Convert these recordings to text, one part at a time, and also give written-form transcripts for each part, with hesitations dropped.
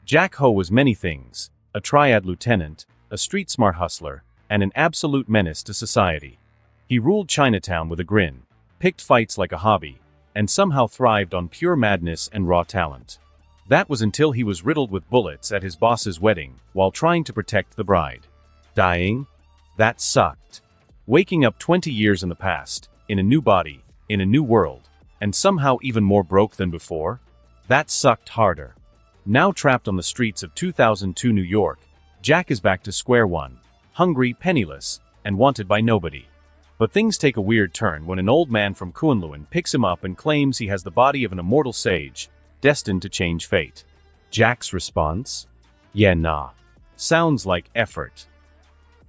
Jack Ho was many things: a Triad lieutenant, a street-smart hustler, and an absolute menace to society. He ruled Chinatown with a grin, picked fights like a hobby, and somehow thrived on pure madness and raw talent. That was until he was riddled with bullets at his boss's wedding while trying to protect the bride. Dying? That sucked. Waking up 20 years in the past, in a new body, in a new world, and somehow even more broke than before? That sucked harder. Now trapped on the streets of 2002 New York, Jack is back to square one, hungry, penniless, and wanted by nobody. But things take a weird turn when an old man from Kunlun picks him up and claims he has the body of an immortal sage, destined to change fate. Jack's response? Yeah, nah. Sounds like effort.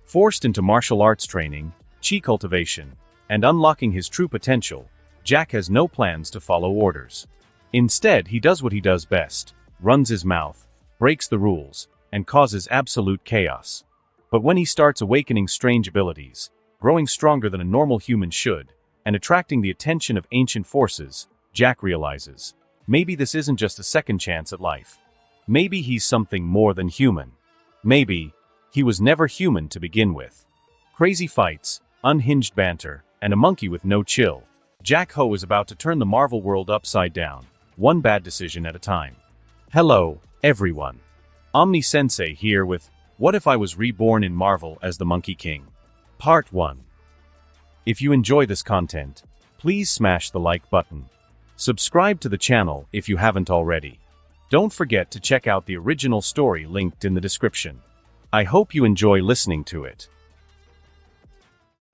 Forced into martial arts training, chi cultivation, and unlocking his true potential, Jack has no plans to follow orders. Instead, he does what he does best: runs his mouth, breaks the rules, and causes absolute chaos. But when he starts awakening strange abilities, growing stronger than a normal human should, and attracting the attention of ancient forces, Jack realizes, maybe this isn't just a second chance at life. Maybe he's something more than human. Maybe he was never human to begin with. Crazy fights, unhinged banter, and a monkey with no chill. Jack Ho is about to turn the Marvel world upside down, one bad decision at a time. Hello, everyone. Omni Sensei here with What If I Was Reborn in Marvel as the Monkey King? Part 1. If you enjoy this content, please smash the like button. Subscribe to the channel if you haven't already. Don't forget to check out the original story linked in the description. I hope you enjoy listening to it.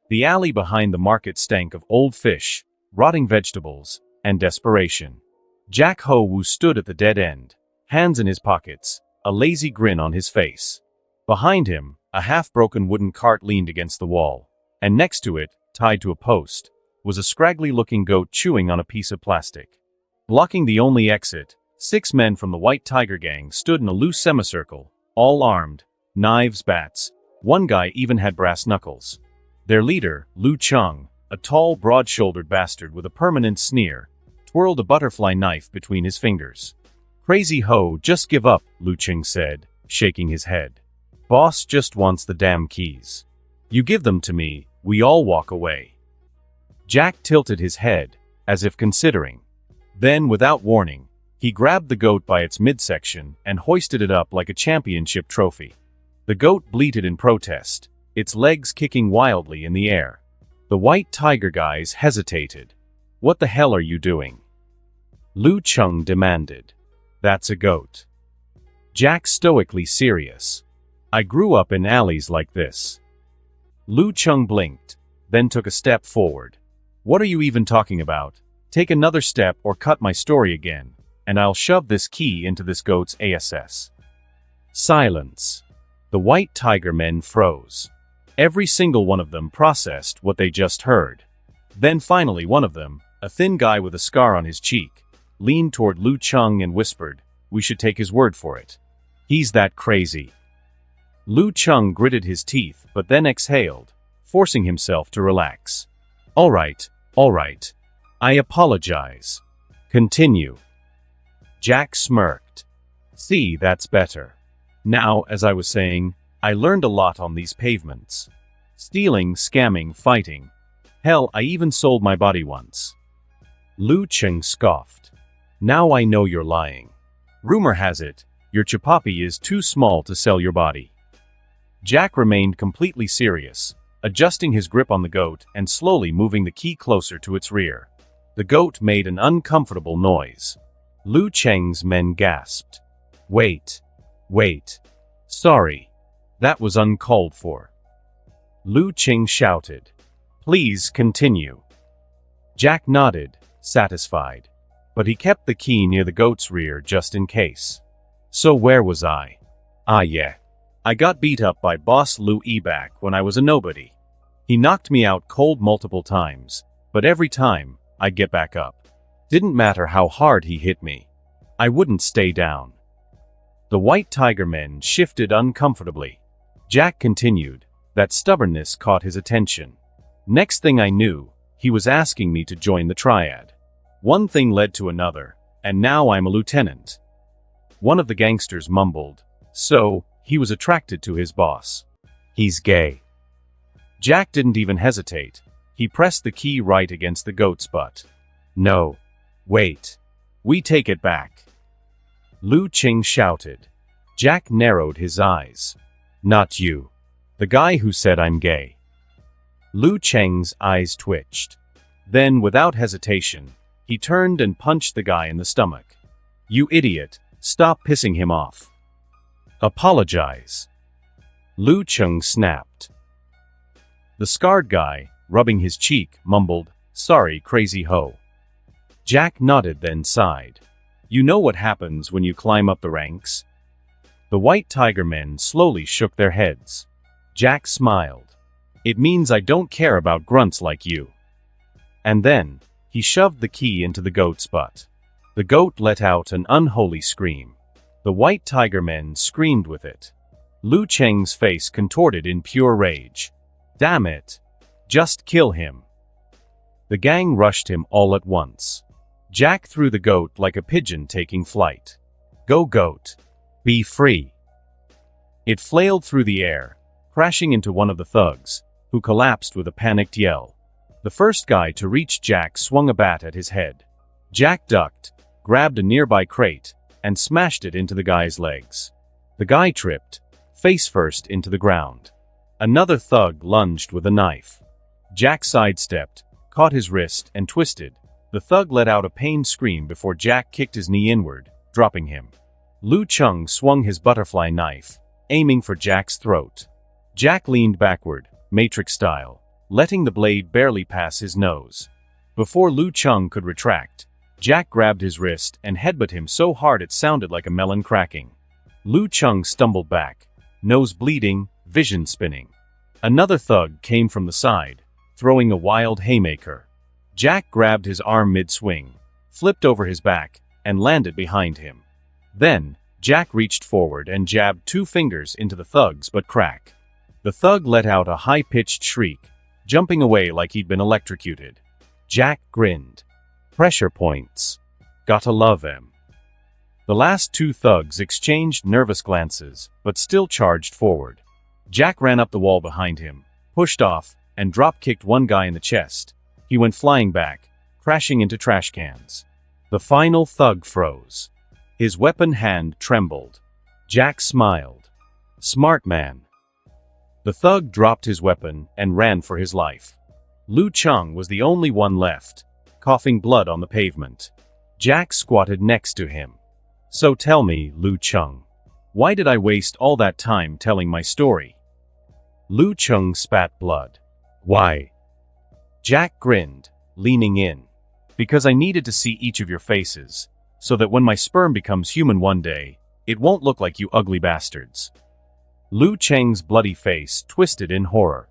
The alley behind the market stank of old fish, rotting vegetables, and desperation. Jack Ho stood at the dead end, hands in his pockets, a lazy grin on his face. Behind him, a half-broken wooden cart leaned against the wall, and next to it, tied to a post, was a scraggly-looking goat chewing on a piece of plastic. Blocking the only exit, 6 men from the White Tiger Gang stood in a loose semicircle, all armed, knives, bats. One guy even had brass knuckles. Their leader, Lu Chung, a tall, broad-shouldered bastard with a permanent sneer, twirled a butterfly knife between his fingers. Crazy Ho, just give up, Lu Chung said, shaking his head. Boss just wants the damn keys. You give them to me, we all walk away. Jack tilted his head, as if considering. Then, without warning, he grabbed the goat by its midsection and hoisted it up like a championship trophy. The goat bleated in protest, its legs kicking wildly in the air. The White Tiger guys hesitated. What the hell are you doing? Lu Chung demanded. That's a goat. Jack stoically serious. I grew up in alleys like this. Lu Chung blinked, then took a step forward. What are you even talking about? Take another step or cut my story again, and I'll shove this key into this goat's ass. Silence. The White Tiger men froze. Every single one of them processed what they just heard. Then finally one of them, a thin guy with a scar on his cheek, leaned toward Lu Chung and whispered, "We should take his word for it. He's that crazy." Lu Chung gritted his teeth but then exhaled, forcing himself to relax. All right. I apologize. Continue. Jack smirked. See, that's better. Now, as I was saying, I learned a lot on these pavements. Stealing, scamming, fighting. Hell, I even sold my body once. Lu Chung scoffed. Now I know you're lying. Rumor has it, your chupapi is too small to sell your body. Jack remained completely serious, adjusting his grip on the goat and slowly moving the key closer to its rear. The goat made an uncomfortable noise. Lu Cheng's men gasped. Wait. Sorry. That was uncalled for. Lu Cheng shouted. Please continue. Jack nodded, satisfied. But he kept the key near the goat's rear just in case. So where was I? Yeah. I got beat up by Boss Lu E back when I was a nobody. He knocked me out cold multiple times, but every time, I'd get back up. Didn't matter how hard he hit me. I wouldn't stay down. The White Tiger men shifted uncomfortably. Jack continued. That stubbornness caught his attention. Next thing I knew, he was asking me to join the Triad. One thing led to another, and now I'm a lieutenant. One of the gangsters mumbled, so, he was attracted to his boss. He's gay. Jack didn't even hesitate. He pressed the key right against the goat's butt. No. Wait. We take it back. Lu Qing shouted. Jack narrowed his eyes. Not you. The guy who said I'm gay. Lu Cheng's eyes twitched. Then, without hesitation, he turned and punched the guy in the stomach. You idiot, stop pissing him off. Apologize. Lu Cheng snapped. The scarred guy, rubbing his cheek, mumbled, Sorry, crazy ho. Jack nodded, then sighed. You know what happens when you climb up the ranks? The White Tiger men slowly shook their heads. Jack smiled. It means I don't care about grunts like you. And then, he shoved the key into the goat's butt. The goat let out an unholy scream. The White Tiger men screamed with it. Lu Cheng's face contorted in pure rage. Damn it. Just kill him. The gang rushed him all at once. Jack threw the goat like a pigeon taking flight. Go goat. Be free. It flailed through the air, crashing into one of the thugs, who collapsed with a panicked yell. The first guy to reach Jack swung a bat at his head. Jack ducked, grabbed a nearby crate, and smashed it into the guy's legs. The guy tripped, face first into the ground. Another thug lunged with a knife. Jack sidestepped, caught his wrist, and twisted. The thug let out a pained scream before Jack kicked his knee inward, dropping him. Lu Cheng swung his butterfly knife, aiming for Jack's throat. Jack leaned backward, Matrix style, letting the blade barely pass his nose. Before Lu Cheng could retract, Jack grabbed his wrist and headbutted him so hard it sounded like a melon cracking. Lu Cheng stumbled back, nose bleeding, vision spinning. Another thug came from the side, throwing a wild haymaker. Jack grabbed his arm mid-swing, flipped over his back, and landed behind him. Then, Jack reached forward and jabbed 2 fingers into the thug's butt crack. The thug let out a high-pitched shriek, jumping away like he'd been electrocuted. Jack grinned. Pressure points. Gotta love them. The last 2 thugs exchanged nervous glances, but still charged forward. Jack ran up the wall behind him, pushed off, and drop-kicked one guy in the chest. He went flying back, crashing into trash cans. The final thug froze. His weapon hand trembled. Jack smiled. Smart man. The thug dropped his weapon and ran for his life. Lu Cheng was the only one left, coughing blood on the pavement. Jack squatted next to him. So tell me, Lu Cheng, why did I waste all that time telling my story? Lu Cheng spat blood. Why? Jack grinned, leaning in. Because I needed to see each of your faces, so that when my sperm becomes human one day, it won't look like you ugly bastards. Lu Cheng's bloody face twisted in horror.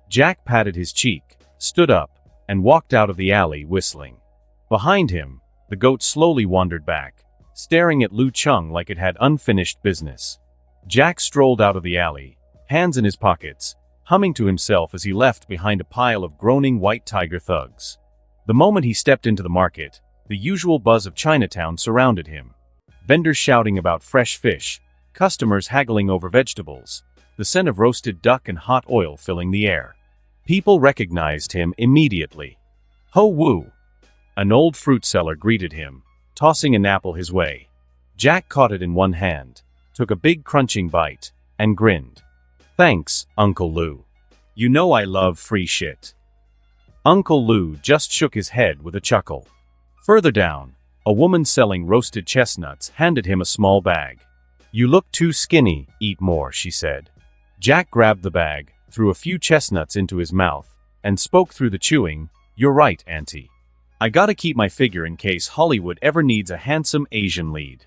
Jack patted his cheek, stood up, and walked out of the alley whistling. Behind him, the goat slowly wandered back, staring at Lu Cheng like it had unfinished business. Jack strolled out of the alley, hands in his pockets, humming to himself as he left behind a pile of groaning White Tiger thugs. The moment he stepped into the market, the usual buzz of Chinatown surrounded him. Vendors shouting about fresh fish, customers haggling over vegetables, the scent of roasted duck and hot oil filling the air. People recognized him immediately. Ho Wu! An old fruit seller greeted him, tossing an apple his way. Jack caught it in one hand, took a big crunching bite, and grinned. Thanks, Uncle Lu. You know I love free shit. Uncle Lu just shook his head with a chuckle. Further down, a woman selling roasted chestnuts handed him a small bag. You look too skinny, eat more, she said. Jack grabbed the bag, threw a few chestnuts into his mouth, and spoke through the chewing, You're right, Auntie. I gotta keep my figure in case Hollywood ever needs a handsome Asian lead.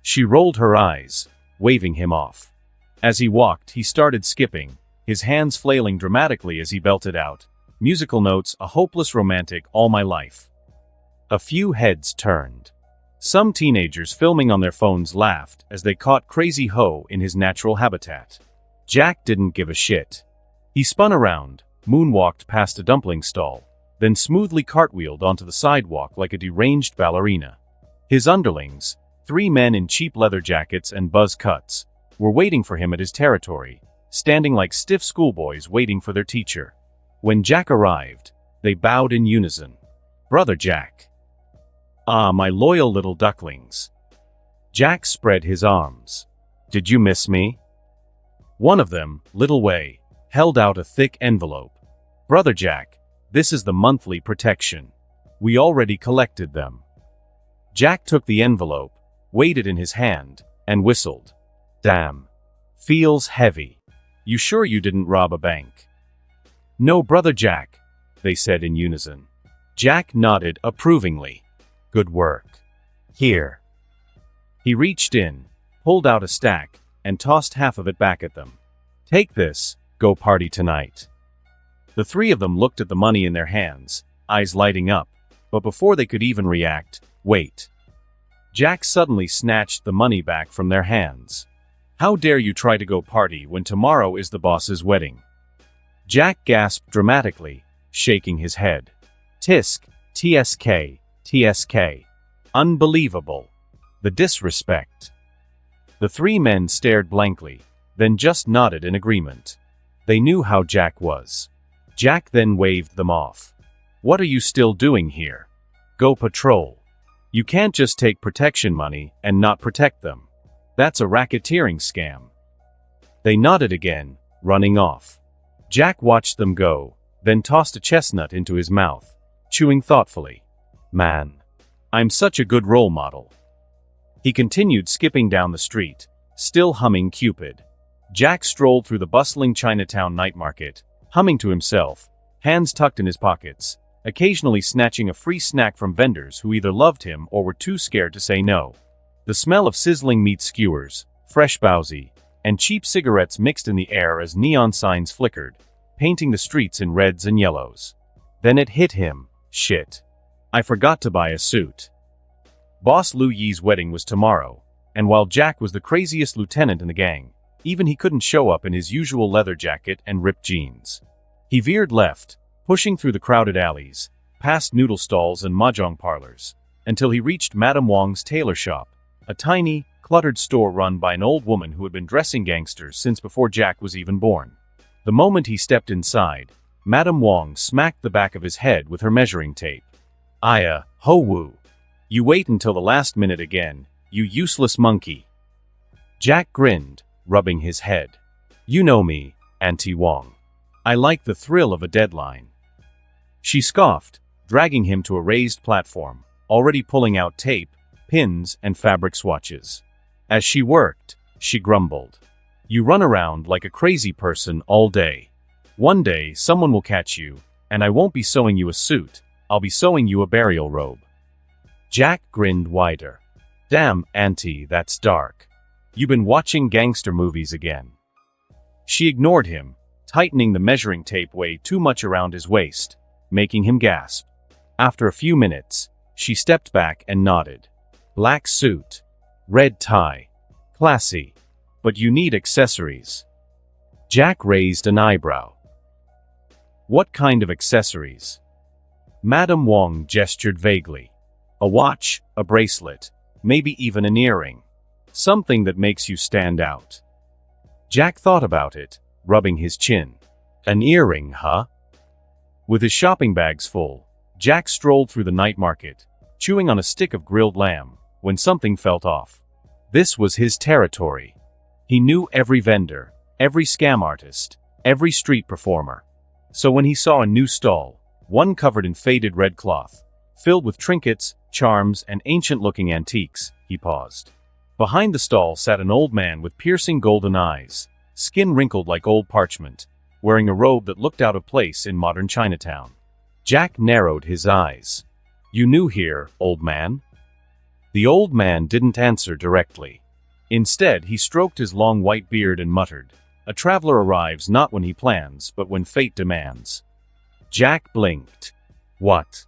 She rolled her eyes, waving him off. As he walked, he started skipping, his hands flailing dramatically as he belted out, musical notes, a hopeless romantic all my life. A few heads turned. Some teenagers filming on their phones laughed as they caught Crazy Ho in his natural habitat. Jack didn't give a shit. He spun around, moonwalked past a dumpling stall, then smoothly cartwheeled onto the sidewalk like a deranged ballerina. His underlings, 3 men in cheap leather jackets and buzz cuts were waiting for him at his territory, standing like stiff schoolboys waiting for their teacher. When Jack arrived, they bowed in unison. "Brother Jack." "Ah, my loyal little ducklings." Jack spread his arms. "Did you miss me?" One of them, Little Way, held out a thick envelope. "Brother Jack, this is the monthly protection. We already collected them." Jack took the envelope, weighed it in his hand, and whistled. "Damn. Feels heavy. You sure you didn't rob a bank?" "No, Brother Jack," they said in unison. Jack nodded approvingly. "Good work. Here." He reached in, pulled out a stack, and tossed half of it back at them. "Take this, go party tonight." The 3 of them looked at the money in their hands, eyes lighting up, but before they could even react, "Wait." Jack suddenly snatched the money back from their hands. "How dare you try to go party when tomorrow is the boss's wedding?" Jack gasped dramatically, shaking his head. "Tisk, TSK, TSK. Unbelievable. The disrespect." The 3 men stared blankly, then just nodded in agreement. They knew how Jack was. Jack then waved them off. "What are you still doing here? Go patrol. You can't just take protection money and not protect them. That's a racketeering scam." They nodded again, running off. Jack watched them go, then tossed a chestnut into his mouth, chewing thoughtfully. "Man, I'm such a good role model." He continued skipping down the street, still humming Cupid. Jack strolled through the bustling Chinatown night market, humming to himself, hands tucked in his pockets, occasionally snatching a free snack from vendors who either loved him or were too scared to say no. The smell of sizzling meat skewers, fresh bowsy, and cheap cigarettes mixed in the air as neon signs flickered, painting the streets in reds and yellows. Then it hit him. Shit. I forgot to buy a suit. Boss Lu Yi's wedding was tomorrow, and while Jack was the craziest lieutenant in the gang, even he couldn't show up in his usual leather jacket and ripped jeans. He veered left, pushing through the crowded alleys, past noodle stalls and mahjong parlors, until he reached Madame Wong's tailor shop, a tiny, cluttered store run by an old woman who had been dressing gangsters since before Jack was even born. The moment he stepped inside, Madame Wong smacked the back of his head with her measuring tape. "Aya, ho woo. You wait until the last minute again, you useless monkey." Jack grinned, rubbing his head. "You know me, Auntie Wong. I like the thrill of a deadline." She scoffed, dragging him to a raised platform, already pulling out tape, pins, and fabric swatches. As she worked, she grumbled. "You run around like a crazy person all day. One day someone will catch you, and I won't be sewing you a suit, I'll be sewing you a burial robe." Jack grinned wider. "Damn, Auntie, that's dark. You been watching gangster movies again." She ignored him, tightening the measuring tape way too much around his waist, making him gasp. After a few minutes, she stepped back and nodded. "Black suit. Red tie. Classy. But you need accessories." Jack raised an eyebrow. "What kind of accessories?" Madame Wong gestured vaguely. "A watch, a bracelet, maybe even an earring. Something that makes you stand out." Jack thought about it, rubbing his chin. "An earring, huh?" With his shopping bags full, Jack strolled through the night market, chewing on a stick of grilled lamb, when something felt off. This was his territory. He knew every vendor, every scam artist, every street performer. So when he saw a new stall, one covered in faded red cloth, filled with trinkets, charms, and ancient-looking antiques, he paused. Behind the stall sat an old man with piercing golden eyes, skin wrinkled like old parchment, wearing a robe that looked out of place in modern Chinatown. Jack narrowed his eyes. "You new here, old man?" The old man didn't answer directly. Instead, he stroked his long white beard and muttered, "A traveler arrives not when he plans, but when fate demands." Jack blinked. "What?"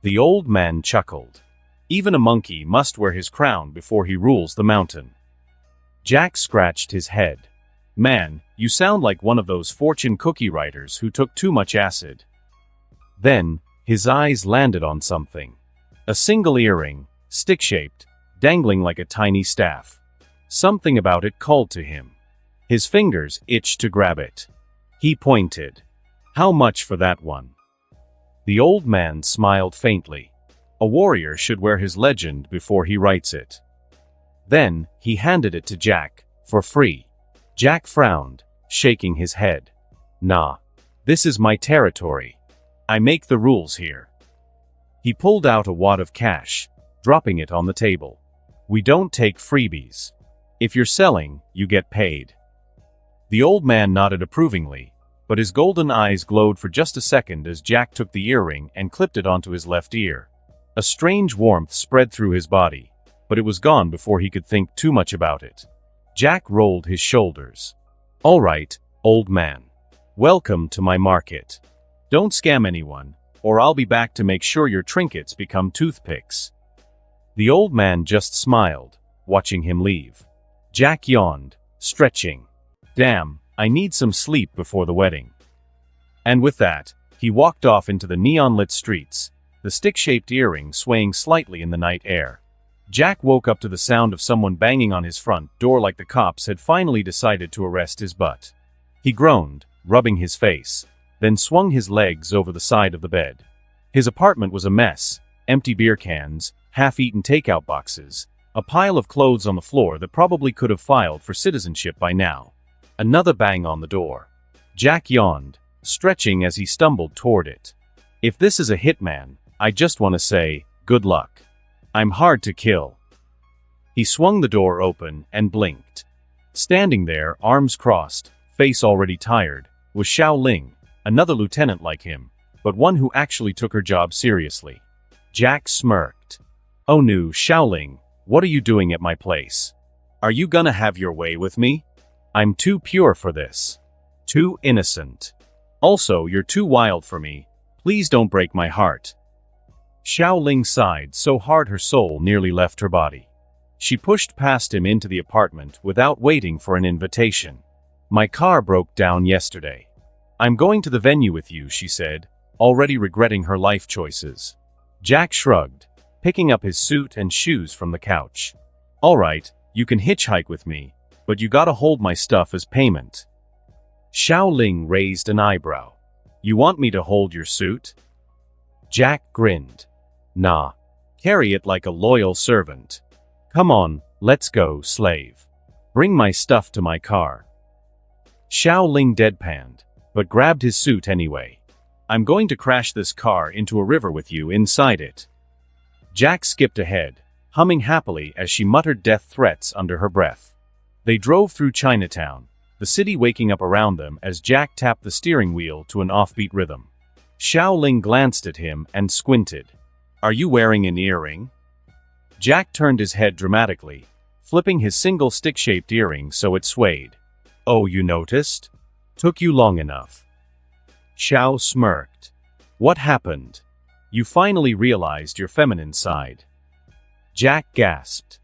The old man chuckled. "Even a monkey must wear his crown before he rules the mountain." Jack scratched his head. "Man, you sound like one of those fortune cookie writers who took too much acid." Then, his eyes landed on something. A single earring, stick-shaped, dangling like a tiny staff. Something about it called to him. His fingers itched to grab it. He pointed. "How much for that one?" The old man smiled faintly. A warrior should wear his legend before he writes it. Then, he handed it to Jack, for free. Jack frowned, shaking his head. "Nah. This is my territory. I make the rules here." He pulled out a wad of cash, dropping it on the table. "We don't take freebies. If you're selling, you get paid." The old man nodded approvingly, but his golden eyes glowed for just a second as Jack took the earring and clipped it onto his left ear. A strange warmth spread through his body, but it was gone before he could think too much about it. Jack rolled his shoulders. "All right, old man. Welcome to my market. Don't scam anyone, or I'll be back to make sure your trinkets become toothpicks." The old man just smiled, watching him leave. Jack yawned, stretching. "Damn, I need some sleep before the wedding." And with that, he walked off into the neon-lit streets, the stick-shaped earring swaying slightly in the night air. Jack woke up to the sound of someone banging on his front door like the cops had finally decided to arrest his butt. He groaned, rubbing his face, then swung his legs over the side of the bed. His apartment was a mess: empty beer cans, half-eaten takeout boxes, a pile of clothes on the floor that probably could have filed for citizenship by now. Another bang on the door. Jack yawned, stretching as he stumbled toward it. "If this is a hitman, I just want to say, good luck. I'm hard to kill." He swung the door open and blinked. Standing there, arms crossed, face already tired, was Xiao Ling, another lieutenant like him, but one who actually took her job seriously. Jack smirked. "Oh no, Xiao Ling, what are you doing at my place? Are you gonna have your way with me? I'm too pure for this. Too innocent. Also, you're too wild for me. Please don't break my heart." Xiao Ling sighed so hard her soul nearly left her body. She pushed past him into the apartment without waiting for an invitation. "My car broke down yesterday. I'm going to the venue with you," she said, already regretting her life choices. Jack shrugged, picking up his suit and shoes from the couch. "All right, you can hitchhike with me, but you gotta hold my stuff as payment." Xiao Ling raised an eyebrow. "You want me to hold your suit?" Jack grinned. "Nah. Carry it like a loyal servant. Come on, let's go, slave. Bring my stuff to my car." Xiao Ling deadpanned, but grabbed his suit anyway. "I'm going to crash this car into a river with you inside it." Jack skipped ahead, humming happily as she muttered death threats under her breath. They drove through Chinatown, the city waking up around them as Jack tapped the steering wheel to an offbeat rhythm. Xiao Ling glanced at him and squinted. "Are you wearing an earring?" Jack turned his head dramatically, flipping his single stick-shaped earring so it swayed. "Oh, you noticed? Took you long enough." Xiao smirked. "What happened? You finally realized your feminine side." Jack gasped.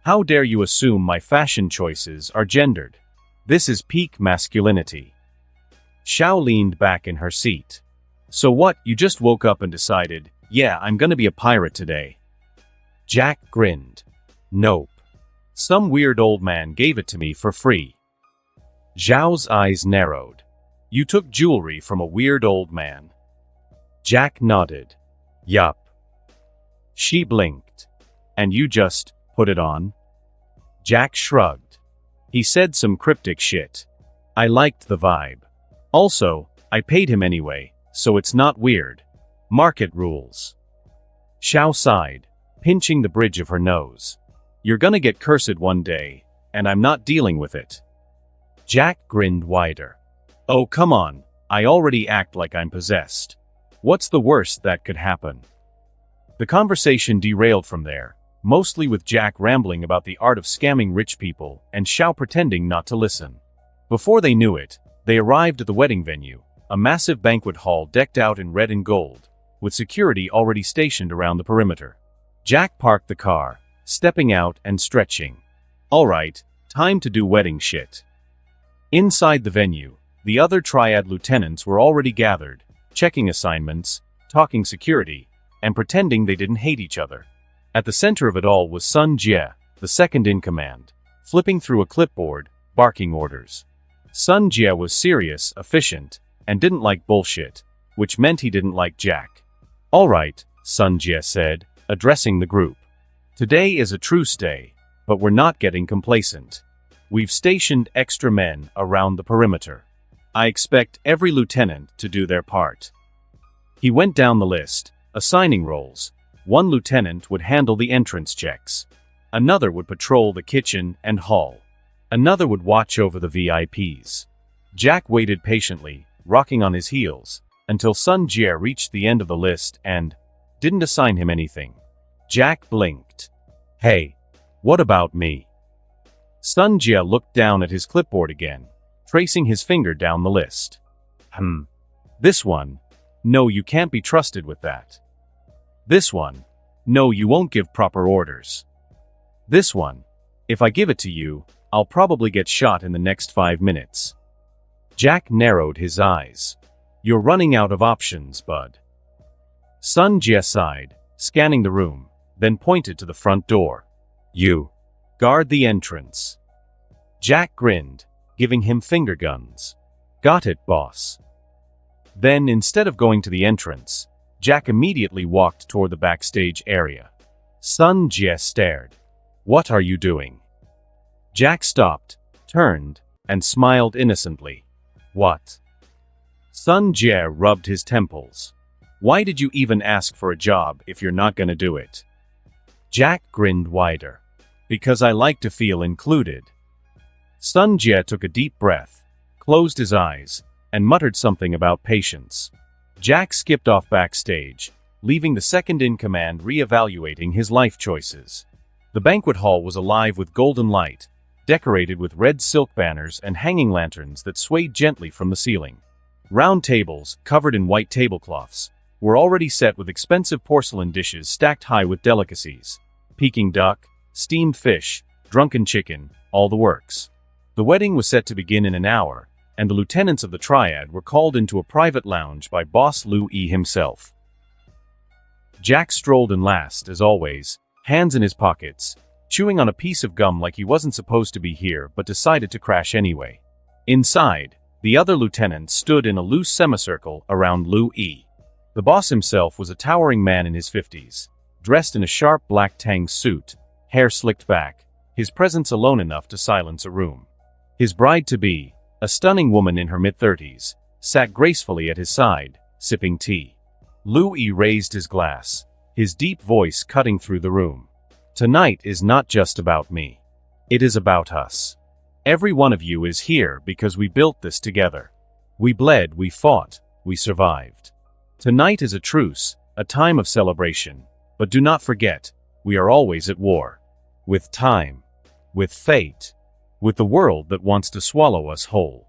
"How dare you assume my fashion choices are gendered? This is peak masculinity." Xiao leaned back in her seat. "So what, you just woke up and decided, yeah, I'm gonna be a pirate today?" Jack grinned. "Nope. Some weird old man gave it to me for free." Zhao's eyes narrowed. "You took jewelry from a weird old man?" Jack nodded. "Yup." She blinked. "And you just put it on?" Jack shrugged. "He said some cryptic shit. I liked the vibe. Also, I paid him anyway, so it's not weird. Market rules." Xiao sighed, pinching the bridge of her nose. "You're gonna get cursed one day, and I'm not dealing with it." Jack grinned wider. "Oh, come on, I already act like I'm possessed. What's the worst that could happen?" The conversation derailed from there, mostly with Jack rambling about the art of scamming rich people and Xiao pretending not to listen. Before they knew it, they arrived at the wedding venue, a massive banquet hall decked out in red and gold, with security already stationed around the perimeter. Jack parked the car, stepping out and stretching. "All right, time to do wedding shit." Inside the venue, the other Triad lieutenants were already gathered, checking assignments, talking security, and pretending they didn't hate each other. At the center of it all was Sun Jie, the second in command, flipping through a clipboard, barking orders. Sun Jie was serious, efficient, and didn't like bullshit, which meant he didn't like Jack. "All right," Sun Jie said, addressing the group. "Today is a truce day, but we're not getting complacent. We've stationed extra men around the perimeter. I expect every lieutenant to do their part." He went down the list, assigning roles. One lieutenant would handle the entrance checks. Another would patrol the kitchen and hall. Another would watch over the VIPs. Jack waited patiently, rocking on his heels, until Sun Jie reached the end of the list and didn't assign him anything. Jack blinked. "Hey, what about me?" Sun Jie looked down at his clipboard again, tracing his finger down the list. This one? No, you can't be trusted with that. This one? No, you won't give proper orders. This one? If I give it to you, I'll probably get shot in the next 5 minutes. Jack narrowed his eyes. "You're running out of options, bud." Sun Jie sighed, scanning the room, then pointed to the front door. "You guard the entrance." Jack grinned, giving him finger guns. "Got it, boss." Then, instead of going to the entrance, Jack immediately walked toward the backstage area. Sun Jie stared. "What are you doing?" Jack stopped, turned, and smiled innocently. "What?" Sun Jie rubbed his temples. "Why did you even ask for a job if you're not gonna do it?" Jack grinned wider. "Because I like to feel included." Sun Jie took a deep breath, closed his eyes, and muttered something about patience. Jack skipped off backstage, leaving the second-in-command re-evaluating his life choices. The banquet hall was alive with golden light, decorated with red silk banners and hanging lanterns that swayed gently from the ceiling. Round tables, covered in white tablecloths, were already set with expensive porcelain dishes stacked high with delicacies. Peking duck, steamed fish, drunken chicken, all the works. The wedding was set to begin in an hour, and the lieutenants of the Triad were called into a private lounge by Boss Lu Yi himself. Jack strolled in last, as always, hands in his pockets, chewing on a piece of gum like he wasn't supposed to be here but decided to crash anyway. Inside, the other lieutenants stood in a loose semicircle around Lu Yi. The boss himself was a towering man in his 50s, dressed in a sharp black tang suit, hair slicked back, his presence alone enough to silence a room. His bride-to-be, a stunning woman in her mid-30s, sat gracefully at his side, sipping tea. Lu Yi raised his glass, his deep voice cutting through the room. "Tonight is not just about me. It is about us. Every one of you is here because we built this together. We bled, we fought, we survived. Tonight is a truce, a time of celebration, but do not forget, we are always at war. With time. With fate. With the world that wants to swallow us whole."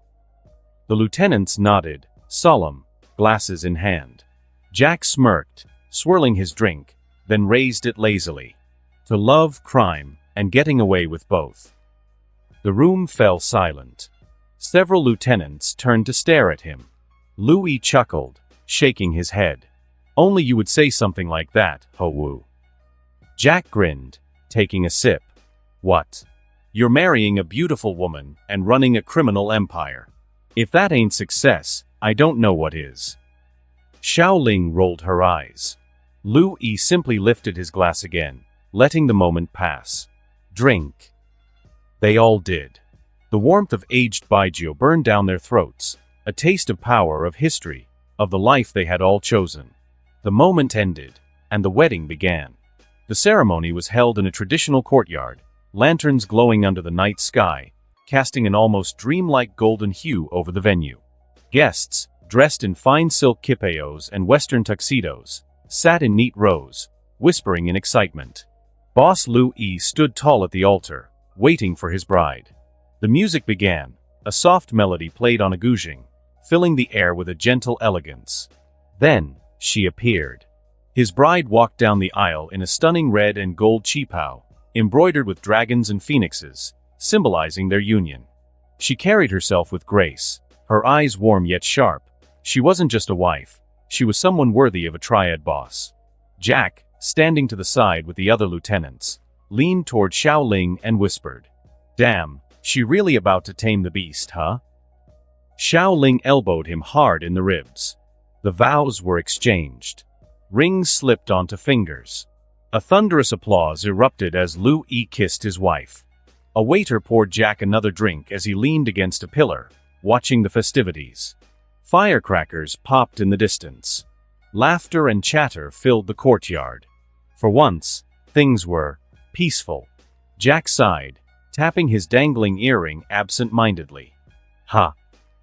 The lieutenants nodded, solemn, glasses in hand. Jack smirked, swirling his drink, then raised it lazily. To love, crime, and getting away with both. The room fell silent. Several lieutenants turned to stare at him. Lu Yi chuckled, shaking his head. "Only you would say something like that, Ho Wu." Jack grinned, taking a sip. "What? You're marrying a beautiful woman and running a criminal empire. If that ain't success, I don't know what is." Xiaoling rolled her eyes. Lu Yi simply lifted his glass again, letting the moment pass. "Drink." They all did. The warmth of aged baijiu burned down their throats, a taste of power, of history, of the life they had all chosen. The moment ended, and the wedding began. The ceremony was held in a traditional courtyard, lanterns glowing under the night sky, casting an almost dreamlike golden hue over the venue. Guests, dressed in fine silk kipayos and western tuxedos, sat in neat rows, whispering in excitement. Boss Lu Yi stood tall at the altar, waiting for his bride. The music began. A soft melody played on a guzheng, filling the air with a gentle elegance. Then, she appeared. His bride walked down the aisle in a stunning red and gold qipao, embroidered with dragons and phoenixes, symbolizing their union. She carried herself with grace, her eyes warm yet sharp. She wasn't just a wife, she was someone worthy of a Triad boss. Jack, standing to the side with the other lieutenants, leaned toward Xiao Ling and whispered, "Damn, she really about to tame the beast, huh?" Xiao Ling elbowed him hard in the ribs. The vows were exchanged. Rings slipped onto fingers. A thunderous applause erupted as Lu Yi kissed his wife. A waiter poured Jack another drink as he leaned against a pillar, watching the festivities. Firecrackers popped in the distance. Laughter and chatter filled the courtyard. For once, things were peaceful. Jack sighed, tapping his dangling earring absent-mindedly. Ha!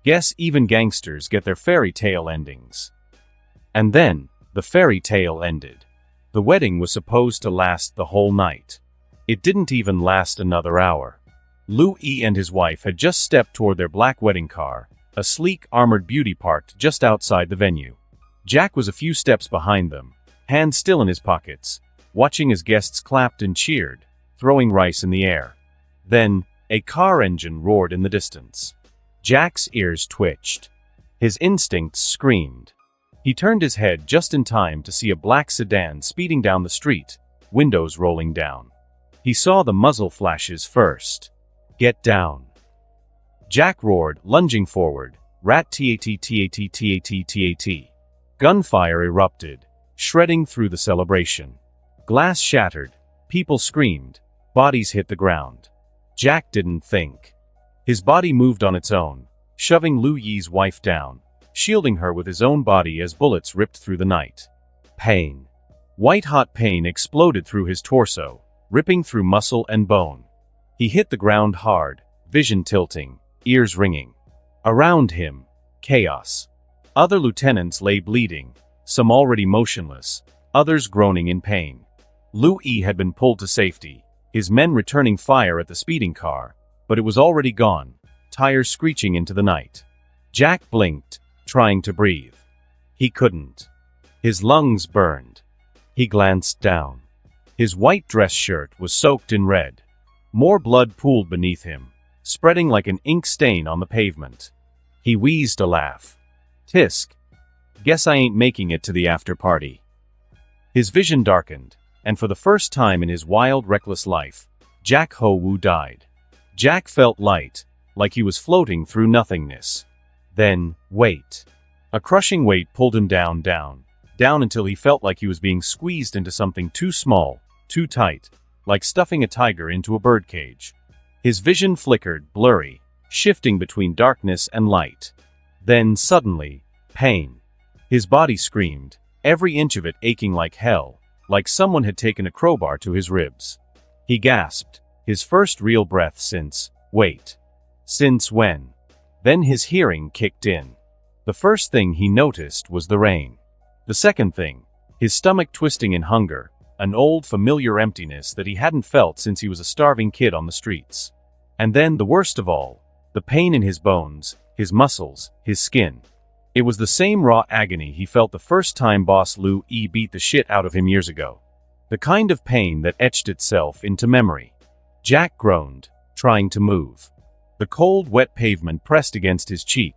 Guess even gangsters get their fairy tale endings. And then, the fairy tale ended. The wedding was supposed to last the whole night. It didn't even last another hour. Lu Yi and his wife had just stepped toward their black wedding car, a sleek armored beauty parked just outside the venue. Jack was a few steps behind them, hands still in his pockets, watching as guests clapped and cheered, throwing rice in the air. Then, a car engine roared in the distance. Jack's ears twitched. His instincts screamed. He turned his head just in time to see a black sedan speeding down the street, windows rolling down. He saw the muzzle flashes first. "Get down!" Jack roared, lunging forward. Rat-tat-tat-tat-tat. Gunfire erupted, shredding through the celebration. Glass shattered, people screamed, bodies hit the ground. Jack didn't think. His body moved on its own, shoving Lu Yi's wife down, shielding her with his own body as bullets ripped through the night. Pain. White-hot pain exploded through his torso, ripping through muscle and bone. He hit the ground hard, vision tilting, ears ringing. Around him, chaos. Other lieutenants lay bleeding, some already motionless, others groaning in pain. Lu Yi had been pulled to safety, his men returning fire at the speeding car, but it was already gone, tires screeching into the night. Jack blinked, trying to breathe. He couldn't. His lungs burned. He glanced down. His white dress shirt was soaked in red. More blood pooled beneath him, spreading like an ink stain on the pavement. He wheezed a laugh. Tisk. Guess I ain't making it to the after party. His vision darkened, and for the first time in his wild, reckless life, Jack Ho Wu died. Jack felt light, like he was floating through nothingness. Then, weight. A crushing weight pulled him down until he felt like he was being squeezed into something too small, too tight, like stuffing a tiger into a birdcage. His vision flickered, blurry, shifting between darkness and light. Then, suddenly, pain. His body screamed, every inch of it aching like hell, like someone had taken a crowbar to his ribs. He gasped, his first real breath since, wait. Since when? Then his hearing kicked in. The first thing he noticed was the rain. The second thing, his stomach twisting in hunger, an old familiar emptiness that he hadn't felt since he was a starving kid on the streets. And then the worst of all, the pain in his bones, his muscles, his skin. It was the same raw agony he felt the first time Boss Lu Yi beat the shit out of him years ago. The kind of pain that etched itself into memory. Jack groaned, trying to move. The cold, wet pavement pressed against his cheek,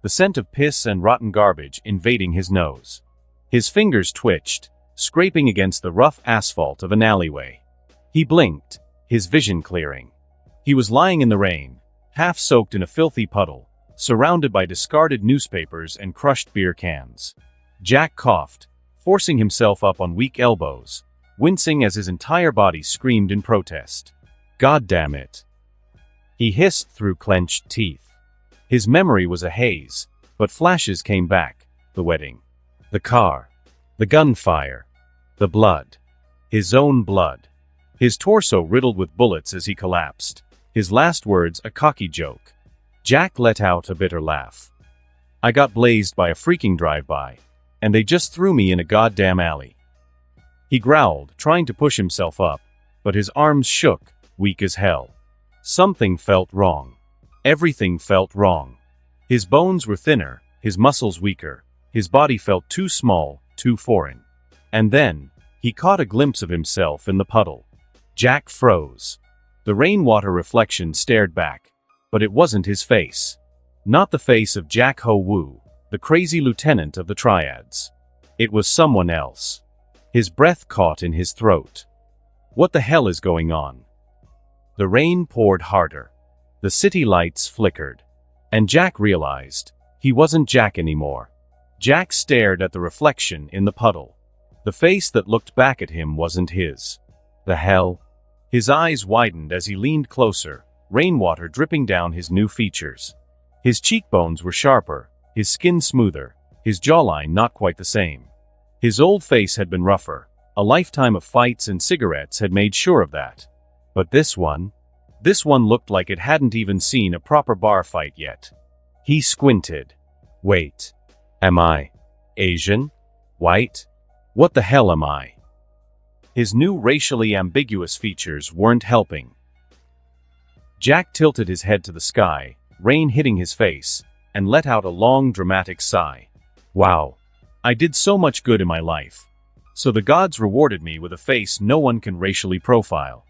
the scent of piss and rotten garbage invading his nose. His fingers twitched, scraping against the rough asphalt of an alleyway. He blinked, his vision clearing. He was lying in the rain, half soaked in a filthy puddle, surrounded by discarded newspapers and crushed beer cans. Jack coughed, forcing himself up on weak elbows, wincing as his entire body screamed in protest. God damn it. He hissed through clenched teeth. His memory was a haze, but flashes came back. The wedding. The car. The gunfire. The blood. His own blood. His torso riddled with bullets as he collapsed. His last words a cocky joke. Jack let out a bitter laugh. I got blazed by a freaking drive-by, and they just threw me in a goddamn alley. He growled, trying to push himself up, but his arms shook, weak as hell. Something felt wrong. Everything felt wrong. His bones were thinner, his muscles weaker, his body felt too small, too foreign. And then, he caught a glimpse of himself in the puddle. Jack froze. The rainwater reflection stared back, but it wasn't his face. Not the face of Jack Ho Wu, the crazy lieutenant of the Triads. It was someone else. His breath caught in his throat. What the hell is going on? The rain poured harder. The city lights flickered. And Jack realized he wasn't Jack anymore. Jack stared at the reflection in the puddle. The face that looked back at him wasn't his. The hell? His eyes widened as he leaned closer, rainwater dripping down his new features. His cheekbones were sharper, his skin smoother, his jawline not quite the same. His old face had been rougher. A lifetime of fights and cigarettes had made sure of that. But this one looked like it hadn't even seen a proper bar fight yet. He squinted. Wait. Am I Asian? White? What the hell am I? His new racially ambiguous features weren't helping. Jack tilted his head to the sky, rain hitting his face, and let out a long, dramatic sigh. Wow. I did so much good in my life. So the gods rewarded me with a face no one can racially profile.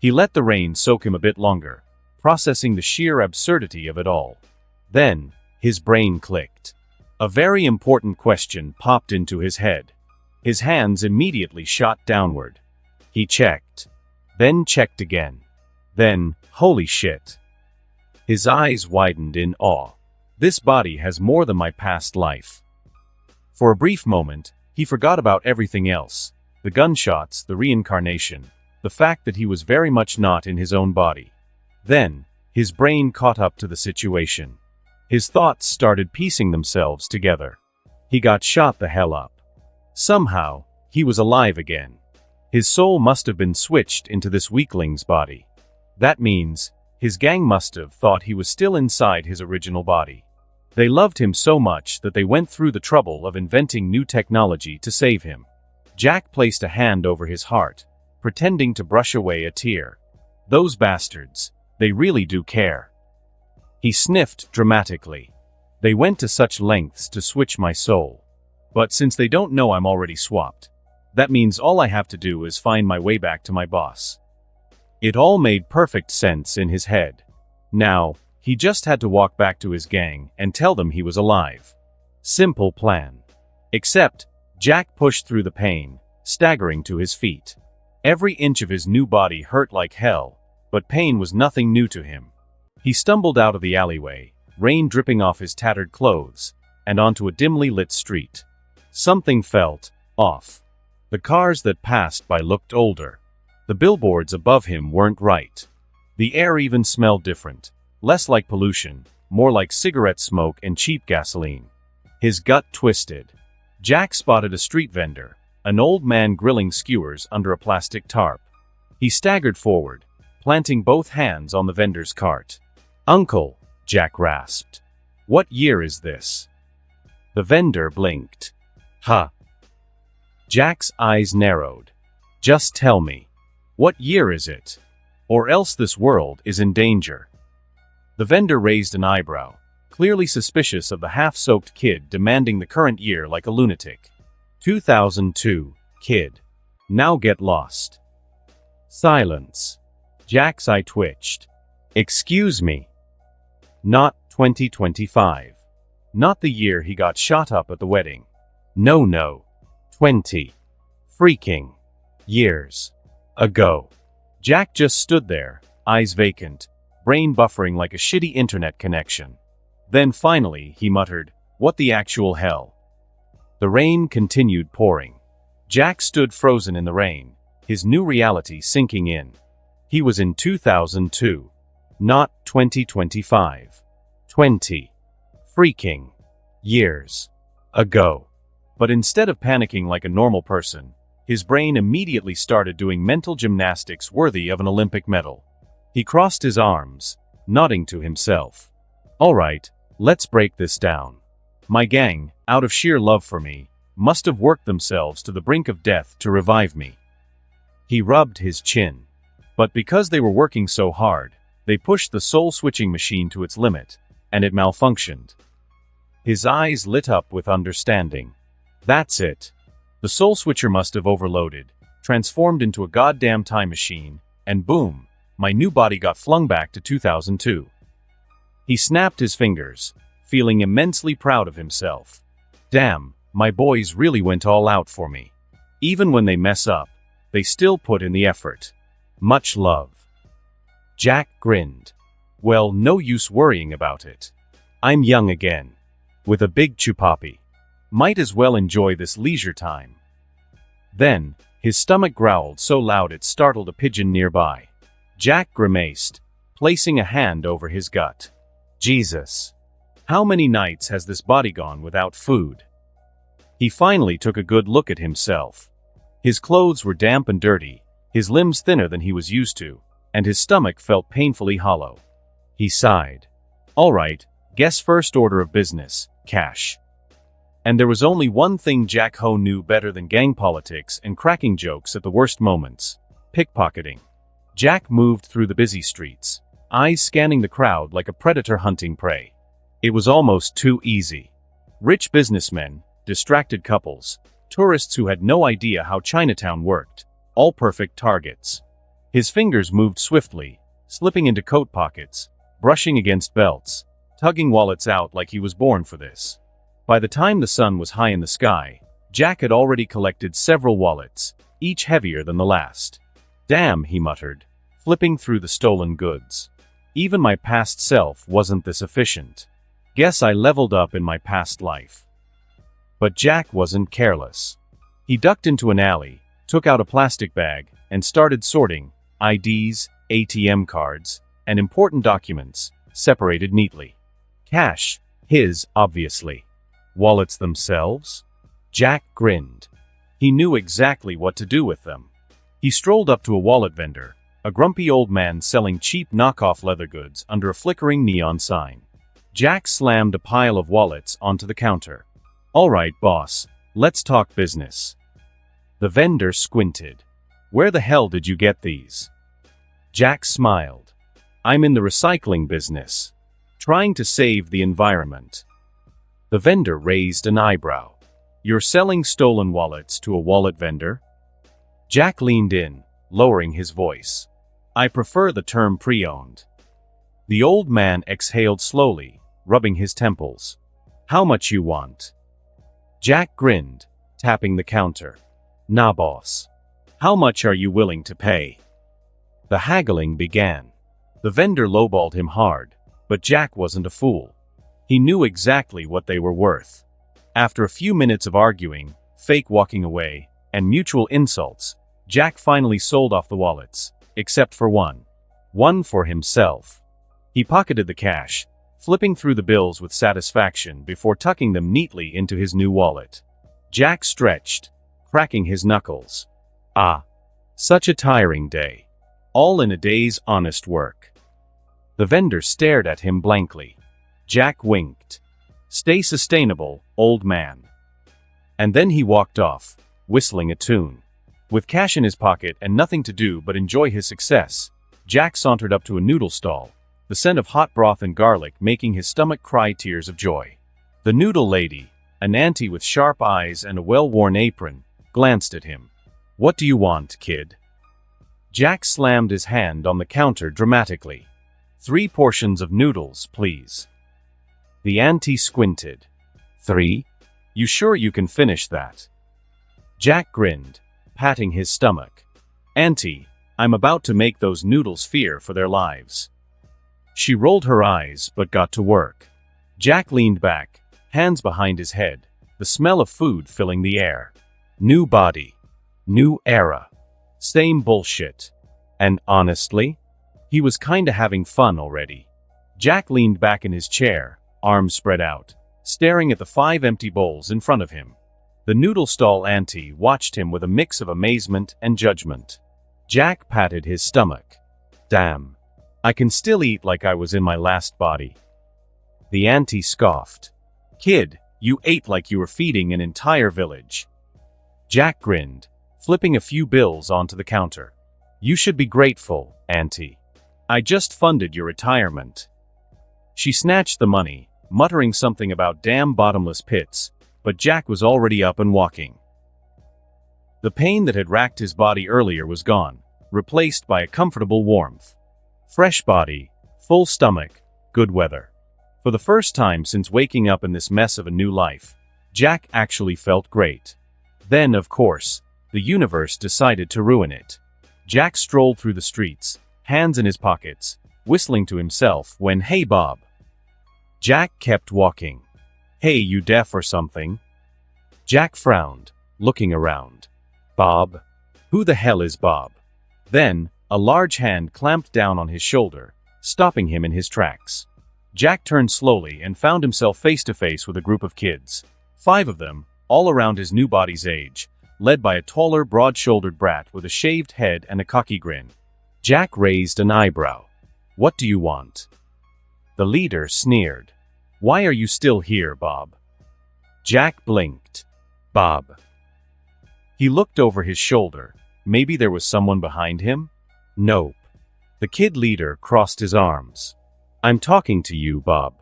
He let the rain soak him a bit longer, processing the sheer absurdity of it all. Then, his brain clicked. A very important question popped into his head. His hands immediately shot downward. He checked. Then checked again. Then, holy shit. His eyes widened in awe. This body has more than my past life. For a brief moment, he forgot about everything else. The gunshots, the reincarnation, the fact that he was very much not in his own body. Then, his brain caught up to the situation. His thoughts started piecing themselves together. He got shot the hell up. Somehow, he was alive again. His soul must have been switched into this weakling's body. That means, his gang must have thought he was still inside his original body. They loved him so much that they went through the trouble of inventing new technology to save him. Jack placed a hand over his heart, pretending to brush away a tear. Those bastards, they really do care. He sniffed dramatically. They went to such lengths to switch my soul. But since they don't know I'm already swapped, that means all I have to do is find my way back to my boss. It all made perfect sense in his head. Now, he just had to walk back to his gang and tell them he was alive. Simple plan. Except, Jack pushed through the pain, staggering to his feet. Every inch of his new body hurt like hell, but pain was nothing new to him. He stumbled out of the alleyway, rain dripping off his tattered clothes, and onto a dimly lit street. Something felt off. The cars that passed by looked older. The billboards above him weren't right. The air even smelled different. Less like pollution, more like cigarette smoke and cheap gasoline. His gut twisted. Jack spotted a street vendor, an old man grilling skewers under a plastic tarp. He staggered forward, planting both hands on the vendor's cart. "Uncle," Jack rasped. "What year is this?" The vendor blinked. "Huh." Jack's eyes narrowed. "Just tell me. What year is it? Or else this world is in danger." The vendor raised an eyebrow, clearly suspicious of the half-soaked kid demanding the current year like a lunatic. 2002, kid. Now get lost. Silence. Jack's eye twitched. "Excuse me. Not 2025. Not the year he got shot up at the wedding. No. 20. Freaking. Years. Ago." Jack just stood there, eyes vacant, brain buffering like a shitty internet connection. Then finally, he muttered, "What the actual hell?" The rain continued pouring. Jack stood frozen in the rain, his new reality sinking in. He was in 2002. Not 2025. 20. Freaking. Years. Ago. But instead of panicking like a normal person, his brain immediately started doing mental gymnastics worthy of an Olympic medal. He crossed his arms, nodding to himself. "All right, let's break this down. My gang, out of sheer love for me, must have worked themselves to the brink of death to revive me." He rubbed his chin. But because they were working so hard, they pushed the soul-switching machine to its limit, and it malfunctioned. His eyes lit up with understanding. That's it. The soul switcher must have overloaded, transformed into a goddamn time machine, and boom, my new body got flung back to 2002. He snapped his fingers, feeling immensely proud of himself. Damn, my boys really went all out for me. Even when they mess up, they still put in the effort. Much love. Jack grinned. Well, no use worrying about it. I'm young again. With a big chupapi. Might as well enjoy this leisure time. Then, his stomach growled so loud it startled a pigeon nearby. Jack grimaced, placing a hand over his gut. Jesus. How many nights has this body gone without food? He finally took a good look at himself. His clothes were damp and dirty, his limbs thinner than he was used to, and his stomach felt painfully hollow. He sighed. All right, guess first order of business, cash. And there was only one thing Jack Ho knew better than gang politics and cracking jokes at the worst moments: pickpocketing. Jack moved through the busy streets, eyes scanning the crowd like a predator hunting prey. It was almost too easy. Rich businessmen, distracted couples, tourists who had no idea how Chinatown worked, all perfect targets. His fingers moved swiftly, slipping into coat pockets, brushing against belts, tugging wallets out like he was born for this. By the time the sun was high in the sky, Jack had already collected several wallets, each heavier than the last. Damn, he muttered, flipping through the stolen goods. Even my past self wasn't this efficient. Guess I leveled up in my past life. But Jack wasn't careless. He ducked into an alley, took out a plastic bag, and started sorting IDs, ATM cards, and important documents, separated neatly. Cash, his, obviously. Wallets themselves? Jack grinned. He knew exactly what to do with them. He strolled up to a wallet vendor, a grumpy old man selling cheap knockoff leather goods under a flickering neon sign. Jack slammed a pile of wallets onto the counter. All right, boss, let's talk business. The vendor squinted. Where the hell did you get these? Jack smiled. I'm in the recycling business. Trying to save the environment. The vendor raised an eyebrow. You're selling stolen wallets to a wallet vendor? Jack leaned in, lowering his voice. I prefer the term pre-owned. The old man exhaled slowly, rubbing his temples. How much you want? Jack grinned, tapping the counter. Nah, boss. How much are you willing to pay? The haggling began. The vendor lowballed him hard, but Jack wasn't a fool. He knew exactly what they were worth. After a few minutes of arguing, fake walking away, and mutual insults, Jack finally sold off the wallets, except for one. One for himself. He pocketed the cash, flipping through the bills with satisfaction before tucking them neatly into his new wallet. Jack stretched, cracking his knuckles. Ah, such a tiring day. All in a day's honest work. The vendor stared at him blankly. Jack winked. Stay sustainable, old man. And then he walked off, whistling a tune. With cash in his pocket and nothing to do but enjoy his success, Jack sauntered up to a noodle stall, the scent of hot broth and garlic making his stomach cry tears of joy. The noodle lady, an auntie with sharp eyes and a well-worn apron, glanced at him. What do you want, kid? Jack slammed his hand on the counter dramatically. 3 portions of noodles, please. The auntie squinted. 3? You sure you can finish that? Jack grinned, patting his stomach. Auntie, I'm about to make those noodles fear for their lives. She rolled her eyes but got to work. Jack leaned back, hands behind his head, the smell of food filling the air. New body. New era. Same bullshit. And honestly, he was kinda having fun already. Jack leaned back in his chair, arms spread out, staring at the 5 empty bowls in front of him. The noodle stall auntie watched him with a mix of amazement and judgment. Jack patted his stomach. Damn. I can still eat like I was in my last body. The auntie scoffed. Kid, you ate like you were feeding an entire village. Jack grinned, flipping a few bills onto the counter. You should be grateful, auntie. I just funded your retirement. She snatched the money, muttering something about damn bottomless pits, but Jack was already up and walking. The pain that had racked his body earlier was gone, replaced by a comfortable warmth. Fresh body, full stomach, good weather. For the first time since waking up in this mess of a new life, Jack actually felt great. Then, of course, The universe decided to ruin it. Jack strolled through the streets, hands in his pockets, whistling to himself when, "Hey Bob." Jack kept walking. "Hey, you deaf or something?" Jack frowned, looking around. Bob? Who the hell is Bob? Then, a large hand clamped down on his shoulder, stopping him in his tracks. Jack turned slowly and found himself face to face with a group of kids. 5 of them, all around his new body's age, led by a taller, broad-shouldered brat with a shaved head and a cocky grin. Jack raised an eyebrow. "What do you want?" The leader sneered. "Why are you still here, Bob?" Jack blinked. Bob. He looked over his shoulder. Maybe there was someone behind him? Nope. The kid leader crossed his arms. "I'm talking to you, Bob."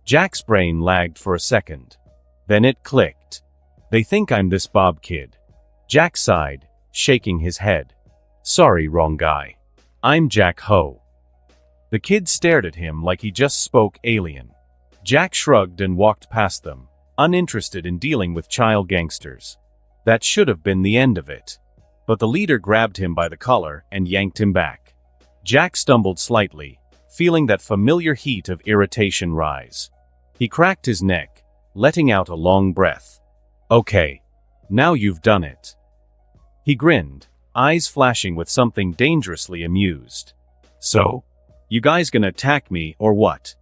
Jack's brain lagged for a second. Then it clicked. "They think I'm this Bob kid." Jack sighed, shaking his head. "Sorry, wrong guy. I'm Jack Ho." The kid stared at him like he just spoke alien. Jack shrugged and walked past them, uninterested in dealing with child gangsters. That should have been the end of it. But the leader grabbed him by the collar and yanked him back. Jack stumbled slightly, feeling that familiar heat of irritation rise. He cracked his neck, letting out a long breath. "Okay. Now you've done it." He grinned, eyes flashing with something dangerously amused. "So? You guys gonna attack me or what?"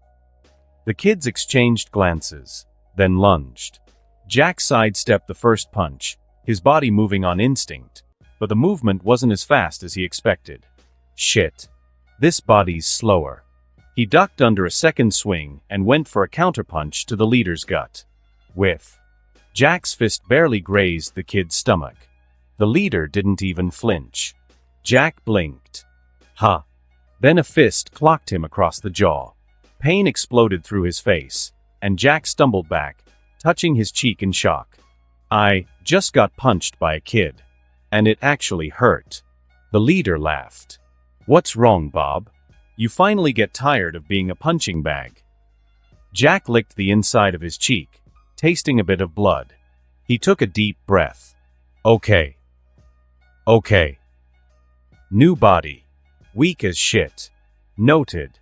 The kids exchanged glances, then lunged. Jack sidestepped the first punch, his body moving on instinct, but the movement wasn't as fast as he expected. Shit. This body's slower. He ducked under a second swing and went for a counterpunch to the leader's gut. Whiff. Jack's fist barely grazed the kid's stomach. The leader didn't even flinch. Jack blinked. Huh. Then a fist clocked him across the jaw. Pain exploded through his face, and Jack stumbled back, touching his cheek in shock. "I just got punched by a kid. And it actually hurt." The leader laughed. "What's wrong, Bob? You finally get tired of being a punching bag." Jack licked the inside of his cheek, tasting a bit of blood. He took a deep breath. Okay. New body. Weak as shit. Noted.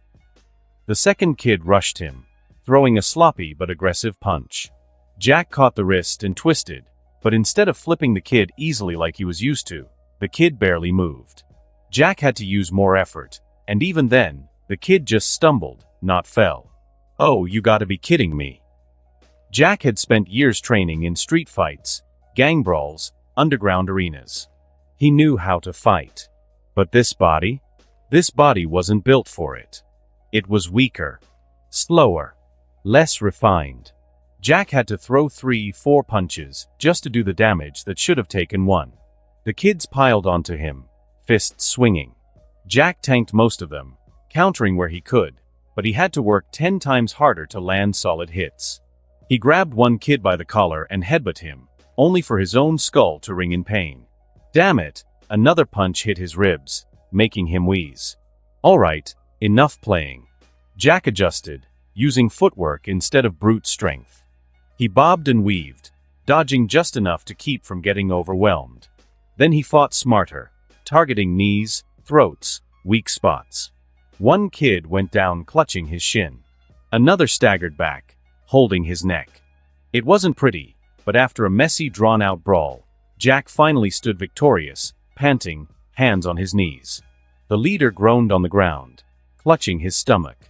The second kid rushed him, throwing a sloppy but aggressive punch. Jack caught the wrist and twisted, but instead of flipping the kid easily like he was used to, the kid barely moved. Jack had to use more effort, and even then, the kid just stumbled, not fell. "Oh, you gotta be kidding me." Jack had spent years training in street fights, gang brawls, underground arenas. He knew how to fight. But this body? This body wasn't built for it. It was weaker, slower, less refined. Jack had to throw 3-4 punches just to do the damage that should have taken 1. The kids piled onto him, fists swinging. Jack tanked most of them, countering where he could, but he had to work 10 times harder to land solid hits. He grabbed one kid by the collar and headbutt him, only for his own skull to ring in pain. Damn it, another punch hit his ribs, making him wheeze. All right, enough playing. Jack adjusted, using footwork instead of brute strength. He bobbed and weaved, dodging just enough to keep from getting overwhelmed. Then he fought smarter, targeting knees, throats, weak spots. One kid went down clutching his shin. Another staggered back, holding his neck. It wasn't pretty, but after a messy, drawn-out brawl, Jack finally stood victorious, panting, hands on his knees. The leader groaned on the ground, clutching his stomach.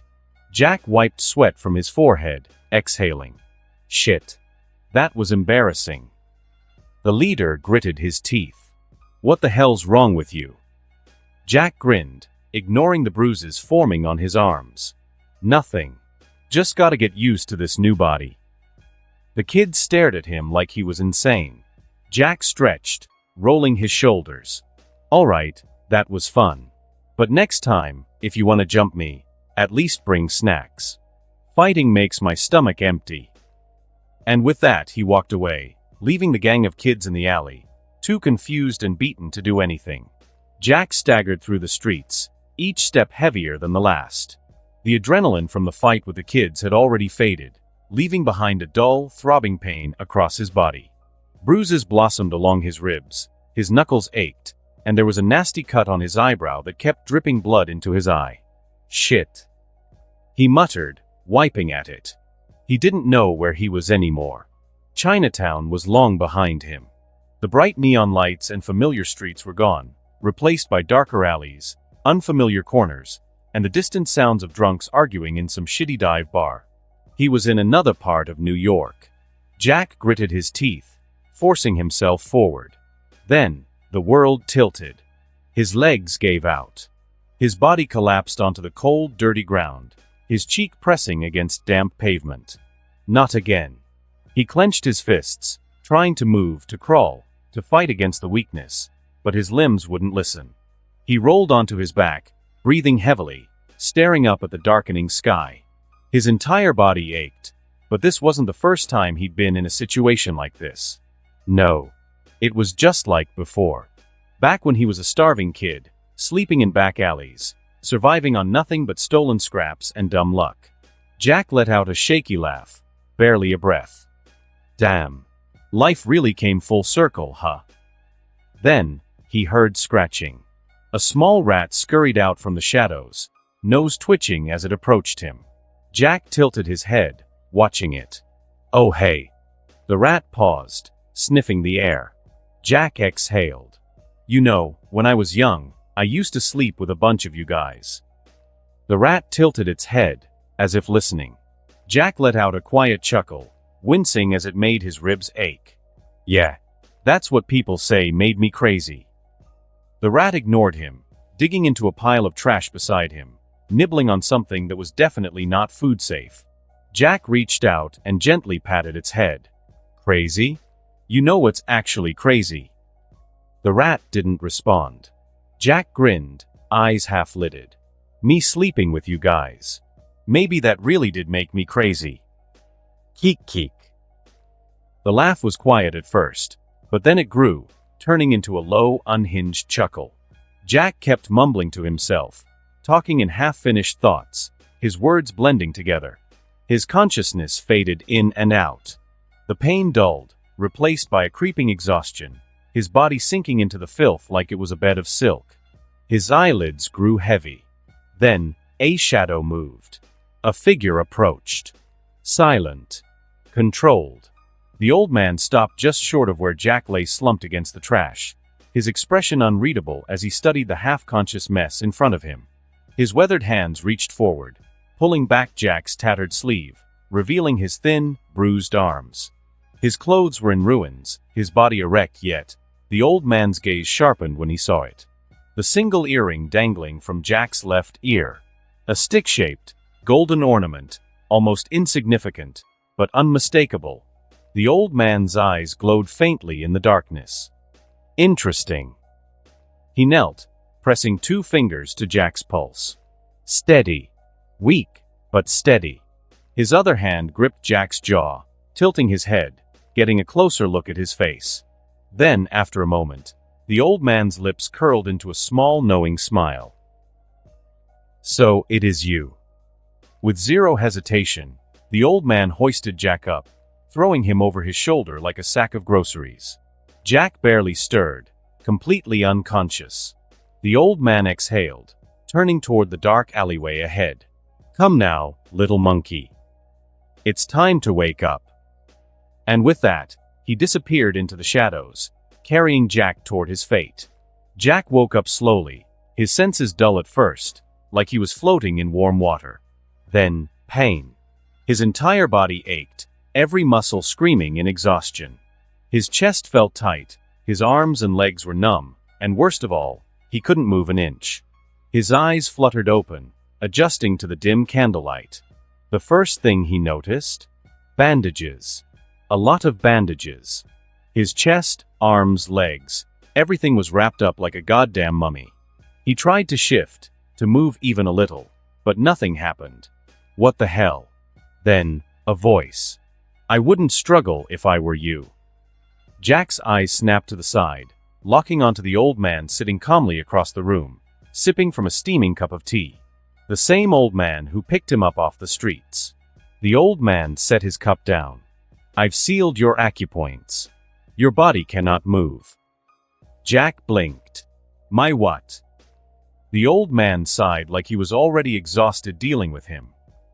Jack wiped sweat from his forehead, exhaling. Shit. That was embarrassing. The leader gritted his teeth. What the hell's wrong with you? Jack grinned, ignoring the bruises forming on his arms. Nothing. Just gotta get used to this new body. The kid stared at him like he was insane. Jack stretched, rolling his shoulders. All right, that was fun. But next time, if you want to jump me, at least bring snacks. Fighting makes my stomach empty. And with that, he walked away, leaving the gang of kids in the alley, too confused and beaten to do anything. Jack staggered through the streets, each step heavier than the last. The adrenaline from the fight with the kids had already faded, leaving behind a dull, throbbing pain across his body. Bruises blossomed along his ribs, His knuckles ached, and there was a nasty cut on his eyebrow that kept dripping blood into his eye. Shit. He muttered, wiping at it. He didn't know where he was anymore. Chinatown was long behind him. The bright neon lights and familiar streets were gone, replaced by darker alleys, unfamiliar corners, and the distant sounds of drunks arguing in some shitty dive bar. He was in another part of New York. Jack gritted his teeth, forcing himself forward. Then, the world tilted. His legs gave out. His body collapsed onto the cold, dirty ground, his cheek pressing against damp pavement. Not again. He clenched his fists, trying to move, to crawl, to fight against the weakness, but his limbs wouldn't listen. He rolled onto his back, breathing heavily, staring up at the darkening sky. His entire body ached, but this wasn't the first time he'd been in a situation like this. No. It was just like before. Back when he was a starving kid, sleeping in back alleys, surviving on nothing but stolen scraps and dumb luck. Jack let out a shaky laugh, barely a breath. Damn. Life really came full circle, huh? Then, he heard scratching. A small rat scurried out from the shadows, nose twitching as it approached him. Jack tilted his head, watching it. Oh hey. The rat paused, sniffing the air. Jack exhaled. You know, when I was young, I used to sleep with a bunch of you guys. The rat tilted its head, as if listening. Jack let out a quiet chuckle, wincing as it made his ribs ache. Yeah, that's what people say made me crazy. The rat ignored him, digging into a pile of trash beside him, nibbling on something that was definitely not food safe. Jack reached out and gently patted its head. Crazy? You know what's actually crazy? The rat didn't respond. Jack grinned, eyes half-lidded. Me sleeping with you guys. Maybe that really did make me crazy. Keek keek. The laugh was quiet at first, but then it grew, turning into a low, unhinged chuckle. Jack kept mumbling to himself, talking in half-finished thoughts, his words blending together. His consciousness faded in and out. The pain dulled, replaced by a creeping exhaustion, his body sinking into the filth like it was a bed of silk. His eyelids grew heavy. Then, a shadow moved. A figure approached. Silent. Controlled. The old man stopped just short of where Jack lay slumped against the trash, his expression unreadable as he studied the half-conscious mess in front of him. His weathered hands reached forward, pulling back Jack's tattered sleeve, revealing his thin, bruised arms. His clothes were in ruins, his body erect yet, the old man's gaze sharpened when he saw it. The single earring dangling from Jack's left ear. A stick-shaped, golden ornament, almost insignificant, but unmistakable. The old man's eyes glowed faintly in the darkness. Interesting. He knelt, pressing 2 fingers to Jack's pulse. Steady. Weak, but steady. His other hand gripped Jack's jaw, tilting his head, getting a closer look at his face. Then, after a moment, the old man's lips curled into a small, knowing smile. So, it is you. With zero hesitation, the old man hoisted Jack up, throwing him over his shoulder like a sack of groceries. Jack barely stirred, completely unconscious. The old man exhaled, turning toward the dark alleyway ahead. Come now, little monkey. It's time to wake up. And with that, he disappeared into the shadows, carrying Jack toward his fate. Jack woke up slowly, his senses dull at first, like he was floating in warm water. Then, pain. His entire body ached, every muscle screaming in exhaustion. His chest felt tight, his arms and legs were numb, and worst of all, he couldn't move an inch. His eyes fluttered open, adjusting to the dim candlelight. The first thing he noticed? Bandages. A lot of bandages. His chest, arms, legs, everything was wrapped up like a goddamn mummy. He tried to shift, to move even a little, but nothing happened. What the hell? Then, a voice. I wouldn't struggle if I were you. Jack's eyes snapped to the side, locking onto the old man sitting calmly across the room, sipping from a steaming cup of tea. The same old man who picked him up off the streets. The old man set his cup down. I've sealed your acupoints. Your body cannot move. Jack blinked. My what? The old man sighed like he was already exhausted dealing with him.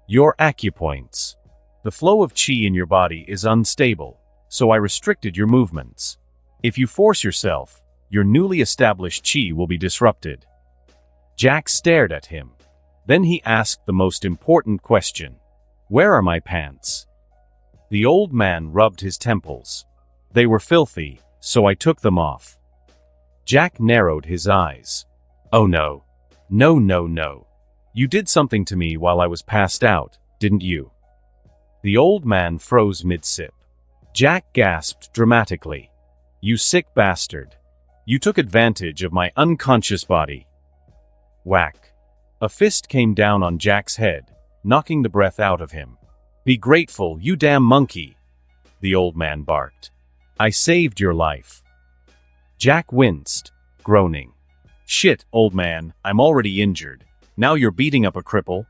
Your acupoints. The flow of qi in your body is unstable, so I restricted your movements. If you force yourself, your newly established qi will be disrupted. Jack stared at him. Then he asked the most important question. Where are my pants? The old man rubbed his temples. They were filthy, so I took them off. Jack narrowed his eyes. Oh no. No, no, no. You did something to me while I was passed out, didn't you? The old man froze mid-sip. Jack gasped dramatically. You sick bastard. You took advantage of my unconscious body. Whack. A fist came down on Jack's head, knocking the breath out of him. Be grateful, you damn monkey, the old man barked. I saved your life. Jack winced, groaning. Shit, old man, I'm already injured. Now you're beating up a cripple?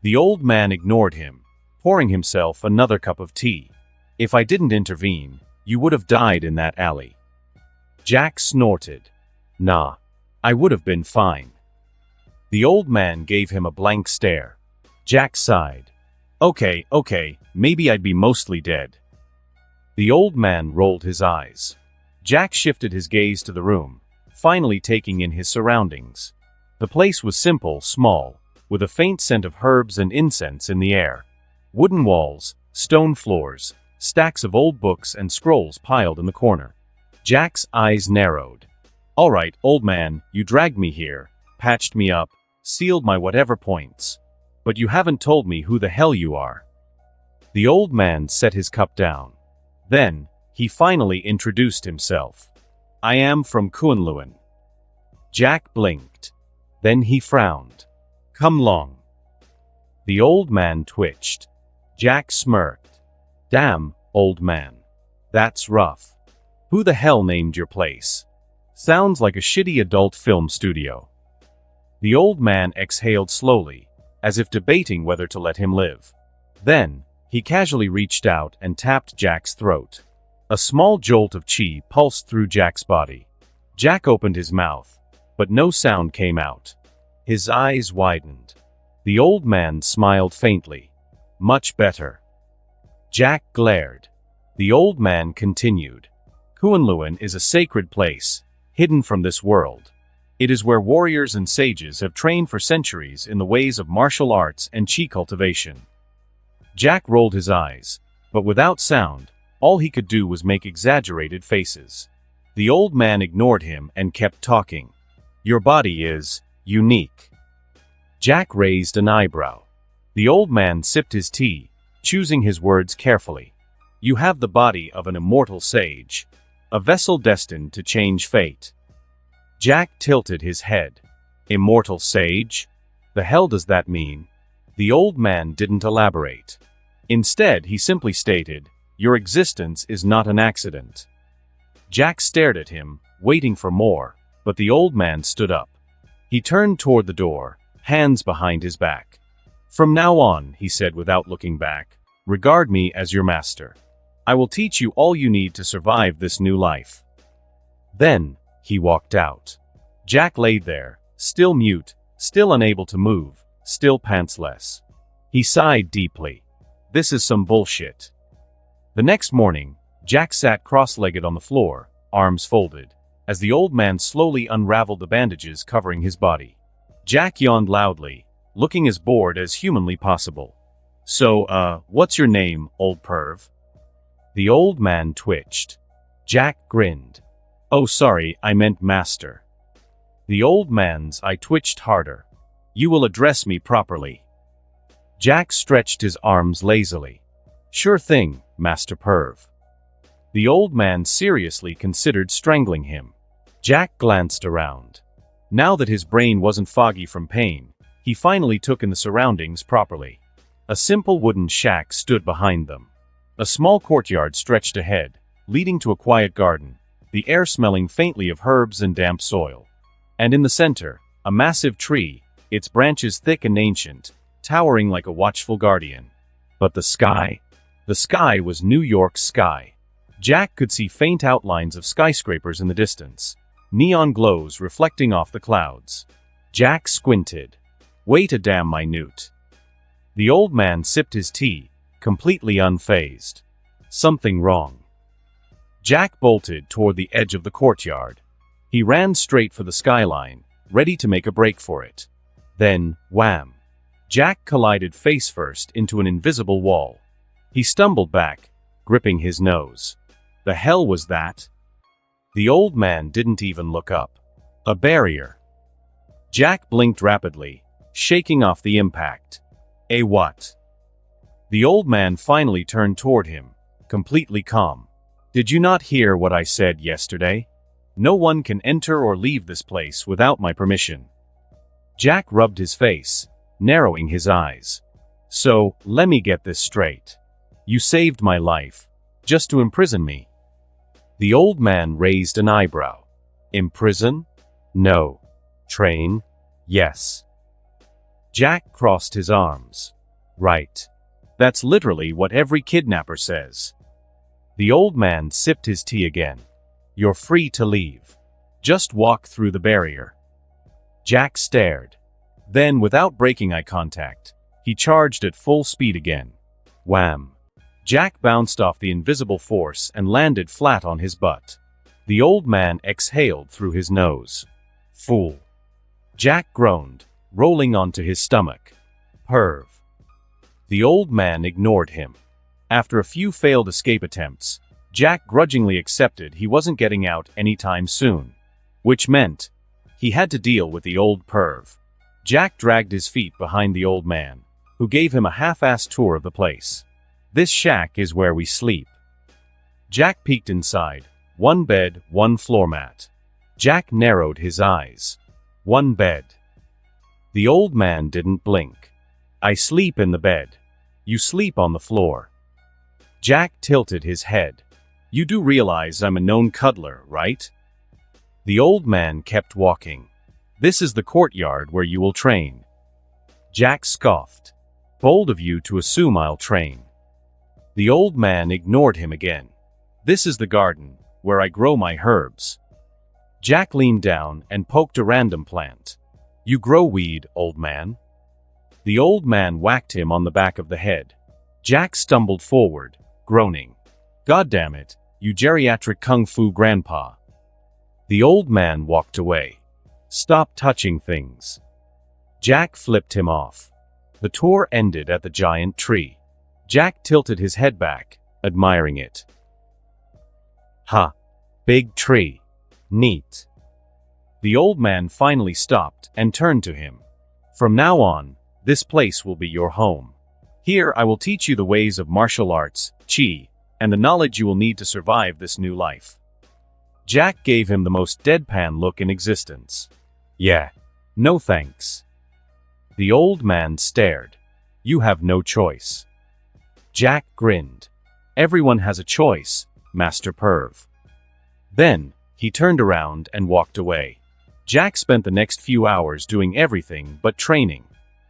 The old man ignored him, pouring himself another cup of tea. If I didn't intervene, you would have died in that alley. Jack snorted. Nah, I would have been fine. The old man gave him a blank stare. Jack sighed. Okay, maybe I'd be mostly dead. The old man rolled his eyes. Jack shifted his gaze to the room, finally taking in his surroundings. The place was simple, small, with a faint scent of herbs and incense in the air. Wooden walls, stone floors, stacks of old books and scrolls piled in the corner. Jack's eyes narrowed. All right, old man, you dragged me here, patched me up, sealed my whatever points. But you haven't told me who the hell you are. The old man set his cup down. Then, he finally introduced himself. I am from Kunlun. Jack blinked. Then he frowned. Come long. The old man twitched. Jack smirked. Damn, old man. That's rough. Who the hell named your place? Sounds like a shitty adult film studio. The old man exhaled slowly, as if debating whether to let him live. Then, he casually reached out and tapped Jack's throat. A small jolt of qi pulsed through Jack's body. Jack opened his mouth, but no sound came out. His eyes widened. The old man smiled faintly. Much better. Jack glared. The old man continued. Kunlun is a sacred place, hidden from this world. It is where warriors and sages have trained for centuries in the ways of martial arts and qi cultivation. Jack rolled his eyes, but without sound, all he could do was make exaggerated faces. The old man ignored him and kept talking. Your body is unique. Jack raised an eyebrow. The old man sipped his tea, choosing his words carefully. You have the body of an immortal sage, a vessel destined to change fate. Jack tilted his head. Immortal sage? The hell does that mean? The old man didn't elaborate. Instead, he simply stated, your existence is not an accident. Jack stared at him, waiting for more, but the old man stood up. He turned toward the door, hands behind his back. From now on, he said without looking back, regard me as your master. I will teach you all you need to survive this new life. Then, he walked out. Jack laid there, still mute, still unable to move, still pantsless. He sighed deeply. This is some bullshit. The next morning, Jack sat cross-legged on the floor, arms folded, as the old man slowly unraveled the bandages covering his body. Jack yawned loudly, looking as bored as humanly possible. So, what's your name, old perv? The old man twitched. Jack grinned. Oh, sorry, I meant master. The old man's eye twitched harder. You will address me properly. Jack stretched his arms lazily. Sure thing, Master Perv. The old man seriously considered strangling him. Jack glanced around. Now that his brain wasn't foggy from pain, he finally took in the surroundings properly. A simple wooden shack stood behind them. A small courtyard stretched ahead, leading to a quiet garden, the air smelling faintly of herbs and damp soil. And in the center, a massive tree, its branches thick and ancient, towering like a watchful guardian. But the sky? The sky was New York's sky. Jack could see faint outlines of skyscrapers in the distance, neon glows reflecting off the clouds. Jack squinted. Wait a damn minute. The old man sipped his tea, completely unfazed. Something wrong. Jack bolted toward the edge of the courtyard. He ran straight for the skyline, ready to make a break for it. Then, wham! Jack collided face first into an invisible wall. He stumbled back, gripping his nose. The hell was that? The old man didn't even look up. A barrier. Jack blinked rapidly, shaking off the impact. A what? The old man finally turned toward him, completely calm. Did you not hear what I said yesterday? No one can enter or leave this place without my permission. Jack rubbed his face, narrowing his eyes. So, let me get this straight. You saved my life, just to imprison me. The old man raised an eyebrow. Imprison? No. Train? Yes. Jack crossed his arms. Right. That's literally what every kidnapper says. The old man sipped his tea again. You're free to leave. Just walk through the barrier. Jack stared. Then, without breaking eye contact, he charged at full speed again. Wham! Jack bounced off the invisible force and landed flat on his butt. The old man exhaled through his nose. Fool. Jack groaned, rolling onto his stomach. Perv. The old man ignored him. After a few failed escape attempts, Jack grudgingly accepted he wasn't getting out anytime soon. Which meant he had to deal with the old perv. Jack dragged his feet behind the old man, who gave him a half-assed tour of the place. This shack is where we sleep. Jack peeked inside. One bed, one floor mat. Jack narrowed his eyes. One bed. The old man didn't blink. I sleep in the bed. You sleep on the floor. Jack tilted his head. You do realize I'm a known cuddler, right? The old man kept walking. This is the courtyard where you will train. Jack scoffed. Bold of you to assume I'll train. The old man ignored him again. This is the garden, where I grow my herbs. Jack leaned down and poked a random plant. You grow weed, old man. The old man whacked him on the back of the head. Jack stumbled forward, groaning. God damn it, you geriatric kung fu grandpa. The old man walked away. Stop touching things. Jack flipped him off. The tour ended at the giant tree. Jack tilted his head back, admiring it. Ha! Big tree. Neat. The old man finally stopped and turned to him. From now on, this place will be your home. Here I will teach you the ways of martial arts, chi, and the knowledge you will need to survive this new life. Jack gave him the most deadpan look in existence. Yeah. No thanks. The old man stared. You have no choice. Jack grinned. Everyone has a choice, Master Perv. Then, he turned around and walked away. Jack spent the next few hours doing everything but training.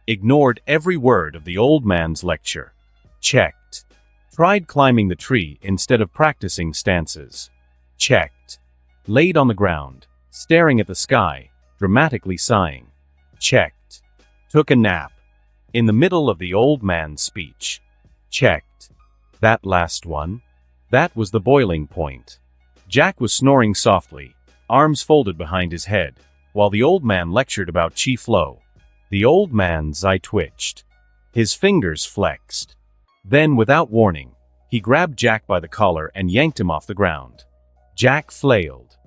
Ignored every word of the old man's lecture. Checked. Tried climbing the tree instead of practicing stances. Checked. Laid on the ground, staring at the sky, dramatically sighing. Checked. Took a nap. In the middle of the old man's speech. Checked. That last one? That was the boiling point. Jack was snoring softly, arms folded behind his head, while the old man lectured about chi flow. The old man's eye twitched. His fingers flexed. Then, without warning, he grabbed Jack by the collar and yanked him off the ground. Jack flailed.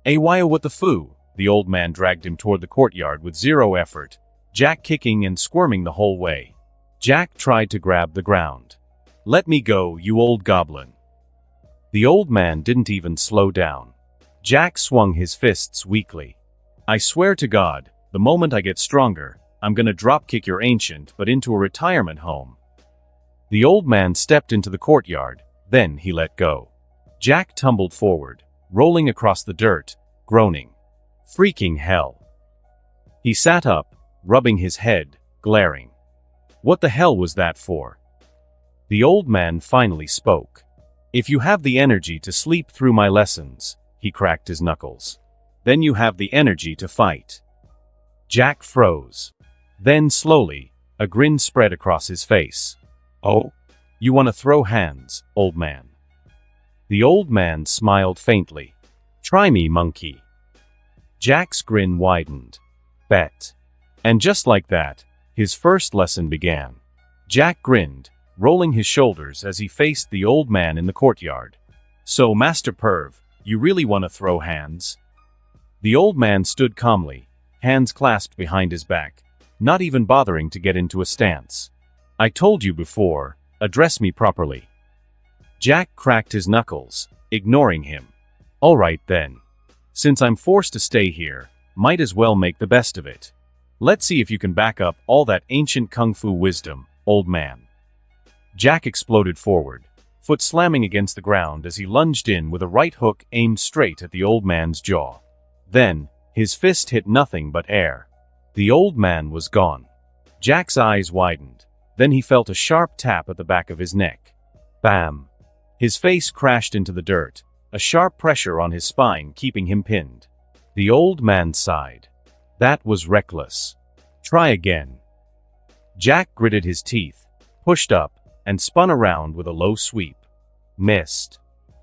Why what the foo? The old man dragged him toward the courtyard with zero effort, Jack kicking and squirming the whole way. Jack tried to grab the ground. Let me go, you old goblin. The old man didn't even slow down. Jack swung his fists weakly. I swear to God, the moment I get stronger, I'm gonna drop-kick your ancient but into a retirement home. The old man stepped into the courtyard, then he let go. Jack tumbled forward, rolling across the dirt, groaning. Freaking hell. He sat up, rubbing his head, glaring. What the hell was that for? The old man finally spoke. If you have the energy to sleep through my lessons, he cracked his knuckles. then you have the energy to fight. Jack froze. Then slowly, a grin spread across his face. Oh? You want to throw hands, old man? The old man smiled faintly. Try me, monkey. Jack's grin widened. Bet. And just like that, his first lesson began. Jack grinned, rolling his shoulders as he faced the old man in the courtyard. So, Master Perv, you really want to throw hands? The old man stood calmly, hands clasped behind his back, not even bothering to get into a stance. I told you before, address me properly. Jack cracked his knuckles, ignoring him. All right then. Since I'm forced to stay here, might as well make the best of it. Let's see if you can back up all that ancient kung fu wisdom, old man. Jack exploded forward, foot slamming against the ground as he lunged in with a right hook aimed straight at the old man's jaw. Then, his fist hit nothing but air. The old man was gone. Jack's eyes widened. Then he felt a sharp tap at the back of his neck. Bam! His face crashed into the dirt, a sharp pressure on his spine keeping him pinned. The old man sighed. That was reckless. Try again. Jack gritted his teeth, pushed up, and spun around with a low sweep. Missed.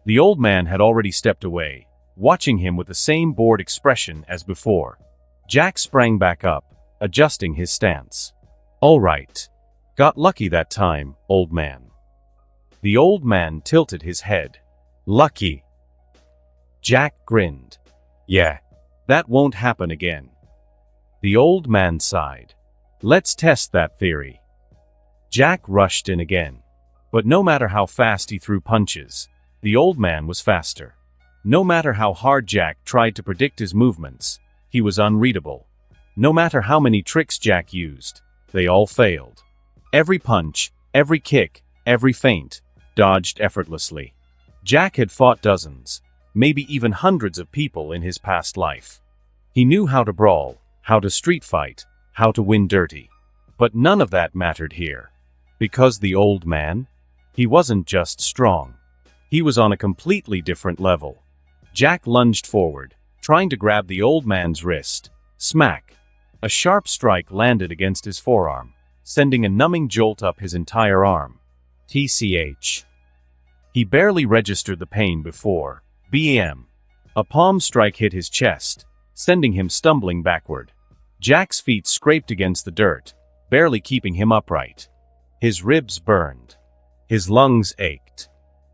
The old man had already stepped away, watching him with the same bored expression as before. Jack sprang back up, adjusting his stance. All right. Got lucky that time, old man. The old man tilted his head. Lucky. Jack grinned. Yeah. That won't happen again. The old man sighed. Let's test that theory. Jack rushed in again. But no matter how fast he threw punches, the old man was faster. No matter how hard Jack tried to predict his movements, he was unreadable. No matter how many tricks Jack used, they all failed. Every punch, every kick, every feint, dodged effortlessly. Jack had fought dozens, maybe even hundreds of people in his past life. He knew how to brawl, how to street fight, how to win dirty. But none of that mattered here. Because the old man? He wasn't just strong. He was on a completely different level. Jack lunged forward, trying to grab the old man's wrist. Smack! A sharp strike landed against his forearm, sending a numbing jolt up his entire arm. TCH. He barely registered the pain before. BAM. A palm strike hit his chest, sending him stumbling backward. Jack's feet scraped against the dirt, barely keeping him upright. His ribs burned. His lungs ached.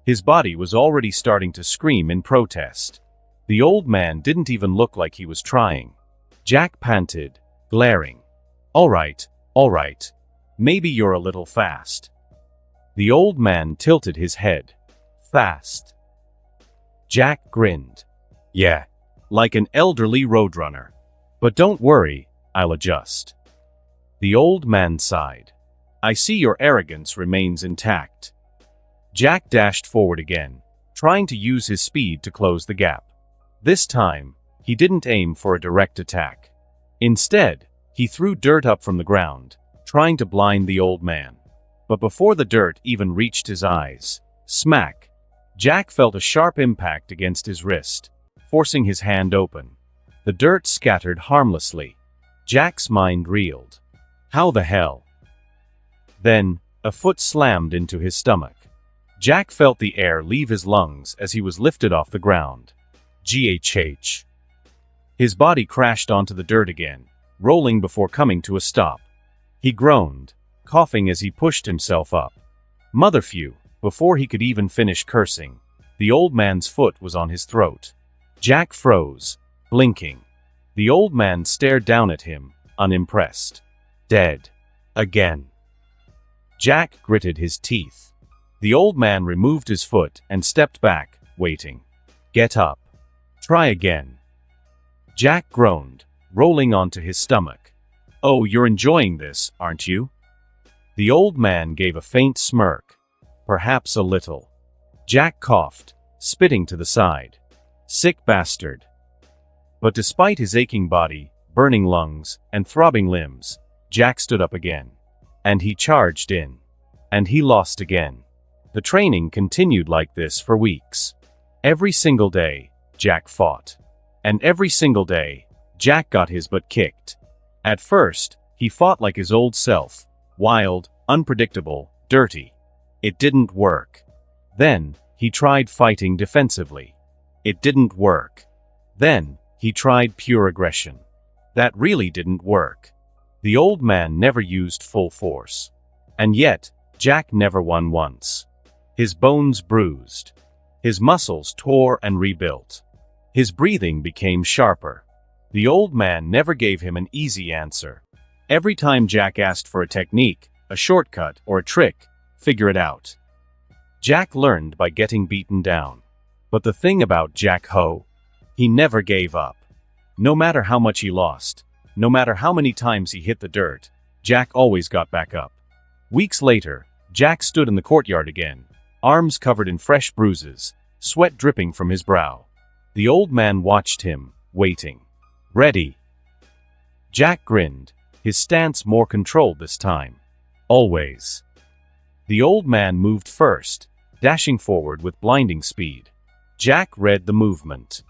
His body was already starting to scream in protest. The old man didn't even look like he was trying. Jack panted, glaring. All right. Maybe you're a little fast. The old man tilted his head. Fast. Jack grinned. Yeah, like an elderly roadrunner. But don't worry, I'll adjust. The old man sighed. I see your arrogance remains intact. Jack dashed forward again, trying to use his speed to close the gap. This time, he didn't aim for a direct attack. Instead, he threw dirt up from the ground, trying to blind the old man. But before the dirt even reached his eyes, smack! Jack felt a sharp impact against his wrist, forcing his hand open. The dirt scattered harmlessly. Jack's mind reeled. How the hell? Then, a foot slammed into his stomach. Jack felt the air leave his lungs as he was lifted off the ground. GHH. His body crashed onto the dirt again, rolling before coming to a stop. He groaned, coughing as he pushed himself up. Motherphew, before he could even finish cursing, the old man's foot was on his throat. Jack froze, blinking. The old man stared down at him, unimpressed. Dead. Again. Jack gritted his teeth. The old man removed his foot and stepped back, waiting. Get up. Try again. Jack groaned, rolling onto his stomach. Oh, you're enjoying this, aren't you? The old man gave a faint smirk. Perhaps a little. Jack coughed, spitting to the side. Sick bastard. But despite his aching body, burning lungs, and throbbing limbs, Jack stood up again. And he charged in. And he lost again. The training continued like this for weeks. Every single day, Jack fought. And every single day, Jack got his butt kicked. At first, he fought like his old self, wild, unpredictable, dirty. It didn't work. Then, he tried fighting defensively. It didn't work. Then, he tried pure aggression. That really didn't work. The old man never used full force. And yet, Jack never won once. His bones bruised. His muscles tore and rebuilt. His breathing became sharper. The old man never gave him an easy answer. Every time Jack asked for a technique, a shortcut, or a trick, figure it out. Jack learned by getting beaten down. But the thing about Jack Ho, he never gave up. No matter how much he lost, no matter how many times he hit the dirt, Jack always got back up. Weeks later, Jack stood in the courtyard again, arms covered in fresh bruises, sweat dripping from his brow. The old man watched him, waiting. Ready. Jack grinned, his stance more controlled this time. Always. The old man moved first, dashing forward with blinding speed. Jack read the movement.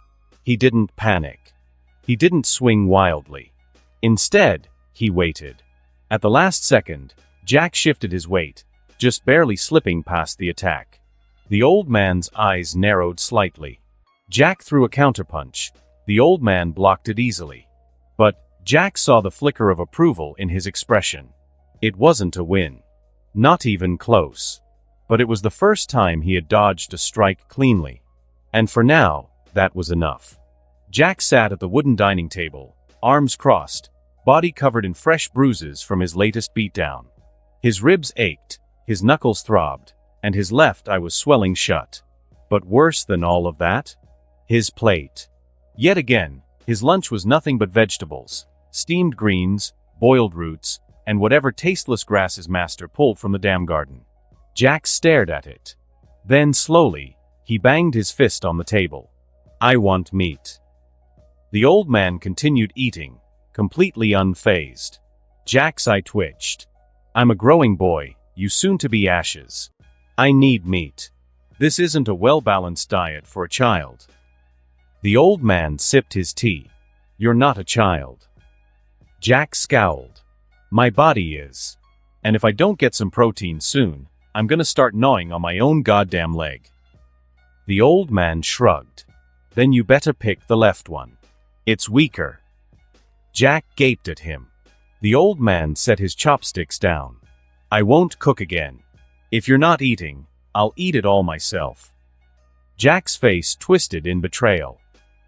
He didn't panic. He didn't swing wildly. Instead, he waited. At the last second, Jack shifted his weight, just barely slipping past the attack. The old man's eyes narrowed slightly. Jack threw a counterpunch. The old man blocked it easily. But Jack saw the flicker of approval in his expression. It wasn't a win. Not even close. But it was the first time he had dodged a strike cleanly. And for now, that was enough. Jack sat at the wooden dining table, arms crossed, body covered in fresh bruises from his latest beatdown. His ribs ached, his knuckles throbbed, and his left eye was swelling shut. But worse than all of that? His plate. Yet again, his lunch was nothing but vegetables, steamed greens, boiled roots, and whatever tasteless grass his master pulled from the damn garden. Jack stared at it. Then slowly, he banged his fist on the table. I want meat. The old man continued eating, completely unfazed. Jack's eye twitched. I'm a growing boy, you soon-to-be ashes. I need meat. This isn't a well-balanced diet for a child. The old man sipped his tea. You're not a child. Jack scowled. My body is. And if I don't get some protein soon, I'm gonna start gnawing on my own goddamn leg. The old man shrugged. Then you better pick the left one. It's weaker. Jack gaped at him. The old man set his chopsticks down. I won't cook again. If you're not eating, I'll eat it all myself. Jack's face twisted in betrayal.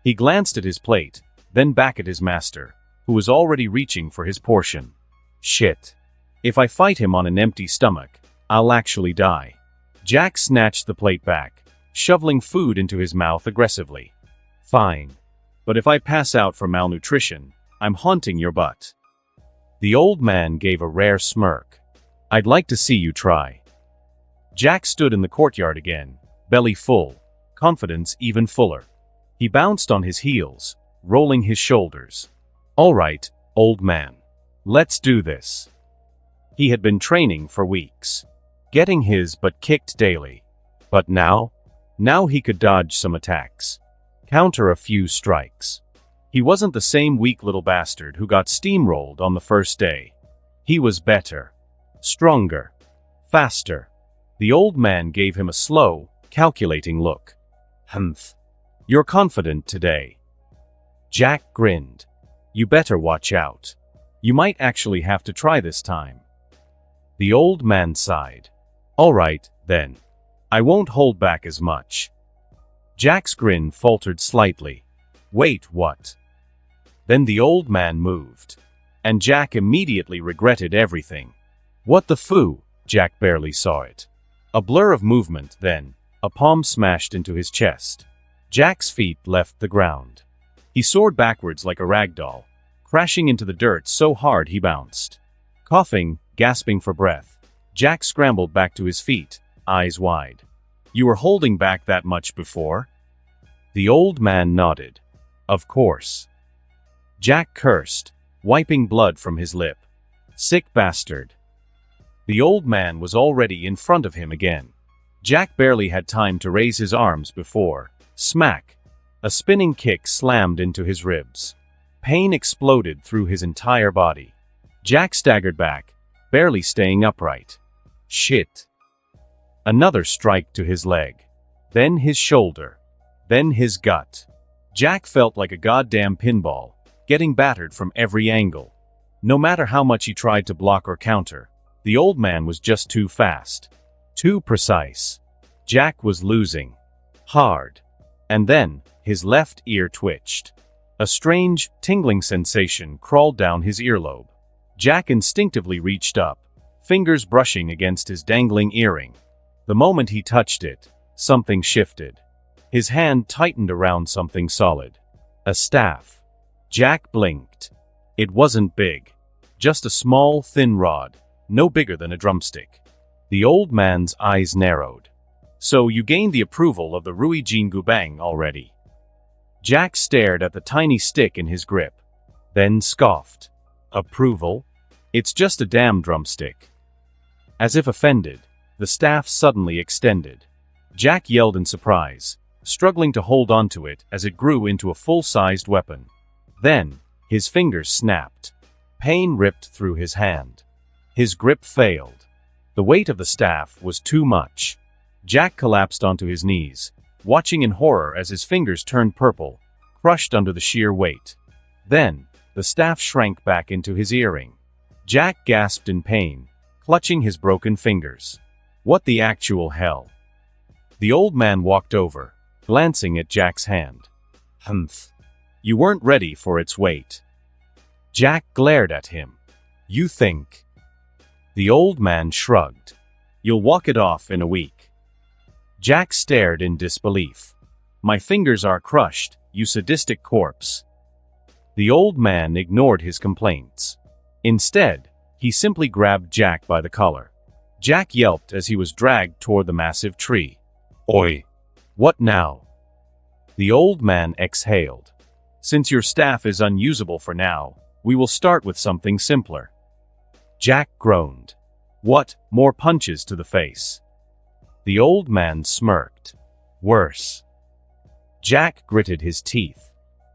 He glanced at his plate, then back at his master, who was already reaching for his portion. Shit. If I fight him on an empty stomach, I'll actually die. Jack snatched the plate back, shoveling food into his mouth aggressively. Fine. But if I pass out from malnutrition, I'm haunting your butt. The old man gave a rare smirk. I'd like to see you try. Jack stood in the courtyard again, belly full, confidence even fuller. He bounced on his heels, rolling his shoulders. All right, old man. Let's do this. He had been training for weeks, getting his butt kicked daily. But now he could dodge some attacks, counter a few strikes. He wasn't the same weak little bastard who got steamrolled on the first day. He was better, stronger, faster. The old man gave him a slow, calculating look. Humph. You're confident today. Jack grinned. You better watch out. You might actually have to try this time. The old man sighed. All right, then. I won't hold back as much. Jack's grin faltered slightly. Wait, what? Then the old man moved. And Jack immediately regretted everything. What the foo? Jack barely saw it. A blur of movement, then, a palm smashed into his chest. Jack's feet left the ground. He soared backwards like a rag doll, crashing into the dirt so hard he bounced. Coughing, gasping for breath, Jack scrambled back to his feet, eyes wide. You were holding back that much before? The old man nodded. Of course. Jack cursed, wiping blood from his lip. Sick bastard. The old man was already in front of him again. Jack barely had time to raise his arms before, smack, A spinning kick slammed into his ribs. Pain exploded through his entire body. Jack staggered back, barely staying upright. Shit. Another strike to his leg. Then his shoulder. Then his gut. Jack felt like a goddamn pinball, getting battered from every angle. No matter how much he tried to block or counter, the old man was just too fast. Too precise. Jack was losing. Hard. And then, his left ear twitched. A strange, tingling sensation crawled down his earlobe. Jack instinctively reached up, fingers brushing against his dangling earring. The moment he touched it, something shifted. His hand tightened around something solid. A staff. Jack blinked. It wasn't big. Just a small, thin rod, no bigger than a drumstick. The old man's eyes narrowed. So you gained the approval of the Rui Jin Gubang already. Jack stared at the tiny stick in his grip, then scoffed. Approval? It's just a damn drumstick. As if offended, the staff suddenly extended. Jack yelled in surprise, struggling to hold onto it as it grew into a full-sized weapon. Then, his fingers snapped. Pain ripped through his hand. His grip failed. The weight of the staff was too much. Jack collapsed onto his knees, watching in horror as his fingers turned purple, crushed under the sheer weight. Then, the staff shrank back into his earring. Jack gasped in pain, clutching his broken fingers. What the actual hell? The old man walked over, glancing at Jack's hand. Humph. You weren't ready for its weight. Jack glared at him. You think? The old man shrugged. You'll walk it off in a week. Jack stared in disbelief. My fingers are crushed, you sadistic corpse. The old man ignored his complaints. Instead, he simply grabbed Jack by the collar. Jack yelped as he was dragged toward the massive tree. Oi! What now? The old man exhaled. Since your staff is unusable for now, we will start with something simpler. Jack groaned. What, more punches to the face? The old man smirked. Worse. Jack gritted his teeth.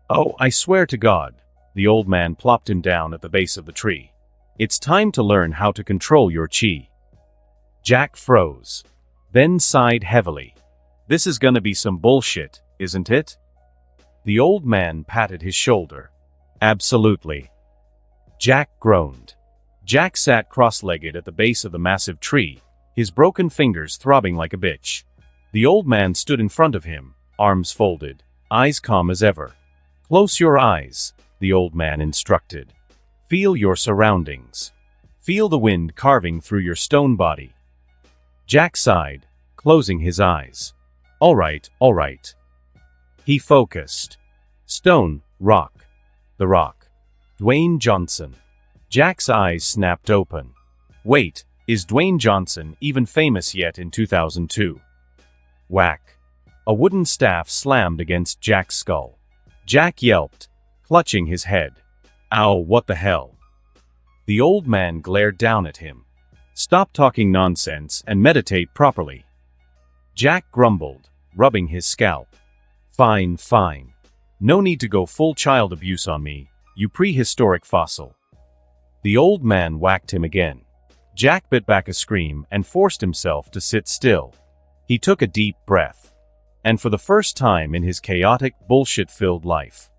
Oh, I swear to God. The old man plopped him down at the base of the tree. It's time to learn how to control your chi. Jack froze. Then sighed heavily. This is gonna be some bullshit, isn't it? The old man patted his shoulder. Absolutely. Jack groaned. Jack sat cross-legged at the base of the massive tree, his broken fingers throbbing like a bitch. The old man stood in front of him, arms folded, eyes calm as ever. Close your eyes, the old man instructed. Feel your surroundings. Feel the wind carving through your stone body. Jack sighed, closing his eyes. All right, all right. He focused. Stone, rock. The rock. Dwayne Johnson. Jack's eyes snapped open. Wait, is Dwayne Johnson even famous yet in 2002? Whack. A wooden staff slammed against Jack's skull. Jack yelped, clutching his head. Ow, what the hell? The old man glared down at him. Stop talking nonsense and meditate properly. Jack grumbled, rubbing his scalp. Fine, fine. No need to go full child abuse on me, you prehistoric fossil. The old man whacked him again. Jack bit back a scream and forced himself to sit still. He took a deep breath. And for the first time in his chaotic, bullshit-filled life,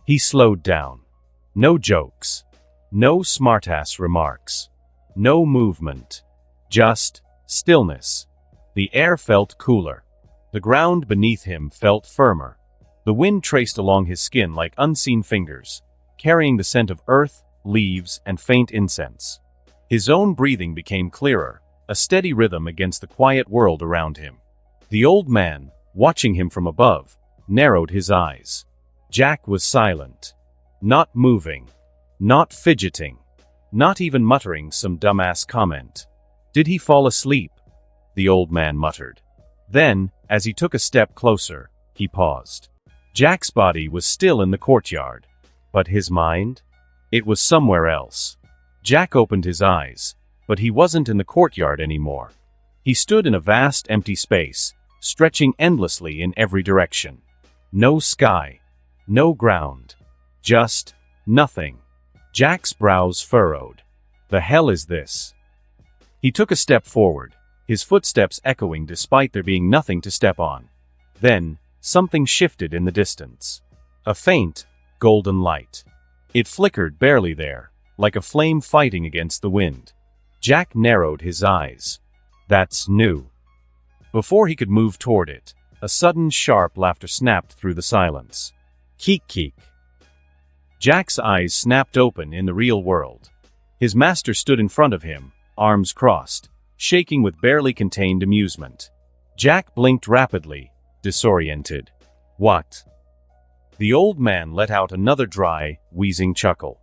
he slowed down. No jokes. No smartass remarks. No movement. Just stillness. The air felt cooler. The ground beneath him felt firmer. The wind traced along his skin like unseen fingers, carrying the scent of earth, leaves, and faint incense. His own breathing became clearer, a steady rhythm against the quiet world around him. The old man, watching him from above, narrowed his eyes. Jack was silent. Not moving. Not fidgeting. Not even muttering some dumbass comment. Did he fall asleep? The old man muttered. Then, as he took a step closer, he paused. Jack's body was still in the courtyard. But his mind? It was somewhere else. Jack opened his eyes, but he wasn't in the courtyard anymore. He stood in a vast empty space, stretching endlessly in every direction. No sky. No ground. Just nothing. Jack's brows furrowed. The hell is this? He took a step forward, his footsteps echoing despite there being nothing to step on. Then, something shifted in the distance. A faint, golden light. It flickered barely there, like a flame fighting against the wind. Jack narrowed his eyes. That's new. Before he could move toward it, a sudden sharp laughter snapped through the silence. Keek keek. Jack's eyes snapped open in the real world. His master stood in front of him, arms crossed, shaking with barely contained amusement. Jack blinked rapidly, disoriented. What? The old man let out another dry, wheezing chuckle.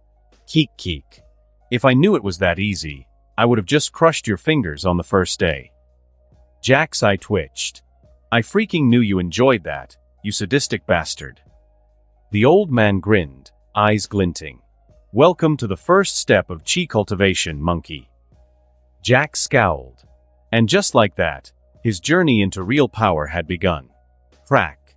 Keek keek. If I knew it was that easy, I would have just crushed your fingers on the first day. Jack's eye twitched. I freaking knew you enjoyed that, you sadistic bastard. The old man grinned, eyes glinting. Welcome to the first step of chi cultivation, monkey. Jack scowled. And just like that, his journey into real power had begun. Crack.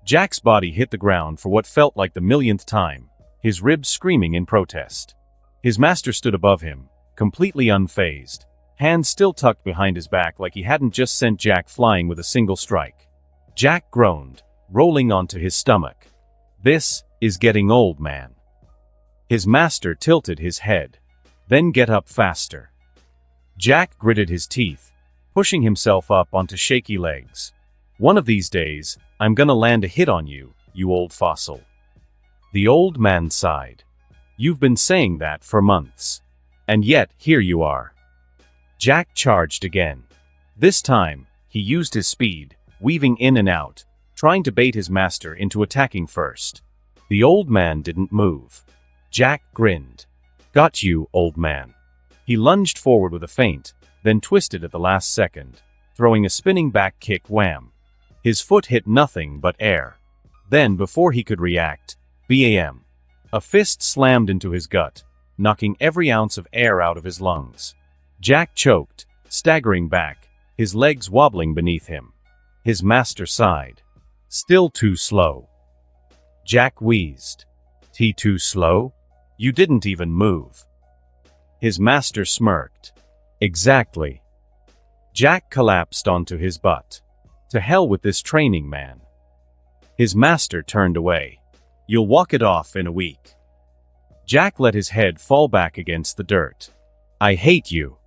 Jack's body hit the ground for what felt like the millionth time, his ribs screaming in protest. His master stood above him, completely unfazed, hands still tucked behind his back like he hadn't just sent Jack flying with a single strike. Jack groaned, rolling onto his stomach. This is getting old, man. His master tilted his head. Then get up faster. Jack gritted his teeth, pushing himself up onto shaky legs. One of these days, I'm gonna land a hit on you, you old fossil. The old man sighed. You've been saying that for months. And yet, here you are. Jack charged again. This time, he used his speed, weaving in and out, trying to bait his master into attacking first. The old man didn't move. Jack grinned. Got you, old man. He lunged forward with a feint, then twisted at the last second, throwing a spinning back kick wham. His foot hit nothing but air. Then, before he could react, bam! A fist slammed into his gut, knocking every ounce of air out of his lungs. Jack choked, staggering back, his legs wobbling beneath him. His master sighed. Still too slow. Jack wheezed. Too slow? You didn't even move. His master smirked. Exactly. Jack collapsed onto his butt. To hell with this training, man. His master turned away. You'll walk it off in a week. Jack let his head fall back against the dirt. I hate you.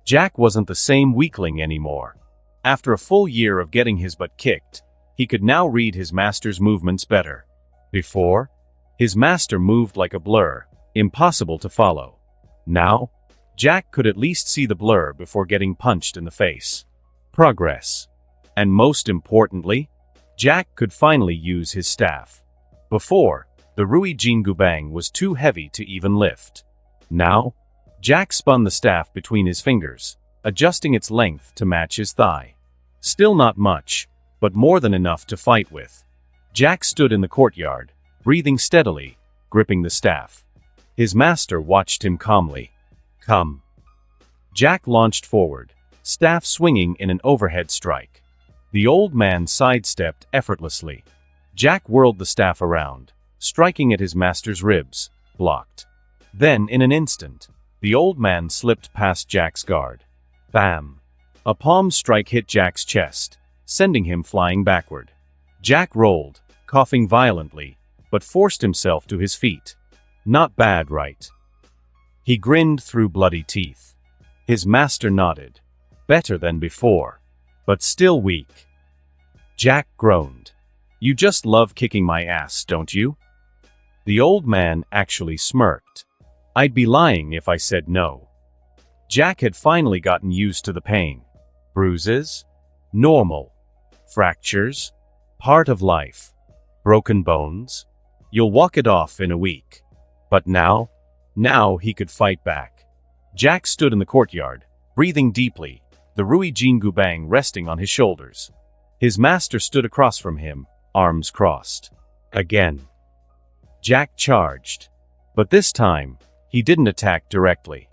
Jack wasn't the same weakling anymore. After a full year of getting his butt kicked, he could now read his master's movements better. Before, his master moved like a blur, impossible to follow. Now, Jack could at least see the blur before getting punched in the face. Progress. And most importantly, Jack could finally use his staff. Before, the Rui Jingubang was too heavy to even lift. Now, Jack spun the staff between his fingers, adjusting its length to match his thigh. Still not much, but more than enough to fight with. Jack stood in the courtyard, breathing steadily, gripping the staff. His master watched him calmly. Come. Jack launched forward, staff swinging in an overhead strike. The old man sidestepped effortlessly. Jack whirled the staff around, striking at his master's ribs, blocked. Then, in an instant, the old man slipped past Jack's guard. Bam! A palm strike hit Jack's chest, sending him flying backward. Jack rolled, coughing violently, but forced himself to his feet. Not bad, right? He grinned through bloody teeth. His master nodded. Better than before, but still weak. Jack groaned. You just love kicking my ass, don't you? The old man actually smirked. I'd be lying if I said no. Jack had finally gotten used to the pain. Bruises? Normal. Fractures? Part of life. Broken bones? You'll walk it off in a week. But now he could fight back. Jack stood in the courtyard, breathing deeply, the Rui Jingubang resting on his shoulders. His master stood across from him, arms crossed. Again. Jack charged. But this time, he didn't attack directly.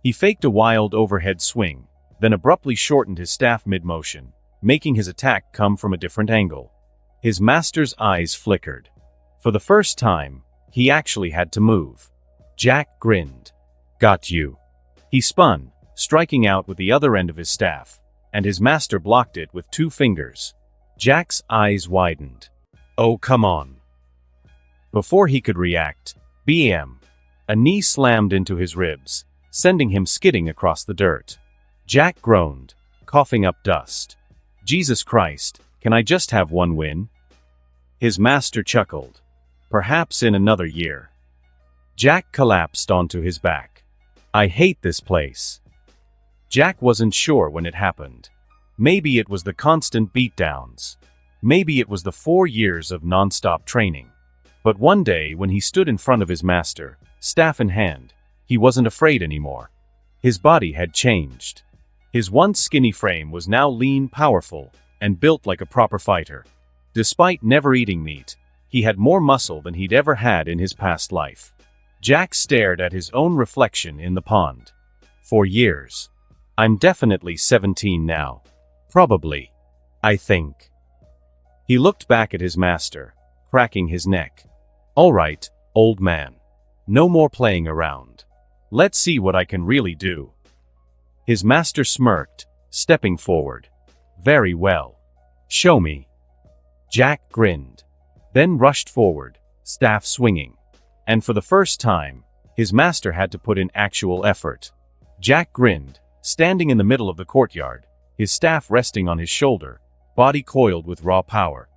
He faked a wild overhead swing, then abruptly shortened his staff mid-motion, making his attack come from a different angle. His master's eyes flickered. For the first time, he actually had to move. Jack grinned. Got you. He spun, striking out with the other end of his staff, and his master blocked it with 2 fingers. Jack's eyes widened. Oh, come on. Before he could react, BM. A knee slammed into his ribs, sending him skidding across the dirt. Jack groaned, coughing up dust. Jesus Christ, can I just have one win? His master chuckled. Perhaps in another year. Jack collapsed onto his back. I hate this place. Jack wasn't sure when it happened. Maybe it was the constant beatdowns. Maybe it was the 4 years of non-stop training. But one day when he stood in front of his master, staff in hand, he wasn't afraid anymore. His body had changed. His once skinny frame was now lean, powerful, and built like a proper fighter. Despite never eating meat, he had more muscle than he'd ever had in his past life. Jack stared at his own reflection in the pond. 4 years. I'm definitely 17 now. Probably. I think. He looked back at his master, cracking his neck. All right, old man. No more playing around. Let's see what I can really do. His master smirked, stepping forward. Very well. Show me. Jack grinned, then rushed forward, staff swinging. And for the first time, his master had to put in actual effort. Jack grinned, standing in the middle of the courtyard, his staff resting on his shoulder, body coiled with raw power.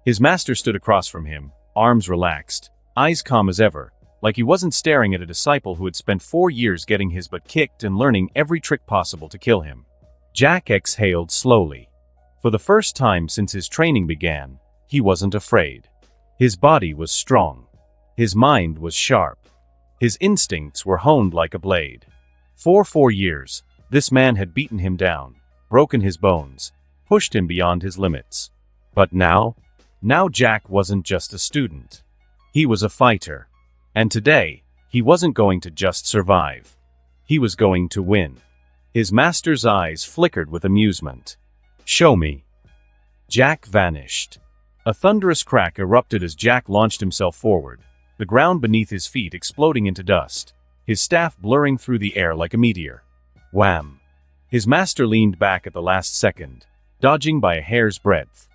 His master stood across from him, arms relaxed, eyes calm as ever, like he wasn't staring at a disciple who had spent 4 years getting his butt kicked and learning every trick possible to kill him. Jack exhaled slowly. For the first time since his training began, he wasn't afraid. His body was strong. His mind was sharp. His instincts were honed like a blade. For 4 years, this man had beaten him down, broken his bones, pushed him beyond his limits. But now Jack wasn't just a student. He was a fighter. And today, he wasn't going to just survive. He was going to win. His master's eyes flickered with amusement. Show me. Jack vanished. A thunderous crack erupted as Jack launched himself forward, the ground beneath his feet exploding into dust, his staff blurring through the air like a meteor. Wham! His master leaned back at the last second, dodging by a hair's breadth.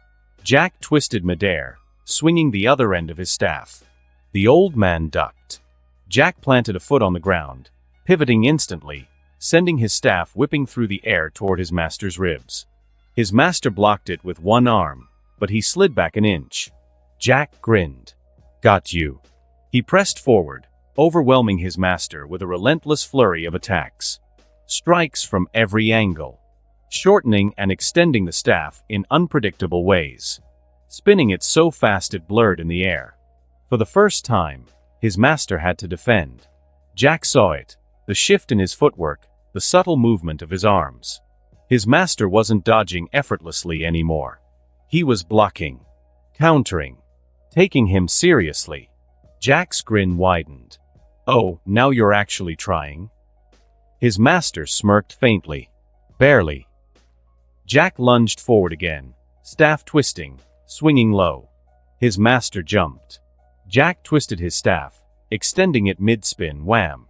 Jack twisted midair, swinging the other end of his staff. The old man ducked. Jack planted a foot on the ground, pivoting instantly, sending his staff whipping through the air toward his master's ribs. His master blocked it with one arm, but he slid back an inch. Jack grinned. Got you. He pressed forward, overwhelming his master with a relentless flurry of attacks. Strikes from every angle, shortening and extending the staff in unpredictable ways, spinning it so fast it blurred in the air. For the first time, his master had to defend. Jack saw it, the shift in his footwork, the subtle movement of his arms. His master wasn't dodging effortlessly anymore. He was blocking, countering, taking him seriously. Jack's grin widened. Oh, now you're actually trying? His master smirked faintly. Barely. Jack lunged forward again, staff twisting, swinging low. His master jumped. Jack twisted his staff, extending it mid-spin. Wham!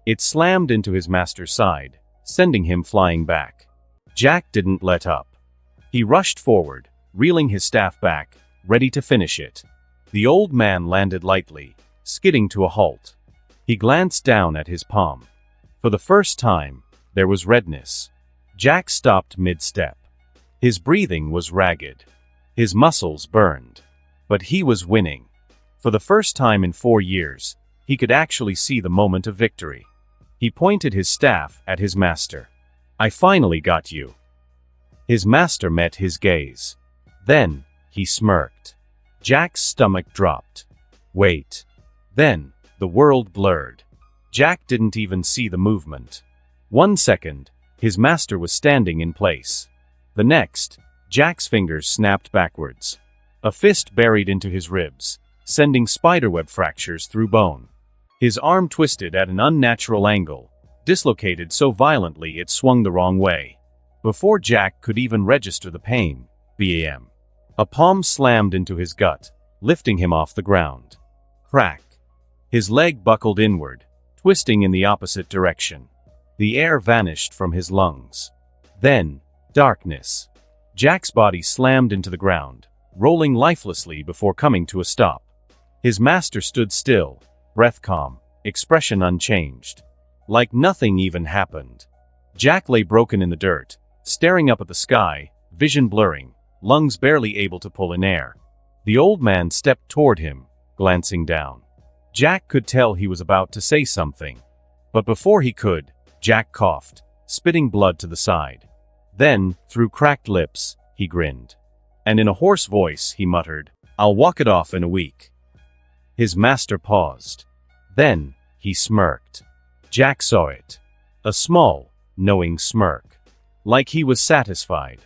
It slammed into his master's side, sending him flying back. Jack didn't let up. He rushed forward, reeling his staff back, ready to finish it. The old man landed lightly, skidding to a halt. He glanced down at his palm. For the first time, there was redness. Jack stopped mid-step. His breathing was ragged. His muscles burned. But he was winning. For the first time in 4 years, he could actually see the moment of victory. He pointed his staff at his master. I finally got you. His master met his gaze. Then, he smirked. Jack's stomach dropped. Wait. Then, the world blurred. Jack didn't even see the movement. 1 second, his master was standing in place. The next, Jack's fingers snapped backwards. A fist buried into his ribs, sending spiderweb fractures through bone. His arm twisted at an unnatural angle, dislocated so violently it swung the wrong way. Before Jack could even register the pain, BAM! A palm slammed into his gut, lifting him off the ground. Crack. His leg buckled inward, twisting in the opposite direction. The air vanished from his lungs. Then, darkness. Jack's body slammed into the ground, rolling lifelessly before coming to a stop. His master stood still, breath calm, expression unchanged. Like nothing even happened. Jack lay broken in the dirt, staring up at the sky, vision blurring, lungs barely able to pull in air. The old man stepped toward him, glancing down. Jack could tell he was about to say something. But before he could, Jack coughed, spitting blood to the side. Then, through cracked lips, he grinned. And in a hoarse voice, he muttered, "I'll walk it off in a week." His master paused. Then, he smirked. Jack saw it. A small, knowing smirk. Like he was satisfied.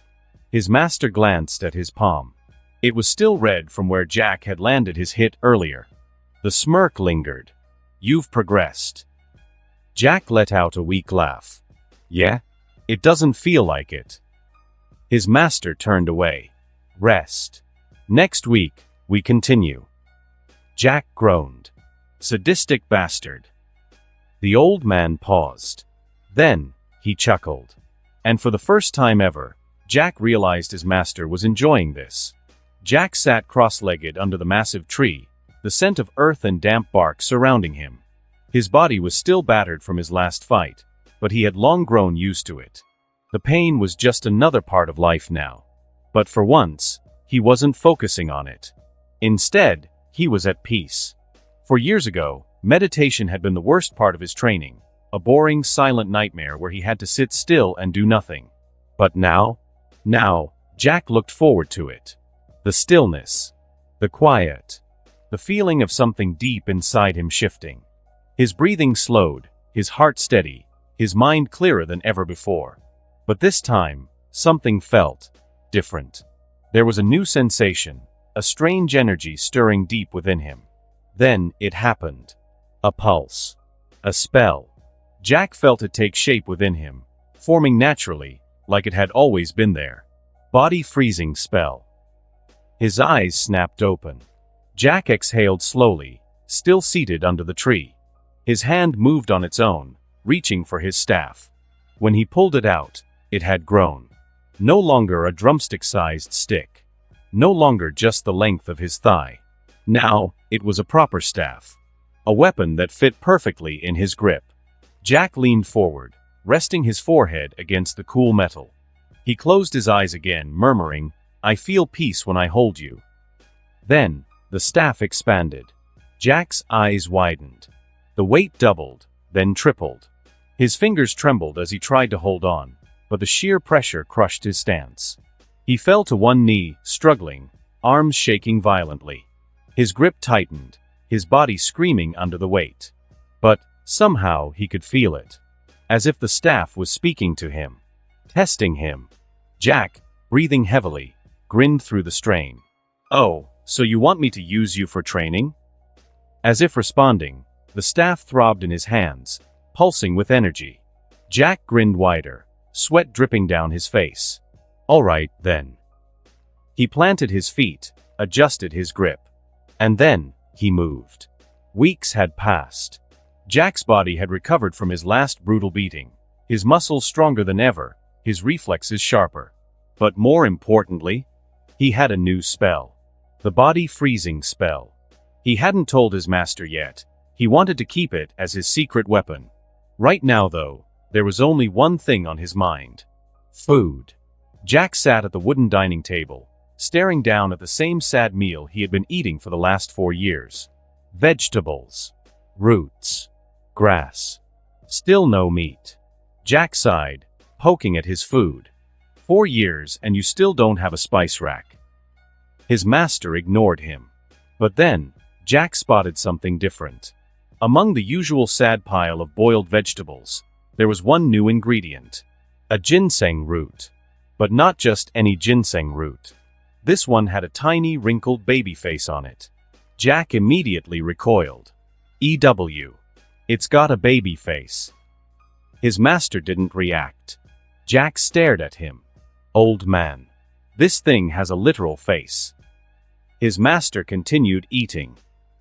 His master glanced at his palm. It was still red from where Jack had landed his hit earlier. The smirk lingered. "You've progressed." Jack let out a weak laugh. "Yeah? It doesn't feel like it." His master turned away. "Rest. Next week, we continue." Jack groaned. "Sadistic bastard." The old man paused. Then, he chuckled. And for the first time ever, Jack realized his master was enjoying this. Jack sat cross-legged under the massive tree, the scent of earth and damp bark surrounding him. His body was still battered from his last fight, but he had long grown used to it. The pain was just another part of life now. But for once, he wasn't focusing on it. Instead, he was at peace. For years ago, meditation had been the worst part of his training, a boring, silent nightmare where he had to sit still and do nothing. But now, Jack looked forward to it. The stillness, the quiet, the feeling of something deep inside him shifting. His breathing slowed, his heart steady, his mind clearer than ever before. But this time, something felt different. There was a new sensation, a strange energy stirring deep within him. Then it happened. A pulse. A spell. Jack felt it take shape within him, forming naturally, like it had always been there. Body freezing spell. His eyes snapped open. Jack exhaled slowly, still seated under the tree. His hand moved on its own, reaching for his staff. When he pulled it out, it had grown. No longer a drumstick-sized stick. No longer just the length of his thigh. Now, it was a proper staff. A weapon that fit perfectly in his grip. Jack leaned forward, resting his forehead against the cool metal. He closed his eyes again, murmuring, "I feel peace when I hold you." Then, the staff expanded. Jack's eyes widened. The weight doubled, then tripled. His fingers trembled as he tried to hold on, but the sheer pressure crushed his stance. He fell to one knee, struggling, arms shaking violently. His grip tightened, his body screaming under the weight. But, somehow, he could feel it. As if the staff was speaking to him. Testing him. Jack, breathing heavily, grinned through the strain. "Oh, so you want me to use you for training?" As if responding, the staff throbbed in his hands, pulsing with energy. Jack grinned wider, sweat dripping down his face. "All right, then." He planted his feet, adjusted his grip. And then, he moved. Weeks had passed. Jack's body had recovered from his last brutal beating, his muscles stronger than ever, his reflexes sharper. But more importantly, he had a new spell. The body freezing spell. He hadn't told his master yet. He wanted to keep it as his secret weapon. Right now, though, there was only one thing on his mind. Food. Jack sat at the wooden dining table, staring down at the same sad meal he had been eating for the last 4 years. Vegetables. Roots. Grass. Still no meat. Jack sighed, poking at his food. 4 years and you still don't have a spice rack. His master ignored him. But then, Jack spotted something different. Among the usual sad pile of boiled vegetables, there was one new ingredient. A ginseng root. But not just any ginseng root. This one had a tiny wrinkled baby face on it. Jack immediately recoiled. It's got a baby face. His master didn't react. Jack stared at him. Old man. This thing has a literal face. His master continued eating.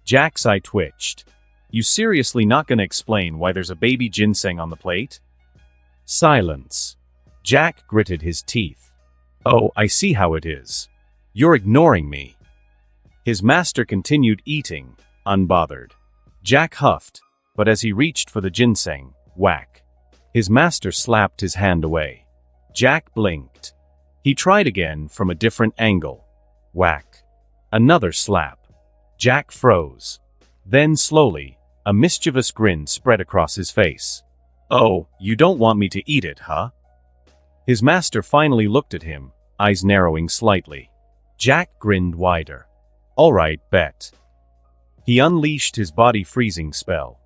Jack's eye twitched. You seriously not gonna explain why there's a baby ginseng on the plate? Silence. Jack gritted his teeth. Oh, I see how it is. You're ignoring me. His master continued eating, unbothered. Jack huffed, but as he reached for the ginseng, whack. His master slapped his hand away. Jack blinked. He tried again from a different angle. Whack. Another slap. Jack froze. Then slowly, a mischievous grin spread across his face. Oh, you don't want me to eat it, huh? His master finally looked at him, eyes narrowing slightly. Jack grinned wider. All right, bet. He unleashed his body freezing spell.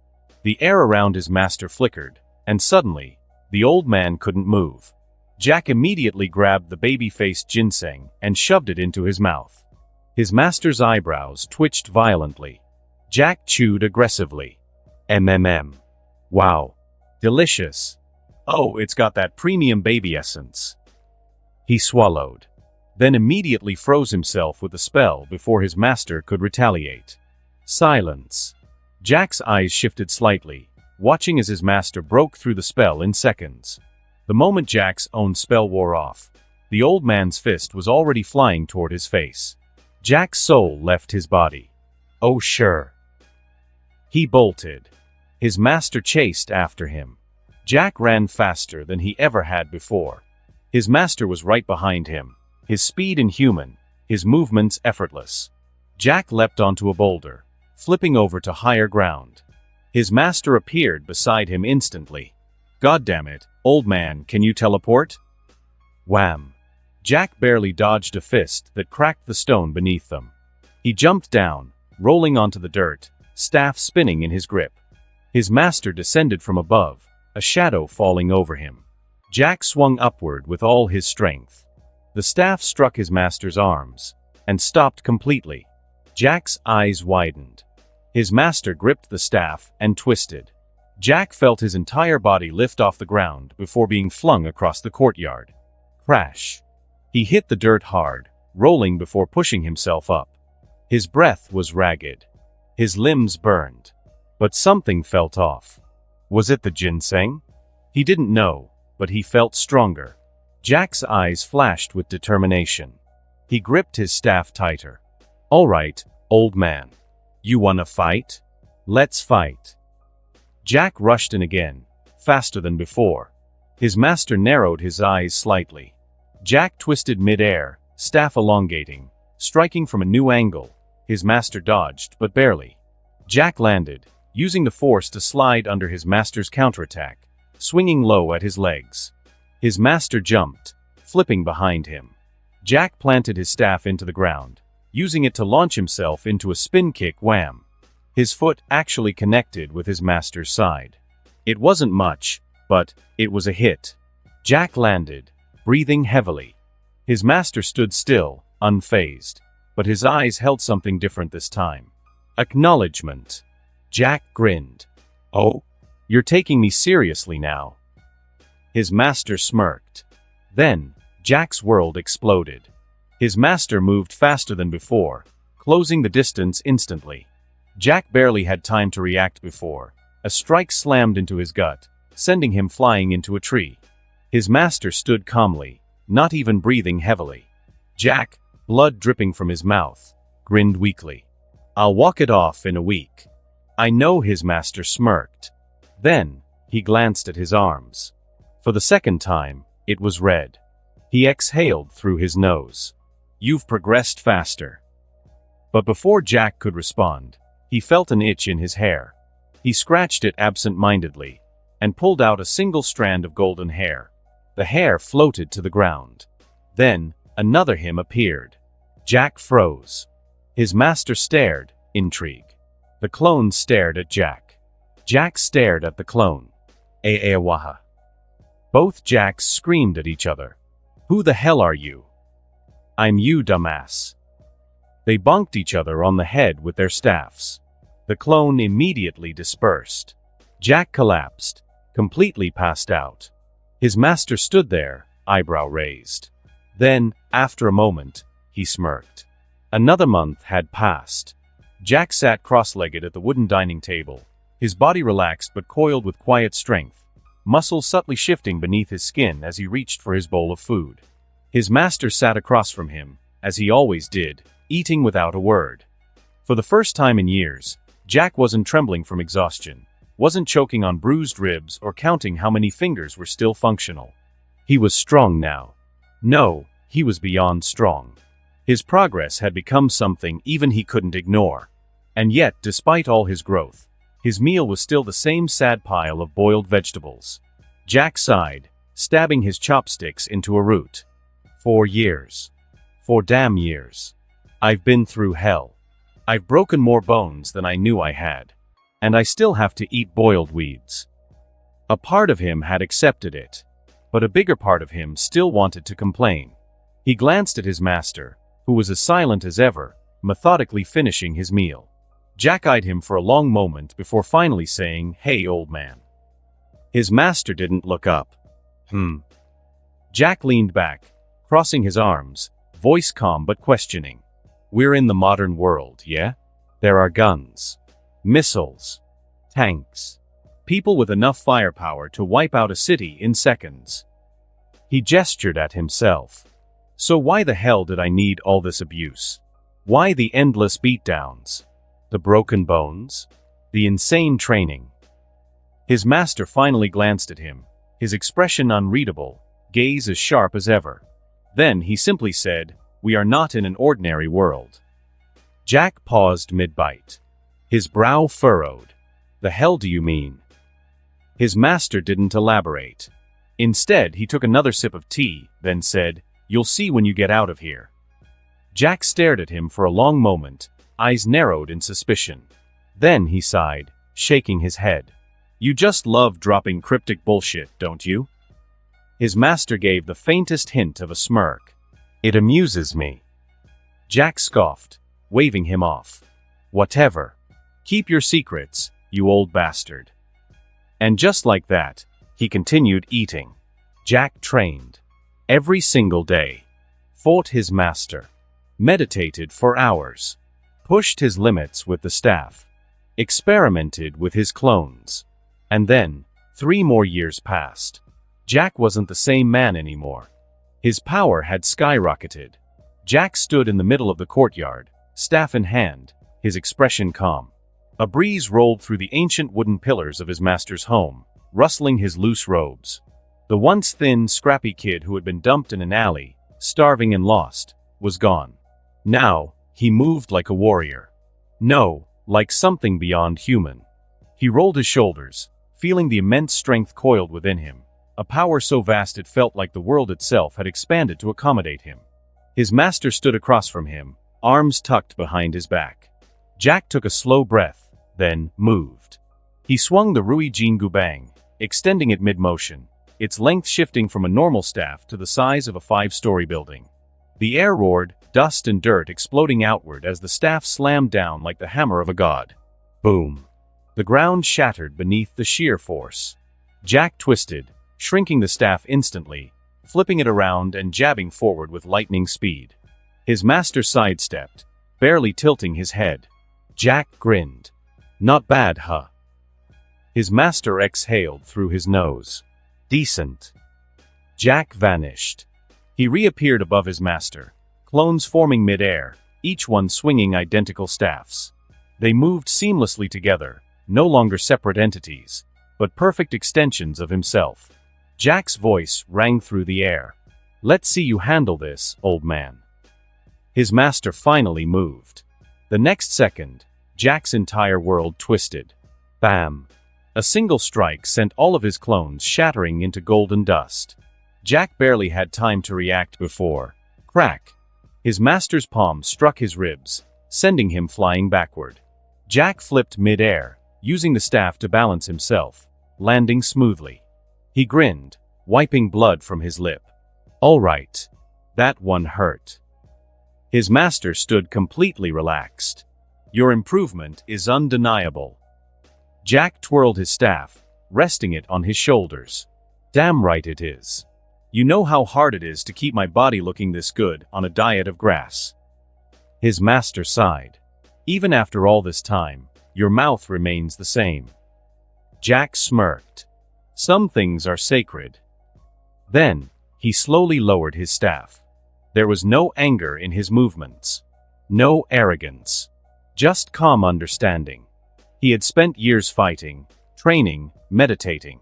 The air around his master flickered, and suddenly, the old man couldn't move. Jack immediately grabbed the baby-faced ginseng and shoved it into his mouth. His master's eyebrows twitched violently. Jack chewed aggressively. Wow. Delicious. Oh, it's got that premium baby essence. He swallowed, then immediately froze himself with the spell before his master could retaliate. Silence. Jack's eyes shifted slightly, watching as his master broke through the spell in seconds. The moment Jack's own spell wore off, the old man's fist was already flying toward his face. Jack's soul left his body. Oh sure. He bolted. His master chased after him. Jack ran faster than he ever had before. His master was right behind him, his speed inhuman, his movements effortless. Jack leapt onto a boulder, flipping over to higher ground. His master appeared beside him instantly. God damn it, old man, can you teleport? Wham! Jack barely dodged a fist that cracked the stone beneath them. He jumped down, rolling onto the dirt, staff spinning in his grip. His master descended from above, a shadow falling over him. Jack swung upward with all his strength. The staff struck his master's arms, and stopped completely. Jack's eyes widened. His master gripped the staff and twisted. Jack felt his entire body lift off the ground before being flung across the courtyard. Crash. He hit the dirt hard, rolling before pushing himself up. His breath was ragged. His limbs burned. But something felt off. Was it the ginseng? He didn't know, but he felt stronger. Jack's eyes flashed with determination. He gripped his staff tighter. All right, old man. You wanna fight? Let's fight. Jack rushed in again, faster than before. His master narrowed his eyes slightly. Jack twisted mid-air, staff elongating, striking from a new angle. His master dodged, but barely. Jack landed, using the force to slide under his master's counterattack, swinging low at his legs. His master jumped, flipping behind him. Jack planted his staff into the ground, using it to launch himself into a spin kick wham. His foot actually connected with his master's side. It wasn't much, but it was a hit. Jack landed, breathing heavily. His master stood still, unfazed, but his eyes held something different this time. Acknowledgement. Jack grinned. Oh, you're taking me seriously now. His master smirked. Then, Jack's world exploded. His master moved faster than before, closing the distance instantly. Jack barely had time to react before a strike slammed into his gut, sending him flying into a tree. His master stood calmly, not even breathing heavily. Jack, blood dripping from his mouth, grinned weakly. I'll walk it off in a week. I know, his master smirked. Then, he glanced at his arms. For the second time, it was red. He exhaled through his nose. You've progressed faster. But before Jack could respond, he felt an itch in his hair. He scratched it absent-mindedly, and pulled out a single strand of golden hair. The hair floated to the ground. Then, another him appeared. Jack froze. His master stared, intrigue. The clone stared at Jack. Jack stared at the clone. Aewaha. Both Jacks screamed at each other. Who the hell are you? I'm you, dumbass. They bonked each other on the head with their staffs. The clone immediately dispersed. Jack collapsed, completely passed out. His master stood there, eyebrow raised. Then, after a moment, he smirked. Another month had passed. Jack sat cross-legged at the wooden dining table, his body relaxed but coiled with quiet strength, muscles subtly shifting beneath his skin as he reached for his bowl of food. His master sat across from him, as he always did, eating without a word. For the first time in years, Jack wasn't trembling from exhaustion, wasn't choking on bruised ribs or counting how many fingers were still functional. He was strong now. No, he was beyond strong. His progress had become something even he couldn't ignore. And yet, despite all his growth, his meal was still the same sad pile of boiled vegetables. Jack sighed, stabbing his chopsticks into a root. 4 years. 4 damn years. I've been through hell. I've broken more bones than I knew I had. And I still have to eat boiled weeds. A part of him had accepted it. But a bigger part of him still wanted to complain. He glanced at his master, who was as silent as ever, methodically finishing his meal. Jack eyed him for a long moment before finally saying, "Hey, old man." His master didn't look up. Jack leaned back, crossing his arms, voice calm but questioning. "We're in the modern world, yeah? There are guns, missiles, tanks, people with enough firepower to wipe out a city in seconds." He gestured at himself. "So why the hell did I need all this abuse? Why the endless beatdowns? The broken bones? The insane training?" His master finally glanced at him, his expression unreadable, gaze as sharp as ever. Then he simply said, "We are not in an ordinary world." Jack paused mid-bite. His brow furrowed. "The hell do you mean?" His master didn't elaborate. Instead, he took another sip of tea, then said, "You'll see when you get out of here." Jack stared at him for a long moment, eyes narrowed in suspicion. Then he sighed, shaking his head. "You just love dropping cryptic bullshit, don't you?" His master gave the faintest hint of a smirk. "It amuses me." Jack scoffed, waving him off. "Whatever. Keep your secrets, you old bastard." And just like that, he continued eating. Jack trained. Every single day. Fought his master. Meditated for hours. Pushed his limits with the staff. Experimented with his clones. And then, 3 more years passed. Jack wasn't the same man anymore. His power had skyrocketed. Jack stood in the middle of the courtyard, staff in hand, his expression calm. A breeze rolled through the ancient wooden pillars of his master's home, rustling his loose robes. The once thin, scrappy kid who had been dumped in an alley, starving and lost, was gone. Now, he moved like a warrior. No, like something beyond human. He rolled his shoulders, feeling the immense strength coiled within him, a power so vast it felt like the world itself had expanded to accommodate him. His master stood across from him, arms tucked behind his back. Jack took a slow breath, then moved. He swung the Rui Jin Gubang, extending it mid-motion, its length shifting from a normal staff to the size of a 5-story building. The air roared, dust and dirt exploding outward as the staff slammed down like the hammer of a god. Boom. The ground shattered beneath the sheer force. Jack twisted, shrinking the staff instantly, flipping it around and jabbing forward with lightning speed. His master sidestepped, barely tilting his head. Jack grinned. "Not bad, huh?" His master exhaled through his nose. "Decent." Jack vanished. He reappeared above his master, clones forming mid-air, each one swinging identical staffs. They moved seamlessly together, no longer separate entities, but perfect extensions of himself. Jack's voice rang through the air. "Let's see you handle this, old man." His master finally moved. The next second, Jack's entire world twisted. Bam! A single strike sent all of his clones shattering into golden dust. Jack barely had time to react before. Crack! His master's palm struck his ribs, sending him flying backward. Jack flipped mid-air, using the staff to balance himself, landing smoothly. He grinned, wiping blood from his lip. "All right. That one hurt." His master stood completely relaxed. "Your improvement is undeniable." Jack twirled his staff, resting it on his shoulders. "Damn right it is. You know how hard it is to keep my body looking this good on a diet of grass." His master sighed. "Even after all this time, your mouth remains the same." Jack smirked. "Some things are sacred." Then, he slowly lowered his staff. There was no anger in his movements. No arrogance. Just calm understanding. He had spent years fighting, training, meditating.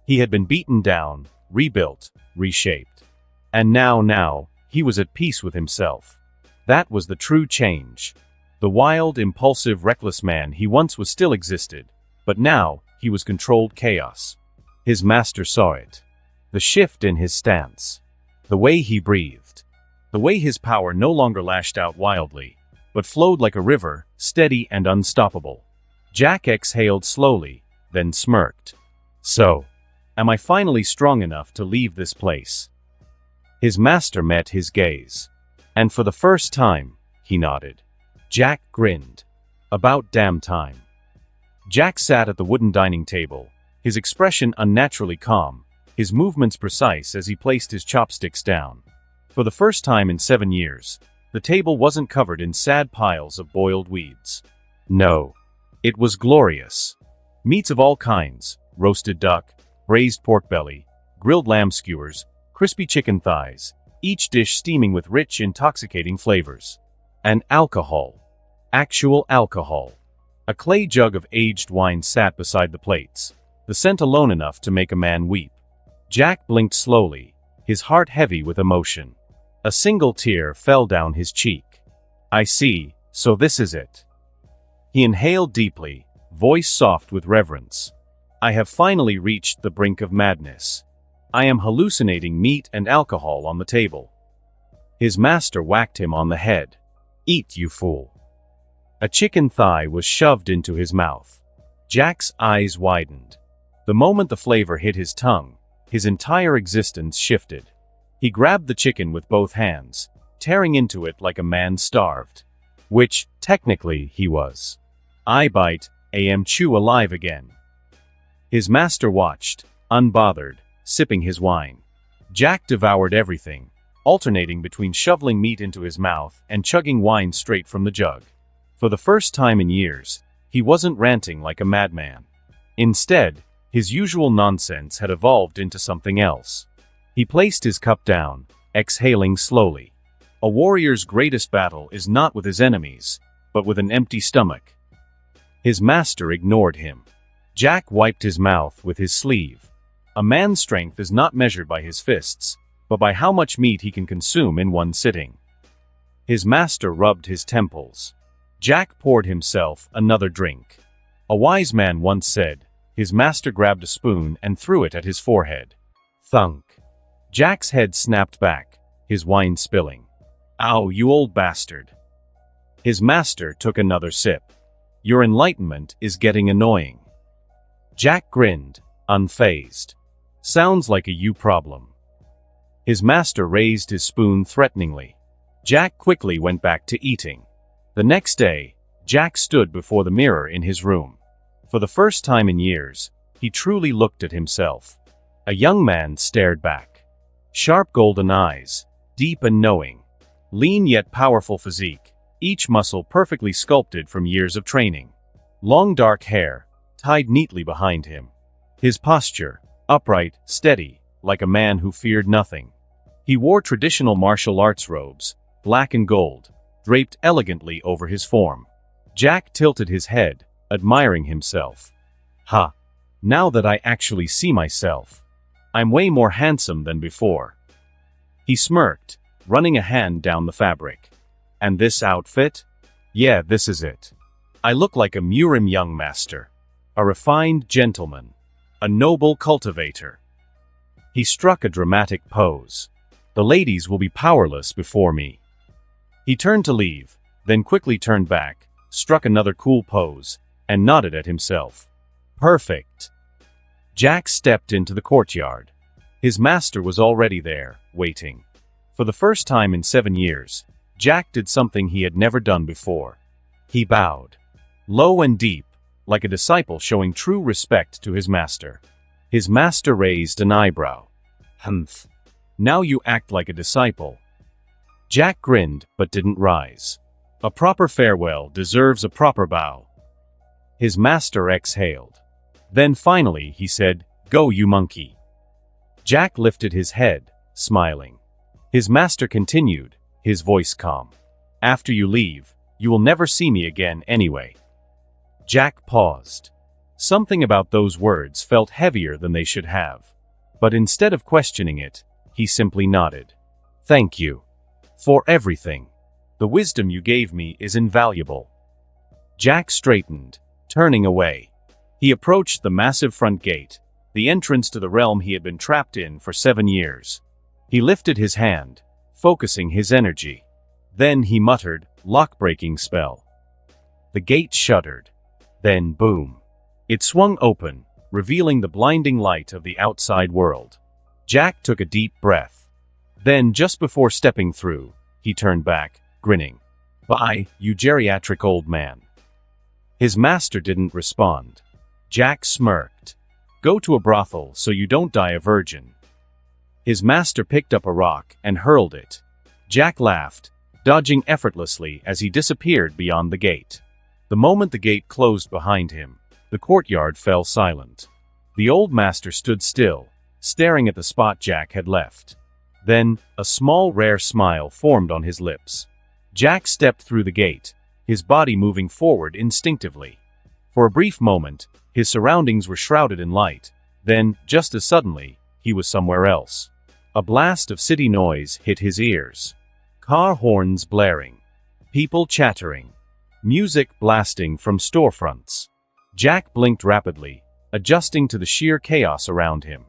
He had been beaten down, rebuilt, reshaped. And now, he was at peace with himself. That was the true change. The wild, impulsive, reckless man he once was still existed, but now, he was controlled chaos. His master saw it. The shift in his stance. The way he breathed. The way his power no longer lashed out wildly, but flowed like a river, steady and unstoppable. Jack exhaled slowly, then smirked. "So, am I finally strong enough to leave this place?" His master met his gaze. And for the first time, he nodded. Jack grinned. "About damn time." Jack sat at the wooden dining table, his expression unnaturally calm, his movements precise as he placed his chopsticks down. For the first time in 7 years, the table wasn't covered in sad piles of boiled weeds. No. It was glorious. Meats of all kinds, roasted duck, braised pork belly, grilled lamb skewers, crispy chicken thighs, each dish steaming with rich, intoxicating flavors. And alcohol. Actual alcohol. A clay jug of aged wine sat beside the plates, the scent alone enough to make a man weep. Jack blinked slowly, his heart heavy with emotion. A single tear fell down his cheek. "I see, so this is it." He inhaled deeply, voice soft with reverence. "I have finally reached the brink of madness. I am hallucinating meat and alcohol on the table." His master whacked him on the head. "Eat, you fool." A chicken thigh was shoved into his mouth. Jack's eyes widened. The moment the flavor hit his tongue, his entire existence shifted. He grabbed the chicken with both hands, tearing into it like a man starved. Which, technically, he was. "I bite, am chew alive again." His master watched, unbothered, sipping his wine. Jack devoured everything, alternating between shoveling meat into his mouth and chugging wine straight from the jug. For the first time in years, he wasn't ranting like a madman. Instead, his usual nonsense had evolved into something else. He placed his cup down, exhaling slowly. A warrior's greatest battle is not with his enemies, but with an empty stomach. His master ignored him. Jack wiped his mouth with his sleeve. A man's strength is not measured by his fists, but by how much meat he can consume in one sitting. His master rubbed his temples. Jack poured himself another drink. A wise man once said, his master grabbed a spoon and threw it at his forehead. Thunk. Jack's head snapped back, his wine spilling. "Ow, you old bastard." His master took another sip. "Your enlightenment is getting annoying." Jack grinned, unfazed. "Sounds like a you problem." His master raised his spoon threateningly. Jack quickly went back to eating. The next day, Jack stood before the mirror in his room. For the first time in years, he truly looked at himself. A young man stared back. Sharp golden eyes, deep and knowing. Lean yet powerful physique, each muscle perfectly sculpted from years of training. Long dark hair, tied neatly behind him. His posture, upright, steady, like a man who feared nothing. He wore traditional martial arts robes, black and gold, draped elegantly over his form. Jack tilted his head, admiring himself. "Ha! Now that I actually see myself, I'm way more handsome than before." He smirked, running a hand down the fabric. "And this outfit? Yeah, this is it. I look like a Murim young master. A refined gentleman. A noble cultivator." He struck a dramatic pose. "The ladies will be powerless before me." He turned to leave, then quickly turned back, struck another cool pose, and nodded at himself. "Perfect." Jack stepped into the courtyard. His master was already there, waiting. For the first time in 7 years, Jack did something he had never done before. He bowed. Low and deep, like a disciple showing true respect to his master. His master raised an eyebrow. "Humph. Now you act like a disciple." Jack grinned, but didn't rise. A proper farewell deserves a proper bow. His master exhaled. Then finally he said, "Go, you monkey." Jack lifted his head, smiling. His master continued, his voice calm. "After you leave, you will never see me again anyway." Jack paused. Something about those words felt heavier than they should have. But instead of questioning it, he simply nodded. "Thank you. For everything. The wisdom you gave me is invaluable." Jack straightened, turning away. He approached the massive front gate, the entrance to the realm he had been trapped in for 7 years. He lifted his hand, focusing his energy. Then he muttered, "Lock-breaking spell." The gate shuddered. Then boom. It swung open, revealing the blinding light of the outside world. Jack took a deep breath. Then, just before stepping through, he turned back, grinning. "Bye, you geriatric old man." His master didn't respond. Jack smirked. "Go to a brothel so you don't die a virgin." His master picked up a rock and hurled it. Jack laughed, dodging effortlessly as he disappeared beyond the gate. The moment the gate closed behind him, the courtyard fell silent. The old master stood still, staring at the spot Jack had left. Then, a small rare smile formed on his lips. Jack stepped through the gate, his body moving forward instinctively. For a brief moment, his surroundings were shrouded in light. Then, just as suddenly, he was somewhere else. A blast of city noise hit his ears. Car horns blaring. People chattering. Music blasting from storefronts. Jack blinked rapidly, adjusting to the sheer chaos around him.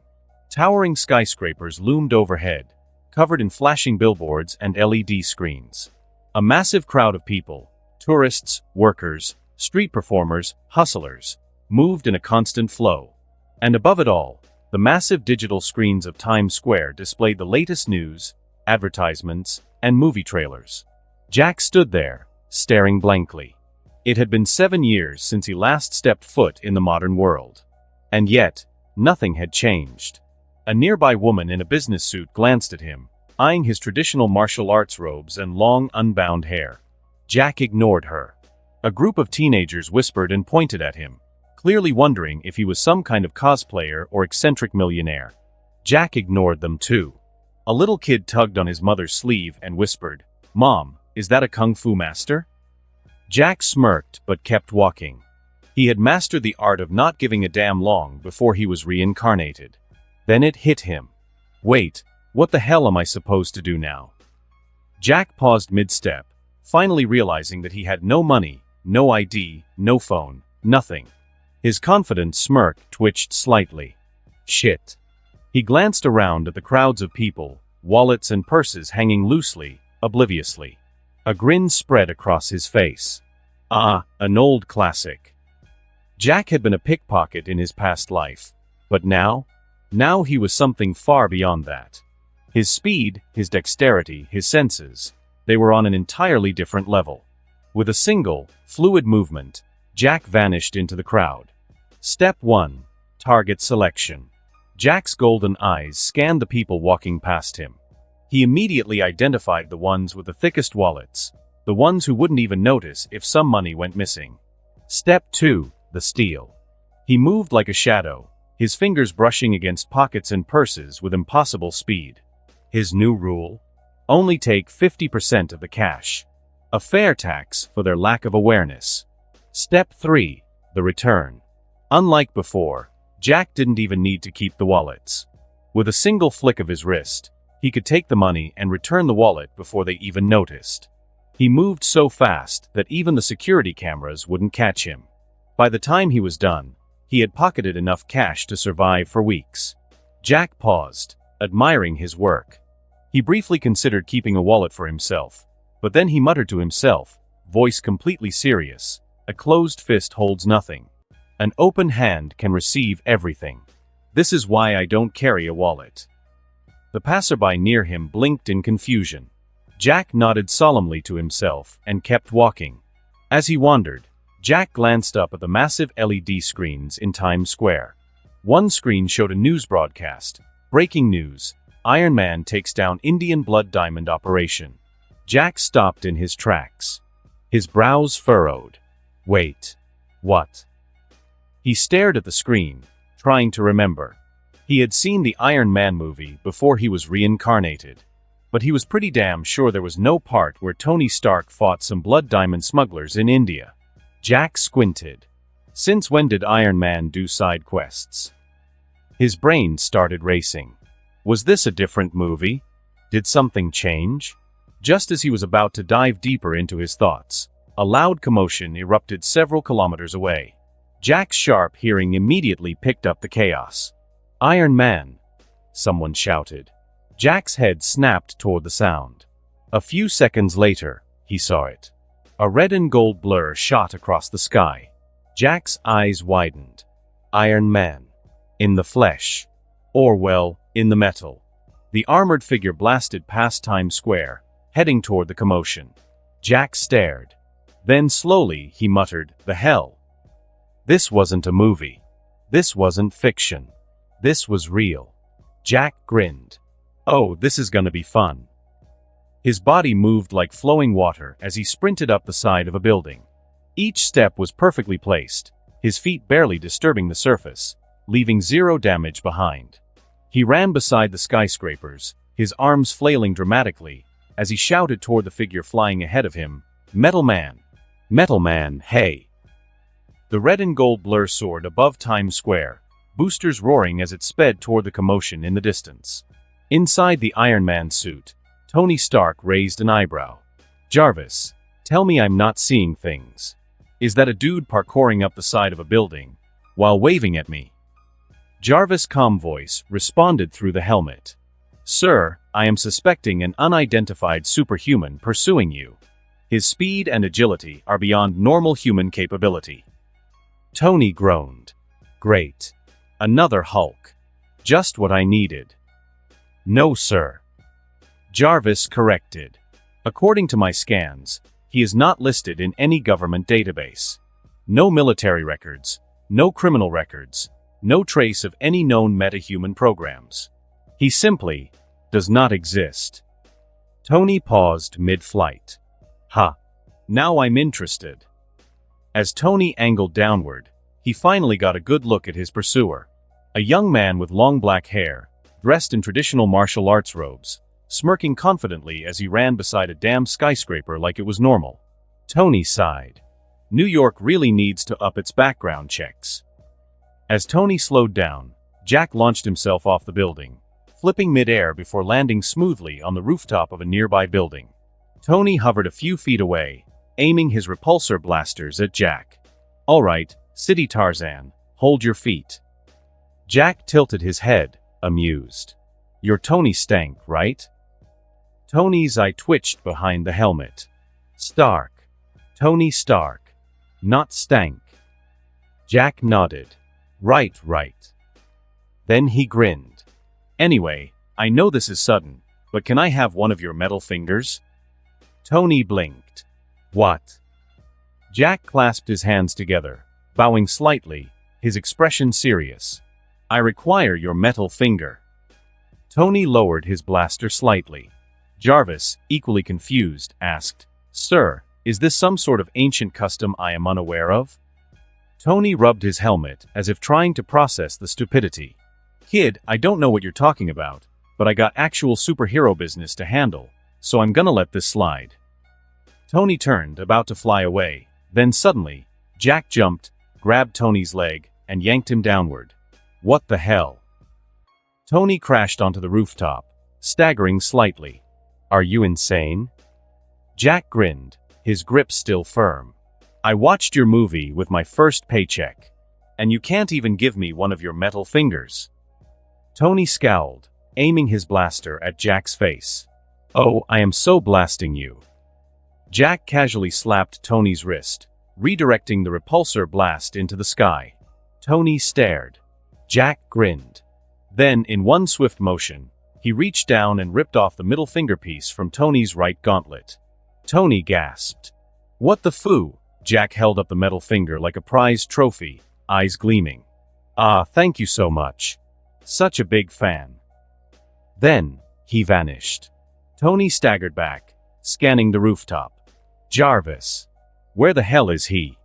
Towering skyscrapers loomed overhead, covered in flashing billboards and LED screens. A massive crowd of people, tourists, workers, street performers, hustlers, moved in a constant flow. And above it all, the massive digital screens of Times Square displayed the latest news, advertisements, and movie trailers. Jack stood there, staring blankly. It had been 7 years since he last stepped foot in the modern world. And yet, nothing had changed. A nearby woman in a business suit glanced at him, eyeing his traditional martial arts robes and long, unbound hair. Jack ignored her. A group of teenagers whispered and pointed at him, clearly wondering if he was some kind of cosplayer or eccentric millionaire. Jack ignored them too. A little kid tugged on his mother's sleeve and whispered, "Mom, is that a kung fu master?" Jack smirked but kept walking. He had mastered the art of not giving a damn long before he was reincarnated. Then it hit him. Wait, what the hell am I supposed to do now? Jack paused mid-step, finally realizing that he had no money, no ID, no phone, nothing. His confident smirk twitched slightly. Shit. He glanced around at the crowds of people, wallets and purses hanging loosely, obliviously. A grin spread across his face. Ah, an old classic. Jack had been a pickpocket in his past life. But now? Now he was something far beyond that. His speed, his dexterity, his senses, they were on an entirely different level. With a single, fluid movement, Jack vanished into the crowd. Step 1. Target selection. Jack's golden eyes scanned the people walking past him. He immediately identified the ones with the thickest wallets, the ones who wouldn't even notice if some money went missing. Step 2. The steal. He moved like a shadow, his fingers brushing against pockets and purses with impossible speed. His new rule? Only take 50% of the cash. A fair tax for their lack of awareness. Step 3. The return. Unlike before, Jack didn't even need to keep the wallets. With a single flick of his wrist, he could take the money and return the wallet before they even noticed. He moved so fast that even the security cameras wouldn't catch him. By the time he was done, he had pocketed enough cash to survive for weeks. Jack paused, admiring his work. He briefly considered keeping a wallet for himself, but then he muttered to himself, voice completely serious, "A closed fist holds nothing. An open hand can receive everything. This is why I don't carry a wallet." The passerby near him blinked in confusion. Jack nodded solemnly to himself and kept walking. As he wandered, Jack glanced up at the massive LED screens in Times Square. One screen showed a news broadcast. Breaking news. Iron Man takes down Indian blood diamond operation. Jack stopped in his tracks. His brows furrowed. Wait. What? He stared at the screen, trying to remember. He had seen the Iron Man movie before he was reincarnated. But he was pretty damn sure there was no part where Tony Stark fought some blood diamond smugglers in India. Jack squinted. Since when did Iron Man do side quests? His brain started racing. Was this a different movie? Did something change? Just as he was about to dive deeper into his thoughts, a loud commotion erupted several kilometers away. Jack's sharp hearing immediately picked up the chaos. Iron Man! Someone shouted. Jack's head snapped toward the sound. A few seconds later, he saw it. A red and gold blur shot across the sky. Jack's eyes widened. Iron Man. In the flesh. Or, well, in the metal. The armored figure blasted past Times Square, heading toward the commotion. Jack stared. Then slowly he muttered, "The hell?" This wasn't a movie. This wasn't fiction. This was real. Jack grinned. Oh, this is gonna be fun. His body moved like flowing water as he sprinted up the side of a building. Each step was perfectly placed, his feet barely disturbing the surface, leaving zero damage behind. He ran beside the skyscrapers, his arms flailing dramatically, as he shouted toward the figure flying ahead of him, "Metal Man! Metal Man, hey!" The red and gold blur soared above Times Square, boosters roaring as it sped toward the commotion in the distance. Inside the Iron Man suit, Tony Stark raised an eyebrow. "Jarvis, tell me I'm not seeing things. Is that a dude parkouring up the side of a building, while waving at me?" Jarvis' calm voice responded through the helmet. "Sir, I am suspecting an unidentified superhuman pursuing you. His speed and agility are beyond normal human capability." Tony groaned. "Great. Another Hulk. Just what I needed." "No, sir." Jarvis corrected. "According to my scans, he is not listed in any government database. No military records, no criminal records, no trace of any known metahuman programs. He simply does not exist." Tony paused mid-flight. "Huh. Now I'm interested." As Tony angled downward, he finally got a good look at his pursuer. A young man with long black hair, dressed in traditional martial arts robes, smirking confidently as he ran beside a damn skyscraper like it was normal. Tony sighed. New York really needs to up its background checks. As Tony slowed down, Jack launched himself off the building, flipping mid-air before landing smoothly on the rooftop of a nearby building. Tony hovered a few feet away, aiming his repulsor blasters at Jack. "All right, City Tarzan, hold your feet." Jack tilted his head, amused. "You're Tony Stank, right?" Tony's eye twitched behind the helmet. "Stark. Tony Stark. Not Stank." Jack nodded. Right. Then he grinned. "Anyway, I know this is sudden, but can I have one of your metal fingers?" Tony blinked. "What?" Jack clasped his hands together, bowing slightly, his expression serious. "I require your metal finger." Tony lowered his blaster slightly. Jarvis, equally confused, asked, "Sir, is this some sort of ancient custom I am unaware of?" Tony rubbed his helmet as if trying to process the stupidity. "Kid, I don't know what you're talking about, but I got actual superhero business to handle, so I'm gonna let this slide." Tony turned, about to fly away. Then suddenly, Jack jumped, grabbed Tony's leg, and yanked him downward. "What the hell?" Tony crashed onto the rooftop, staggering slightly. "Are you insane?" Jack grinned, his grip still firm. "I watched your movie with my first paycheck, and you can't even give me one of your metal fingers." Tony scowled, aiming his blaster at Jack's face. "Oh, I am so blasting you." Jack casually slapped Tony's wrist, redirecting the repulsor blast into the sky. Tony stared. Jack grinned. Then, in one swift motion, he reached down and ripped off the middle finger piece from Tony's right gauntlet. Tony gasped. "What the foo?" Jack held up the metal finger like a prized trophy, eyes gleaming. "Ah, thank you so much. Such a big fan." Then, he vanished. Tony staggered back, scanning the rooftop. Jarvis. Where the hell is he?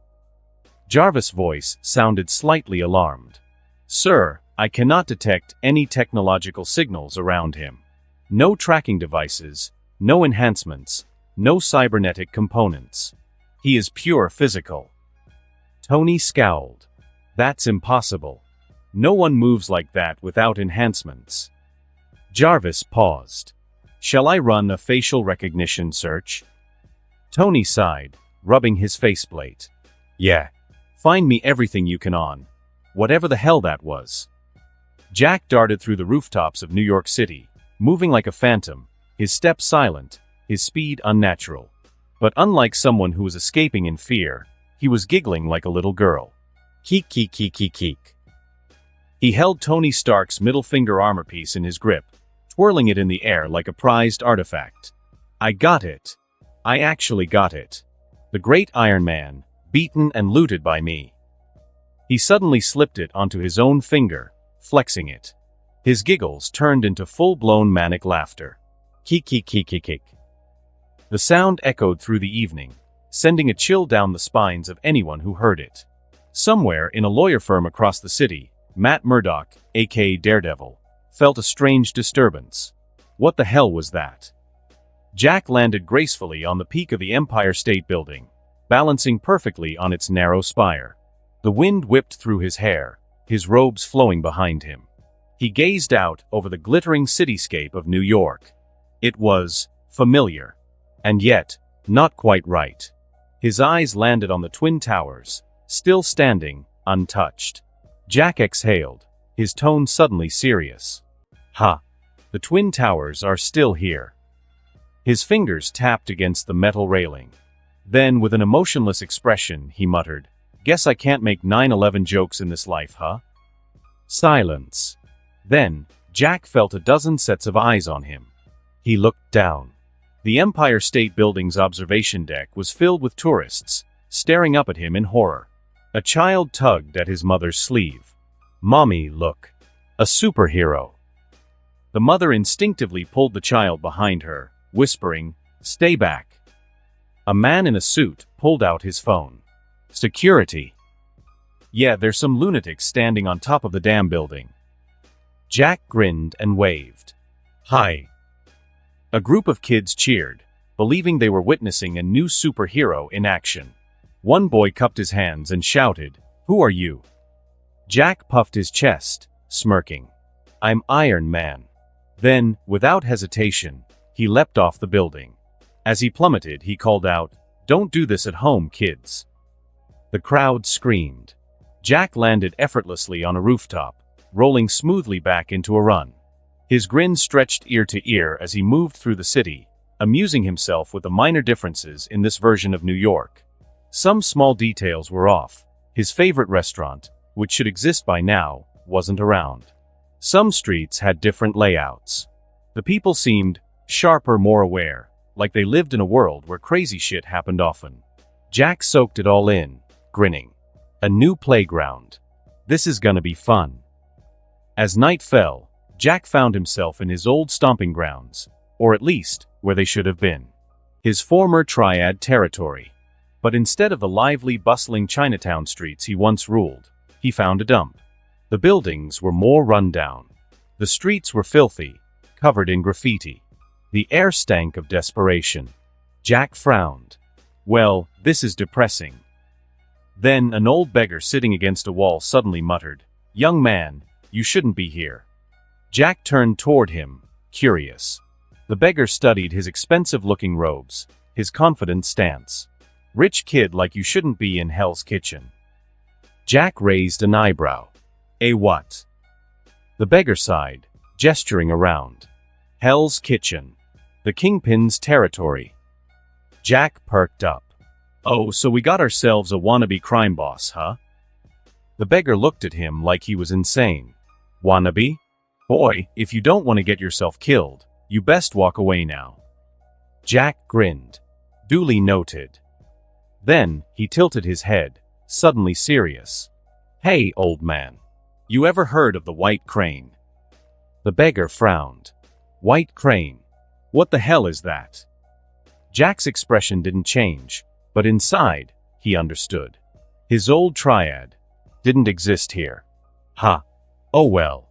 Jarvis' voice sounded slightly alarmed. Sir, I cannot detect any technological signals around him. No tracking devices, no enhancements, no cybernetic components. He is pure physical. Tony scowled. That's impossible. No one moves like that without enhancements. Jarvis paused. Shall I run a facial recognition search? Tony sighed, rubbing his faceplate. Yeah. Find me everything you can on. Whatever the hell that was. Jack darted through the rooftops of New York City, moving like a phantom, his steps silent, his speed unnatural. But unlike someone who was escaping in fear, he was giggling like a little girl. Keek keek keek keek keek. He held Tony Stark's middle finger armor piece in his grip, twirling it in the air like a prized artifact. I got it. I actually got it. The great Iron Man, beaten and looted by me. He suddenly slipped it onto his own finger, flexing it. His giggles turned into full-blown manic laughter. Keek keek keek keek keek. The sound echoed through the evening, sending a chill down the spines of anyone who heard it. Somewhere in a lawyer firm across the city, Matt Murdock, aka Daredevil, felt a strange disturbance. What the hell was that? Jack landed gracefully on the peak of the Empire State Building, balancing perfectly on its narrow spire. The wind whipped through his hair, his robes flowing behind him. He gazed out over the glittering cityscape of New York. It was familiar, and yet not quite right. His eyes landed on the Twin Towers, still standing, untouched. Jack exhaled, his tone suddenly serious. Ha! The Twin Towers are still here. His fingers tapped against the metal railing. Then, with an emotionless expression, he muttered, Guess I can't make 9/11 jokes in this life, huh? Silence. Then, Jack felt a dozen sets of eyes on him. He looked down. The Empire State Building's observation deck was filled with tourists, staring up at him in horror. A child tugged at his mother's sleeve. Mommy, look. A superhero. The mother instinctively pulled the child behind her, whispering, Stay back. A man in a suit pulled out his phone. Security. Yeah, there's some lunatics standing on top of the damn building. Jack grinned and waved. Hi. A group of kids cheered, believing they were witnessing a new superhero in action. One boy cupped his hands and shouted, Who are you? Jack puffed his chest, smirking. I'm Iron Man. Then, without hesitation, he leapt off the building. As he plummeted, he called out, Don't do this at home, kids. The crowd screamed. Jack landed effortlessly on a rooftop, rolling smoothly back into a run. His grin stretched ear to ear as he moved through the city, amusing himself with the minor differences in this version of New York. Some small details were off. His favorite restaurant, which should exist by now, wasn't around. Some streets had different layouts. The people seemed sharper, more aware, like they lived in a world where crazy shit happened often. Jack soaked it all in, grinning. A new playground. This is gonna be fun. As night fell, Jack found himself in his old stomping grounds, or at least, where they should have been. His former Triad territory. But instead of the lively, bustling Chinatown streets he once ruled, he found a dump. The buildings were more run down. The streets were filthy, covered in graffiti. The air stank of desperation. Jack frowned. Well, this is depressing. Then an old beggar sitting against a wall suddenly muttered, Young man, you shouldn't be here. Jack turned toward him, curious. The beggar studied his expensive-looking robes, his confident stance. Rich kid like you shouldn't be in Hell's Kitchen. Jack raised an eyebrow. A what? The beggar sighed, gesturing around. Hell's Kitchen. The Kingpin's territory. Jack perked up. Oh, so we got ourselves a wannabe crime boss, huh? The beggar looked at him like he was insane. Wannabe? Boy, if you don't want to get yourself killed, you best walk away now. Jack grinned. Duly noted. Then, he tilted his head, suddenly serious. Hey, old man. You ever heard of the White Crane? The beggar frowned. White crane. What the hell is that? Jack's expression didn't change, but inside, he understood. His old Triad didn't exist here. Ha. Oh well.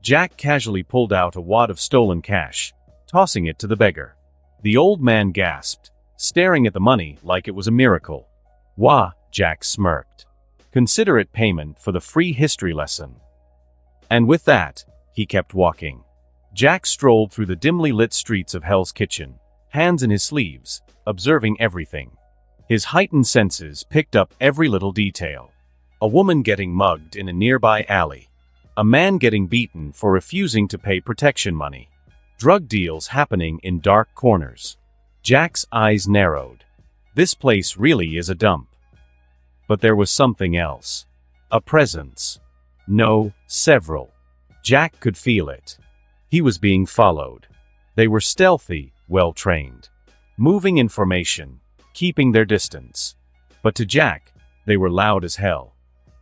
Jack casually pulled out a wad of stolen cash, tossing it to the beggar. The old man gasped, staring at the money like it was a miracle. Wah, Jack smirked. Consider it payment for the free history lesson. And with that, he kept walking. Jack strolled through the dimly lit streets of Hell's Kitchen, hands in his sleeves, observing everything. His heightened senses picked up every little detail. A woman getting mugged in a nearby alley. A man getting beaten for refusing to pay protection money. Drug deals happening in dark corners. Jack's eyes narrowed. This place really is a dump. But there was something else. A presence. No, several. Jack could feel it. He was being followed. They were stealthy, well-trained. Moving in formation, keeping their distance. But to Jack, they were loud as hell.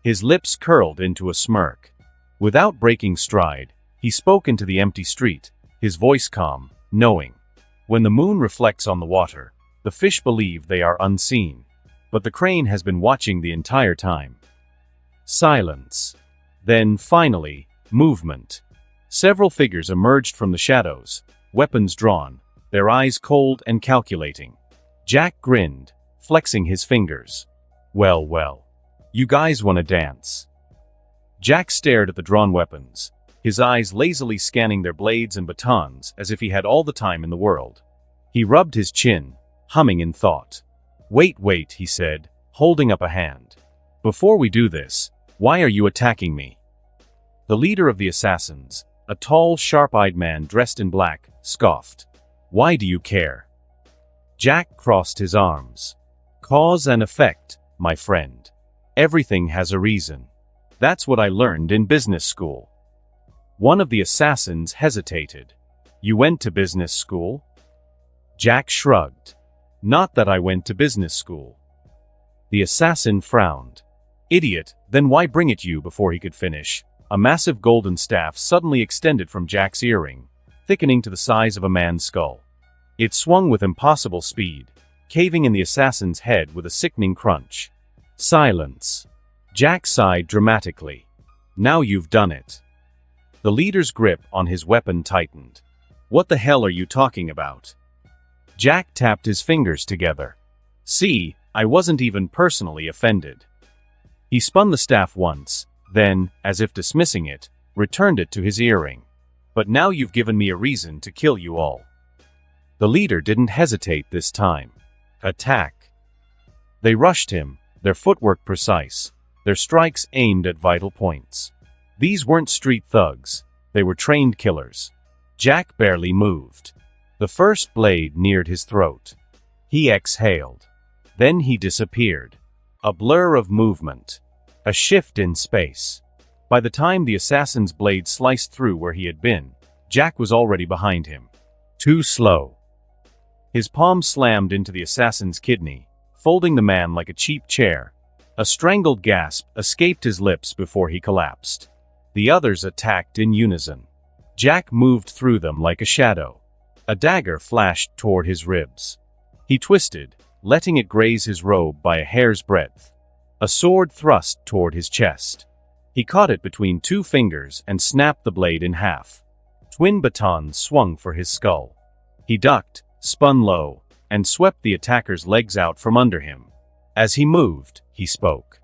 His lips curled into a smirk. Without breaking stride, he spoke into the empty street, his voice calm, knowing. When the moon reflects on the water, the fish believe they are unseen. But the crane has been watching the entire time. Silence. Then, finally, movement. Several figures emerged from the shadows, weapons drawn, their eyes cold and calculating. Jack grinned, flexing his fingers. Well, well. You guys wanna dance? Jack stared at the drawn weapons, his eyes lazily scanning their blades and batons as if he had all the time in the world. He rubbed his chin, humming in thought. Wait, he said, holding up a hand. Before we do this, why are you attacking me? The leader of the assassins, a tall, sharp-eyed man dressed in black, scoffed. Why do you care? Jack crossed his arms. Cause and effect, my friend. Everything has a reason. That's what I learned in business school. One of the assassins hesitated. You went to business school? Jack shrugged. Not that I went to business school. The assassin frowned. Idiot, then why bring it you before he could finish? A massive golden staff suddenly extended from Jack's earring, thickening to the size of a man's skull. It swung with impossible speed, caving in the assassin's head with a sickening crunch. Silence. Jack sighed dramatically. Now you've done it. The leader's grip on his weapon tightened. What the hell are you talking about? Jack tapped his fingers together. See, I wasn't even personally offended. He spun the staff once, then, as if dismissing it, returned it to his earring. But now you've given me a reason to kill you all. The leader didn't hesitate this time. Attack. They rushed him, their footwork precise, their strikes aimed at vital points. These weren't street thugs, they were trained killers. Jack barely moved. The first blade neared his throat. He exhaled. Then he disappeared. A blur of movement. A shift in space. By the time the assassin's blade sliced through where he had been, Jack was already behind him. Too slow. His palm slammed into the assassin's kidney, folding the man like a cheap chair. A strangled gasp escaped his lips before he collapsed. The others attacked in unison. Jack moved through them like a shadow. A dagger flashed toward his ribs. He twisted, letting it graze his robe by a hair's breadth. A sword thrust toward his chest. He caught it between two fingers and snapped the blade in half. Twin batons swung for his skull. He ducked, spun low, and swept the attacker's legs out from under him. As he moved, he spoke.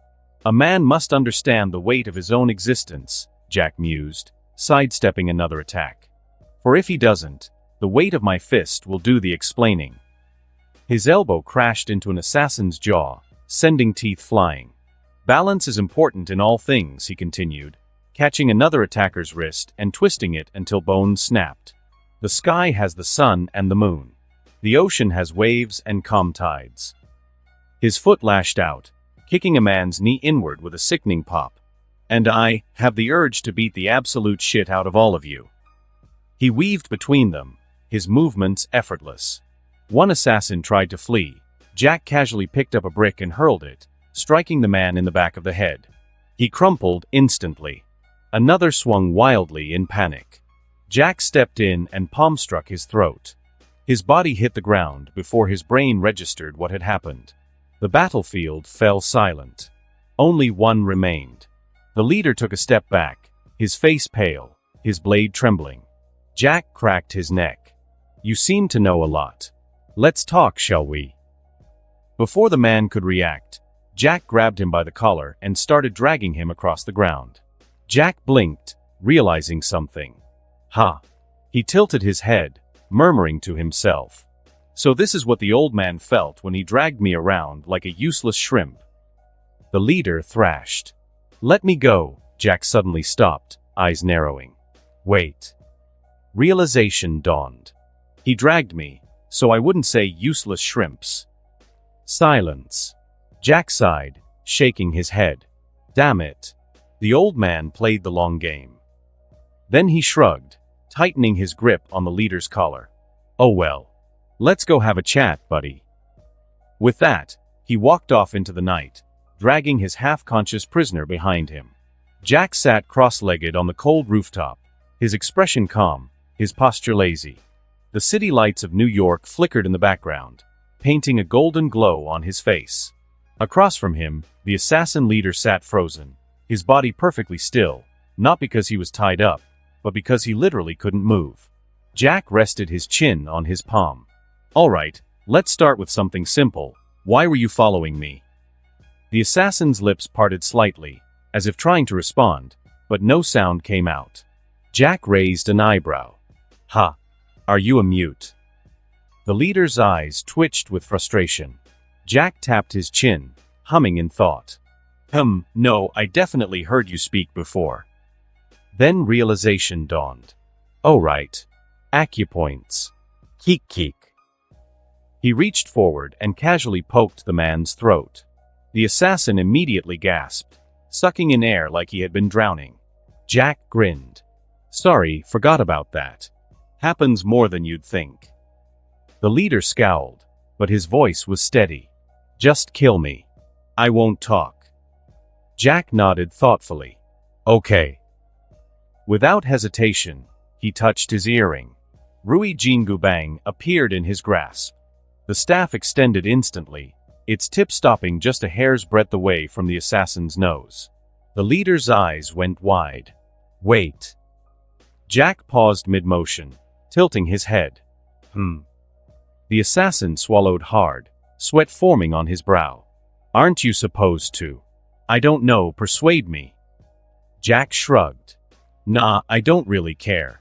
A man must understand the weight of his own existence, Jack mused, sidestepping another attack. For if he doesn't, the weight of my fist will do the explaining. His elbow crashed into an assassin's jaw, sending teeth flying. Balance is important in all things, he continued, catching another attacker's wrist and twisting it until bones snapped. The sky has the sun and the moon. The ocean has waves and calm tides. His foot lashed out, kicking a man's knee inward with a sickening pop. And I have the urge to beat the absolute shit out of all of you. He weaved between them, his movements effortless. One assassin tried to flee. Jack casually picked up a brick and hurled it, striking the man in the back of the head. He crumpled instantly. Another swung wildly in panic. Jack stepped in and palm struck his throat. His body hit the ground before his brain registered what had happened. The battlefield fell silent. Only one remained. The leader took a step back, his face pale, his blade trembling. Jack cracked his neck. "You seem to know a lot. Let's talk, shall we?" Before the man could react, Jack grabbed him by the collar and started dragging him across the ground. Jack blinked, realizing something. "Ha!" He tilted his head, murmuring to himself. "So this is what the old man felt when he dragged me around like a useless shrimp." The leader thrashed. "Let me go." Jack suddenly stopped, eyes narrowing. "Wait." Realization dawned. "He dragged me, so I wouldn't say useless shrimps." Silence. Jack sighed, shaking his head. Damn it. The old man played the long game. Then he shrugged, tightening his grip on the leader's collar. "Oh well. Let's go have a chat, buddy." With that, he walked off into the night, dragging his half-conscious prisoner behind him. Jack sat cross-legged on the cold rooftop, his expression calm, his posture lazy. The city lights of New York flickered in the background, painting a golden glow on his face. Across from him, the assassin leader sat frozen, his body perfectly still, not because he was tied up, but because he literally couldn't move. Jack rested his chin on his palm. "All right, let's start with something simple. Why were you following me?" The assassin's lips parted slightly, as if trying to respond, but no sound came out. Jack raised an eyebrow. "Ha! Are you a mute?" The leader's eyes twitched with frustration. Jack tapped his chin, humming in thought. No, I definitely heard you speak before." Then realization dawned. "Oh right. Acupoints. Keek. He reached forward and casually poked the man's throat. The assassin immediately gasped, sucking in air like he had been drowning. Jack grinned. "Sorry, forgot about that. Happens more than you'd think." The leader scowled, but his voice was steady. "Just kill me. I won't talk." Jack nodded thoughtfully. "Okay." Without hesitation, he touched his earring. Rui Jingubang appeared in his grasp. The staff extended instantly, its tip stopping just a hair's breadth away from the assassin's nose. The leader's eyes went wide. "Wait." Jack paused mid-motion, tilting his head. The assassin swallowed hard, sweat forming on his brow. "Aren't you supposed to?" "I don't know, persuade me." Jack shrugged. "Nah, I don't really care."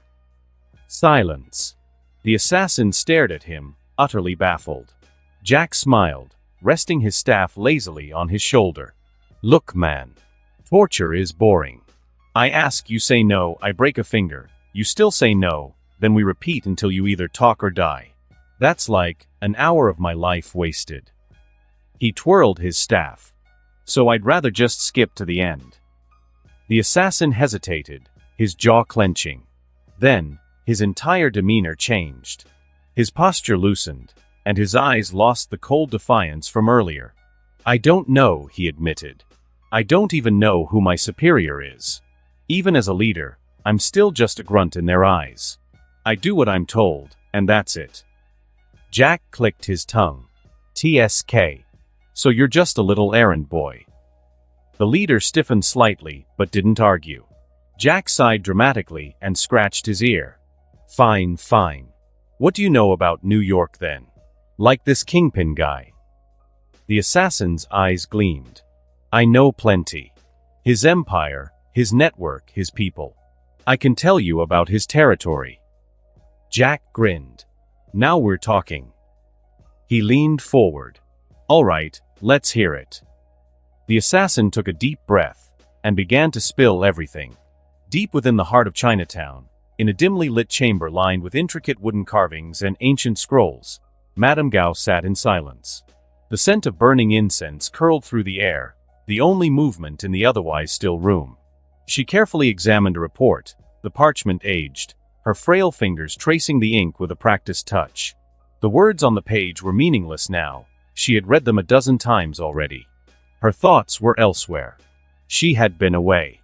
Silence. The assassin stared at him, utterly baffled. Jack smiled, resting his staff lazily on his shoulder. "Look, man. Torture is boring. I ask, you say no, I break a finger. You still say no, then we repeat until you either talk or die. That's like an hour of my life wasted." He twirled his staff. "So I'd rather just skip to the end." The assassin hesitated, his jaw clenching. Then, his entire demeanor changed. His posture loosened, and his eyes lost the cold defiance from earlier. "I don't know," he admitted. "I don't even know who my superior is. Even as a leader, I'm still just a grunt in their eyes. I do what I'm told, and that's it." Jack clicked his tongue. "TSK. So you're just a little errand boy." The leader stiffened slightly, but didn't argue. Jack sighed dramatically and scratched his ear. Fine. What do you know about New York then? Like this kingpin guy?" The assassin's eyes gleamed. "I know plenty. His empire, his network, his people. I can tell you about his territory." Jack grinned. "Now we're talking." He leaned forward. "All right, let's hear it." The assassin took a deep breath and began to spill everything. Deep within the heart of Chinatown, in a dimly lit chamber lined with intricate wooden carvings and ancient scrolls, Madame Gao sat in silence. The scent of burning incense curled through the air, the only movement in the otherwise still room. She carefully examined a report, the parchment aged, her frail fingers tracing the ink with a practiced touch. The words on the page were meaningless now. She had read them a dozen times already. Her thoughts were elsewhere. She had been away.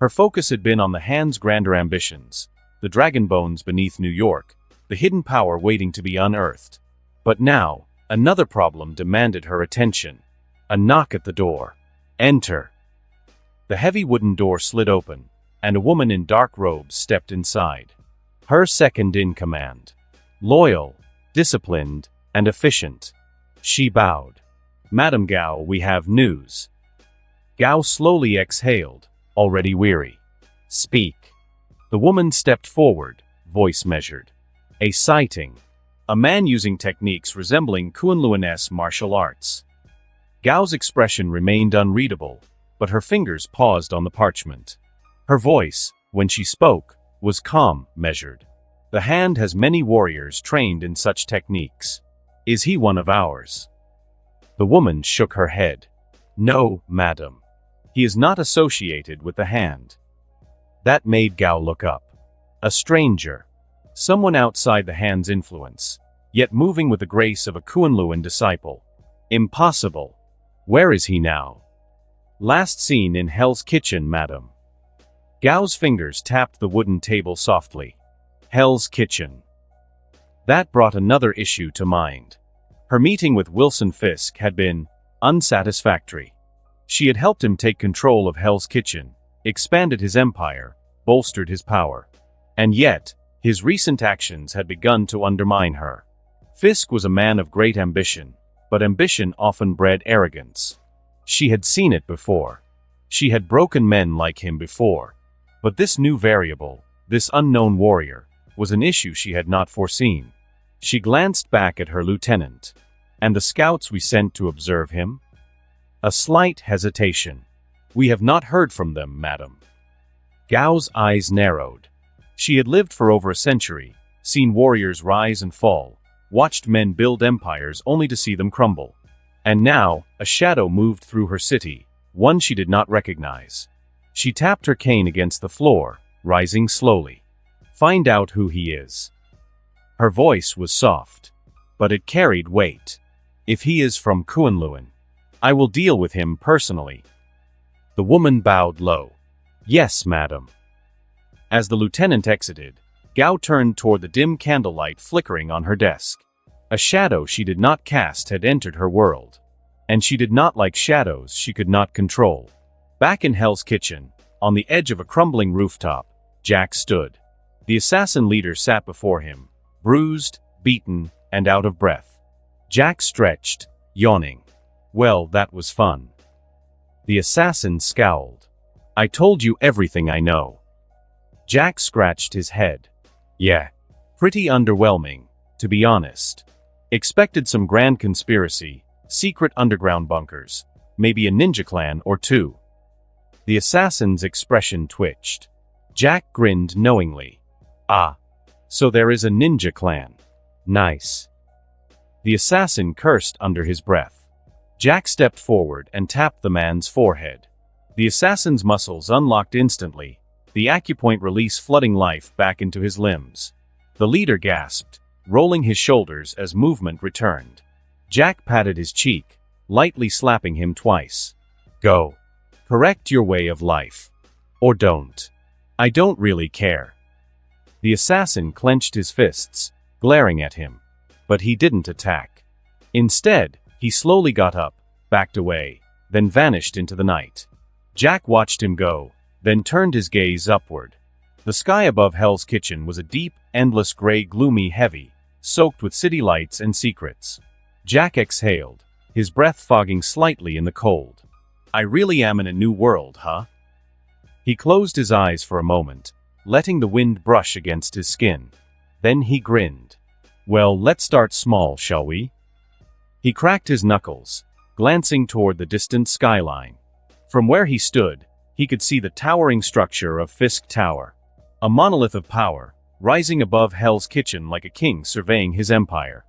Her focus had been on the hand's grander ambitions, the dragon bones beneath New York, the hidden power waiting to be unearthed. But now, another problem demanded her attention. A knock at the door. Enter. The heavy wooden door slid open, and a woman in dark robes stepped inside. Her second in command. Loyal, disciplined, and efficient. She bowed. "Madam Gao, we have news." Gao slowly exhaled, already weary. "Speak." The woman stepped forward, voice measured. "A sighting. A man using techniques resembling Kunluan's martial arts." Gao's expression remained unreadable, but her fingers paused on the parchment. Her voice, when she spoke, was calm, measured. "The hand has many warriors trained in such techniques. Is he one of ours?" The woman shook her head. "No, madam. He is not associated with the hand." That made Gao look up. A stranger. Someone outside the hand's influence, yet moving with the grace of a Kunluan disciple. Impossible. Where is he now? "Last seen in Hell's Kitchen, madam." Gao's fingers tapped the wooden table softly. Hell's Kitchen. That brought another issue to mind. Her meeting with Wilson Fisk had been unsatisfactory. She had helped him take control of Hell's Kitchen, expanded his empire, bolstered his power. And yet, his recent actions had begun to undermine her. Fisk was a man of great ambition, but ambition often bred arrogance. She had seen it before. She had broken men like him before. But this new variable, this unknown warrior, was an issue she had not foreseen. She glanced back at her lieutenant. "And the scouts we sent to observe him?" A slight hesitation. "We have not heard from them, madam." Gao's eyes narrowed. She had lived for over a century, seen warriors rise and fall, watched men build empires only to see them crumble. And now, a shadow moved through her city, one she did not recognize. She tapped her cane against the floor, rising slowly. "Find out who he is." Her voice was soft, but it carried weight. "If he is from Kunluan, I will deal with him personally." The woman bowed low. "Yes, madam." As the lieutenant exited, Gao turned toward the dim candlelight flickering on her desk. A shadow she did not cast had entered her world. And she did not like shadows she could not control. Back in Hell's Kitchen, on the edge of a crumbling rooftop, Jack stood. The assassin leader sat before him, bruised, beaten, and out of breath. Jack stretched, yawning. Well, that was fun. The assassin scowled. "I told you everything I know." Jack scratched his head. "Yeah. Pretty underwhelming, to be honest. Expected some grand conspiracy, secret underground bunkers, maybe a ninja clan or two." The assassin's expression twitched. Jack grinned knowingly. "Ah, so there is a ninja clan. Nice." The assassin cursed under his breath. Jack stepped forward and tapped the man's forehead. The assassin's muscles unlocked instantly, the acupoint release flooding life back into his limbs. The leader gasped, rolling his shoulders as movement returned. Jack patted his cheek, lightly slapping him twice. "Go. Correct your way of life. Or don't. I don't really care." The assassin clenched his fists, glaring at him. But he didn't attack. Instead, he slowly got up, backed away, then vanished into the night. Jack watched him go, then turned his gaze upward. The sky above Hell's Kitchen was a deep, endless gray, gloomy, heavy, soaked with city lights and secrets. Jack exhaled, his breath fogging slightly in the cold. "I really am in a new world, huh?" He closed his eyes for a moment, letting the wind brush against his skin. Then he grinned. "Well, let's start small, shall we?" He cracked his knuckles, glancing toward the distant skyline. From where he stood, he could see the towering structure of Fisk Tower. A monolith of power, rising above Hell's Kitchen like a king surveying his empire.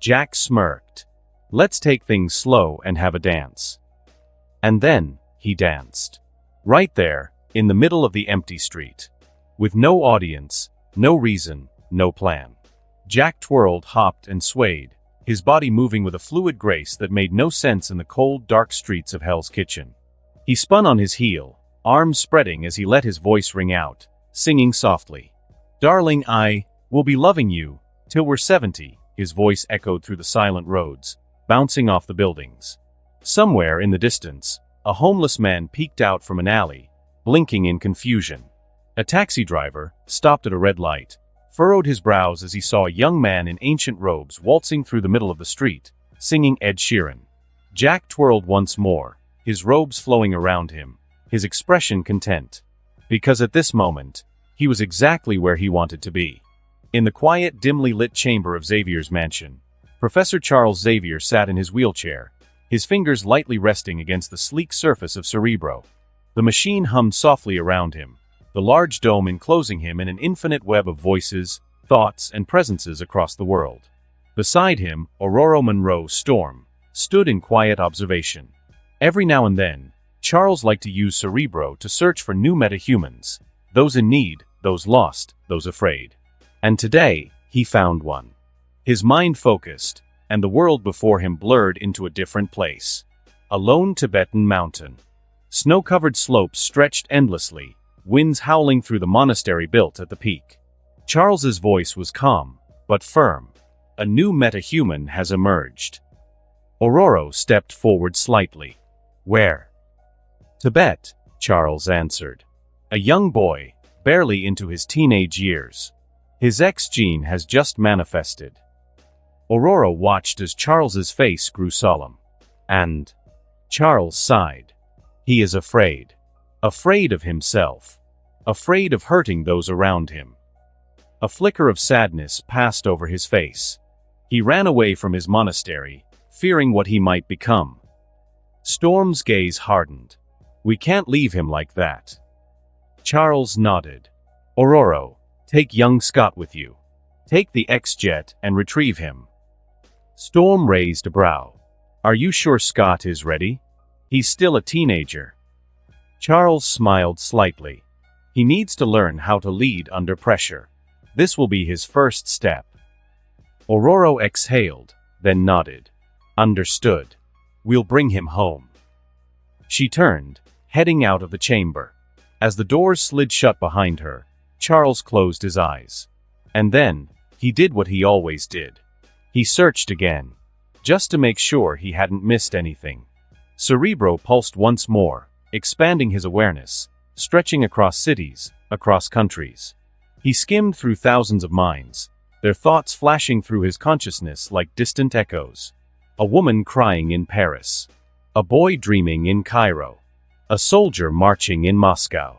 Jack smirked. "Let's take things slow and have a dance." And then, he danced. Right there, in the middle of the empty street. With no audience, no reason, no plan. Jack twirled, hopped, and swayed, his body moving with a fluid grace that made no sense in the cold, dark streets of Hell's Kitchen. He spun on his heel, arms spreading as he let his voice ring out, singing softly. Darling, will be loving you till we're 70, his voice echoed through the silent roads, bouncing off the buildings. Somewhere in the distance, a homeless man peeked out from an alley, blinking in confusion. A taxi driver, stopped at a red light, furrowed his brows as he saw a young man in ancient robes waltzing through the middle of the street, singing Ed Sheeran. Jack twirled once more, his robes flowing around him, his expression content. Because at this moment, he was exactly where he wanted to be. In the quiet, dimly lit chamber of Xavier's mansion, Professor Charles Xavier sat in his wheelchair, his fingers lightly resting against the sleek surface of Cerebro. The machine hummed softly around him, the large dome enclosing him in an infinite web of voices, thoughts, and presences across the world. Beside him, Aurora Monroe Storm stood in quiet observation. Every now and then, Charles liked to use Cerebro to search for new metahumans, those in need, those lost, those afraid. And today, he found one. His mind focused, and the world before him blurred into a different place. A lone Tibetan mountain. Snow-covered slopes stretched endlessly, winds howling through the monastery built at the peak. Charles's voice was calm, but firm. A new metahuman has emerged. Aurora stepped forward slightly. Where? Tibet, Charles answered. A young boy, barely into his teenage years. His X gene has just manifested. Aurora watched as Charles's face grew solemn. And Charles sighed. He is afraid. Afraid of himself. Afraid of hurting those around him. A flicker of sadness passed over his face. He ran away from his monastery, fearing what he might become. Storm's gaze hardened. We can't leave him like that. Charles nodded. Aurora, take young Scott with you. Take the X-Jet and retrieve him. Storm raised a brow. Are you sure Scott is ready? He's still a teenager. Charles smiled slightly. He needs to learn how to lead under pressure. This will be his first step. Aurora exhaled, then nodded. Understood. We'll bring him home. She turned, heading out of the chamber. As the doors slid shut behind her, Charles closed his eyes. And then, he did what he always did. He searched again, just to make sure he hadn't missed anything. Cerebro pulsed once more, expanding his awareness, stretching across cities, across countries. He skimmed through thousands of minds, their thoughts flashing through his consciousness like distant echoes. A woman crying in Paris. A boy dreaming in Cairo. A soldier marching in Moscow.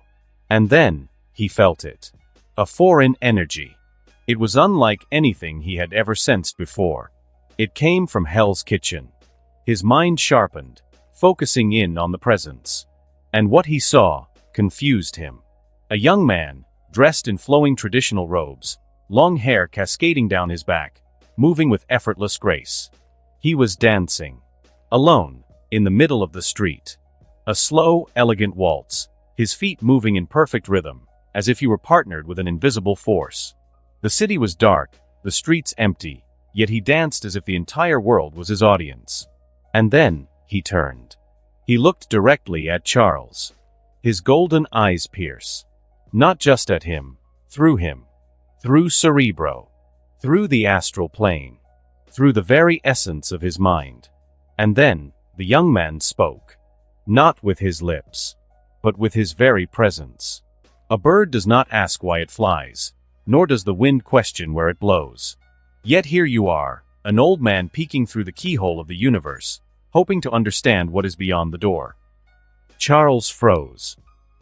And then, he felt it. A foreign energy. It was unlike anything he had ever sensed before. It came from Hell's Kitchen. His mind sharpened, focusing in on the presence. And what he saw confused him. A young man, dressed in flowing traditional robes, long hair cascading down his back, moving with effortless grace. He was dancing. Alone, in the middle of the street. A slow, elegant waltz, his feet moving in perfect rhythm, as if he were partnered with an invisible force. The city was dark, the streets empty, yet he danced as if the entire world was his audience. And then, he turned. He looked directly at Charles. His golden eyes pierce. Not just at him, through Cerebro, through the astral plane, through the very essence of his mind. And then, the young man spoke. Not with his lips, but with his very presence. A bird does not ask why it flies, nor does the wind question where it blows. Yet here you are, an old man peeking through the keyhole of the universe, hoping to understand what is beyond the door. Charles froze.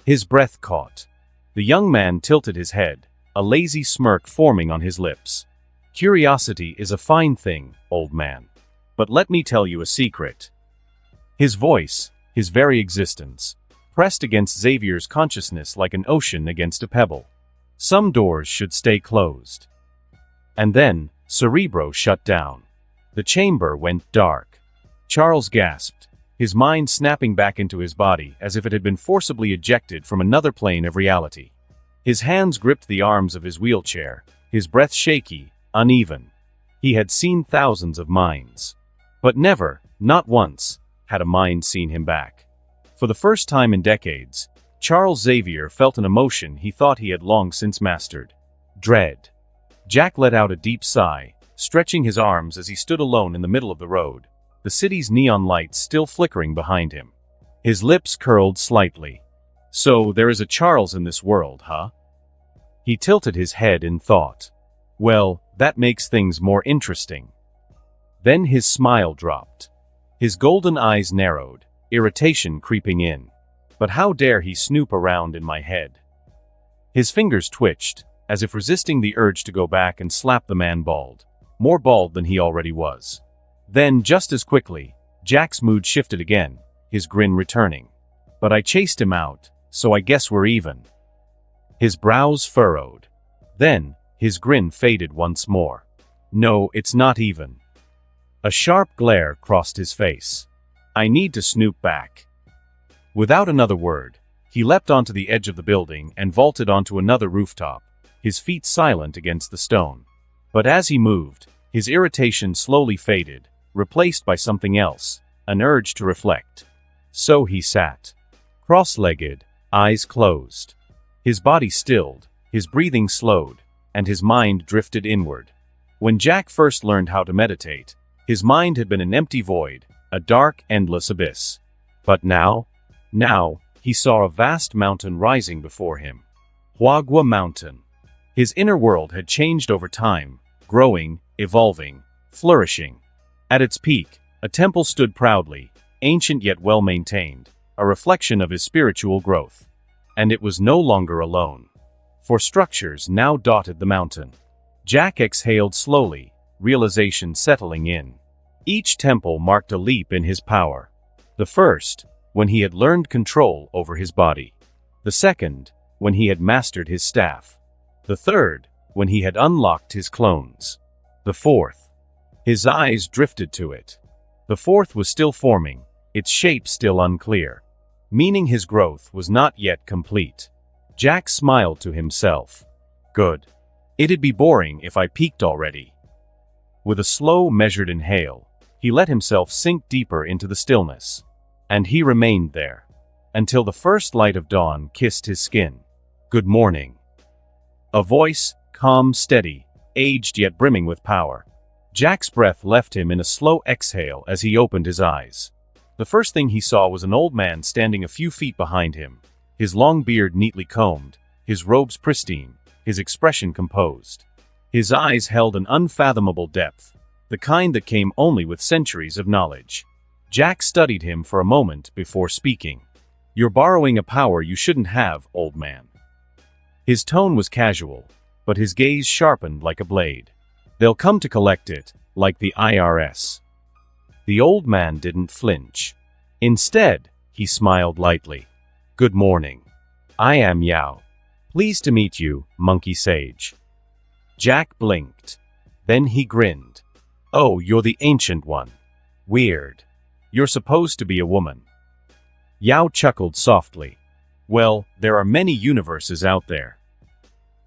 His breath caught. The young man tilted his head, a lazy smirk forming on his lips. Curiosity is a fine thing, old man. But let me tell you a secret. His voice, his very existence, pressed against Xavier's consciousness like an ocean against a pebble. Some doors should stay closed. And then, Cerebro shut down. The chamber went dark. Charles gasped, his mind snapping back into his body as if it had been forcibly ejected from another plane of reality. His hands gripped the arms of his wheelchair, his breath shaky, uneven. He had seen thousands of minds. But never, not once, had a mind seen him back. For the first time in decades, Charles Xavier felt an emotion he thought he had long since mastered. Dread. Jack let out a deep sigh, stretching his arms as he stood alone in the middle of the road, the city's neon lights still flickering behind him. His lips curled slightly. So, there is a Charles in this world, huh? He tilted his head in thought. Well, that makes things more interesting. Then his smile dropped. His golden eyes narrowed, irritation creeping in. But how dare he snoop around in my head? His fingers twitched, as if resisting the urge to go back and slap the man bald, more bald than he already was. Then, just as quickly, Jack's mood shifted again, his grin returning. But I chased him out, so I guess we're even. His brows furrowed. Then, his grin faded once more. No, it's not even. A sharp glare crossed his face. I need to snoop back. Without another word, he leapt onto the edge of the building and vaulted onto another rooftop, his feet silent against the stone. But as he moved, his irritation slowly faded, replaced by something else, an urge to reflect. So he sat, cross-legged, eyes closed. His body stilled, his breathing slowed, and his mind drifted inward. When Jack first learned how to meditate, his mind had been an empty void, a dark, endless abyss. But now, he saw a vast mountain rising before him. Huagua Mountain. His inner world had changed over time, growing, evolving, flourishing. At its peak, a temple stood proudly, ancient yet well-maintained, a reflection of his spiritual growth. And it was no longer alone. For structures now dotted the mountain. Jack exhaled slowly, realization settling in. Each temple marked a leap in his power. The first, when he had learned control over his body. The second, when he had mastered his staff. The third, when he had unlocked his clones. The fourth. His eyes drifted to it. The fourth was still forming, its shape still unclear. Meaning his growth was not yet complete. Jack smiled to himself. Good. It'd be boring if I peaked already. With a slow, measured inhale, he let himself sink deeper into the stillness. And he remained there, until the first light of dawn kissed his skin. Good morning. A voice, calm, steady, aged yet brimming with power. Jack's breath left him in a slow exhale as he opened his eyes. The first thing he saw was an old man standing a few feet behind him, his long beard neatly combed, his robes pristine, his expression composed. His eyes held an unfathomable depth, the kind that came only with centuries of knowledge. Jack studied him for a moment before speaking. You're borrowing a power you shouldn't have, old man. His tone was casual, but his gaze sharpened like a blade. They'll come to collect it, like the IRS. The old man didn't flinch. Instead, he smiled lightly. Good morning. I am Yao. Pleased to meet you, monkey sage. Jack blinked. Then he grinned. Oh, you're the ancient one. Weird. You're supposed to be a woman. Yao chuckled softly. Well, there are many universes out there.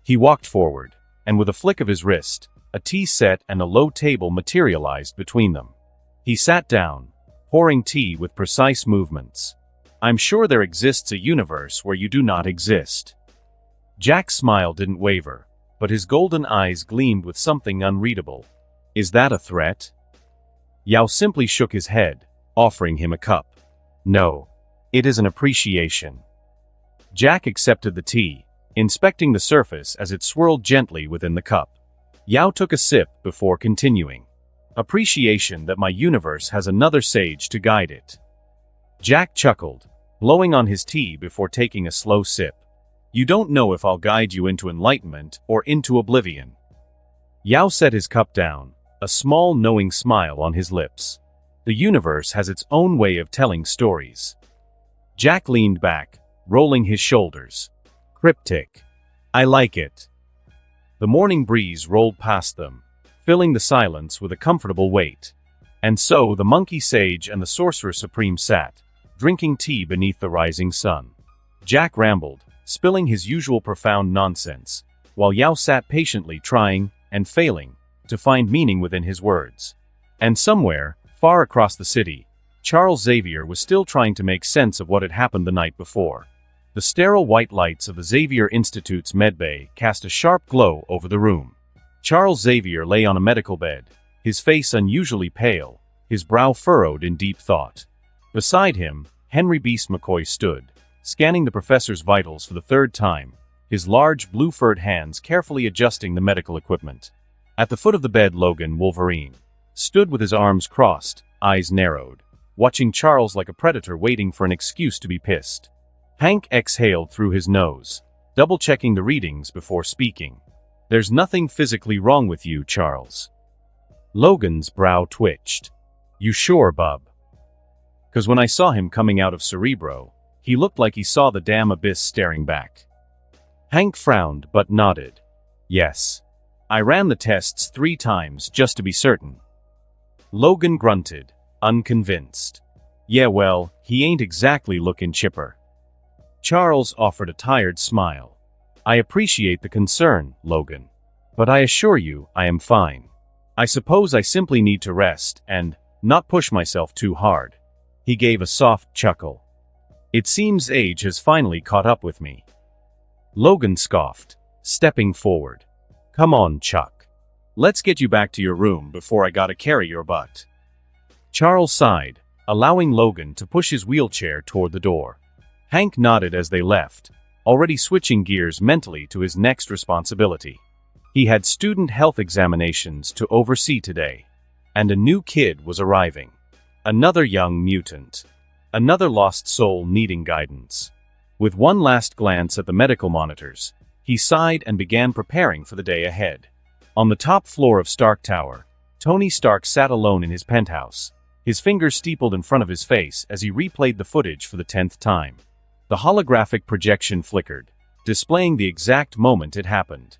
He walked forward, and with a flick of his wrist, a tea set and a low table materialized between them. He sat down, pouring tea with precise movements. I'm sure there exists a universe where you do not exist. Jack's smile didn't waver, but his golden eyes gleamed with something unreadable. Is that a threat? Yao simply shook his head, offering him a cup. No. It is an appreciation. Jack accepted the tea, inspecting the surface as it swirled gently within the cup. Yao took a sip before continuing. Appreciation that my universe has another sage to guide it. Jack chuckled, blowing on his tea before taking a slow sip. You don't know if I'll guide you into enlightenment or into oblivion. Yao set his cup down, a small knowing smile on his lips. The universe has its own way of telling stories. Jack leaned back, rolling his shoulders. Cryptic. I like it. The morning breeze rolled past them, filling the silence with a comfortable weight. And so the monkey sage and the sorcerer supreme sat, drinking tea beneath the rising sun. Jack rambled, spilling his usual profound nonsense, while Yao sat patiently trying, and failing, to find meaning within his words. And somewhere, far across the city, Charles Xavier was still trying to make sense of what had happened the night before. The sterile white lights of the Xavier Institute's medbay cast a sharp glow over the room. Charles Xavier lay on a medical bed, his face unusually pale, his brow furrowed in deep thought. Beside him, Henry Beast McCoy stood, scanning the professor's vitals for the third time, his large blue-furred hands carefully adjusting the medical equipment. At the foot of the bed, Logan Wolverine stood with his arms crossed, eyes narrowed, watching Charles like a predator waiting for an excuse to be pissed. Hank exhaled through his nose, double-checking the readings before speaking. "There's nothing physically wrong with you, Charles." Logan's brow twitched. "You sure, bub? 'Cause when I saw him coming out of Cerebro, he looked like he saw the damn abyss staring back." Hank frowned but nodded. "Yes. I ran the tests 3 times just to be certain." Logan grunted, unconvinced. "Yeah, well, he ain't exactly looking chipper." Charles offered a tired smile. "I appreciate the concern, Logan. But I assure you, I am fine. I suppose I simply need to rest and not push myself too hard." He gave a soft chuckle. "It seems age has finally caught up with me." Logan scoffed, stepping forward. "Come on, Chuck. Let's get you back to your room before I gotta carry your butt." Charles sighed, allowing Logan to push his wheelchair toward the door. Hank nodded as they left, already switching gears mentally to his next responsibility. He had student health examinations to oversee today, and a new kid was arriving. Another young mutant. Another lost soul needing guidance. With one last glance at the medical monitors, he sighed and began preparing for the day ahead. On the top floor of Stark Tower, Tony Stark sat alone in his penthouse, his fingers steepled in front of his face as he replayed the footage for the 10th time. The holographic projection flickered, displaying the exact moment it happened.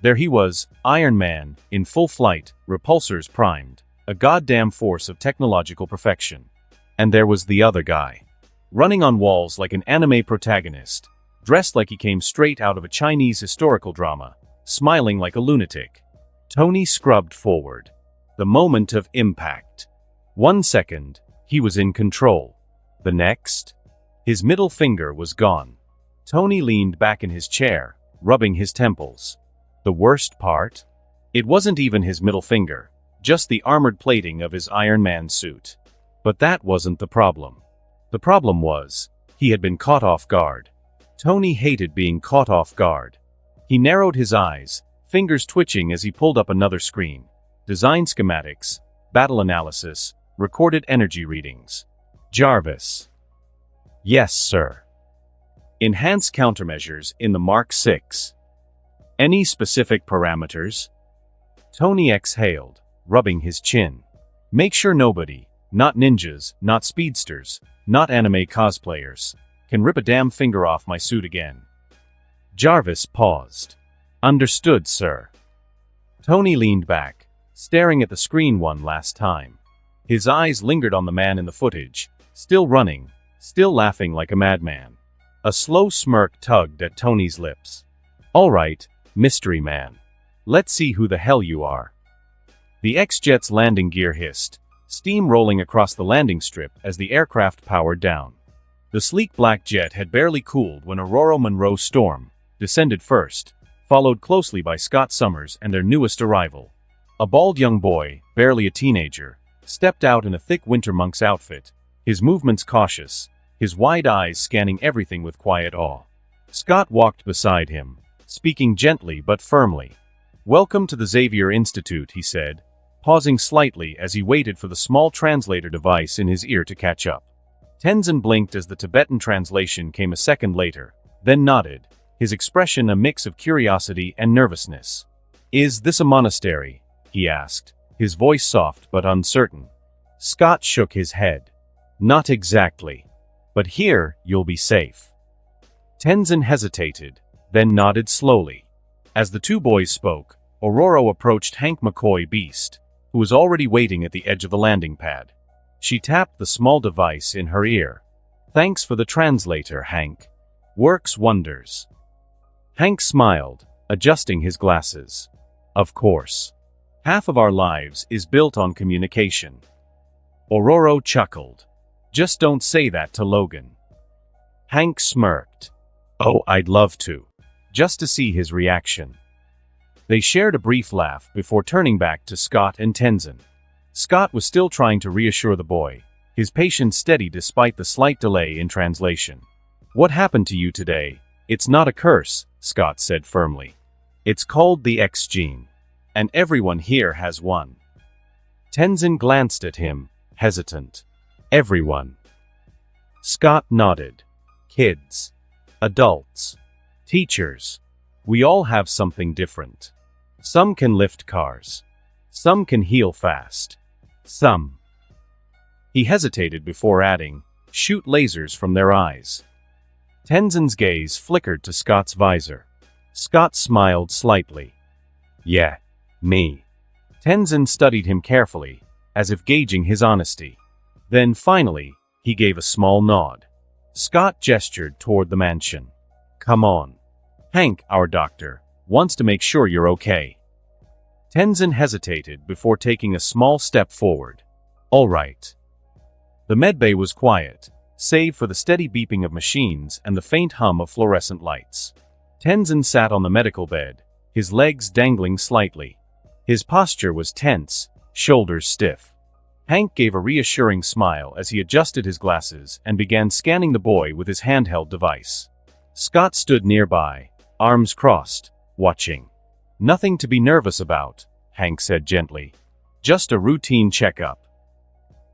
There he was, Iron Man, in full flight, repulsors primed, a goddamn force of technological perfection. And there was the other guy, running on walls like an anime protagonist, dressed like he came straight out of a Chinese historical drama, smiling like a lunatic. Tony scrubbed forward. The moment of impact. 1 second, he was in control. The next, his middle finger was gone. Tony leaned back in his chair, rubbing his temples. The worst part? It wasn't even his middle finger, just the armored plating of his Iron Man suit. But that wasn't the problem. The problem was, he had been caught off guard. Tony hated being caught off guard. He narrowed his eyes, fingers twitching as he pulled up another screen. Design schematics, battle analysis, recorded energy readings. Jarvis. Yes, sir. Enhanced countermeasures in the Mark 6. Any specific parameters? Tony exhaled, rubbing his chin. Make sure nobody, not ninjas, not speedsters, not anime cosplayers, can rip a damn finger off my suit again. Jarvis paused. Understood, sir. Tony leaned back, staring at the screen one last time. His eyes lingered on the man in the footage, still running, still laughing like a madman. A slow smirk tugged at Tony's lips. All right, mystery man. Let's see who the hell you are. The X-Jet's landing gear hissed, steam rolling across the landing strip as the aircraft powered down. The sleek black jet had barely cooled when Aurora Monroe Storm descended first, followed closely by Scott Summers and their newest arrival. A bald young boy, barely a teenager, stepped out in a thick winter monk's outfit, his movements cautious, his wide eyes scanning everything with quiet awe. Scott walked beside him, speaking gently but firmly. "Welcome to the Xavier Institute," he said, pausing slightly as he waited for the small translator device in his ear to catch up. Tenzin blinked as the Tibetan translation came a second later, then nodded, his expression a mix of curiosity and nervousness. "Is this a monastery?" he asked, his voice soft but uncertain. Scott shook his head. "Not exactly. But here, you'll be safe." Tenzin hesitated, then nodded slowly. As the two boys spoke, Aurora approached Hank McCoy Beast, who was already waiting at the edge of the landing pad. She tapped the small device in her ear. "Thanks for the translator, Hank. Works wonders." Hank smiled, adjusting his glasses. "Of course. Half of our lives is built on communication." Aurora chuckled. "Just don't say that to Logan." Hank smirked. Oh, I'd love to. Just to see his reaction. They shared a brief laugh before turning back to Scott and Tenzin. Scott was still trying to reassure the boy, his patience steady despite the slight delay in translation. What happened to you today? It's not a curse, Scott said firmly. It's called the X gene. And everyone here has one. Tenzin glanced at him, hesitant. Everyone. Scott nodded. Kids. Adults. Teachers. We all have something different. Some can lift cars. Some can heal fast. Some. He hesitated before adding, shoot lasers from their eyes. Tenzin's gaze flickered to Scott's visor. Scott smiled slightly. Yeah, me. Tenzin studied him carefully, as if gauging his honesty. Then finally, he gave a small nod. Scott gestured toward the mansion. Come on. Hank, our doctor, wants to make sure you're okay. Tenzin hesitated before taking a small step forward. All right. The medbay was quiet, save for the steady beeping of machines and the faint hum of fluorescent lights. Tenzin sat on the medical bed, his legs dangling slightly. His posture was tense, shoulders stiff. Hank gave a reassuring smile as he adjusted his glasses and began scanning the boy with his handheld device. Scott stood nearby, arms crossed, watching. Nothing to be nervous about, Hank said gently. Just a routine checkup.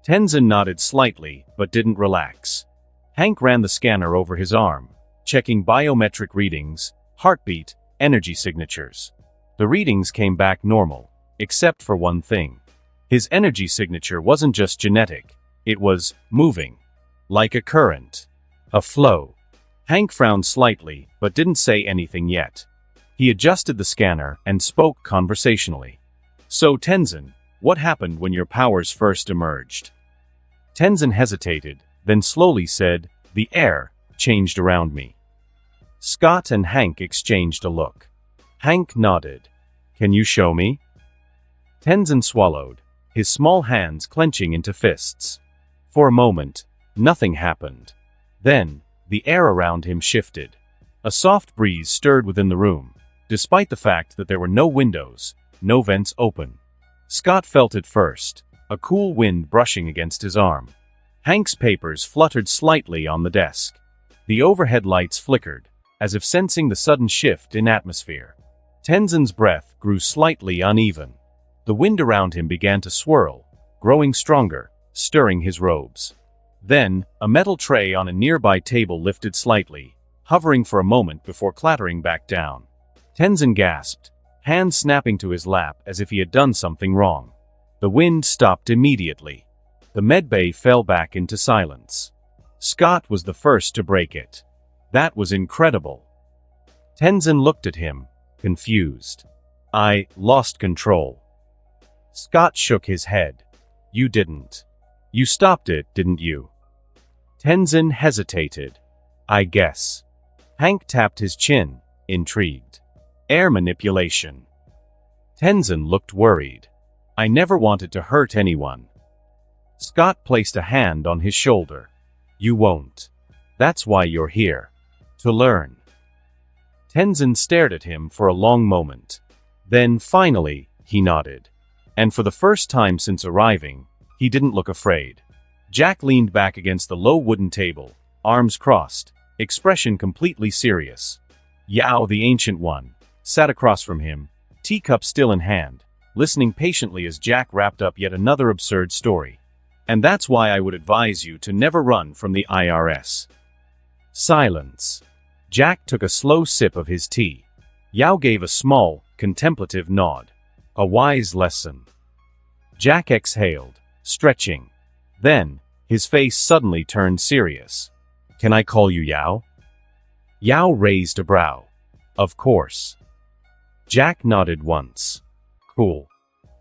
Tenzin nodded slightly, but didn't relax. Hank ran the scanner over his arm, checking biometric readings, heartbeat, energy signatures. The readings came back normal, except for one thing. His energy signature wasn't just genetic, it was moving. Like a current. A flow. Hank frowned slightly, but didn't say anything yet. He adjusted the scanner and spoke conversationally. So Tenzin, what happened when your powers first emerged? Tenzin hesitated, then slowly said, the air changed around me. Scott and Hank exchanged a look. Hank nodded. Can you show me? Tenzin swallowed, his small hands clenching into fists. For a moment, nothing happened. Then, the air around him shifted. A soft breeze stirred within the room, despite the fact that there were no windows, no vents open. Scott felt it first, a cool wind brushing against his arm. Hank's papers fluttered slightly on the desk. The overhead lights flickered, as if sensing the sudden shift in atmosphere. Tenzin's breath grew slightly uneven. The wind around him began to swirl, growing stronger, stirring his robes. Then, a metal tray on a nearby table lifted slightly, hovering for a moment before clattering back down. Tenzin gasped, hands snapping to his lap as if he had done something wrong. The wind stopped immediately. The medbay fell back into silence. Scott was the first to break it. That was incredible. Tenzin looked at him, confused. I lost control. Scott shook his head. You didn't. You stopped it, didn't you? Tenzin hesitated. I guess. Hank tapped his chin, intrigued. Air manipulation. Tenzin looked worried. I never wanted to hurt anyone. Scott placed a hand on his shoulder. You won't. That's why you're here. To learn. Tenzin stared at him for a long moment. Then, finally, he nodded. And for the first time since arriving, he didn't look afraid. Jack leaned back against the low wooden table, arms crossed, expression completely serious. Yao, the Ancient One, sat across from him, teacup still in hand, listening patiently as Jack wrapped up yet another absurd story. And that's why I would advise you to never run from the IRS. Silence. Jack took a slow sip of his tea. Yao gave a small, contemplative nod. A wise lesson. Jack exhaled, stretching. Then, his face suddenly turned serious. Can I call you Yao? Yao raised a brow. Of course. Jack nodded once. Cool.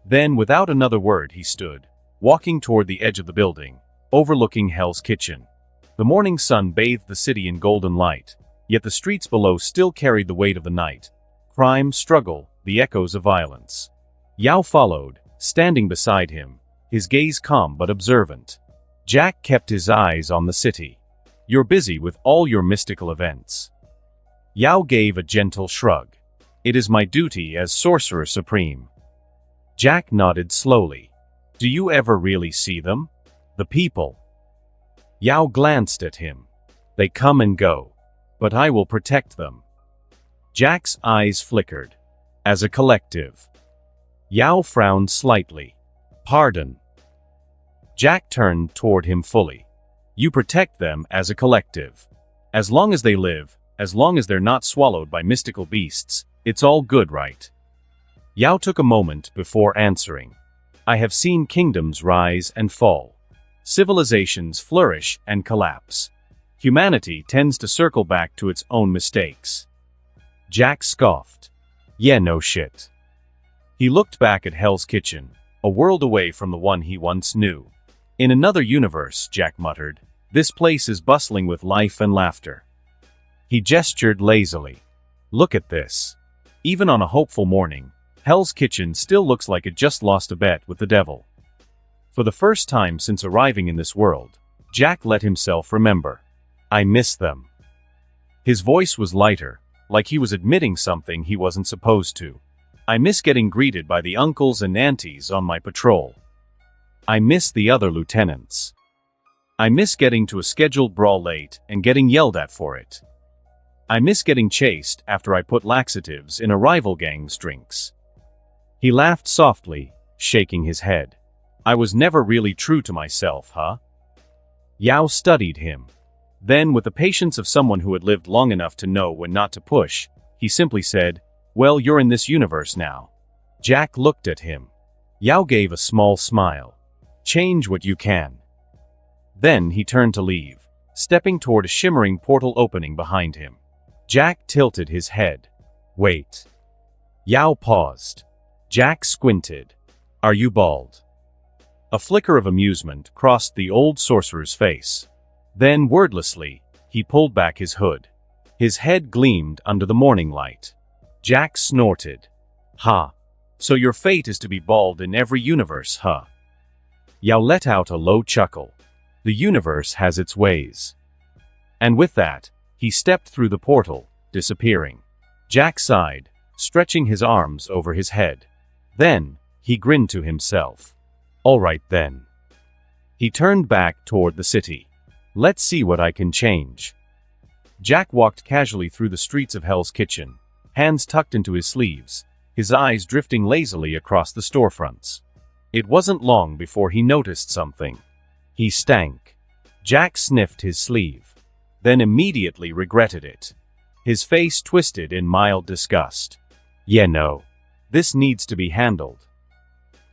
Then, without another word, he stood, walking toward the edge of the building, overlooking Hell's Kitchen. The morning sun bathed the city in golden light, yet the streets below still carried the weight of the night. Crime, struggle, the echoes of violence. Yao followed, standing beside him, his gaze calm but observant. Jack kept his eyes on the city. You're busy with all your mystical events. Yao gave a gentle shrug. It is my duty as Sorcerer Supreme. Jack nodded slowly. Do you ever really see them? The people. Yao glanced at him. They come and go. But I will protect them. Jack's eyes flickered. As a collective. Yao frowned slightly. Pardon. Jack turned toward him fully. You protect them as a collective. As long as they live, as long as they're not swallowed by mystical beasts, it's all good, right? Yao took a moment before answering. I have seen kingdoms rise and fall. Civilizations flourish and collapse. Humanity tends to circle back to its own mistakes. Jack scoffed. Yeah, no shit. He looked back at Hell's Kitchen, a world away from the one he once knew. In another universe, Jack muttered, this place is bustling with life and laughter. He gestured lazily. Look at this. Even on a hopeful morning, Hell's Kitchen still looks like it just lost a bet with the devil. For the first time since arriving in this world, Jack let himself remember. I miss them. His voice was lighter, like he was admitting something he wasn't supposed to. I miss getting greeted by the uncles and aunties on my patrol. I miss the other lieutenants. I miss getting to a scheduled brawl late and getting yelled at for it. I miss getting chased after I put laxatives in a rival gang's drinks. He laughed softly, shaking his head. I was never really true to myself, huh? Yao studied him. Then, with the patience of someone who had lived long enough to know when not to push, he simply said, well, you're in this universe now. Jack looked at him. Yao gave a small smile. Change what you can. Then he turned to leave, stepping toward a shimmering portal opening behind him. Jack tilted his head. Wait. Yao paused. Jack squinted. Are you bald? A flicker of amusement crossed the old sorcerer's face. Then, wordlessly, he pulled back his hood. His head gleamed under the morning light. Jack snorted. Ha. So your fate is to be bald in every universe, huh? Yao let out a low chuckle. The universe has its ways. And with that, he stepped through the portal, disappearing. Jack sighed, stretching his arms over his head. Then, he grinned to himself. All right then. He turned back toward the city. Let's see what I can change. Jack walked casually through the streets of Hell's Kitchen, hands tucked into his sleeves, his eyes drifting lazily across the storefronts. It wasn't long before he noticed something. He stank. Jack sniffed his sleeve, then immediately regretted it. His face twisted in mild disgust. Yeah, no. This needs to be handled.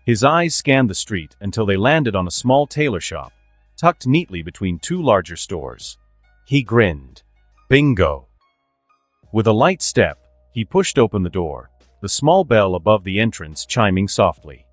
His eyes scanned the street until they landed on a small tailor shop, tucked neatly between two larger stores. He grinned. Bingo! With a light step, he pushed open the door, the small bell above the entrance chiming softly.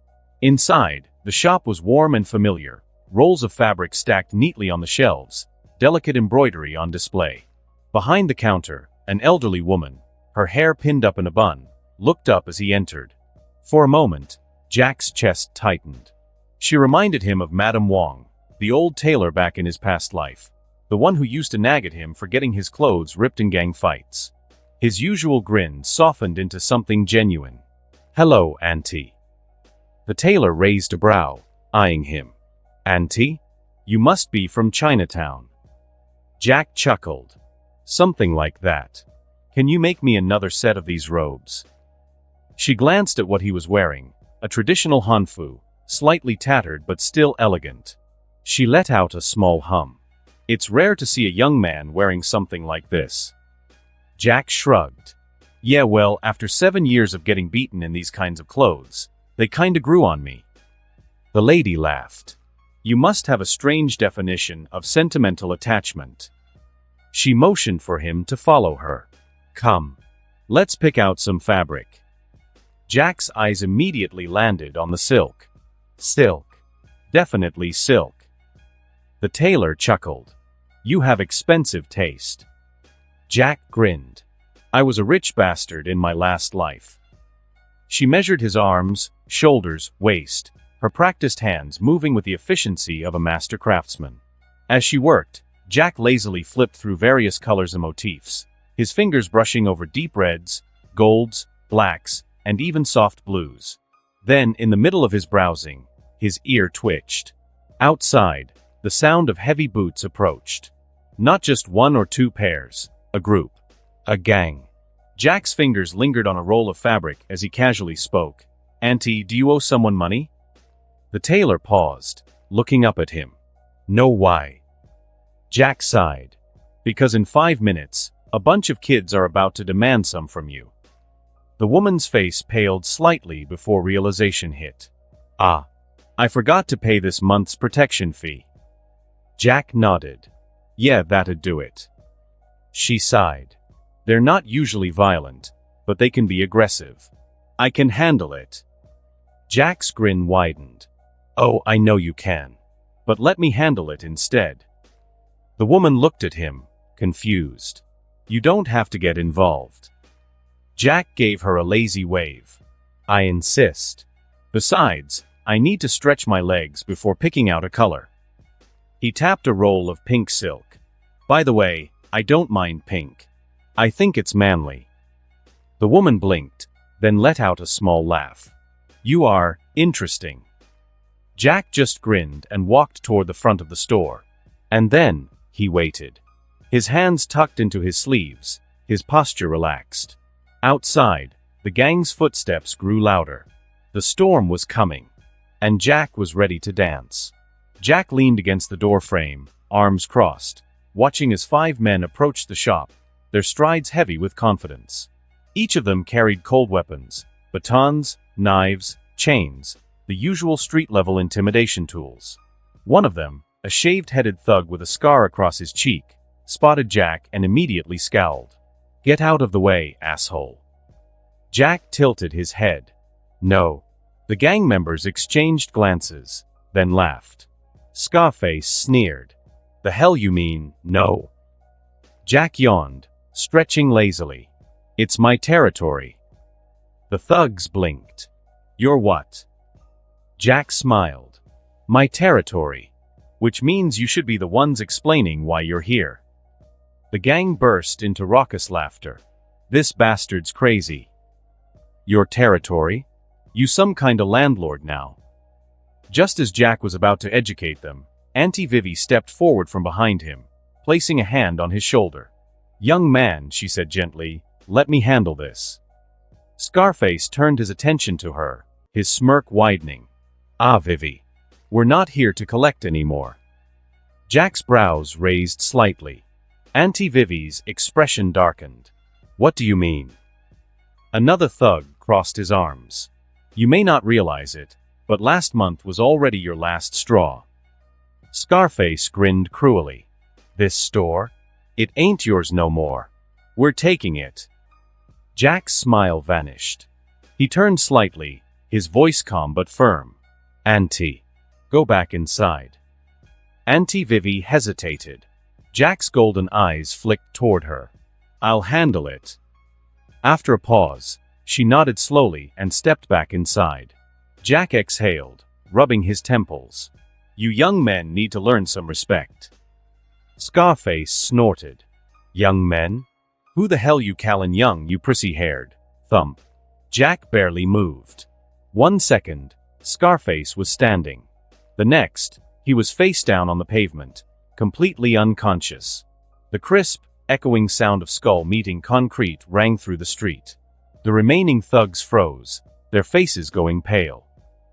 Inside, the shop was warm and familiar, rolls of fabric stacked neatly on the shelves, delicate embroidery on display. Behind the counter, an elderly woman, her hair pinned up in a bun, looked up as he entered. For a moment, Jack's chest tightened. She reminded him of Madame Wong, the old tailor back in his past life, the one who used to nag at him for getting his clothes ripped in gang fights. His usual grin softened into something genuine. Hello, Auntie. The tailor raised a brow, eyeing him. Auntie? You must be from Chinatown. Jack chuckled. Something like that. Can you make me another set of these robes? She glanced at what he was wearing, a traditional hanfu, slightly tattered but still elegant. She let out a small hum. It's rare to see a young man wearing something like this. Jack shrugged. Yeah, well, after 7 years of getting beaten in these kinds of clothes, they kinda grew on me. The lady laughed. You must have a strange definition of sentimental attachment. She motioned for him to follow her. Come. Let's pick out some fabric. Jack's eyes immediately landed on the silk. Silk. Definitely silk. The tailor chuckled. You have expensive taste. Jack grinned. I was a rich bastard in my last life. She measured his arms, shoulders, waist, her practiced hands moving with the efficiency of a master craftsman. As she worked, Jack lazily flipped through various colors and motifs, his fingers brushing over deep reds, golds, blacks, and even soft blues. Then, in the middle of his browsing, his ear twitched. Outside, the sound of heavy boots approached. Not just one or two pairs, a group. A gang. Jack's fingers lingered on a roll of fabric as he casually spoke. "Auntie, do you owe someone money?" The tailor paused, looking up at him. "No, why?" Jack sighed. "Because in 5 minutes, a bunch of kids are about to demand some from you." The woman's face paled slightly before realization hit. "Ah, I forgot to pay this month's protection fee." Jack nodded. "Yeah, that'd do it." She sighed. "They're not usually violent, but they can be aggressive. I can handle it." Jack's grin widened. "Oh, I know you can. But let me handle it instead." The woman looked at him, confused. "You don't have to get involved." Jack gave her a lazy wave. "I insist. Besides, I need to stretch my legs before picking out a color." He tapped a roll of pink silk. "By the way, I don't mind pink. I think it's manly." The woman blinked, then let out a small laugh. "You are interesting." Jack just grinned and walked toward the front of the store. And then, he waited. His hands tucked into his sleeves, his posture relaxed. Outside, the gang's footsteps grew louder. The storm was coming. And Jack was ready to dance. Jack leaned against the door frame, arms crossed, watching as 5 men approached the shop, their strides heavy with confidence. Each of them carried cold weapons, batons, knives, chains, the usual street-level intimidation tools. One of them, a shaved-headed thug with a scar across his cheek, spotted Jack and immediately scowled. "Get out of the way, asshole." Jack tilted his head. "No." The gang members exchanged glances, then laughed. Scarface sneered. "The hell you mean, no?" Jack yawned, stretching lazily. "It's my territory." The thugs blinked. "You're what?" Jack smiled. "My territory. Which means you should be the ones explaining why you're here." The gang burst into raucous laughter. "This bastard's crazy." "Your territory? You some kinda landlord now." Just as Jack was about to educate them, Auntie Vivi stepped forward from behind him, placing a hand on his shoulder. "Young man," she said gently, "let me handle this." Scarface turned his attention to her, his smirk widening. "Ah, Vivi. We're not here to collect anymore." Jack's brows raised slightly. Auntie Vivi's expression darkened. "What do you mean?" Another thug crossed his arms. "You may not realize it, but last month was already your last straw." Scarface grinned cruelly. "This store? It ain't yours no more. We're taking it." Jack's smile vanished. He turned slightly, his voice calm but firm. "Auntie, go back inside." Auntie Vivi hesitated. Jack's golden eyes flicked toward her. "I'll handle it." After a pause, she nodded slowly and stepped back inside. Jack exhaled, rubbing his temples. "You young men need to learn some respect." Scarface snorted. "Young men? Who the hell you callin' young, you prissy-haired?" Thump. Jack barely moved. 1 second, Scarface was standing. The next, he was face down on the pavement, completely unconscious. The crisp, echoing sound of skull meeting concrete rang through the street. The remaining thugs froze, their faces going pale.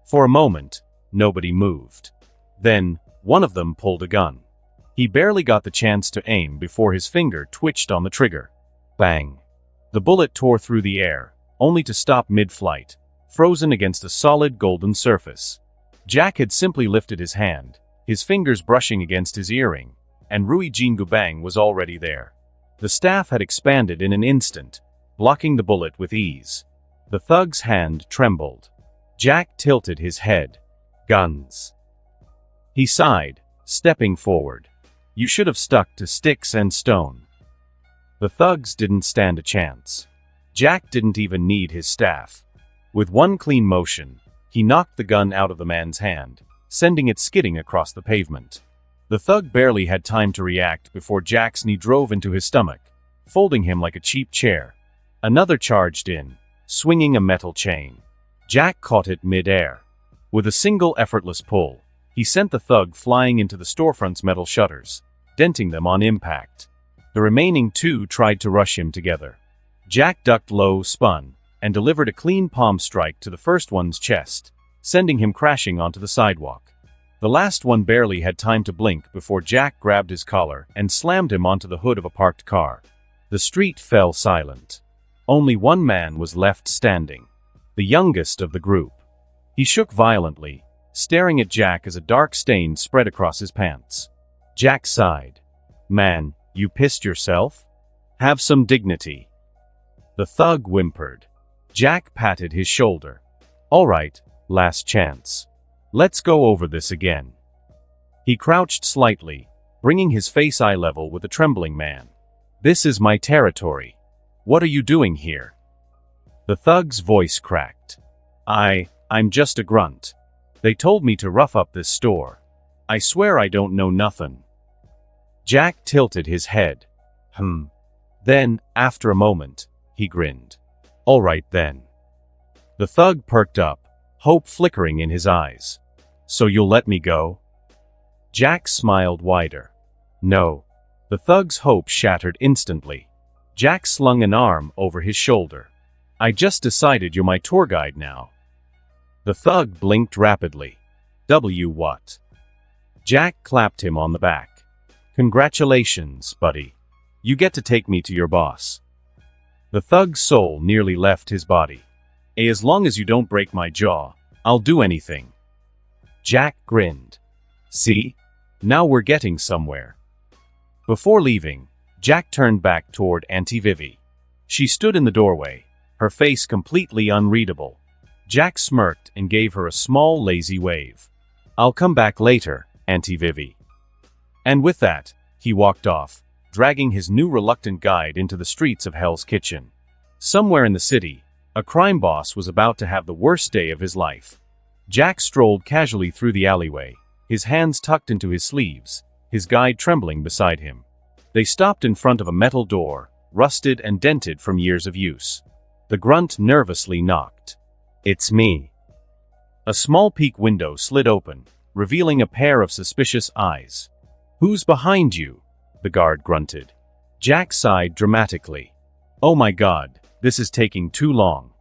For a moment, nobody moved. Then, one of them pulled a gun. He barely got the chance to aim before his finger twitched on the trigger. Bang! The bullet tore through the air, only to stop mid-flight, frozen against a solid golden surface. Jack had simply lifted his hand, his fingers brushing against his earring, and Rui Jingubang was already there. The staff had expanded in an instant, blocking the bullet with ease. The thug's hand trembled. Jack tilted his head. "Guns." He sighed, stepping forward. "You should have stuck to sticks and stone." The thugs didn't stand a chance. Jack didn't even need his staff. With one clean motion, he knocked the gun out of the man's hand, sending it skidding across the pavement. The thug barely had time to react before Jack's knee drove into his stomach, folding him like a cheap chair. Another charged in, swinging a metal chain. Jack caught it mid-air. With a single effortless pull, he sent the thug flying into the storefront's metal shutters, denting them on impact. The remaining two tried to rush him together. Jack ducked low, spun, and delivered a clean palm strike to the first one's chest, sending him crashing onto the sidewalk. The last one barely had time to blink before Jack grabbed his collar and slammed him onto the hood of a parked car. The street fell silent. Only one man was left standing, the youngest of the group. He shook violently, staring at Jack as a dark stain spread across his pants. Jack sighed. "Man, you pissed yourself? Have some dignity." The thug whimpered. Jack patted his shoulder. "All right, last chance. Let's go over this again." He crouched slightly, bringing his face eye level with the trembling man. "This is my territory. What are you doing here?" The thug's voice cracked. I'm just a grunt. They told me to rough up this store. I swear I don't know nothing." Jack tilted his head. Then, after a moment, he grinned. "All right then." The thug perked up, hope flickering in his eyes. "So you'll let me go?" Jack smiled wider. "No." The thug's hope shattered instantly. Jack slung an arm over his shoulder. "I just decided you're my tour guide now." The thug blinked rapidly. What?" Jack clapped him on the back. "Congratulations, buddy. You get to take me to your boss." The thug's soul nearly left his body. As long as you don't break my jaw, I'll do anything." Jack grinned. "See? Now we're getting somewhere." Before leaving, Jack turned back toward Auntie Vivi. She stood in the doorway, her face completely unreadable. Jack smirked and gave her a small, lazy wave. "I'll come back later, Auntie Vivi." And with that, he walked off, dragging his new reluctant guide into the streets of Hell's Kitchen. Somewhere in the city, a crime boss was about to have the worst day of his life. Jack strolled casually through the alleyway, his hands tucked into his sleeves, his guide trembling beside him. They stopped in front of a metal door, rusted and dented from years of use. The grunt nervously knocked. "It's me." A small peek window slid open, revealing a pair of suspicious eyes. "Who's behind you?" the guard grunted. Jack sighed dramatically. "Oh my God, this is taking too long."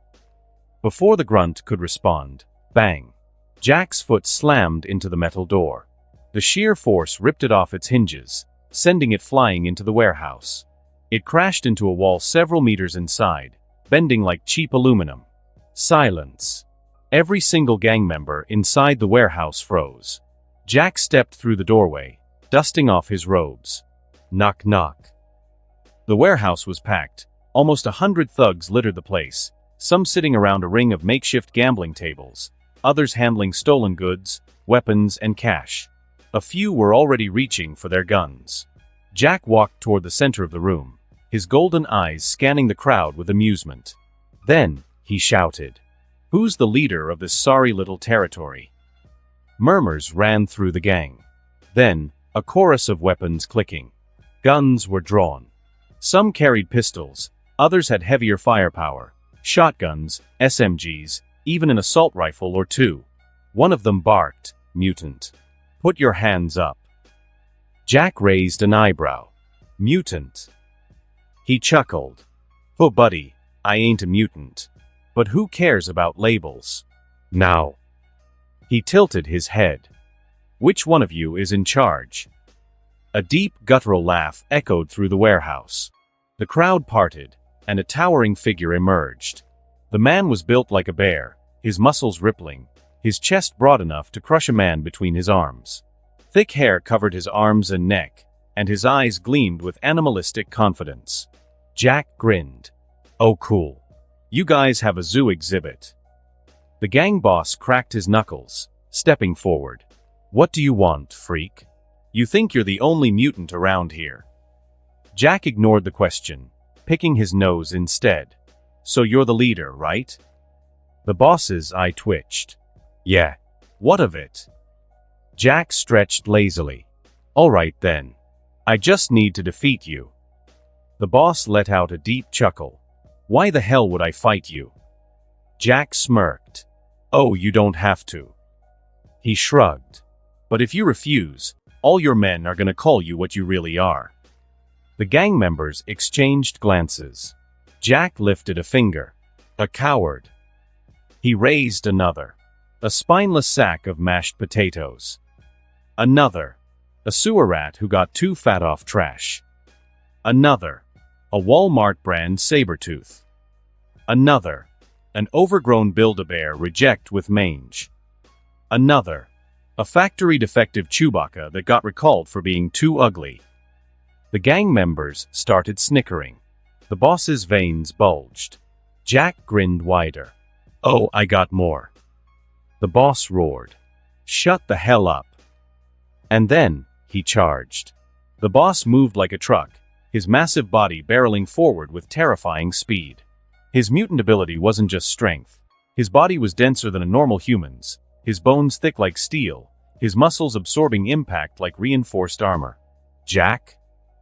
Before the grunt could respond, bang! Jack's foot slammed into the metal door. The sheer force ripped it off its hinges, sending it flying into the warehouse. It crashed into a wall several meters inside, bending like cheap aluminum. Silence. Every single gang member inside the warehouse froze. Jack stepped through the doorway, dusting off his robes. Knock knock. The warehouse was packed. Almost 100 thugs littered the place, some sitting around a ring of makeshift gambling tables, others handling stolen goods, weapons, and cash. A few were already reaching for their guns. Jack walked toward the center of the room, his golden eyes scanning the crowd with amusement. Then, he shouted, "Who's the leader of this sorry little territory?" Murmurs ran through the gang. Then, a chorus of weapons clicking. Guns were drawn. Some carried pistols, others had heavier firepower, shotguns, SMGs, even an assault rifle or two. One of them barked, "Mutant. Put your hands up." Jack raised an eyebrow. "Mutant?" He chuckled. "Oh buddy, I ain't a mutant. But who cares about labels? Now." He tilted his head. "Which one of you is in charge?" A deep, guttural laugh echoed through the warehouse. The crowd parted, and a towering figure emerged. The man was built like a bear, his muscles rippling, his chest broad enough to crush a man between his arms. Thick hair covered his arms and neck, and his eyes gleamed with animalistic confidence. Jack grinned. "Oh cool. You guys have a zoo exhibit." The gang boss cracked his knuckles, stepping forward. "What do you want, freak? You think you're the only mutant around here?" Jack ignored the question, picking his nose instead. "So you're the leader, right?" The boss's eye twitched. "Yeah. What of it?" Jack stretched lazily. "All right then. I just need to defeat you." The boss let out a deep chuckle. "Why the hell would I fight you?" Jack smirked. "Oh, you don't have to." He shrugged. "But if you refuse, all your men are gonna call you what you really are." The gang members exchanged glances. Jack lifted a finger. "A coward." He raised another. "A spineless sack of mashed potatoes." Another. "A sewer rat who got too fat off trash." Another. "A Walmart brand saber-tooth." Another. "An overgrown Build-A-Bear reject with mange." Another. "A factory defective Chewbacca that got recalled for being too ugly." The gang members started snickering. The boss's veins bulged. Jack grinned wider. "Oh, I got more." The boss roared. "Shut the hell up." And then, he charged. The boss moved like a truck, his massive body barreling forward with terrifying speed. His mutant ability wasn't just strength. His body was denser than a normal human's, his bones thick like steel, his muscles absorbing impact like reinforced armor. Jack?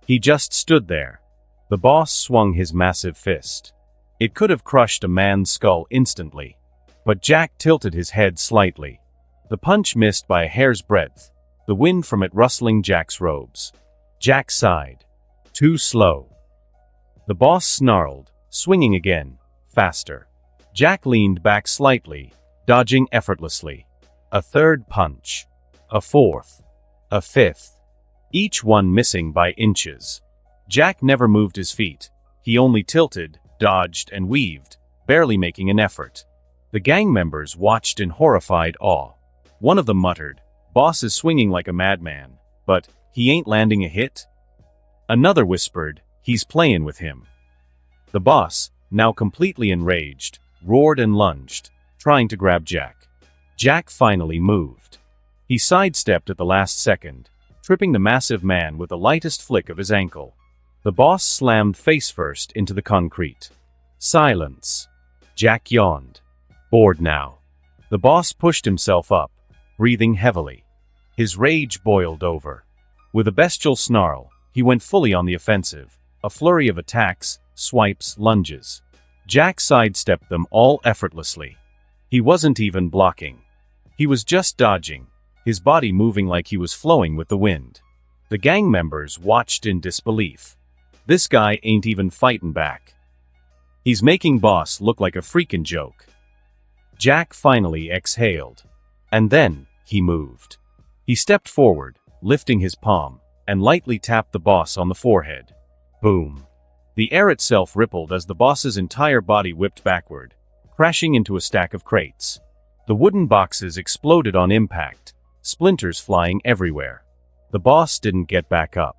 He just stood there. The boss swung his massive fist. It could have crushed a man's skull instantly. But Jack tilted his head slightly. The punch missed by a hair's breadth, the wind from it rustling Jack's robes. Jack sighed. Too slow. The boss snarled, swinging again, faster. Jack leaned back slightly, dodging effortlessly. A third punch. A fourth. A fifth. Each one missing by inches. Jack never moved his feet. He only tilted, dodged, and weaved, barely making an effort. The gang members watched in horrified awe. One of them muttered, "Boss is swinging like a madman, but he ain't landing a hit?" Another whispered, "He's playing with him." The boss, now completely enraged, roared and lunged, trying to grab Jack. Jack finally moved. He sidestepped at the last second, tripping the massive man with the lightest flick of his ankle. The boss slammed face first into the concrete. Silence. Jack yawned. Bored now. The boss pushed himself up, breathing heavily. His rage boiled over. With a bestial snarl, he went fully on the offensive, a flurry of attacks, swipes, lunges. Jack sidestepped them all effortlessly. He wasn't even blocking. He was just dodging, his body moving like he was flowing with the wind. The gang members watched in disbelief. This guy ain't even fighting back. He's making boss look like a freaking joke. Jack finally exhaled. And then, he moved. He stepped forward, lifting his palm, and lightly tapped the boss on the forehead. Boom. The air itself rippled as the boss's entire body whipped backward, crashing into a stack of crates. The wooden boxes exploded on impact, splinters flying everywhere. The boss didn't get back up.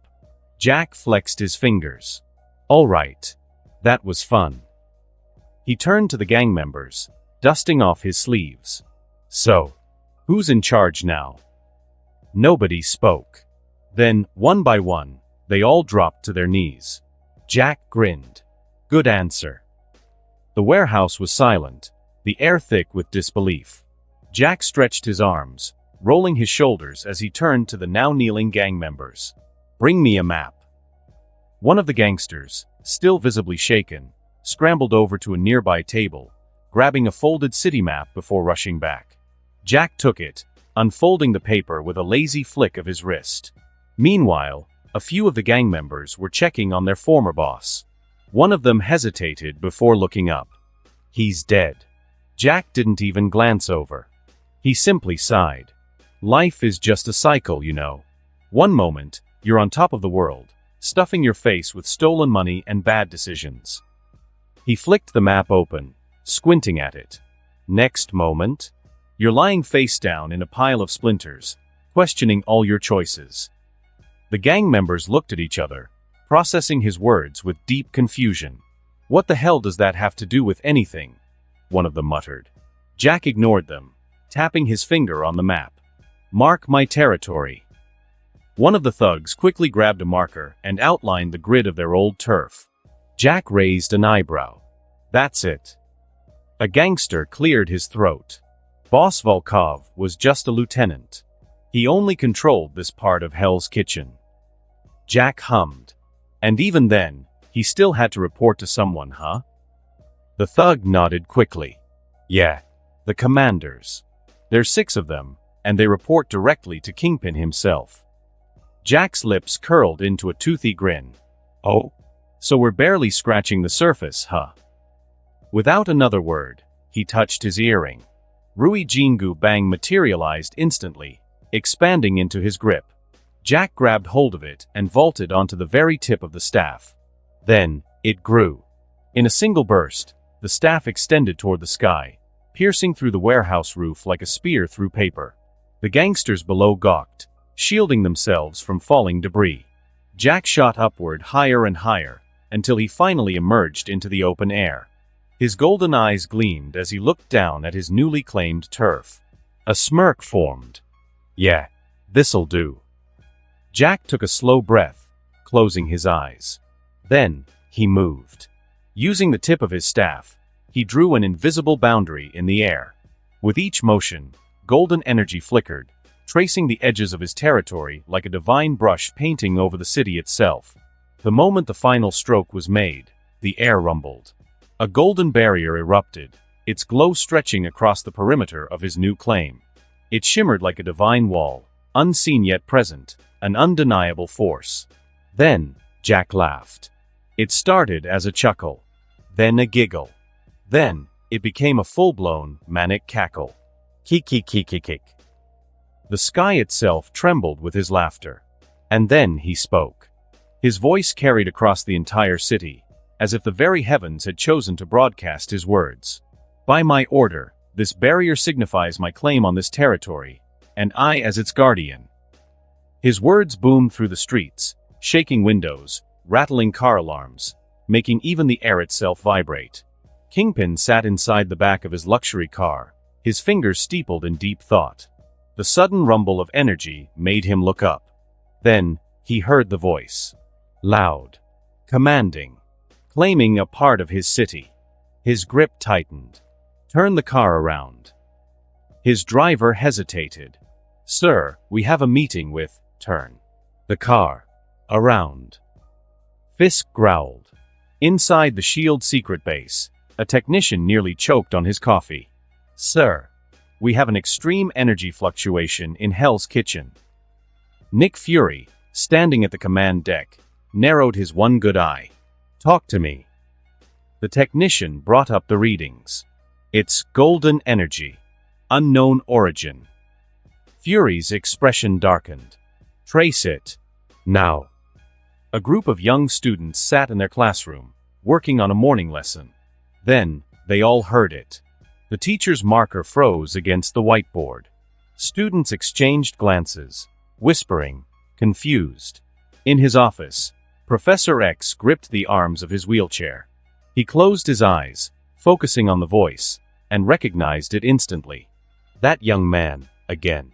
Jack flexed his fingers. All right. That was fun. He turned to the gang members, dusting off his sleeves. So, who's in charge now? Nobody spoke. Then, one by one, they all dropped to their knees. Jack grinned. Good answer. The warehouse was silent, the air thick with disbelief. Jack stretched his arms, rolling his shoulders as he turned to the now kneeling gang members. Bring me a map. One of the gangsters, still visibly shaken, scrambled over to a nearby table, grabbing a folded city map before rushing back. Jack took it, unfolding the paper with a lazy flick of his wrist. Meanwhile, a few of the gang members were checking on their former boss. One of them hesitated before looking up. He's dead. Jack didn't even glance over. He simply sighed. Life is just a cycle, you know. One moment, you're on top of the world, stuffing your face with stolen money and bad decisions. He flicked the map open, squinting at it. Next moment, you're lying face down in a pile of splinters, questioning all your choices. The gang members looked at each other, processing his words with deep confusion. What the hell does that have to do with anything? One of them muttered. Jack ignored them, tapping his finger on the map. Mark my territory. One of the thugs quickly grabbed a marker and outlined the grid of their old turf. Jack raised an eyebrow. That's it. A gangster cleared his throat. Boss Volkov was just a lieutenant. He only controlled this part of Hell's Kitchen. Jack hummed. And even then, He still had to report to someone, huh? The thug nodded quickly. Yeah. The commanders. There's 6 of them, and they report directly to Kingpin himself. Jack's lips curled into a toothy grin. Oh? So we're barely scratching the surface, huh? Without another word, he touched his earring. Rui Jingu Bang materialized instantly, expanding into his grip. Jack grabbed hold of it and vaulted onto the very tip of the staff. Then, it grew. In a single burst, the staff extended toward the sky, piercing through the warehouse roof like a spear through paper. The gangsters below gawked, shielding themselves from falling debris. Jack shot upward higher and higher, until he finally emerged into the open air. His golden eyes gleamed as he looked down at his newly claimed turf. A smirk formed. Yeah, this'll do. Jack took a slow breath, closing his eyes. Then, he moved. Using the tip of his staff, he drew an invisible boundary in the air. With each motion, golden energy flickered, tracing the edges of his territory like a divine brush painting over the city itself. The moment the final stroke was made, the air rumbled. A golden barrier erupted, its glow stretching across the perimeter of his new claim. It shimmered like a divine wall, unseen yet present, an undeniable force. Then, Jack laughed. It started as a chuckle, then a giggle. Then, it became a full-blown, manic cackle. Kik-kik-kik-kik-kik. The sky itself trembled with his laughter. And then he spoke. His voice carried across the entire city, as if the very heavens had chosen to broadcast his words. By my order, this barrier signifies my claim on this territory, and I as its guardian. His words boomed through the streets, shaking windows, rattling car alarms, making even the air itself vibrate. Kingpin sat inside the back of his luxury car, his fingers steepled in deep thought. The sudden rumble of energy made him look up. Then, he heard the voice. Loud. Commanding. Claiming a part of his city. His grip tightened. Turn the car around. His driver hesitated. Sir, we have a meeting with... Turn. The car. Around. Fisk growled. Inside the SHIELD secret base, a technician nearly choked on his coffee. Sir, we have an extreme energy fluctuation in Hell's Kitchen. Nick Fury, standing at the command deck, narrowed his one good eye. Talk to me. The technician brought up the readings. It's golden energy. Unknown origin. Fury's expression darkened. Trace it. Now. A group of young students sat in their classroom, working on a morning lesson. Then, they all heard it. The teacher's marker froze against the whiteboard. Students exchanged glances, whispering, confused. In his office, Professor X gripped the arms of his wheelchair. He closed his eyes, focusing on the voice, and recognized it instantly. That young man, again.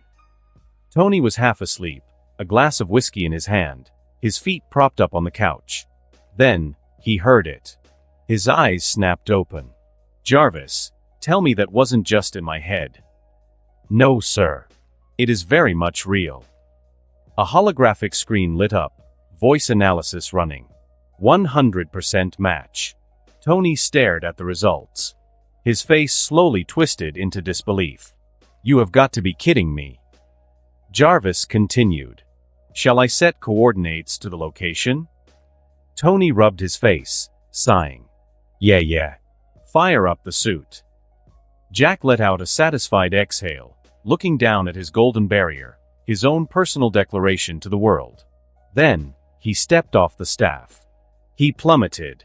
Tony was half asleep, a glass of whiskey in his hand, his feet propped up on the couch. Then, he heard it. His eyes snapped open. Jarvis, tell me that wasn't just in my head. No, sir. It is very much real. A holographic screen lit up, voice analysis running. 100% match. Tony stared at the results. His face slowly twisted into disbelief. You have got to be kidding me. Jarvis continued. Shall I set coordinates to the location? Tony rubbed his face, sighing. Yeah. Fire up the suit. Jack let out a satisfied exhale, looking down at his golden barrier, his own personal declaration to the world. Then, he stepped off the staff. He plummeted.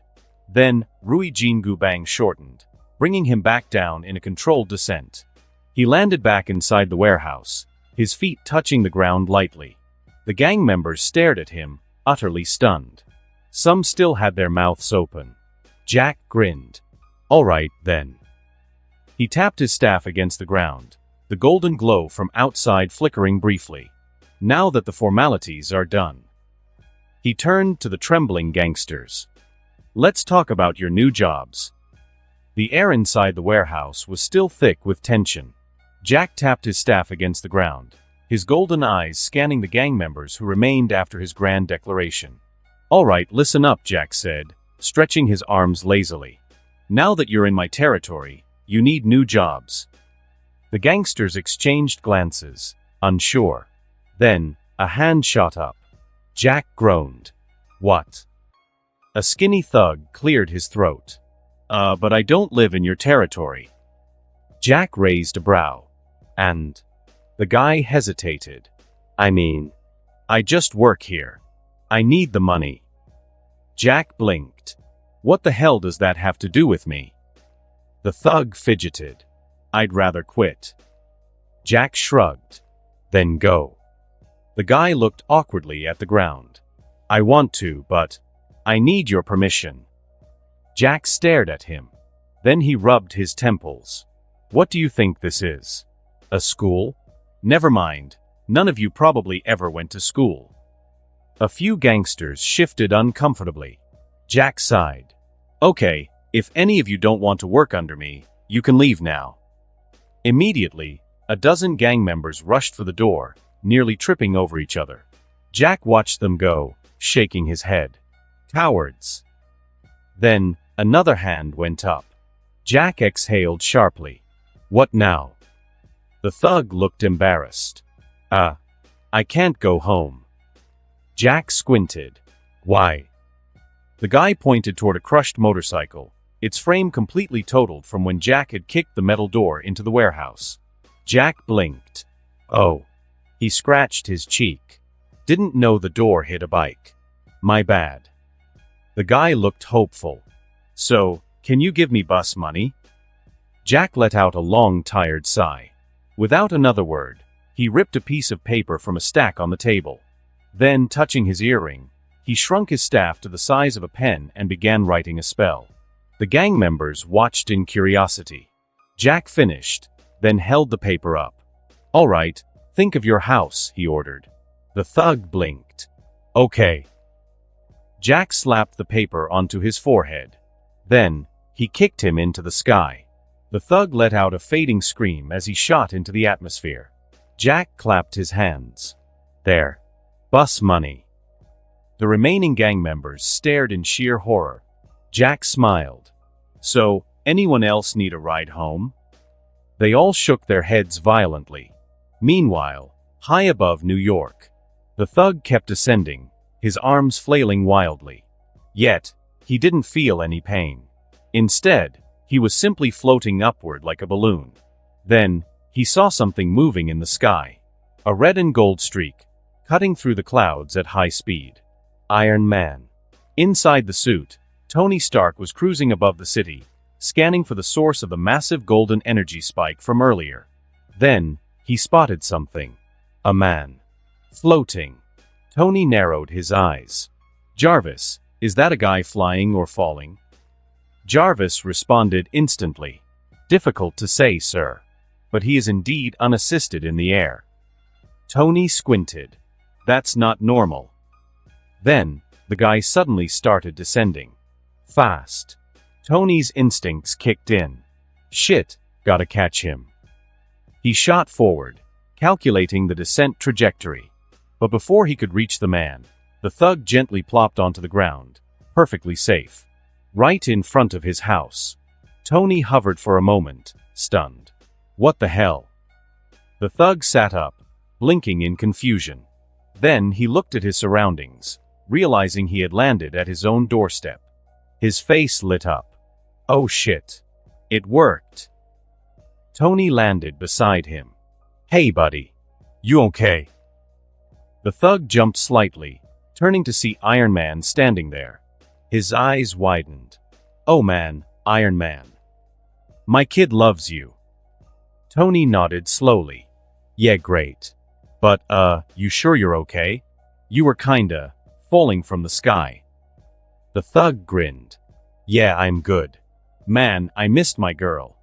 Then, Rui Jingu Bang shortened, bringing him back down in a controlled descent. He landed back inside the warehouse, his feet touching the ground lightly. The gang members stared at him, utterly stunned. Some still had their mouths open. Jack grinned. All right, then. He tapped his staff against the ground, the golden glow from outside flickering briefly. Now that the formalities are done. He turned to the trembling gangsters. Let's talk about your new jobs. The air inside the warehouse was still thick with tension. Jack tapped his staff against the ground, his golden eyes scanning the gang members who remained after his grand declaration. All right, listen up, Jack said, stretching his arms lazily. Now that you're in my territory, you need new jobs. The gangsters exchanged glances, unsure. Then, a hand shot up. Jack groaned. What? A skinny thug cleared his throat. But I don't live in your territory. Jack raised a brow. And? The guy hesitated. I just work here. I need the money. Jack blinked. What the hell does that have to do with me? The thug fidgeted. I'd rather quit. Jack shrugged. Then go. The guy looked awkwardly at the ground. I want to, but I need your permission. Jack stared at him. Then he rubbed his temples. What do you think this is? A school? Never mind. None of you probably ever went to school. A few gangsters shifted uncomfortably. Jack sighed. Okay, if any of you don't want to work under me, you can leave now. Immediately, a dozen gang members rushed for the door, nearly tripping over each other. Jack watched them go, shaking his head. Cowards. Then, another hand went up. Jack exhaled sharply. What now? The thug looked embarrassed. I can't go home. Jack squinted. Why? The guy pointed toward a crushed motorcycle, its frame completely totaled from when Jack had kicked the metal door into the warehouse. Jack blinked. Oh. He scratched his cheek. Didn't know the door hit a bike. My bad. The guy looked hopeful. So, can you give me bus money? Jack let out a long, tired sigh. Without another word, he ripped a piece of paper from a stack on the table. Then, touching his earring, he shrunk his staff to the size of a pen and began writing a spell. The gang members watched in curiosity. Jack finished, then held the paper up. All right, think of your house, he ordered. The thug blinked. Okay. Jack slapped the paper onto his forehead. Then, he kicked him into the sky. The thug let out a fading scream as he shot into the atmosphere. Jack clapped his hands. There. Bus money. The remaining gang members stared in sheer horror. Jack smiled. So, anyone else need a ride home? They all shook their heads violently. Meanwhile, high above New York, the thug kept ascending, his arms flailing wildly. Yet, he didn't feel any pain. Instead, he was simply floating upward like a balloon. Then, he saw something moving in the sky. A red and gold streak, cutting through the clouds at high speed. Iron Man. Inside the suit, Tony Stark was cruising above the city, scanning for the source of the massive golden energy spike from earlier. Then, he spotted something. A man. Floating. Tony narrowed his eyes. Jarvis, is that a guy flying or falling? Jarvis responded instantly. Difficult to say, sir. But he is indeed unassisted in the air. Tony squinted. That's not normal. Then, the guy suddenly started descending. Fast. Tony's instincts kicked in. Shit, gotta catch him. He shot forward, calculating the descent trajectory. But before he could reach the man, the thug gently plopped onto the ground, perfectly safe. Right in front of his house. Tony hovered for a moment, stunned. What the hell? The thug sat up, blinking in confusion. Then he looked at his surroundings, realizing he had landed at his own doorstep. His face lit up. Oh shit. It worked. Tony landed beside him. Hey buddy. You okay? The thug jumped slightly, turning to see Iron Man standing there. His eyes widened. Oh man, Iron Man. My kid loves you. Tony nodded slowly. Yeah, great. But, you sure you're okay? You were kinda falling from the sky. The thug grinned. Yeah, I'm good. Man, I missed my girl.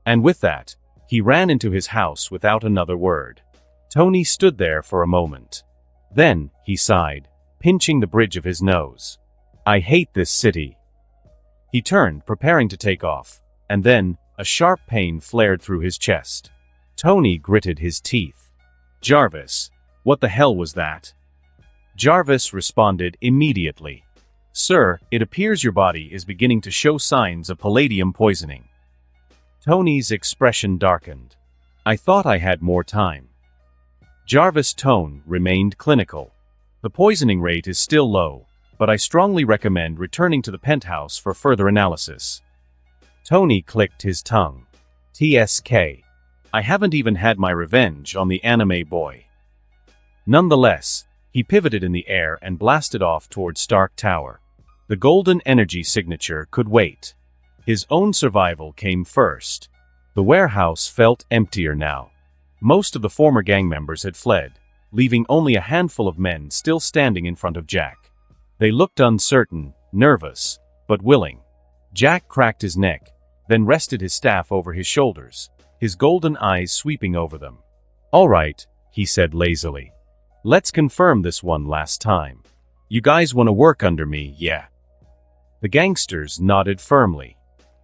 And with that, he ran into his house without another word. Tony stood there for a moment. Then, he sighed, pinching the bridge of his nose. I hate this city. He turned, preparing to take off, and then, a sharp pain flared through his chest. Tony gritted his teeth. Jarvis, what the hell was that? Jarvis responded immediately. Sir, it appears your body is beginning to show signs of palladium poisoning. Tony's expression darkened. I thought I had more time. Jarvis' tone remained clinical. The poisoning rate is still low, but I strongly recommend returning to the penthouse for further analysis. Tony clicked his tongue. TSK. I haven't even had my revenge on the anime boy. Nonetheless, he pivoted in the air and blasted off toward Stark Tower. The golden energy signature could wait. His own survival came first. The warehouse felt emptier now. Most of the former gang members had fled, leaving only a handful of men still standing in front of Jack. They looked uncertain, nervous, but willing. Jack cracked his neck, then rested his staff over his shoulders, his golden eyes sweeping over them. All right, he said lazily. Let's confirm this one last time. You guys want to work under me, yeah? The gangsters nodded firmly.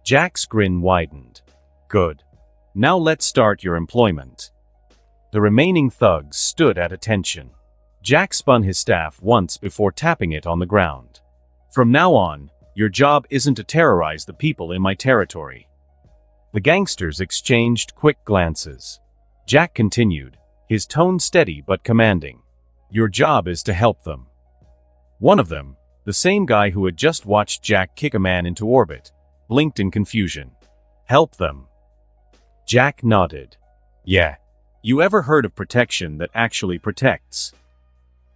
Jack's grin widened. Good. Now let's start your employment. The remaining thugs stood at attention. Jack spun his staff once before tapping it on the ground. From now on, your job isn't to terrorize the people in my territory. The gangsters exchanged quick glances. Jack continued, his tone steady but commanding. Your job is to help them. One of them, the same guy who had just watched Jack kick a man into orbit, blinked in confusion. Help them. Jack nodded. Yeah. You ever heard of protection that actually protects?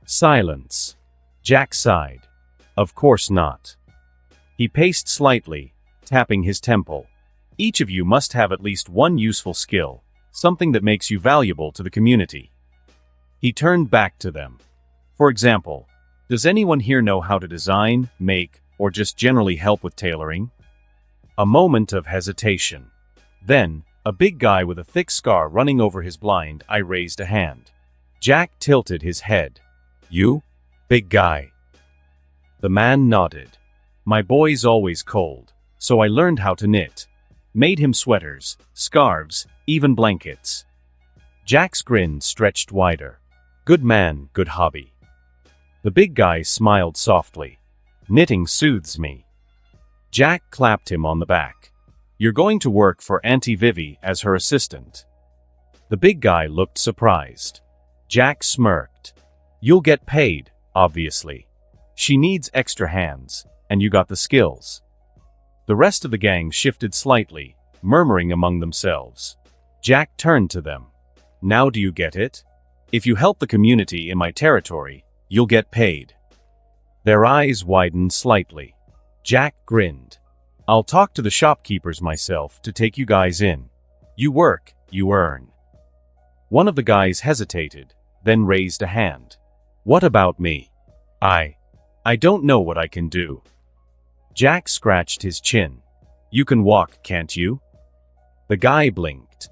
Silence. Jack sighed. Of course not. He paced slightly, tapping his temple. Each of you must have at least one useful skill, something that makes you valuable to the community. He turned back to them. For example, does anyone here know how to design, make, or just generally help with tailoring? A moment of hesitation. Then, a big guy with a thick scar running over his blind eye raised a hand. Jack tilted his head. You? Big guy. The man nodded. My boy's always cold, so I learned how to knit. Made him sweaters, scarves, even blankets. Jack's grin stretched wider. Good man, good hobby. The big guy smiled softly. Knitting soothes me. Jack clapped him on the back. You're going to work for Auntie Vivi as her assistant. The big guy looked surprised. Jack smirked. You'll get paid, obviously. She needs extra hands, and you got the skills. The rest of the gang shifted slightly, murmuring among themselves. Jack turned to them. Now do you get it? If you help the community in my territory, you'll get paid. Their eyes widened slightly. Jack grinned. I'll talk to the shopkeepers myself to take you guys in. You work, you earn. One of the guys hesitated, then raised a hand. What about me? I don't know what I can do. Jack scratched his chin. You can walk, can't you? The guy blinked.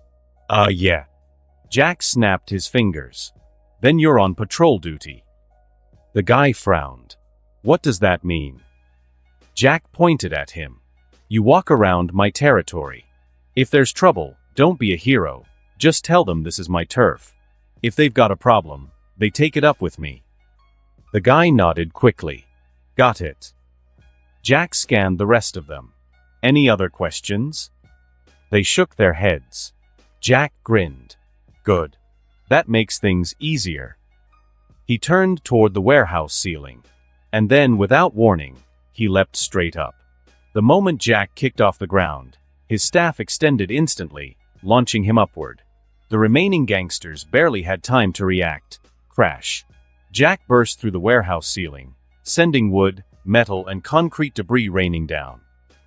Yeah. Jack snapped his fingers. Then you're on patrol duty. The guy frowned. What does that mean? Jack pointed at him. You walk around my territory. If there's trouble, don't be a hero. Just tell them this is my turf. If they've got a problem, they take it up with me. The guy nodded quickly. Got it. Jack scanned the rest of them. Any other questions? They shook their heads. Jack grinned. Good. That makes things easier. He turned toward the warehouse ceiling. And then, without warning, he leapt straight up. The moment Jack kicked off the ground, his staff extended instantly, launching him upward. The remaining gangsters barely had time to react. Crash. Jack burst through the warehouse ceiling, sending wood, metal, and concrete debris raining down.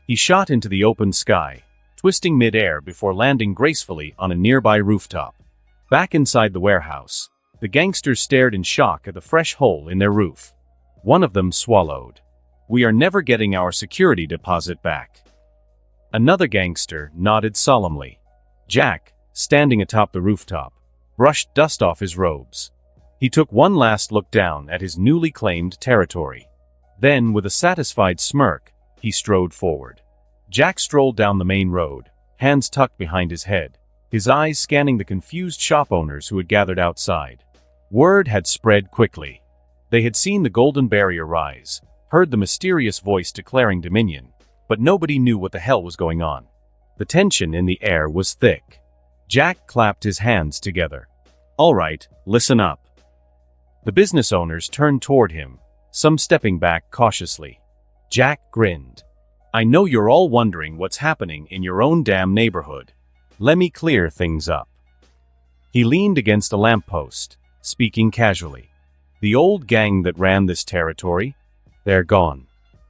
He shot into the open sky, twisting mid-air before landing gracefully on a nearby rooftop. Back inside the warehouse, the gangsters stared in shock at the fresh hole in their roof. One of them swallowed. We are never getting our security deposit back. Another gangster nodded solemnly. Jack, standing atop the rooftop, brushed dust off his robes. He took one last look down at his newly claimed territory. Then, with a satisfied smirk, he strode forward. Jack strolled down the main road, hands tucked behind his head, his eyes scanning the confused shop owners who had gathered outside. Word had spread quickly. They had seen the golden barrier rise, heard the mysterious voice declaring dominion, but nobody knew what the hell was going on. The tension in the air was thick. Jack clapped his hands together. "All right, listen up." The business owners turned toward him, some stepping back cautiously. Jack grinned. "I know you're all wondering what's happening in your own damn neighborhood. Let me clear things up." He leaned against a lamppost, speaking casually. "The old gang that ran this territory? They're gone.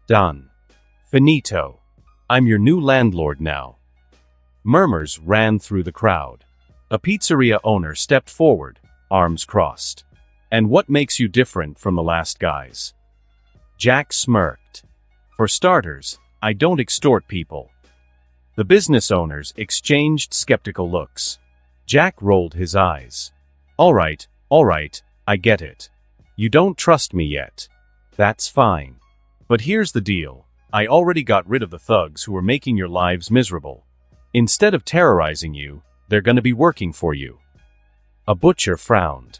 Done. Finito. I'm your new landlord now." Murmurs ran through the crowd. A pizzeria owner stepped forward, arms crossed. "And what makes you different from the last guys?" Jack smirked. "For starters, I don't extort people." The business owners exchanged skeptical looks. Jack rolled his eyes. All right, I get it. You don't trust me yet. That's fine. But here's the deal. I already got rid of the thugs who were making your lives miserable. Instead of terrorizing you, they're gonna be working for you." A butcher frowned.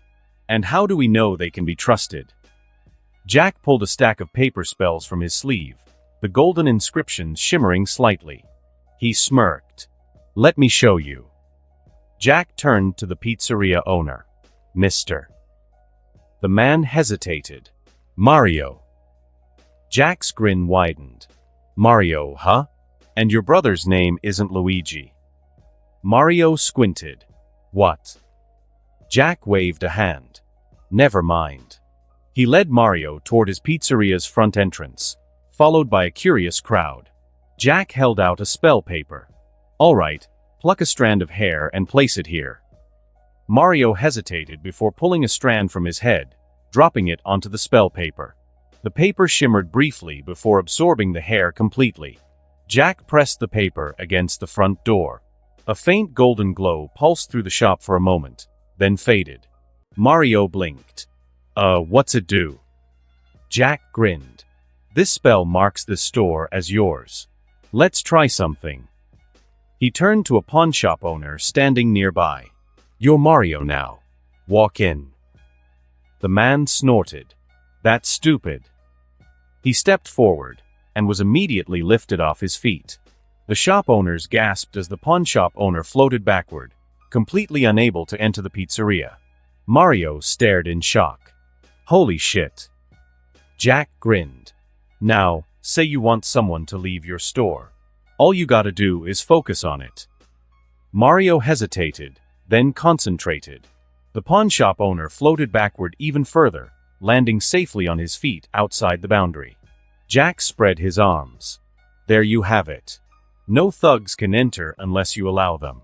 "And how do we know they can be trusted?" Jack pulled a stack of paper spells from his sleeve, the golden inscriptions shimmering slightly. He smirked. "Let me show you." Jack turned to the pizzeria owner. "Mister." The man hesitated. "Mario." Jack's grin widened. "Mario, huh? And your brother's name isn't Luigi?" Mario squinted. "What?" Jack waved a hand. "Never mind." He led Mario toward his pizzeria's front entrance, followed by a curious crowd. Jack held out a spell paper. "All right, pluck a strand of hair and place it here." Mario hesitated before pulling a strand from his head, dropping it onto the spell paper. The paper shimmered briefly before absorbing the hair completely. Jack pressed the paper against the front door. A faint golden glow pulsed through the shop for a moment, then faded. Mario blinked. What's it do?" Jack grinned. "This spell marks this store as yours. Let's try something." He turned to a pawnshop owner standing nearby. "You're Mario now. Walk in." The man snorted. "That's stupid." He stepped forward, and was immediately lifted off his feet. The shop owners gasped as the pawnshop owner floated backward, completely unable to enter the pizzeria. Mario stared in shock. "Holy shit." Jack grinned. "Now, say you want someone to leave your store. All you gotta do is focus on it." Mario hesitated, then concentrated. The pawnshop owner floated backward even further, landing safely on his feet outside the boundary. Jack spread his arms. "There you have it. No thugs can enter unless you allow them."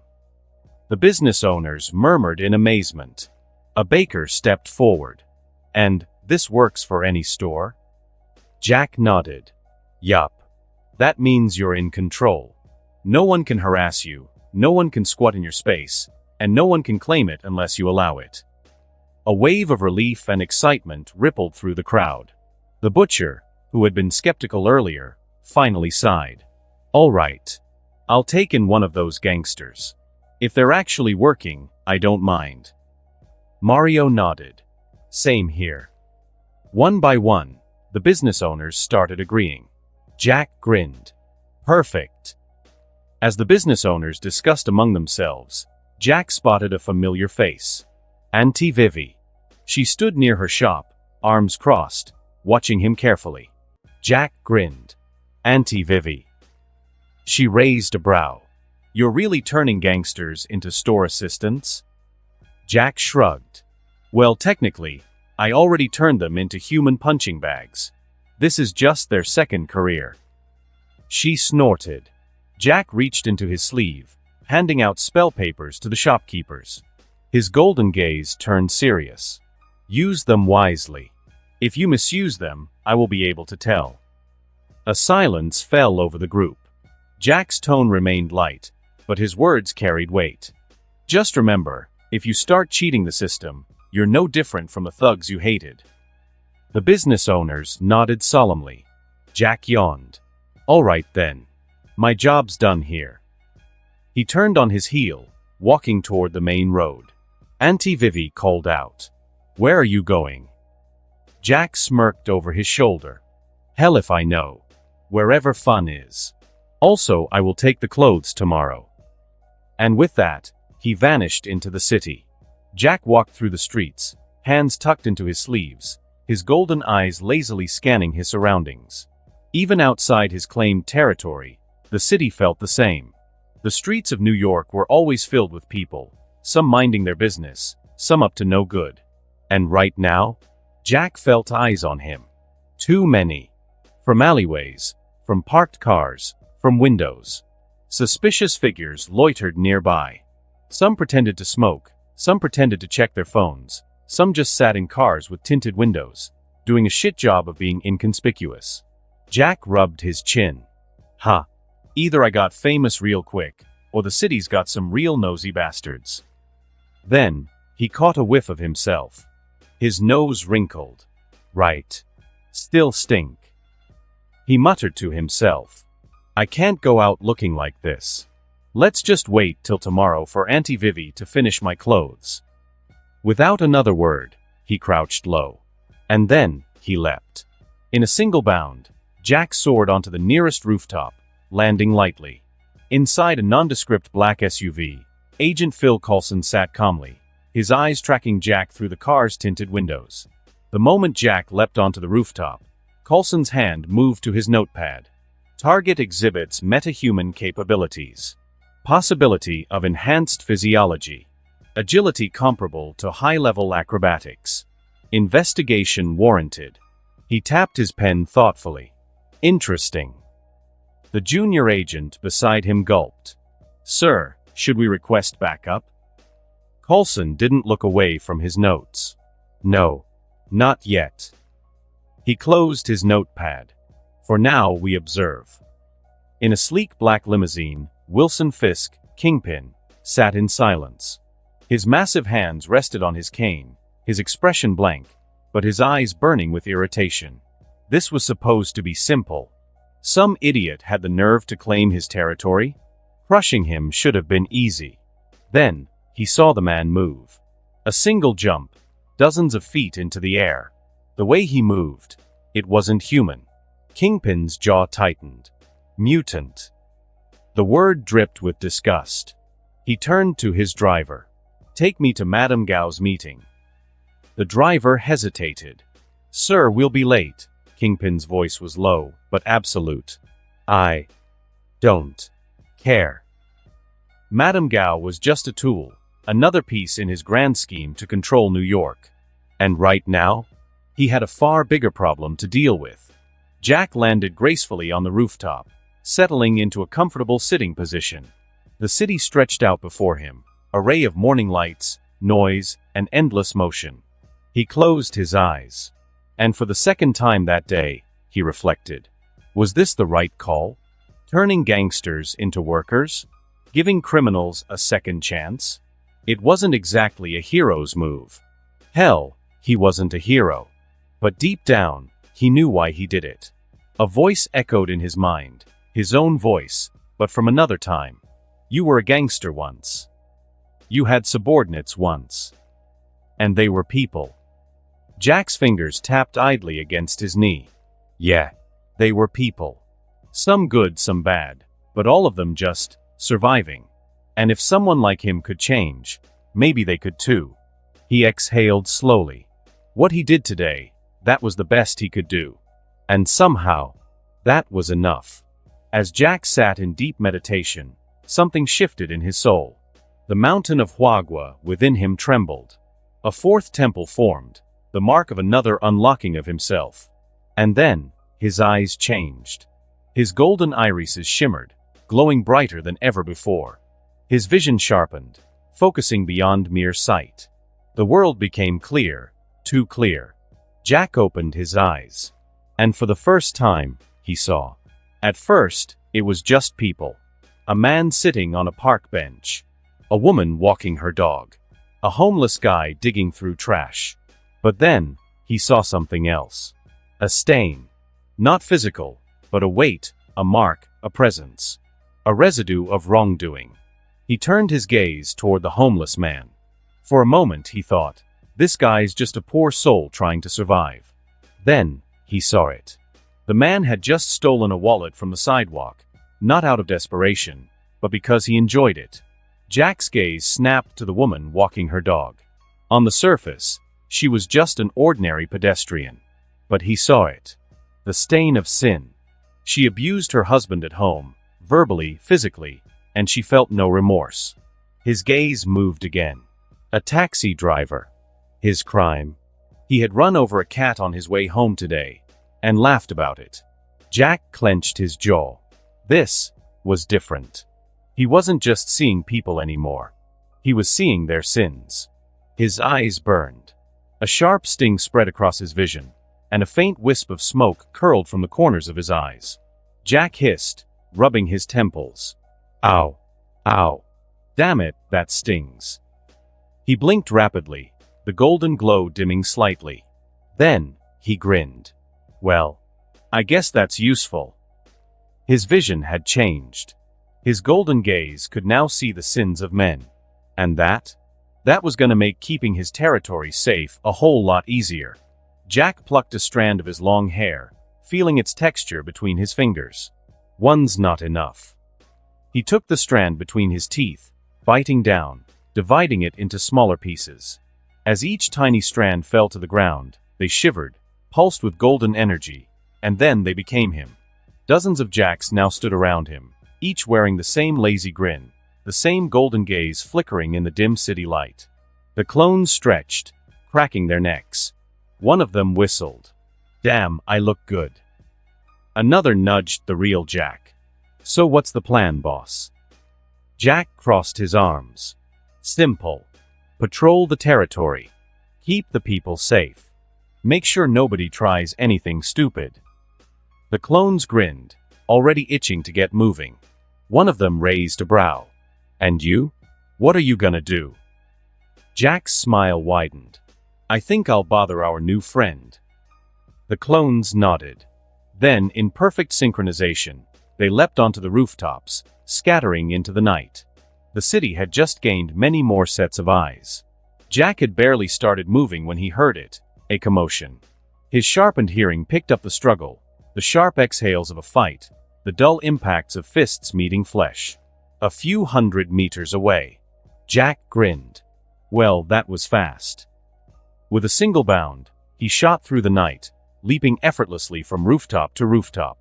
The business owners murmured in amazement. A baker stepped forward. "And this works for any store?" Jack nodded. "Yup. That means you're in control. No one can harass you, no one can squat in your space, and no one can claim it unless you allow it." A wave of relief and excitement rippled through the crowd. The butcher, who had been skeptical earlier, finally sighed. "All right. I'll take in one of those gangsters. If they're actually working, I don't mind." Mario nodded. "Same here." One by one, the business owners started agreeing. Jack grinned. "Perfect." As the business owners discussed among themselves, Jack spotted a familiar face. Auntie Vivi. She stood near her shop, arms crossed, watching him carefully. Jack grinned. "Auntie Vivi." She raised a brow. "You're really turning gangsters into store assistants?" Jack shrugged. "Well, technically, I already turned them into human punching bags. This is just their second career." She snorted. Jack reached into his sleeve, handing out spell papers to the shopkeepers. His golden gaze turned serious. "Use them wisely. If you misuse them, I will be able to tell." A silence fell over the group. Jack's tone remained light, but his words carried weight. "Just remember, if you start cheating the system, you're no different from the thugs you hated." The business owners nodded solemnly. Jack yawned. "All right then. My job's done here." He turned on his heel, walking toward the main road. Auntie Vivi called out. "Where are you going?" Jack smirked over his shoulder. Hell if I know. Wherever fun is. Also, I will take the clothes tomorrow. And with that, he vanished into the city. Jack walked through the streets, hands tucked into his sleeves, his golden eyes lazily scanning his surroundings. Even outside his claimed territory, the city felt the same. The streets of New York were always filled with people, some minding their business, some up to no good. And right now, Jack felt eyes on him. Too many. From alleyways, from parked cars, from windows. Suspicious figures loitered nearby. Some pretended to smoke, some pretended to check their phones, some just sat in cars with tinted windows, doing a shit job of being inconspicuous. Jack rubbed his chin. Ha! Either I got famous real quick, or the city's got some real nosy bastards. Then, he caught a whiff of himself. His nose wrinkled. Right. Still stink. He muttered to himself. I can't go out looking like this. Let's just wait till tomorrow for Auntie Vivi to finish my clothes. Without another word, he crouched low. And then, he leapt. In a single bound, Jack soared onto the nearest rooftop, landing lightly. Inside a nondescript black SUV, Agent Phil Coulson sat calmly, his eyes tracking Jack through the car's tinted windows. The moment Jack leapt onto the rooftop, Coulson's hand moved to his notepad. Target exhibits metahuman capabilities. Possibility of enhanced physiology. Agility comparable to high-level acrobatics. Investigation warranted. He tapped his pen thoughtfully. Interesting. The junior agent beside him gulped. Sir, should we request backup? Coulson didn't look away from his notes. No, not yet. He closed his notepad. For now, we observe. In a sleek black limousine, Wilson Fisk, Kingpin, sat in silence. His massive hands rested on his cane, his expression blank, but his eyes burning with irritation. This was supposed to be simple. Some idiot had the nerve to claim his territory. Crushing him should have been easy. Then, he saw the man move. A single jump, dozens of feet into the air. The way he moved, it wasn't human. Kingpin's jaw tightened. Mutant. The word dripped with disgust. He turned to his driver. Take me to Madame Gao's meeting. The driver hesitated. Sir, we'll be late. Kingpin's voice was low, but absolute. I don't care. Madame Gao was just a tool, another piece in his grand scheme to control New York. And right now, he had a far bigger problem to deal with. Jack landed gracefully on the rooftop, settling into a comfortable sitting position. The city stretched out before him, a ray of morning lights, noise, and endless motion. He closed his eyes. And for the second time that day, he reflected. Was this the right call? Turning gangsters into workers? Giving criminals a second chance? It wasn't exactly a hero's move. Hell, he wasn't a hero. But deep down, he knew why he did it. A voice echoed in his mind, his own voice, but from another time. You were a gangster once. You had subordinates once. And they were people. Jack's fingers tapped idly against his knee. Yeah, they were people. Some good, some bad, but all of them just surviving. And if someone like him could change, maybe they could too. He exhaled slowly. What he did today, that was the best he could do. And somehow, that was enough. As Jack sat in deep meditation, something shifted in his soul. The mountain of Huagua within him trembled. A fourth temple formed, the mark of another unlocking of himself. And then, his eyes changed. His golden irises shimmered, glowing brighter than ever before. His vision sharpened, focusing beyond mere sight. The world became clear, too clear. Jack opened his eyes. And for the first time, he saw. At first, it was just people. A man sitting on a park bench. A woman walking her dog. A homeless guy digging through trash. But then, he saw something else. A stain. Not physical, but a weight, a mark, a presence. A residue of wrongdoing. He turned his gaze toward the homeless man. For a moment, he thought, this guy's just a poor soul trying to survive. Then, he saw it. The man had just stolen a wallet from the sidewalk, not out of desperation, but because he enjoyed it. Jack's gaze snapped to the woman walking her dog. On the surface, she was just an ordinary pedestrian. But he saw it. The stain of sin. She abused her husband at home, verbally, physically, and she felt no remorse. His gaze moved again. A taxi driver. His crime. He had run over a cat on his way home today, and laughed about it. Jack clenched his jaw. This was different. He wasn't just seeing people anymore. He was seeing their sins. His eyes burned. A sharp sting spread across his vision, and a faint wisp of smoke curled from the corners of his eyes. Jack hissed, rubbing his temples. Ow. Ow. Damn it, that stings. He blinked rapidly, the golden glow dimming slightly. Then, he grinned. Well, I guess that's useful. His vision had changed. His golden gaze could now see the sins of men. And that was gonna make keeping his territory safe a whole lot easier. Jack plucked a strand of his long hair, feeling its texture between his fingers. One's not enough. He took the strand between his teeth, biting down, dividing it into smaller pieces. As each tiny strand fell to the ground, they shivered, pulsed with golden energy, and then they became him. Dozens of Jacks now stood around him, each wearing the same lazy grin, the same golden gaze flickering in the dim city light. The clones stretched, cracking their necks. One of them whistled. Damn, I look good. Another nudged the real Jack. So what's the plan, boss? Jack crossed his arms. Simple. Patrol the territory. Keep the people safe. Make sure nobody tries anything stupid. The clones grinned, already itching to get moving. One of them raised a brow. And you? What are you gonna do? Jack's smile widened. I think I'll bother our new friend. The clones nodded. Then, in perfect synchronization, they leapt onto the rooftops, scattering into the night. The city had just gained many more sets of eyes. Jack had barely started moving when he heard it, a commotion. His sharpened hearing picked up the struggle, the sharp exhales of a fight, the dull impacts of fists meeting flesh. A few 100 meters away. Jack grinned. Well, that was fast. With a single bound, he shot through the night, leaping effortlessly from rooftop to rooftop.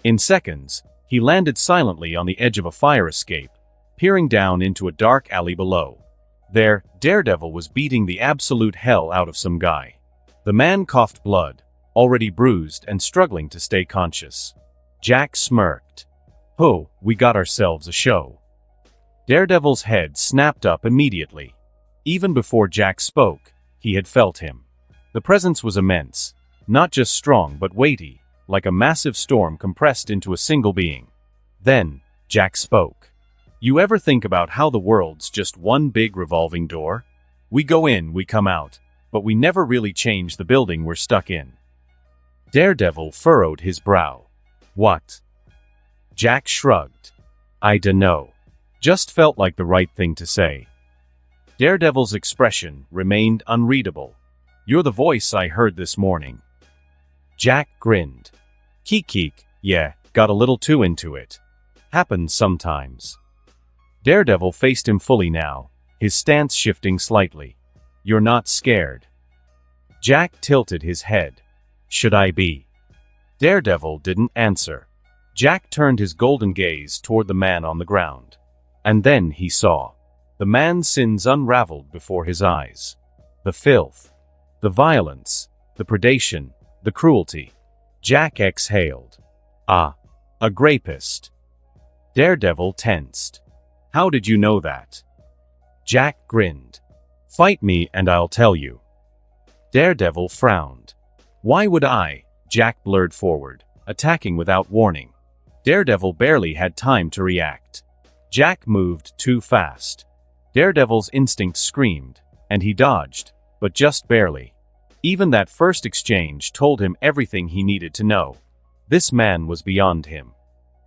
In seconds, he landed silently on the edge of a fire escape, peering down into a dark alley below. There, Daredevil was beating the absolute hell out of some guy. The man coughed blood, already bruised and struggling to stay conscious. Jack smirked. Oh, we got ourselves a show. Daredevil's head snapped up immediately. Even before Jack spoke, he had felt him. The presence was immense, not just strong but weighty, like a massive storm compressed into a single being. Then, Jack spoke. You ever think about how the world's just one big revolving door? We go in, we come out, but we never really change the building we're stuck in. Daredevil furrowed his brow. What? Jack shrugged. I dunno. Just felt like the right thing to say. Daredevil's expression remained unreadable. You're the voice I heard this morning. Jack grinned. Keek, yeah, got a little too into it. Happens sometimes. Daredevil faced him fully now, his stance shifting slightly. You're not scared. Jack tilted his head. Should I be? Daredevil didn't answer. Jack turned his golden gaze toward the man on the ground. And then he saw. The man's sins unraveled before his eyes. The filth. The violence. The predation. The cruelty. Jack exhaled. Ah. A rapist. Daredevil tensed. How did you know that? Jack grinned. Fight me and I'll tell you. Daredevil frowned. Why would I? Jack blurred forward, attacking without warning. Daredevil barely had time to react. Jack moved too fast. Daredevil's instinct screamed, and he dodged, but just barely. Even that first exchange told him everything he needed to know. This man was beyond him.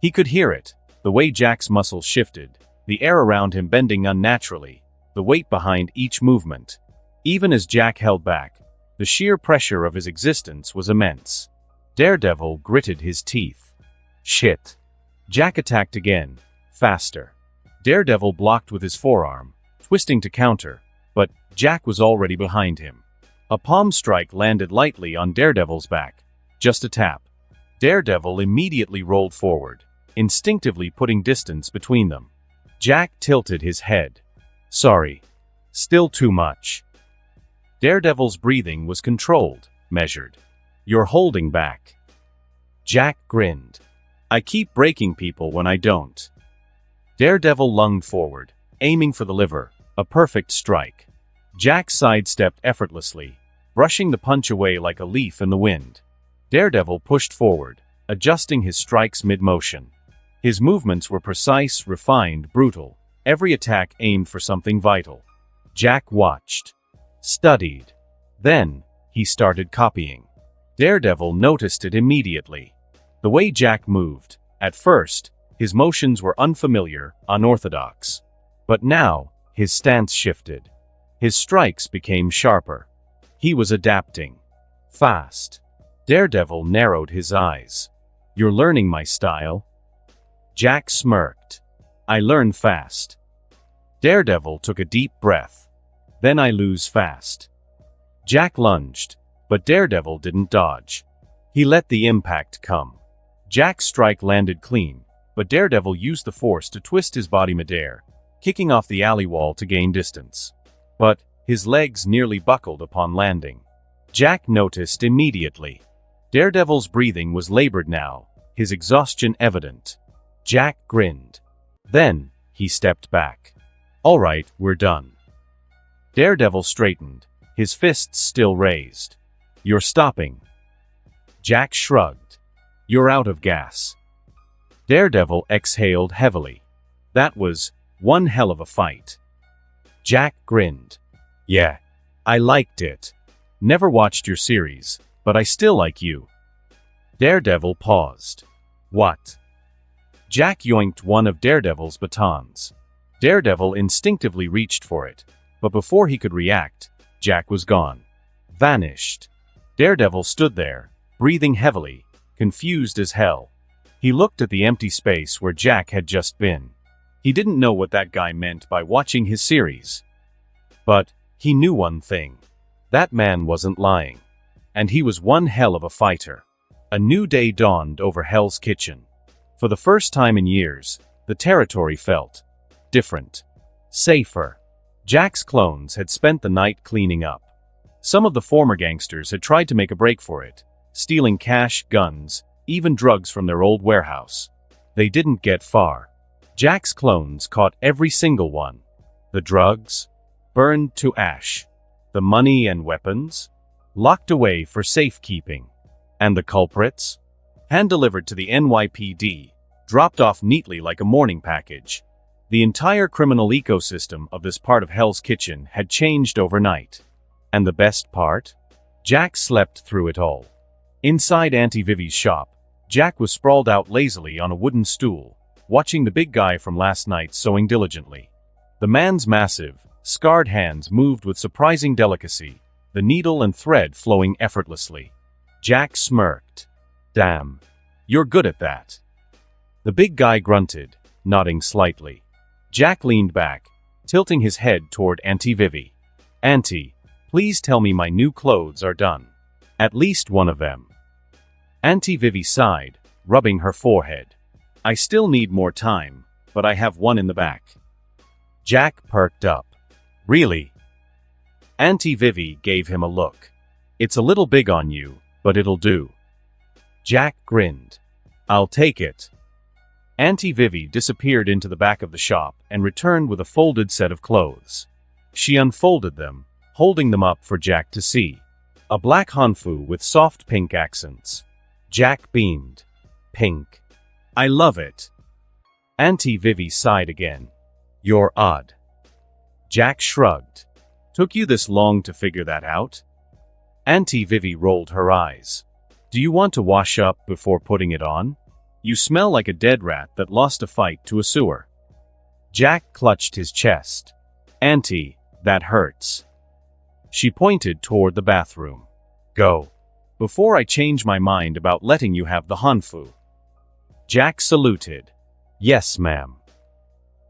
He could hear it, the way Jack's muscles shifted, the air around him bending unnaturally, the weight behind each movement. Even as Jack held back, the sheer pressure of his existence was immense. Daredevil gritted his teeth. Shit. Jack attacked again, faster. Daredevil blocked with his forearm, twisting to counter, but Jack was already behind him. A palm strike landed lightly on Daredevil's back. Just a tap. Daredevil immediately rolled forward, instinctively putting distance between them. Jack tilted his head. Sorry. Still too much. Daredevil's breathing was controlled, measured. You're holding back. Jack grinned. I keep breaking people when I don't. Daredevil lunged forward, aiming for the liver, a perfect strike. Jack sidestepped effortlessly, brushing the punch away like a leaf in the wind. Daredevil pushed forward, adjusting his strikes mid-motion. His movements were precise, refined, brutal, every attack aimed for something vital. Jack watched. Studied. Then, he started copying. Daredevil noticed it immediately. The way Jack moved, at first, his motions were unfamiliar, unorthodox. But now, his stance shifted. His strikes became sharper. He was adapting. Fast. Daredevil narrowed his eyes. You're learning my style? Jack smirked. I learn fast. Daredevil took a deep breath. Then I lose fast. Jack lunged, but Daredevil didn't dodge. He let the impact come. Jack's strike landed clean, but Daredevil used the force to twist his body midair, kicking off the alley wall to gain distance. But his legs nearly buckled upon landing. Jack noticed immediately. Daredevil's breathing was labored now, his exhaustion evident. Jack grinned. Then, he stepped back. All right, we're done. Daredevil straightened, his fists still raised. You're stopping. Jack shrugged. You're out of gas. Daredevil exhaled heavily. That was one hell of a fight. Jack grinned. Yeah, I liked it. Never watched your series, but I still like you. Daredevil paused. What? Jack yoinked one of Daredevil's batons. Daredevil instinctively reached for it, but before he could react, Jack was gone. Vanished. Daredevil stood there, breathing heavily, confused as hell. He looked at the empty space where Jack had just been. He didn't know what that guy meant by watching his series. But he knew one thing. That man wasn't lying. And he was one hell of a fighter. A new day dawned over Hell's Kitchen. For the first time in years, the territory felt different. Safer. Jack's clones had spent the night cleaning up. Some of the former gangsters had tried to make a break for it, stealing cash, guns, even drugs from their old warehouse. They didn't get far. Jack's clones caught every single one. The drugs? Burned to ash. The money and weapons? Locked away for safekeeping. And the culprits? Hand-delivered to the NYPD, dropped off neatly like a morning package. The entire criminal ecosystem of this part of Hell's Kitchen had changed overnight. And the best part? Jack slept through it all. Inside Auntie Vivi's shop, Jack was sprawled out lazily on a wooden stool, watching the big guy from last night sewing diligently. The man's massive, scarred hands moved with surprising delicacy, the needle and thread flowing effortlessly. Jack smirked. Damn. You're good at that. The big guy grunted, nodding slightly. Jack leaned back, tilting his head toward Auntie Vivi. Auntie, please tell me my new clothes are done. At least one of them. Auntie Vivi sighed, rubbing her forehead. I still need more time, but I have one in the back. Jack perked up. Really? Auntie Vivi gave him a look. It's a little big on you, but it'll do. Jack grinned. I'll take it. Auntie Vivi disappeared into the back of the shop and returned with a folded set of clothes. She unfolded them, holding them up for Jack to see. A black hanfu with soft pink accents. Jack beamed. Pink. I love it. Auntie Vivi sighed again. You're odd. Jack shrugged. Took you this long to figure that out? Auntie Vivi rolled her eyes. Do you want to wash up before putting it on? You smell like a dead rat that lost a fight to a sewer. Jack clutched his chest. Auntie, that hurts. She pointed toward the bathroom. Go. before I change my mind about letting you have the hanfu." Jack saluted. "Yes, ma'am."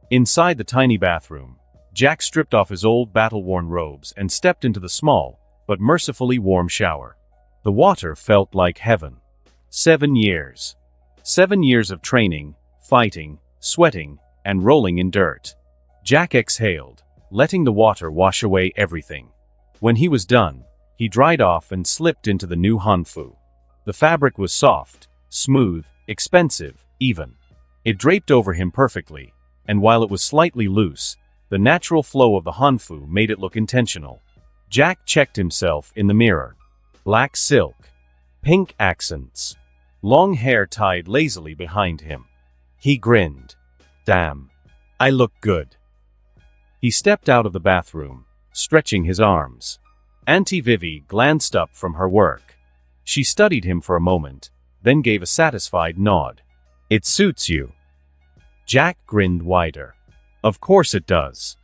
Inside the tiny bathroom, Jack stripped off his old battle-worn robes and stepped into the small, but mercifully warm shower. The water felt like heaven. 7 years. 7 years of training, fighting, sweating, and rolling in dirt. Jack exhaled, letting the water wash away everything. When he was done, he dried off and slipped into the new hanfu. The fabric was soft, smooth, expensive, even. It draped over him perfectly, and while it was slightly loose, the natural flow of the hanfu made it look intentional. Jack checked himself in the mirror. Black silk, pink accents, long hair tied lazily behind him. He grinned. "Damn, I look good." He stepped out of the bathroom, stretching his arms. Auntie Vivi glanced up from her work. She studied him for a moment, then gave a satisfied nod. "It suits you." Jack grinned wider. "Of course it does."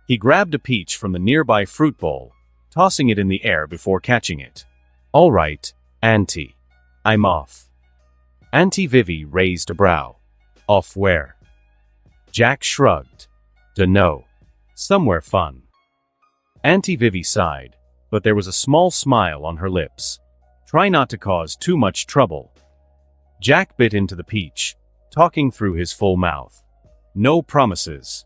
He grabbed a peach from the nearby fruit bowl, tossing it in the air before catching it. "All right, Auntie. I'm off." Auntie Vivi raised a brow. "Off where?" Jack shrugged. "Dunno. Somewhere fun." Auntie Vivi sighed, but there was a small smile on her lips. "Try not to cause too much trouble." Jack bit into the peach, talking through his full mouth. "No promises."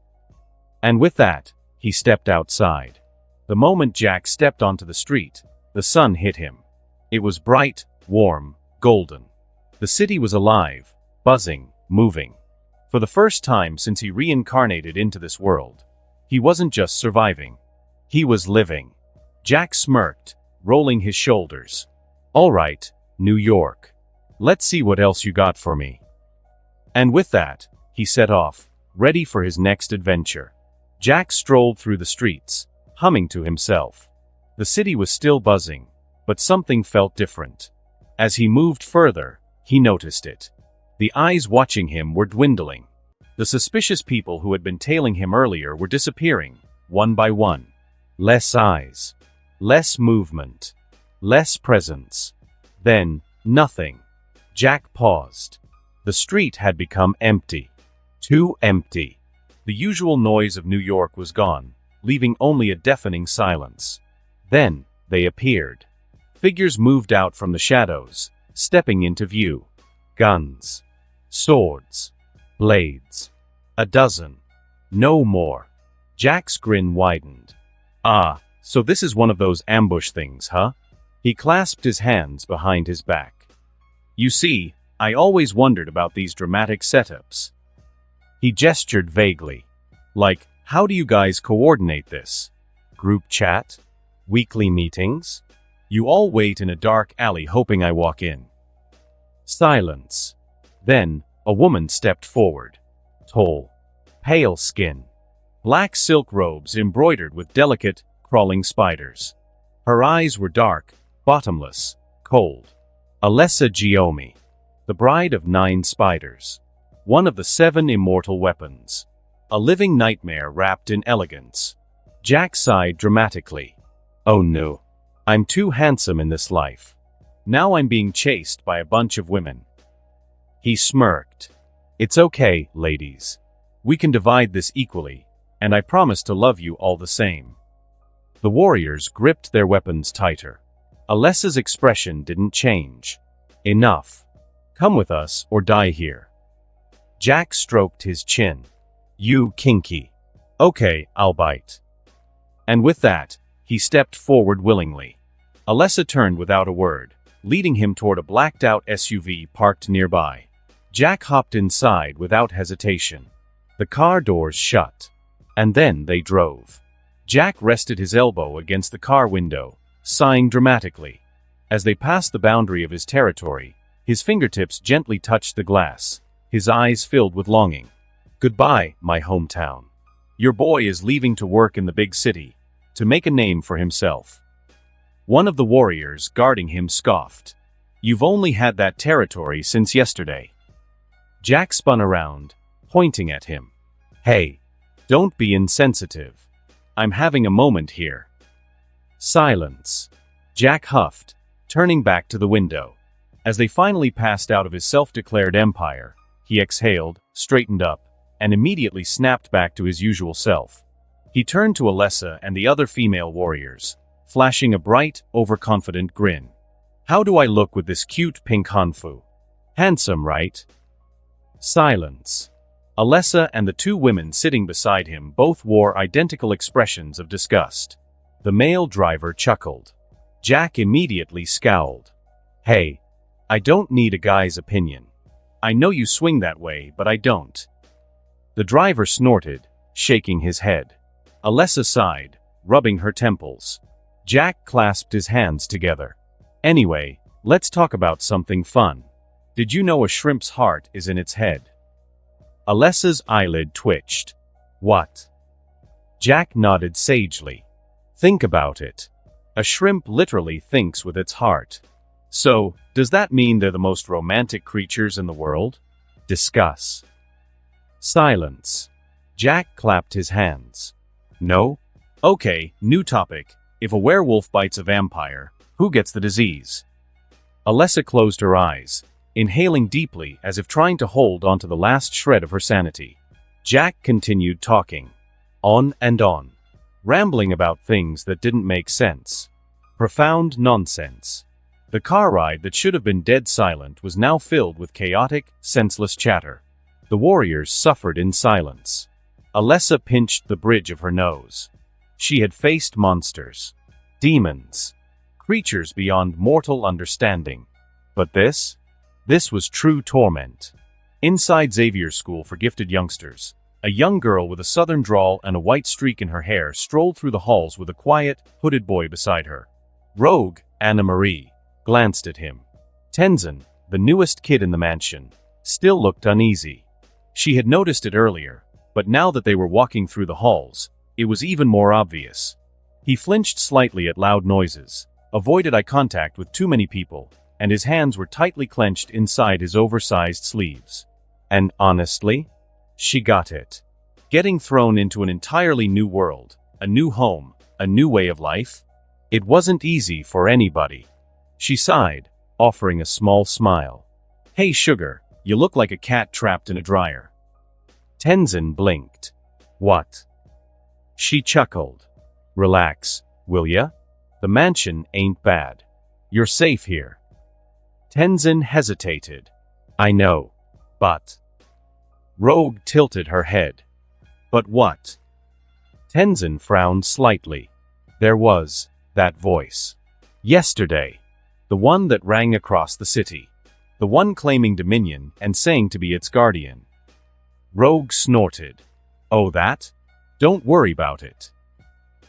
And with that, he stepped outside. The moment Jack stepped onto the street, the sun hit him. It was bright, warm, golden. The city was alive, buzzing, moving. For the first time since he reincarnated into this world, he wasn't just surviving. He was living. Jack smirked, rolling his shoulders. "All right, New York. Let's see what else you got for me." And with that, he set off, ready for his next adventure. Jack strolled through the streets, humming to himself. The city was still buzzing, but something felt different. As he moved further, he noticed it. The eyes watching him were dwindling. The suspicious people who had been tailing him earlier were disappearing, one by one. Less eyes. Less movement. Less presence. Then, nothing. Jack paused. The street had become empty. Too empty. The usual noise of New York was gone, leaving only a deafening silence. Then, they appeared. Figures moved out from the shadows, stepping into view. Guns. Swords. Blades. A dozen. No more. Jack's grin widened. "Ah, so this is one of those ambush things, huh?" He clasped his hands behind his back. "You see, I always wondered about these dramatic setups." He gestured vaguely. "Like, how do you guys coordinate this? Group chat? Weekly meetings? You all wait in a dark alley hoping I walk in." Silence. Then, a woman stepped forward. Tall. Pale skin. Black silk robes embroidered with delicate, crawling spiders. Her eyes were dark, bottomless, cold. Alessa Giomi. The bride of 9 spiders. One of the 7 immortal weapons. A living nightmare wrapped in elegance. Jack sighed dramatically. "Oh no. I'm too handsome in this life. Now I'm being chased by a bunch of women." He smirked. "It's okay, ladies. We can divide this equally, and I promise to love you all the same." The warriors gripped their weapons tighter. Alessa's expression didn't change. "Enough. Come with us or die here." Jack stroked his chin. "You kinky. Okay, I'll bite." And with that, he stepped forward willingly. Alessa turned without a word, leading him toward a blacked-out SUV parked nearby. Jack hopped inside without hesitation. The car doors shut. And then they drove. Jack rested his elbow against the car window, sighing dramatically. As they passed the boundary of his territory, his fingertips gently touched the glass, his eyes filled with longing. "Goodbye, my hometown. Your boy is leaving to work in the big city, to make a name for himself." One of the warriors guarding him scoffed. "You've only had that territory since yesterday." Jack spun around, pointing at him. "Hey, don't be insensitive. I'm having a moment here." Silence. Jack huffed, turning back to the window. As they finally passed out of his self-declared empire, he exhaled, straightened up, and immediately snapped back to his usual self. He turned to Alessa and the other female warriors, flashing a bright, overconfident grin. "How do I look with this cute pink hanfu? Handsome, right?" Silence. Alessa and the two women sitting beside him both wore identical expressions of disgust. The male driver chuckled. Jack immediately scowled. "Hey, I don't need a guy's opinion. I know you swing that way, but I don't." The driver snorted, shaking his head. Alessa sighed, rubbing her temples. Jack clasped his hands together. "Anyway, let's talk about something fun. Did you know a shrimp's heart is in its head?" Alessa's eyelid twitched. "What?" Jack nodded sagely. "Think about it. A shrimp literally thinks with its heart. So, does that mean they're the most romantic creatures in the world? Discuss." Silence. Jack clapped his hands. "No? Okay, new topic. If a werewolf bites a vampire, who gets the disease?" Alessa closed her eyes, inhaling deeply as if trying to hold onto the last shred of her sanity. Jack continued talking. On and on. Rambling about things that didn't make sense. Profound nonsense. The car ride that should have been dead silent was now filled with chaotic, senseless chatter. The warriors suffered in silence. Alessa pinched the bridge of her nose. She had faced monsters. Demons. Creatures beyond mortal understanding. But this? This was true torment. Inside Xavier's school for gifted youngsters, a young girl with a southern drawl and a white streak in her hair strolled through the halls with a quiet, hooded boy beside her. Rogue, Anna Marie, glanced at him. Tenzin, the newest kid in the mansion, still looked uneasy. She had noticed it earlier, but now that they were walking through the halls, it was even more obvious. He flinched slightly at loud noises, avoided eye contact with too many people, and his hands were tightly clenched inside his oversized sleeves. And honestly, she got it. Getting thrown into an entirely new world, a new home, a new way of life? It wasn't easy for anybody. She sighed, offering a small smile. "Hey sugar, you look like a cat trapped in a dryer." Tenzin blinked. "What?" She chuckled. "Relax, will ya? The mansion ain't bad. You're safe here." Tenzin hesitated. "I know. But..." Rogue tilted her head. "But what?" Tenzin frowned slightly. There was that voice. Yesterday. The one that rang across the city. The one claiming dominion and saying to be its guardian. Rogue snorted. "Oh that? Don't worry about it."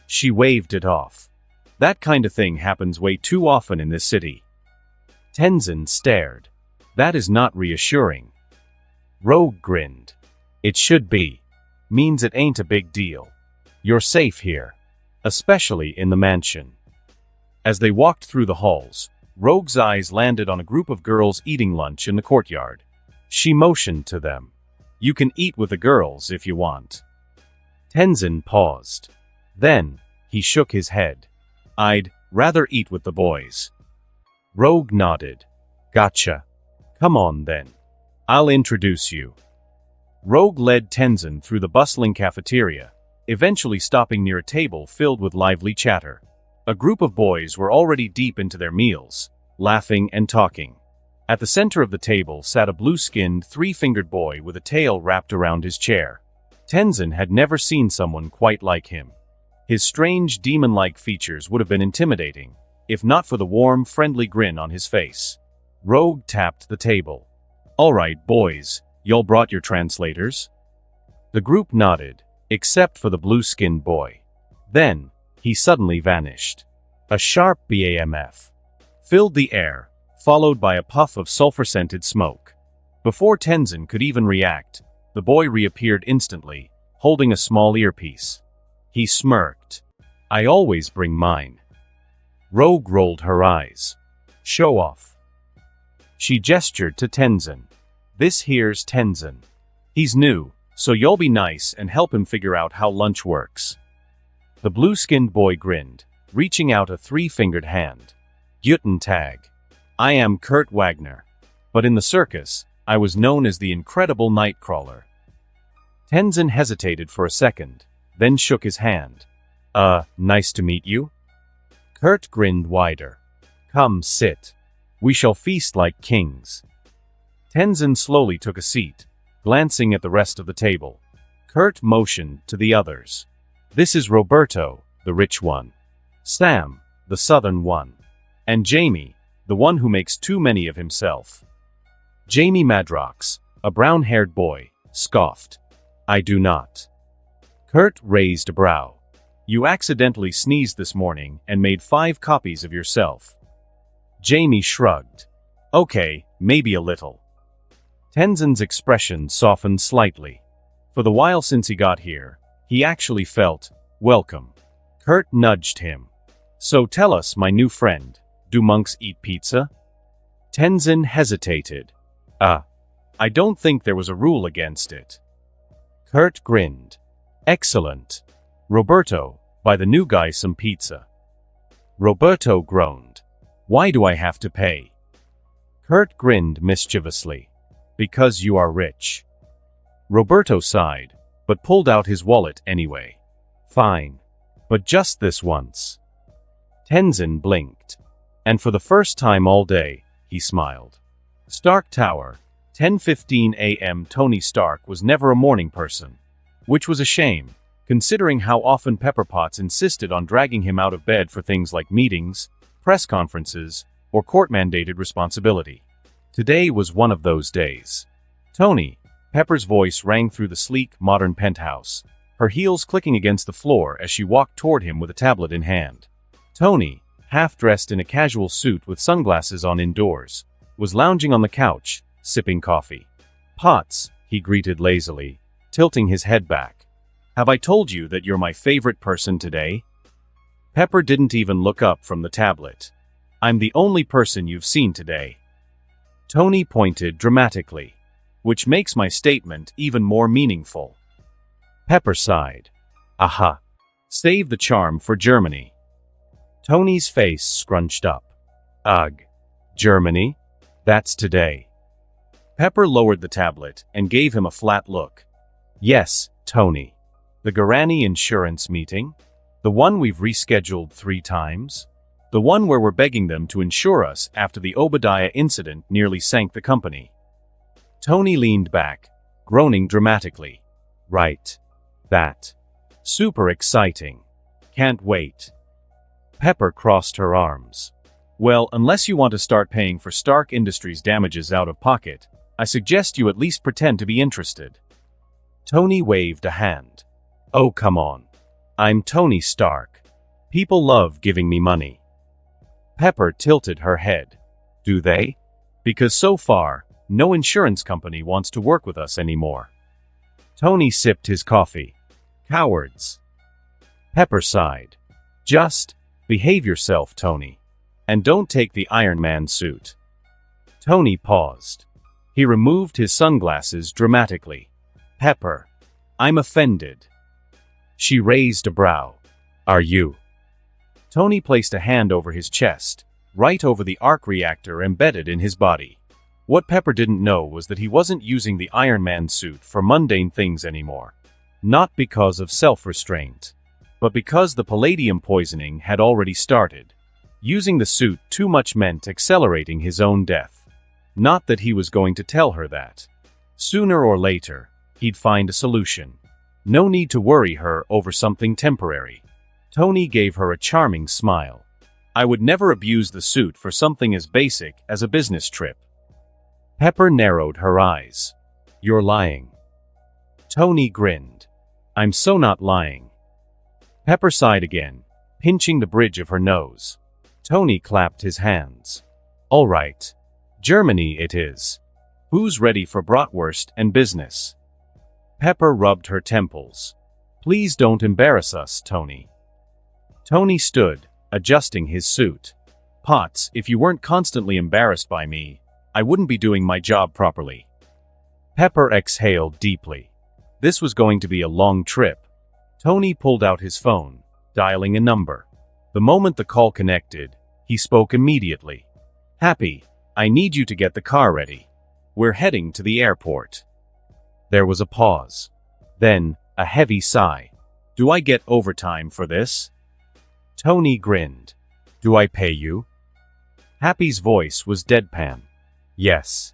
She waved it off. "That kind of thing happens way too often in this city." Tenzin stared. "That is not reassuring." Rogue grinned. "It should be. Means it ain't a big deal. You're safe here. Especially in the mansion." As they walked through the halls, Rogue's eyes landed on a group of girls eating lunch in the courtyard. She motioned to them. "You can eat with the girls if you want." Tenzin paused. Then, he shook his head. "I'd rather eat with the boys." Rogue nodded. "Gotcha. Come on then. I'll introduce you." Rogue led Tenzin through the bustling cafeteria, eventually stopping near a table filled with lively chatter. A group of boys were already deep into their meals, laughing and talking. At the center of the table sat a blue-skinned, three-fingered boy with a tail wrapped around his chair. Tenzin had never seen someone quite like him. His strange, demon-like features would have been intimidating, if not for the warm, friendly grin on his face. Rogue tapped the table. "All right, boys, y'all brought your translators?" The group nodded, except for the blue-skinned boy. Then, he suddenly vanished. A sharp BAMF filled the air, followed by a puff of sulfur-scented smoke. Before Tenzin could even react, the boy reappeared instantly, holding a small earpiece. He smirked. "I always bring mine." Rogue rolled her eyes. "Show off." She gestured to Tenzin. "This here's Tenzin. He's new, so y'all be nice and help him figure out how lunch works." The blue-skinned boy grinned, reaching out a three-fingered hand. Guten Tag. I am Kurt Wagner. But in the circus, I was known as the Incredible Nightcrawler. Tenzin hesitated for a second, then shook his hand. Nice to meet you. Kurt grinned wider. Come sit. We shall feast like kings. Tenzin slowly took a seat, glancing at the rest of the table. Kurt motioned to the others. This is Roberto, the rich one. Sam, the southern one. And Jamie, the one who makes too many of himself. Jamie Madrox, a brown-haired boy, scoffed. I do not. Kurt raised a brow. You accidentally sneezed this morning and made 5 copies of yourself. Jamie shrugged. Okay, maybe a little. Tenzin's expression softened slightly. For the while since he got here, he actually felt welcome. Kurt nudged him. So tell us, my new friend, do monks eat pizza? Tenzin hesitated. I don't think there was a rule against it. Kurt grinned. Excellent. Roberto, buy the new guy some pizza. Roberto groaned. Why do I have to pay? Kurt grinned mischievously. Because you are rich. Roberto sighed, but pulled out his wallet anyway. Fine. But just this once. Tenzin blinked. And for the first time all day, he smiled. Stark Tower, 10:15 a.m. Tony Stark was never a morning person. Which was a shame, considering how often Pepper Potts insisted on dragging him out of bed for things like meetings, press conferences, or court-mandated responsibility. Today was one of those days. Tony, Pepper's voice rang through the sleek, modern penthouse, her heels clicking against the floor as she walked toward him with a tablet in hand. Tony, half-dressed in a casual suit with sunglasses on indoors, was lounging on the couch, sipping coffee. Potts, he greeted lazily, tilting his head back. Have I told you that you're my favorite person today? Pepper didn't even look up from the tablet. I'm the only person you've seen today. Tony pointed dramatically, which makes my statement even more meaningful. Pepper sighed. Aha. Save the charm for Germany. Tony's face scrunched up. Ugh. Germany? That's today. Pepper lowered the tablet and gave him a flat look. Yes, Tony. The Guarani insurance meeting? The one we've rescheduled 3 times? The one where we're begging them to insure us after the Obadiah incident nearly sank the company. Tony leaned back, groaning dramatically. Right. That. Super exciting. Can't wait. Pepper crossed her arms. Well, unless you want to start paying for Stark Industries damages out of pocket, I suggest you at least pretend to be interested. Tony waved a hand. Oh, come on. I'm Tony Stark. People love giving me money. Pepper tilted her head. Do they? Because so far, no insurance company wants to work with us anymore. Tony sipped his coffee. Cowards. Pepper sighed. Just behave yourself, Tony. And don't take the Iron Man suit. Tony paused. He removed his sunglasses dramatically. Pepper. I'm offended. She raised a brow. Are you? Tony placed a hand over his chest, right over the arc reactor embedded in his body. What Pepper didn't know was that he wasn't using the Iron Man suit for mundane things anymore. Not because of self-restraint, but because the palladium poisoning had already started. Using the suit too much meant accelerating his own death. Not that he was going to tell her that. Sooner or later, he'd find a solution. No need to worry her over something temporary. Tony gave her a charming smile. I would never abuse the suit for something as basic as a business trip. Pepper narrowed her eyes. You're lying. Tony grinned. I'm so not lying. Pepper sighed again, pinching the bridge of her nose. Tony clapped his hands. All right. Germany it is. Who's ready for bratwurst and business? Pepper rubbed her temples. Please don't embarrass us, Tony. Tony stood, adjusting his suit. Potts, if you weren't constantly embarrassed by me, I wouldn't be doing my job properly. Pepper exhaled deeply. This was going to be a long trip. Tony pulled out his phone, dialing a number. The moment the call connected, He spoke immediately. Happy, I need you to get the car ready. We're heading to the airport. There was a pause. Then, a heavy sigh. Do I get overtime for this? Tony grinned. Do I pay you? Happy's voice was deadpan. Yes.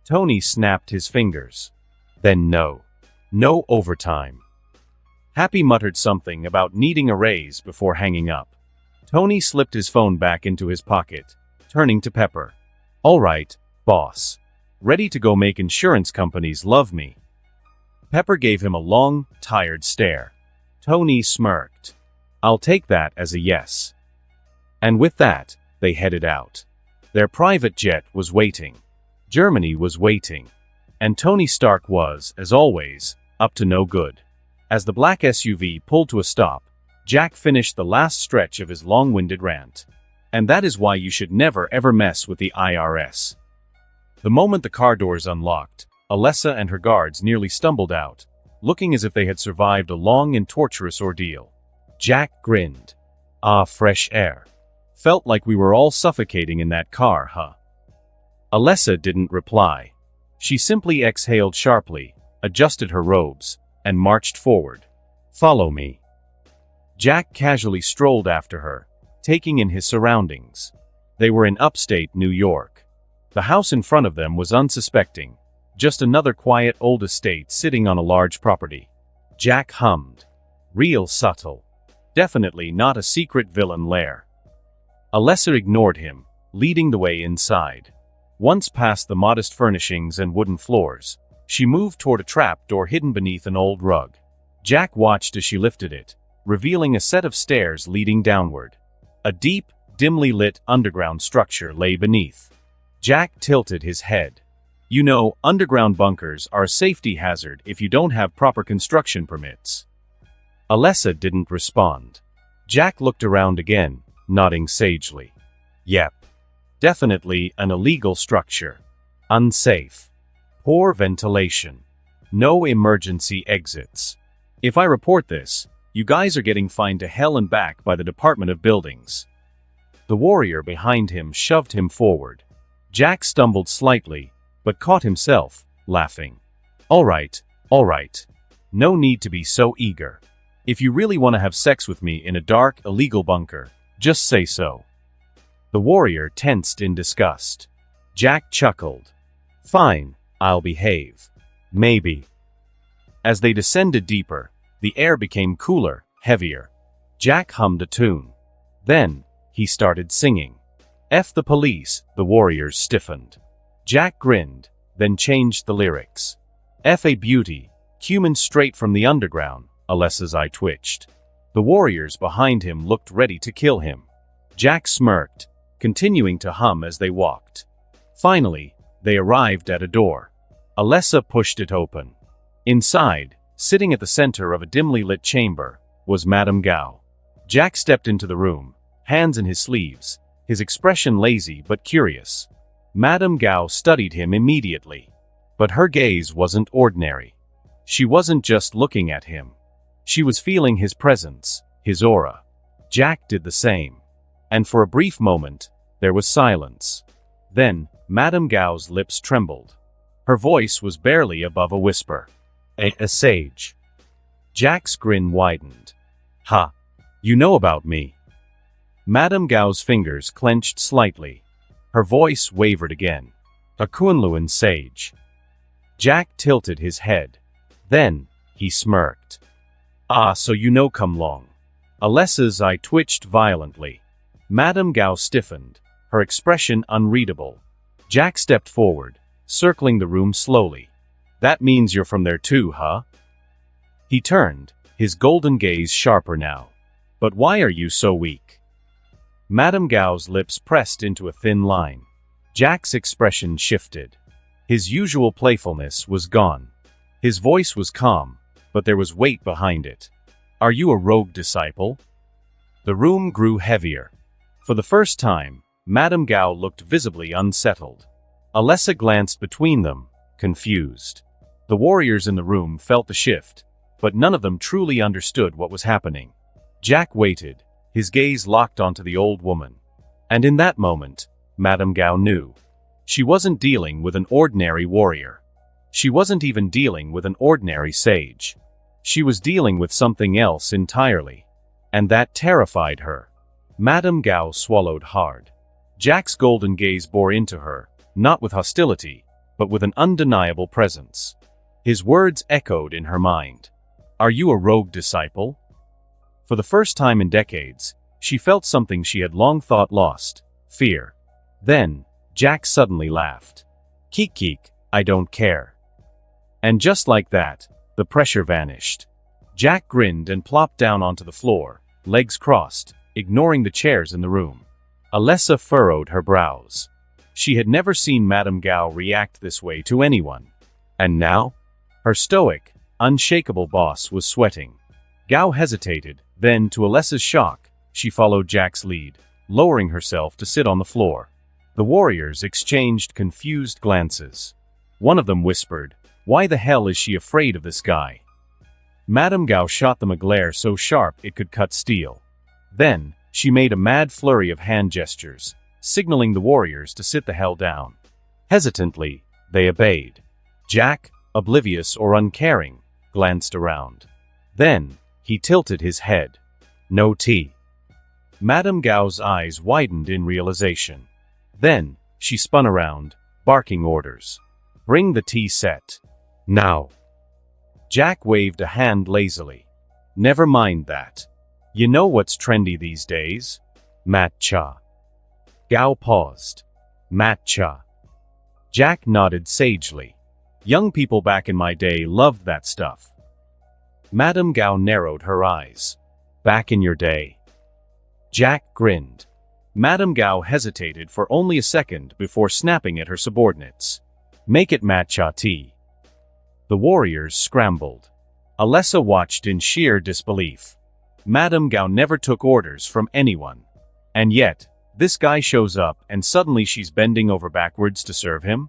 Tony snapped his fingers. Then no. No overtime. Happy muttered something about needing a raise before hanging up. Tony slipped his phone back into his pocket, turning to Pepper. All right, boss. Ready to go make insurance companies love me. Pepper gave him a long, tired stare. Tony smirked. I'll take that as a yes. And with that, they headed out. Their private jet was waiting. Germany was waiting. And Tony Stark was, as always, up to no good. As the black SUV pulled to a stop, Jack finished the last stretch of his long-winded rant. And that is why you should never ever mess with the IRS. The moment the car doors unlocked, Alessa and her guards nearly stumbled out, looking as if they had survived a long and torturous ordeal. Jack grinned. Ah, fresh air. Felt like we were all suffocating in that car, huh? Alessa didn't reply. She simply exhaled sharply, adjusted her robes, and marched forward. Follow me. Jack casually strolled after her, taking in his surroundings. They were in upstate New York. The house in front of them was unsuspecting, just another quiet old estate sitting on a large property. Jack hummed. Real subtle. Definitely not a secret villain lair. Alessa ignored him, leading the way inside. Once past the modest furnishings and wooden floors, she moved toward a trap door hidden beneath an old rug. Jack watched as she lifted it, revealing a set of stairs leading downward. A deep, dimly lit underground structure lay beneath. Jack tilted his head. You know, underground bunkers are a safety hazard if you don't have proper construction permits. Alessa didn't respond. Jack looked around again, nodding sagely. Yep. Definitely an illegal structure. Unsafe. Poor ventilation. No emergency exits. If I report this, you guys are getting fined to hell and back by the Department of Buildings. The warrior behind him shoved him forward. Jack stumbled slightly, but caught himself, laughing. All right. No need to be so eager. If you really want to have sex with me in a dark, illegal bunker, just say so. The warrior tensed in disgust. Jack chuckled. Fine, I'll behave. Maybe. As they descended deeper, the air became cooler, heavier. Jack hummed a tune. Then, he started singing. F the police, the warriors stiffened. Jack grinned, then changed the lyrics. F a beauty, cumin straight from the underground, Alessa's eye twitched. The warriors behind him looked ready to kill him. Jack smirked, continuing to hum as they walked. Finally, they arrived at a door. Alessa pushed it open. Inside, sitting at the center of a dimly lit chamber, was Madame Gao. Jack stepped into the room, hands in his sleeves, his expression lazy but curious. Madame Gao studied him immediately. But her gaze wasn't ordinary. She wasn't just looking at him. She was feeling his presence, his aura. Jack did the same. And for a brief moment, there was silence. Then, Madame Gao's lips trembled. Her voice was barely above a whisper. A sage. Jack's grin widened. Ha! You know about me. Madame Gao's fingers clenched slightly. Her voice wavered again. A Kunlun sage. Jack tilted his head. Then, he smirked. Ah, so you know come long. Alessa's eye twitched violently. Madame Gao stiffened, her expression unreadable. Jack stepped forward, circling the room slowly. That means you're from there too, huh? He turned, his golden gaze sharper now. But why are you so weak? Madame Gao's lips pressed into a thin line. Jack's expression shifted. His usual playfulness was gone. His voice was calm, but there was weight behind it. Are you a rogue disciple? The room grew heavier. For the first time, Madame Gao looked visibly unsettled. Alessa glanced between them, confused. The warriors in the room felt the shift, but none of them truly understood what was happening. Jack waited, his gaze locked onto the old woman. And in that moment, Madame Gao knew. She wasn't dealing with an ordinary warrior. She wasn't even dealing with an ordinary sage. She was dealing with something else entirely. And that terrified her. Madame Gao swallowed hard. Jack's golden gaze bore into her, not with hostility, but with an undeniable presence. His words echoed in her mind. "Are you a rogue disciple?" For the first time in decades, she felt something she had long thought lost: fear. Then, Jack suddenly laughed. "Keek, I don't care." And just like that, the pressure vanished. Jack grinned and plopped down onto the floor, legs crossed, ignoring the chairs in the room. Alessa furrowed her brows. She had never seen Madame Gao react this way to anyone. And now? Her stoic, unshakable boss was sweating. Gao hesitated, then, to Alessa's shock, she followed Jack's lead, lowering herself to sit on the floor. The warriors exchanged confused glances. One of them whispered, "Why the hell is she afraid of this guy?" Madame Gao shot them a glare so sharp it could cut steel. Then, she made a mad flurry of hand gestures, signaling the warriors to sit the hell down. Hesitantly, they obeyed. Jack, oblivious or uncaring, glanced around. Then, he tilted his head. "No tea." Madame Gao's eyes widened in realization. Then, she spun around, barking orders. "Bring the tea set. Now." Jack waved a hand lazily. "Never mind that. You know what's trendy these days? Matcha." Gao paused. "Matcha." Jack nodded sagely. "Young people back in my day loved that stuff." Madame Gao narrowed her eyes. "Back in your day?" Jack grinned. Madame Gao hesitated for only a second before snapping at her subordinates. "Make it matcha tea." The warriors scrambled. Alessa watched in sheer disbelief. Madame Gao never took orders from anyone. And yet, this guy shows up and suddenly she's bending over backwards to serve him?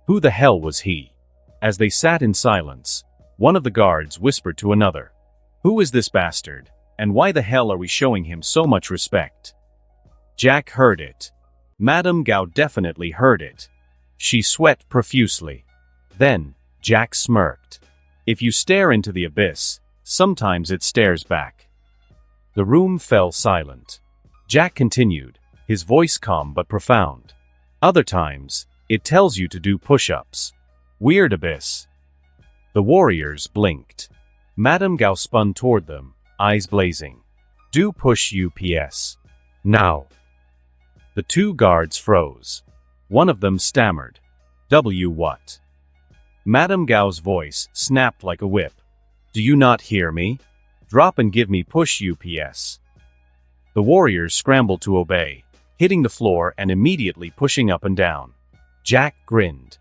Who the hell was he? As they sat in silence, one of the guards whispered to another, "Who is this bastard, and why the hell are we showing him so much respect?" Jack heard it. Madame Gao definitely heard it. She sweat profusely. Then, Jack smirked. "If you stare into the abyss, sometimes it stares back." The room fell silent. Jack continued, his voice calm but profound. "Other times, it tells you to do push-ups. Weird abyss." The warriors blinked. Madame Gao spun toward them, eyes blazing. "Do push-ups. Now." The two guards froze. One of them stammered. What?" Madame Gao's voice snapped like a whip. "Do you not hear me? Drop and give me push-ups." The warriors scrambled to obey, hitting the floor and immediately pushing up and down. Jack grinned.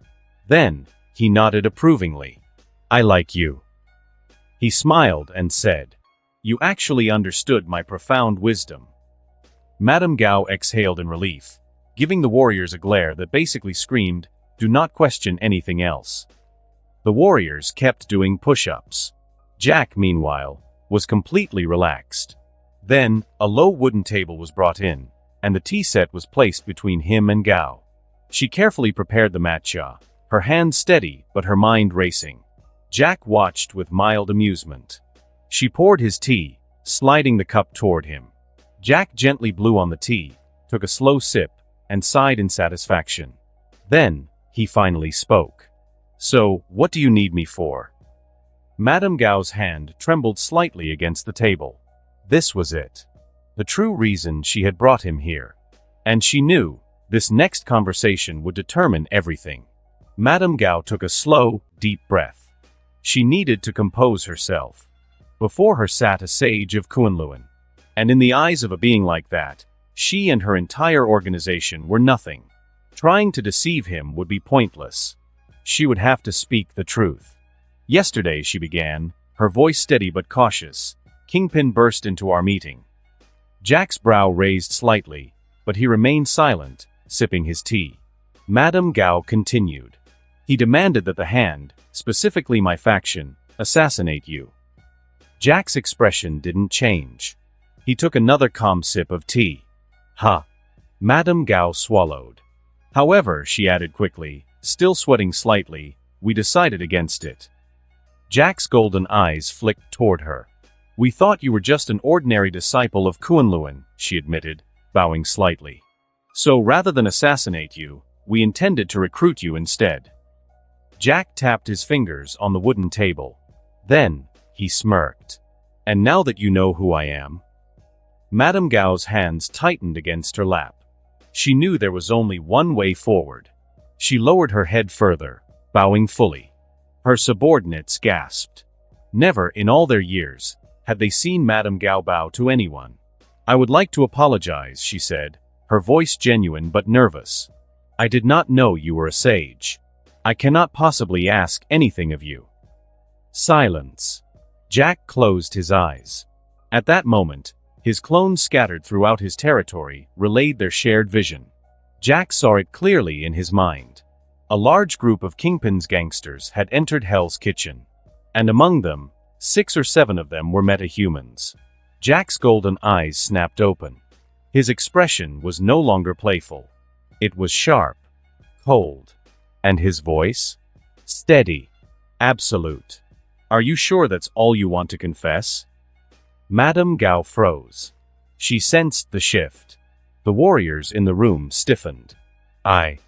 Then, he nodded approvingly. "I like you." He smiled and said, "You actually understood my profound wisdom." Madame Gao exhaled in relief, giving the warriors a glare that basically screamed, "Do not question anything else." The warriors kept doing push-ups. Jack, meanwhile, was completely relaxed. Then, a low wooden table was brought in, and the tea set was placed between him and Gao. She carefully prepared the matcha, her hand steady but her mind racing. Jack watched with mild amusement. She poured his tea, sliding the cup toward him. Jack gently blew on the tea, took a slow sip, and sighed in satisfaction. Then, he finally spoke. "So, what do you need me for?" Madame Gao's hand trembled slightly against the table. This was it. The true reason she had brought him here. And she knew, this next conversation would determine everything. Madame Gao took a slow, deep breath. She needed to compose herself. Before her sat a sage of Kunlun. And in the eyes of a being like that, she and her entire organization were nothing. Trying to deceive him would be pointless. She would have to speak the truth. "Yesterday," she began, her voice steady but cautious, "Kingpin burst into our meeting." Jack's brow raised slightly, but he remained silent, sipping his tea. Madame Gao continued. "He demanded that the hand, specifically my faction, assassinate you." Jack's expression didn't change. He took another calm sip of tea. "Ha!" Madame Gao swallowed. However, she added quickly, still sweating slightly, we decided against it. Jack's golden eyes flicked toward her. We thought you were just an ordinary disciple of Kunlun, she admitted, bowing slightly. So rather than assassinate you, we intended to recruit you instead. Jack tapped his fingers on the wooden table. Then, he smirked. And now that you know who I am? Madame Gao's hands tightened against her lap. She knew there was only one way forward. She lowered her head further, bowing fully. Her subordinates gasped. Never in all their years had they seen Madame Gao bow to anyone. I would like to apologize, she said, her voice genuine but nervous. I did not know you were a sage. I cannot possibly ask anything of you. Silence. Jack closed his eyes. At that moment, his clones scattered throughout his territory relayed their shared vision. Jack saw it clearly in his mind. A large group of Kingpin's gangsters had entered Hell's Kitchen. And among them, 6 or 7 of them were metahumans. Jack's golden eyes snapped open. His expression was no longer playful. It was sharp, cold. And his voice? Steady. Absolute. Are you sure that's all you want to confess? Madame Gao froze. She sensed the shift. The warriors in the room stiffened. I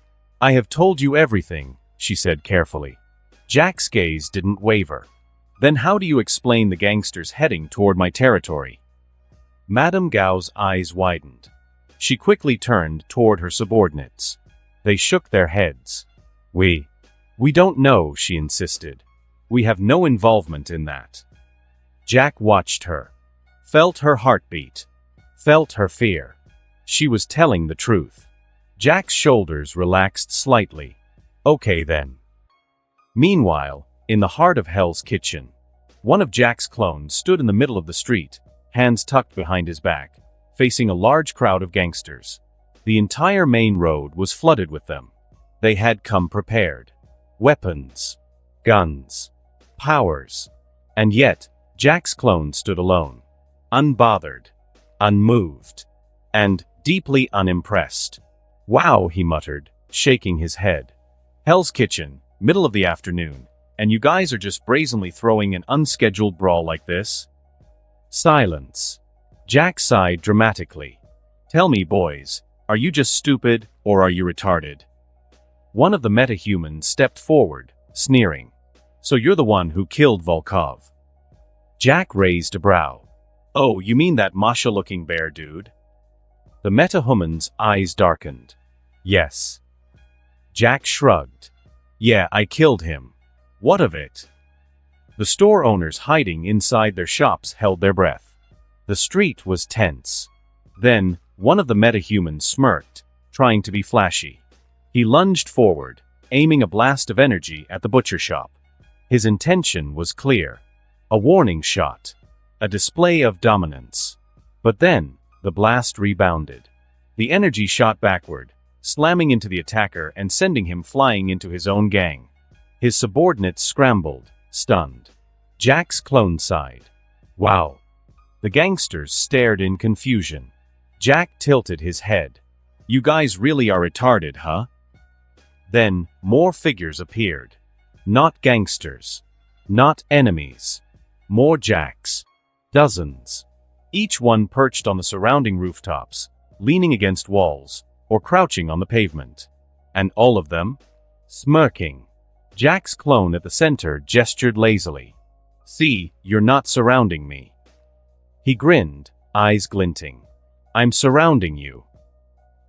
have told you everything, she said carefully. Jack's gaze didn't waver. Then how do you explain the gangsters heading toward my territory? Madame Gao's eyes widened. She quickly turned toward her subordinates. They shook their heads. We don't know, she insisted. We have no involvement in that. Jack watched her. Felt her heartbeat. Felt her fear. She was telling the truth. Jack's shoulders relaxed slightly. Okay then. Meanwhile, in the heart of Hell's Kitchen, one of Jack's clones stood in the middle of the street, hands tucked behind his back, facing a large crowd of gangsters. The entire main road was flooded with them. They had come prepared. Weapons. Guns. Powers. And yet, Jack's clone stood alone. Unbothered. Unmoved. And deeply unimpressed. Wow, he muttered, shaking his head. Hell's Kitchen, middle of the afternoon, and you guys are just brazenly throwing an unscheduled brawl like this? Silence. Jack sighed dramatically. Tell me, boys, are you just stupid, or are you retarded? One of the metahumans stepped forward, sneering. So you're the one who killed Volkov. Jack raised a brow. Oh, you mean that Masha-looking bear dude? The metahuman's eyes darkened. Yes. Jack shrugged. Yeah, I killed him. What of it? The store owners hiding inside their shops held their breath. The street was tense. Then, one of the metahumans smirked, trying to be flashy. He lunged forward, aiming a blast of energy at the butcher shop. His intention was clear. A warning shot. A display of dominance. But then, the blast rebounded. The energy shot backward, slamming into the attacker and sending him flying into his own gang. His subordinates scrambled, stunned. Jack's clone sighed. Wow. The gangsters stared in confusion. Jack tilted his head. You guys really are retarded, huh? Then, more figures appeared. Not gangsters. Not enemies. More Jacks. Dozens. Each one perched on the surrounding rooftops, leaning against walls, or crouching on the pavement. And all of them? Smirking. Jack's clone at the center gestured lazily. See, you're not surrounding me. He grinned, eyes glinting. I'm surrounding you.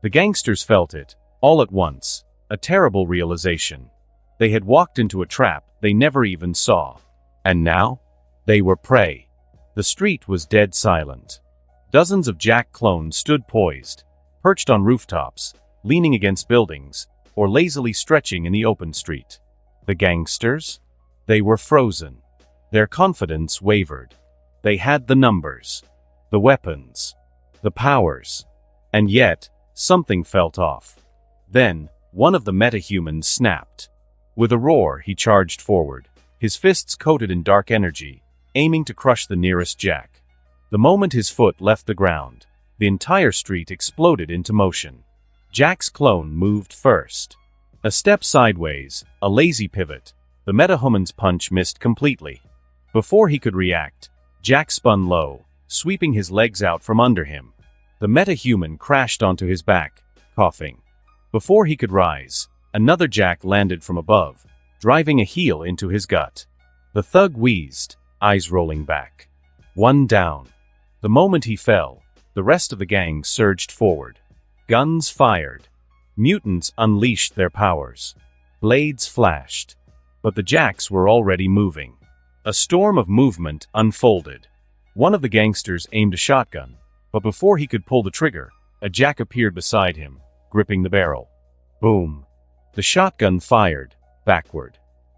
The gangsters felt it, all at once, a terrible realization. They had walked into a trap they never even saw. And now? They were prey. The street was dead silent. Dozens of Jack clones stood poised, perched on rooftops, leaning against buildings, or lazily stretching in the open street. The gangsters? They were frozen. Their confidence wavered. They had the numbers, the weapons, the powers. And yet, something felt off. Then, one of the metahumans snapped. With a roar, he charged forward, his fists coated in dark energy, aiming to crush the nearest Jack. The moment his foot left the ground, the entire street exploded into motion. Jack's clone moved first. A step sideways, a lazy pivot. The metahuman's punch missed completely. Before he could react, Jack spun low, sweeping his legs out from under him. The metahuman crashed onto his back, coughing. Before he could rise, another Jack landed from above, driving a heel into his gut. The thug wheezed, eyes rolling back. One down. The moment he fell, the rest of the gang surged forward. Guns fired. Mutants unleashed their powers. Blades flashed. But the Jacks were already moving. A storm of movement unfolded. One of the gangsters aimed a shotgun, but before he could pull the trigger, a Jack appeared beside him, gripping the barrel. Boom. The shotgun fired, backward.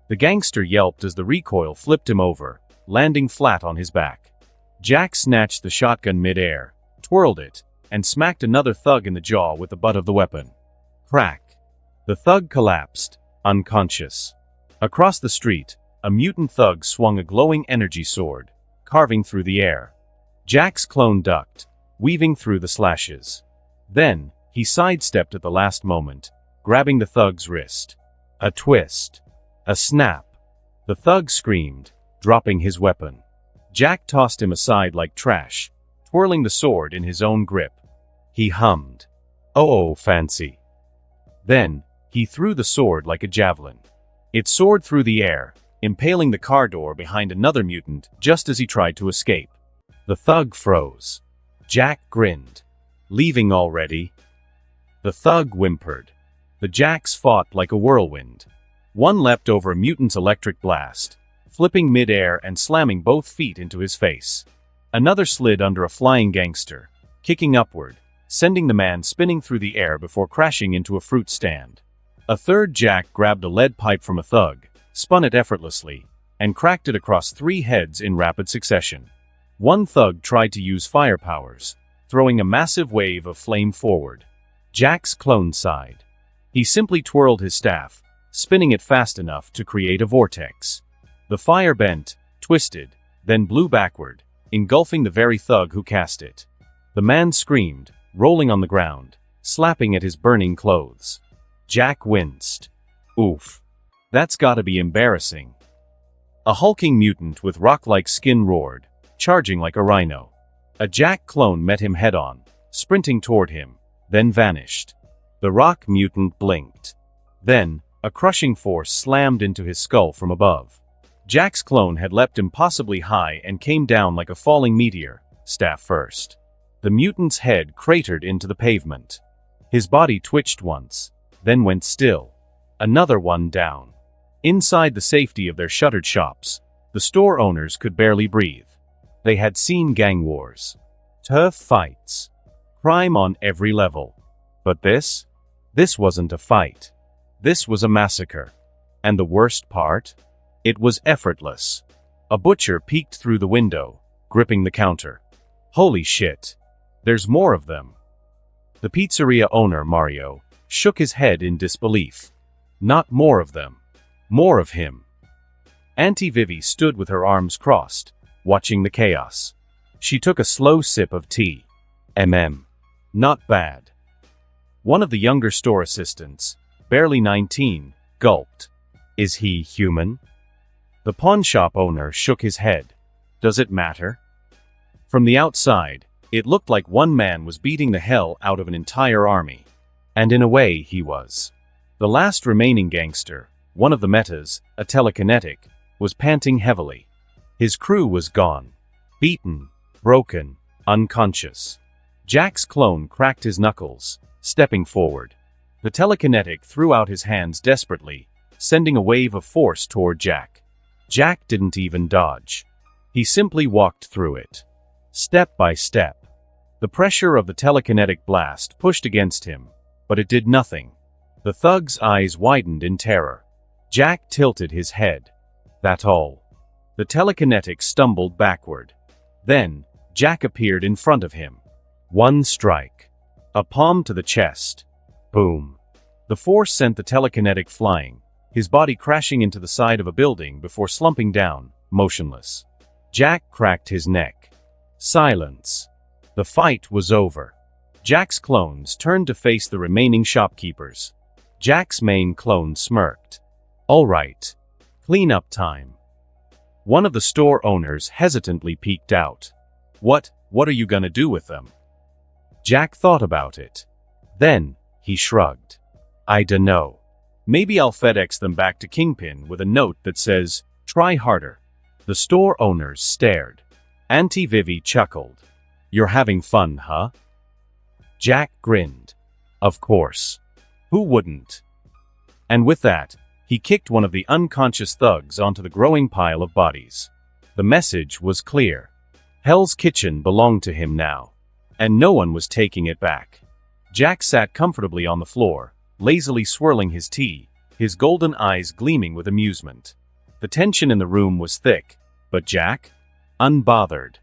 The gangster yelped as the recoil flipped him over, landing flat on his back. Jack snatched the shotgun mid-air, twirled it, and smacked another thug in the jaw with the butt of the weapon. Crack. The thug collapsed, unconscious. Across the street, a mutant thug swung a glowing energy sword, carving through the air. Jack's clone ducked, weaving through the slashes. Then, he sidestepped at the last moment, grabbing the thug's wrist. A twist. A snap. The thug screamed, dropping his weapon. Jack tossed him aside like trash, twirling the sword in his own grip. He hummed. Oh, fancy. Then, he threw the sword like a javelin. It soared through the air, impaling the car door behind another mutant just as he tried to escape. The thug froze. Jack grinned. Leaving already? The thug whimpered. The Jacks fought like a whirlwind. One leapt over a mutant's electric blast, flipping mid-air and slamming both feet into his face. Another slid under a flying gangster, kicking upward, sending the man spinning through the air before crashing into a fruit stand. A third Jack grabbed a lead pipe from a thug, spun it effortlessly, and cracked it across 3 heads in rapid succession. One thug tried to use fire powers, throwing a massive wave of flame forward. Jack's clone sighed. He simply twirled his staff, spinning it fast enough to create a vortex. The fire bent, twisted, then blew backward, engulfing the very thug who cast it. The man screamed, rolling on the ground, slapping at his burning clothes. Jack winced. Oof. That's gotta be embarrassing. A hulking mutant with rock-like skin roared, charging like a rhino. A Jack clone met him head-on, sprinting toward him, then vanished. The rock mutant blinked. Then, a crushing force slammed into his skull from above. Jack's clone had leapt impossibly high and came down like a falling meteor, staff first. The mutant's head cratered into the pavement. His body twitched once, then went still. Another one down. Inside the safety of their shuttered shops, the store owners could barely breathe. They had seen gang wars, turf fights, crime on every level. But this wasn't a fight. This was a massacre. And the worst part? It was effortless. A butcher peeked through the window, gripping the counter. Holy shit. There's more of them. The pizzeria owner, Mario, shook his head in disbelief. Not more of them. More of him. Auntie Vivi stood with her arms crossed, watching the chaos. She took a slow sip of tea. Not bad. One of the younger store assistants, barely 19, gulped. Is he human? The pawnshop owner shook his head. Does it matter? From the outside, it looked like one man was beating the hell out of an entire army. And in a way, he was. The last remaining gangster, one of the metas, a telekinetic, was panting heavily. His crew was gone. Beaten, broken, unconscious. Jack's clone cracked his knuckles, stepping forward. The telekinetic threw out his hands desperately, sending a wave of force toward Jack. Jack didn't even dodge. He simply walked through it. Step by step. The pressure of the telekinetic blast pushed against him, but it did nothing. The thug's eyes widened in terror. Jack tilted his head. That all. The telekinetic stumbled backward. Then, Jack appeared in front of him. One strike. A palm to the chest. Boom. The force sent the telekinetic flying, his body crashing into the side of a building before slumping down, motionless. Jack cracked his neck. Silence. The fight was over. Jack's clones turned to face the remaining shopkeepers. Jack's main clone smirked. All right. Clean up time. One of the store owners hesitantly peeked out. What are you gonna do with them? Jack thought about it. Then, he shrugged. I dunno. Maybe I'll FedEx them back to Kingpin with a note that says, try harder. The store owners stared. Auntie Vivi chuckled. You're having fun, huh? Jack grinned. Of course. Who wouldn't? And with that, he kicked one of the unconscious thugs onto the growing pile of bodies. The message was clear. Hell's Kitchen belonged to him now. And no one was taking it back. Jack sat comfortably on the floor, lazily swirling his tea, his golden eyes gleaming with amusement. The tension in the room was thick, but Jack? Unbothered.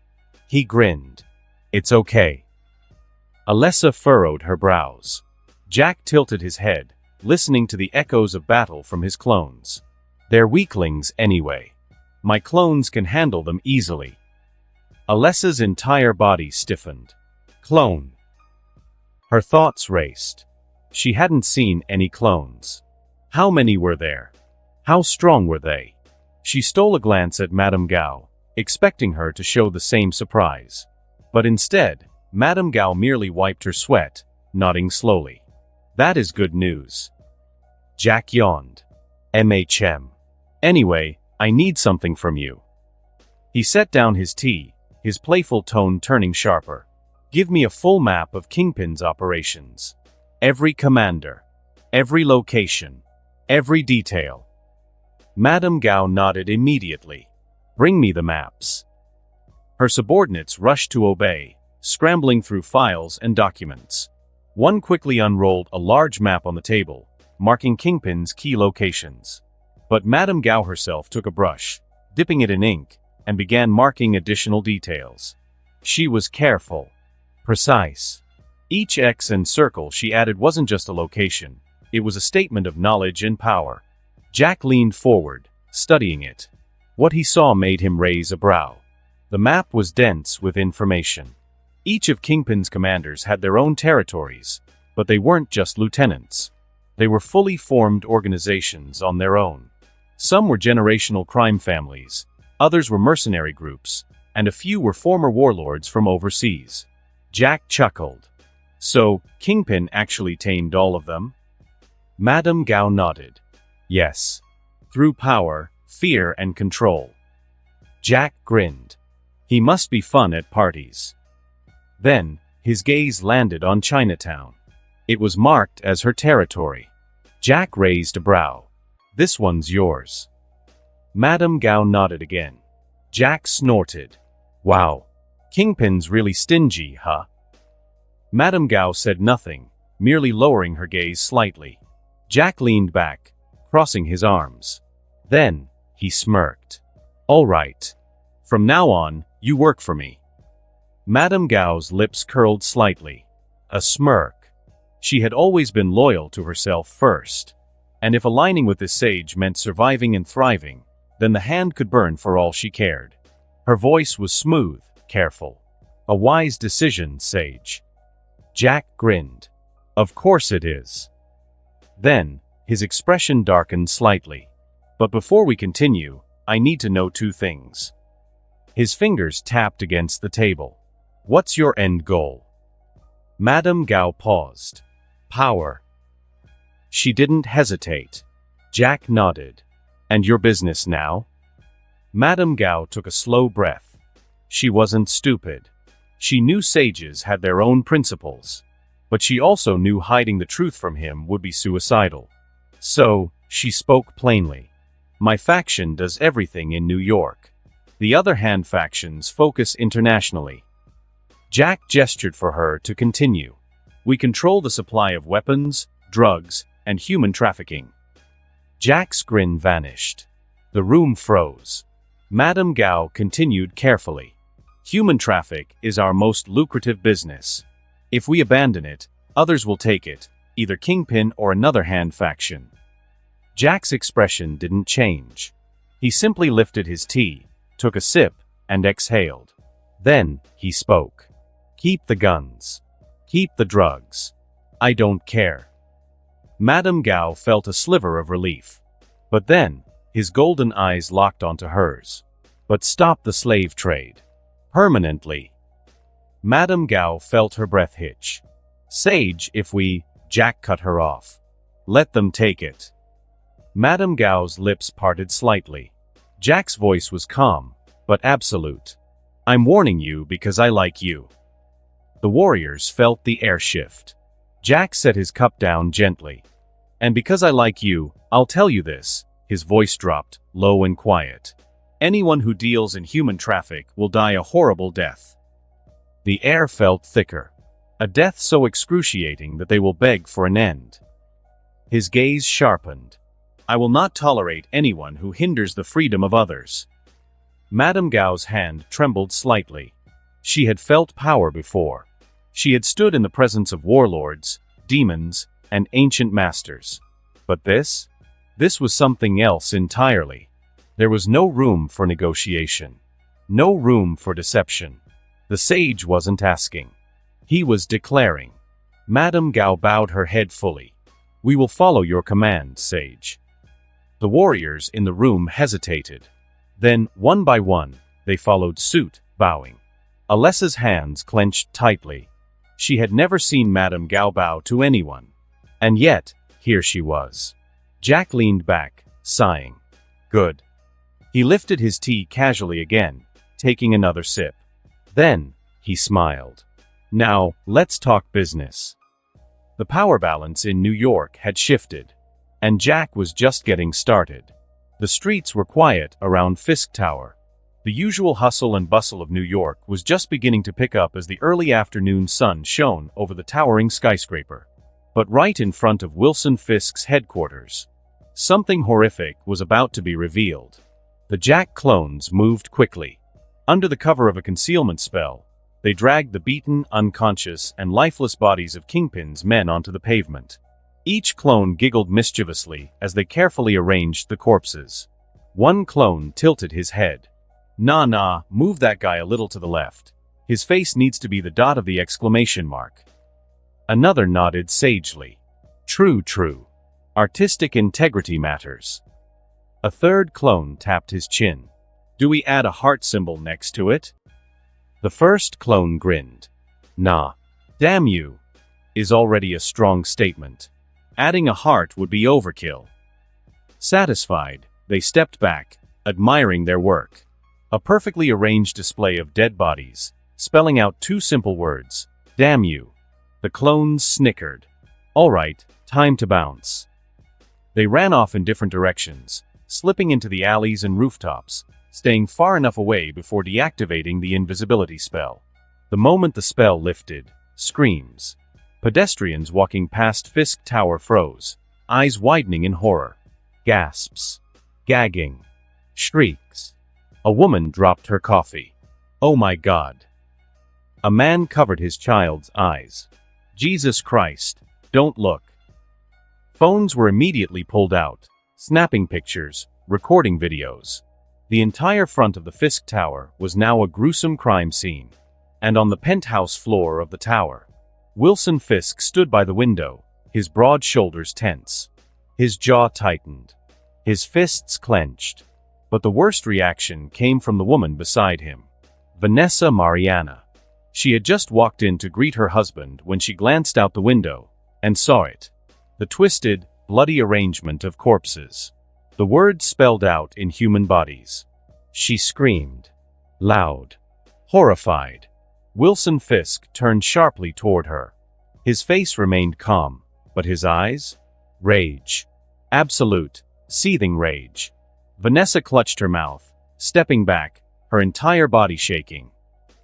He grinned. It's okay. Alessa furrowed her brows. Jack tilted his head, listening to the echoes of battle from his clones. They're weaklings anyway. My clones can handle them easily. Alessa's entire body stiffened. Clone. Her thoughts raced. She hadn't seen any clones. How many were there? How strong were they? She stole a glance at Madame Gao, expecting her to show the same surprise. But instead, Madame Gao merely wiped her sweat, nodding slowly. That is good news. Jack yawned. MHM. Anyway, I need something from you. He set down his tea, his playful tone turning sharper. Give me a full map of Kingpin's operations. Every commander. Every location. Every detail. Madame Gao nodded immediately. Bring me the maps. Her subordinates rushed to obey, scrambling through files and documents. One quickly unrolled a large map on the table, marking Kingpin's key locations. But Madame Gao herself took a brush, dipping it in ink, and began marking additional details. She was careful. Precise. Each X and circle she added wasn't just a location, it was a statement of knowledge and power. Jack leaned forward, studying it. What he saw made him raise a brow. The map was dense with information. Each of Kingpin's commanders had their own territories, but they weren't just lieutenants. They were fully formed organizations on their own. Some were generational crime families, others were mercenary groups, and a few were former warlords from overseas. Jack chuckled. So, Kingpin actually tamed all of them? Madame Gao nodded. Yes. Through power, fear, and control. Jack grinned. He must be fun at parties. Then, his gaze landed on Chinatown. It was marked as her territory. Jack raised a brow. This one's yours. Madame Gao nodded again. Jack snorted. Wow. Kingpin's really stingy, huh? Madame Gao said nothing, merely lowering her gaze slightly. Jack leaned back, crossing his arms. Then, he smirked. All right. From now on, you work for me. Madame Gao's lips curled slightly. A smirk. She had always been loyal to herself first. And if aligning with this sage meant surviving and thriving, then the hand could burn for all she cared. Her voice was smooth, careful. A wise decision, sage. Jack grinned. Of course it is. Then, his expression darkened slightly. But before we continue, I need to know two things. His fingers tapped against the table. What's your end goal? Madame Gao paused. Power. She didn't hesitate. Jack nodded. And your business now? Madame Gao took a slow breath. She wasn't stupid. She knew sages had their own principles. But she also knew hiding the truth from him would be suicidal. So, she spoke plainly. My faction does everything in New York. The other hand factions focus internationally. Jack gestured for her to continue. We control the supply of weapons, drugs, and human trafficking. Jack's grin vanished. The room froze. Madame Gao continued carefully. Human traffic is our most lucrative business. If we abandon it, others will take it, either Kingpin or another hand faction. Jack's expression didn't change. He simply lifted his tea, took a sip, and exhaled. Then, he spoke. Keep the guns. Keep the drugs. I don't care. Madame Gao felt a sliver of relief. But then, his golden eyes locked onto hers. But stop the slave trade. Permanently. Madame Gao felt her breath hitch. Sage, if we... Jack cut her off. Let them take it. Madame Gao's lips parted slightly. Jack's voice was calm, but absolute. I'm warning you because I like you. The warriors felt the air shift. Jack set his cup down gently. And because I like you, I'll tell you this. His voice dropped, low and quiet. Anyone who deals in human traffic will die a horrible death. The air felt thicker. A death so excruciating that they will beg for an end. His gaze sharpened. I will not tolerate anyone who hinders the freedom of others. Madame Gao's hand trembled slightly. She had felt power before. She had stood in the presence of warlords, demons, and ancient masters. But this was something else entirely. There was no room for negotiation. No room for deception. The sage wasn't asking. He was declaring. Madame Gao bowed her head fully. We will follow your command, sage. The warriors in the room hesitated. Then, one by one, they followed suit, bowing. Alessa's hands clenched tightly. She had never seen Madame Gao bow to anyone. And yet, here she was. Jack leaned back, sighing. Good. He lifted his tea casually again, taking another sip. Then, he smiled. Now, let's talk business. The power balance in New York had shifted, and Jack was just getting started. The streets were quiet around Fisk Tower. The usual hustle and bustle of New York was just beginning to pick up as the early afternoon sun shone over the towering skyscraper. But right in front of Wilson Fisk's headquarters, something horrific was about to be revealed. The Jack clones moved quickly. Under the cover of a concealment spell, they dragged the beaten, unconscious, and lifeless bodies of Kingpin's men onto the pavement. Each clone giggled mischievously as they carefully arranged the corpses. One clone tilted his head. Nah, move that guy a little to the left. His face needs to be the dot of the exclamation mark. Another nodded sagely. True. Artistic integrity matters. A third clone tapped his chin. Do we add a heart symbol next to it? The first clone grinned. Nah. Damn you. Is already a strong statement. Adding a heart would be overkill. Satisfied, they stepped back, admiring their work. A perfectly arranged display of dead bodies, spelling out two simple words. Damn you. The clones snickered. All right, time to bounce. They ran off in different directions, slipping into the alleys and rooftops, staying far enough away before deactivating the invisibility spell. The moment the spell lifted, screams. Pedestrians walking past Fisk Tower froze, eyes widening in horror. Gasps. Gagging. Shrieks. A woman dropped her coffee. Oh my God. A man covered his child's eyes. Jesus Christ, don't look. Phones were immediately pulled out, snapping pictures, recording videos. The entire front of the Fisk Tower was now a gruesome crime scene. And on the penthouse floor of the tower, Wilson Fisk stood by the window, his broad shoulders tense. His jaw tightened. His fists clenched. But the worst reaction came from the woman beside him. Vanessa Mariana. She had just walked in to greet her husband when she glanced out the window, and saw it. The twisted, bloody arrangement of corpses. The words spelled out in human bodies. She screamed. Loud. Horrified. Wilson Fisk turned sharply toward her. His face remained calm, but his eyes? Rage. Absolute, seething rage. Vanessa clutched her mouth, stepping back, her entire body shaking.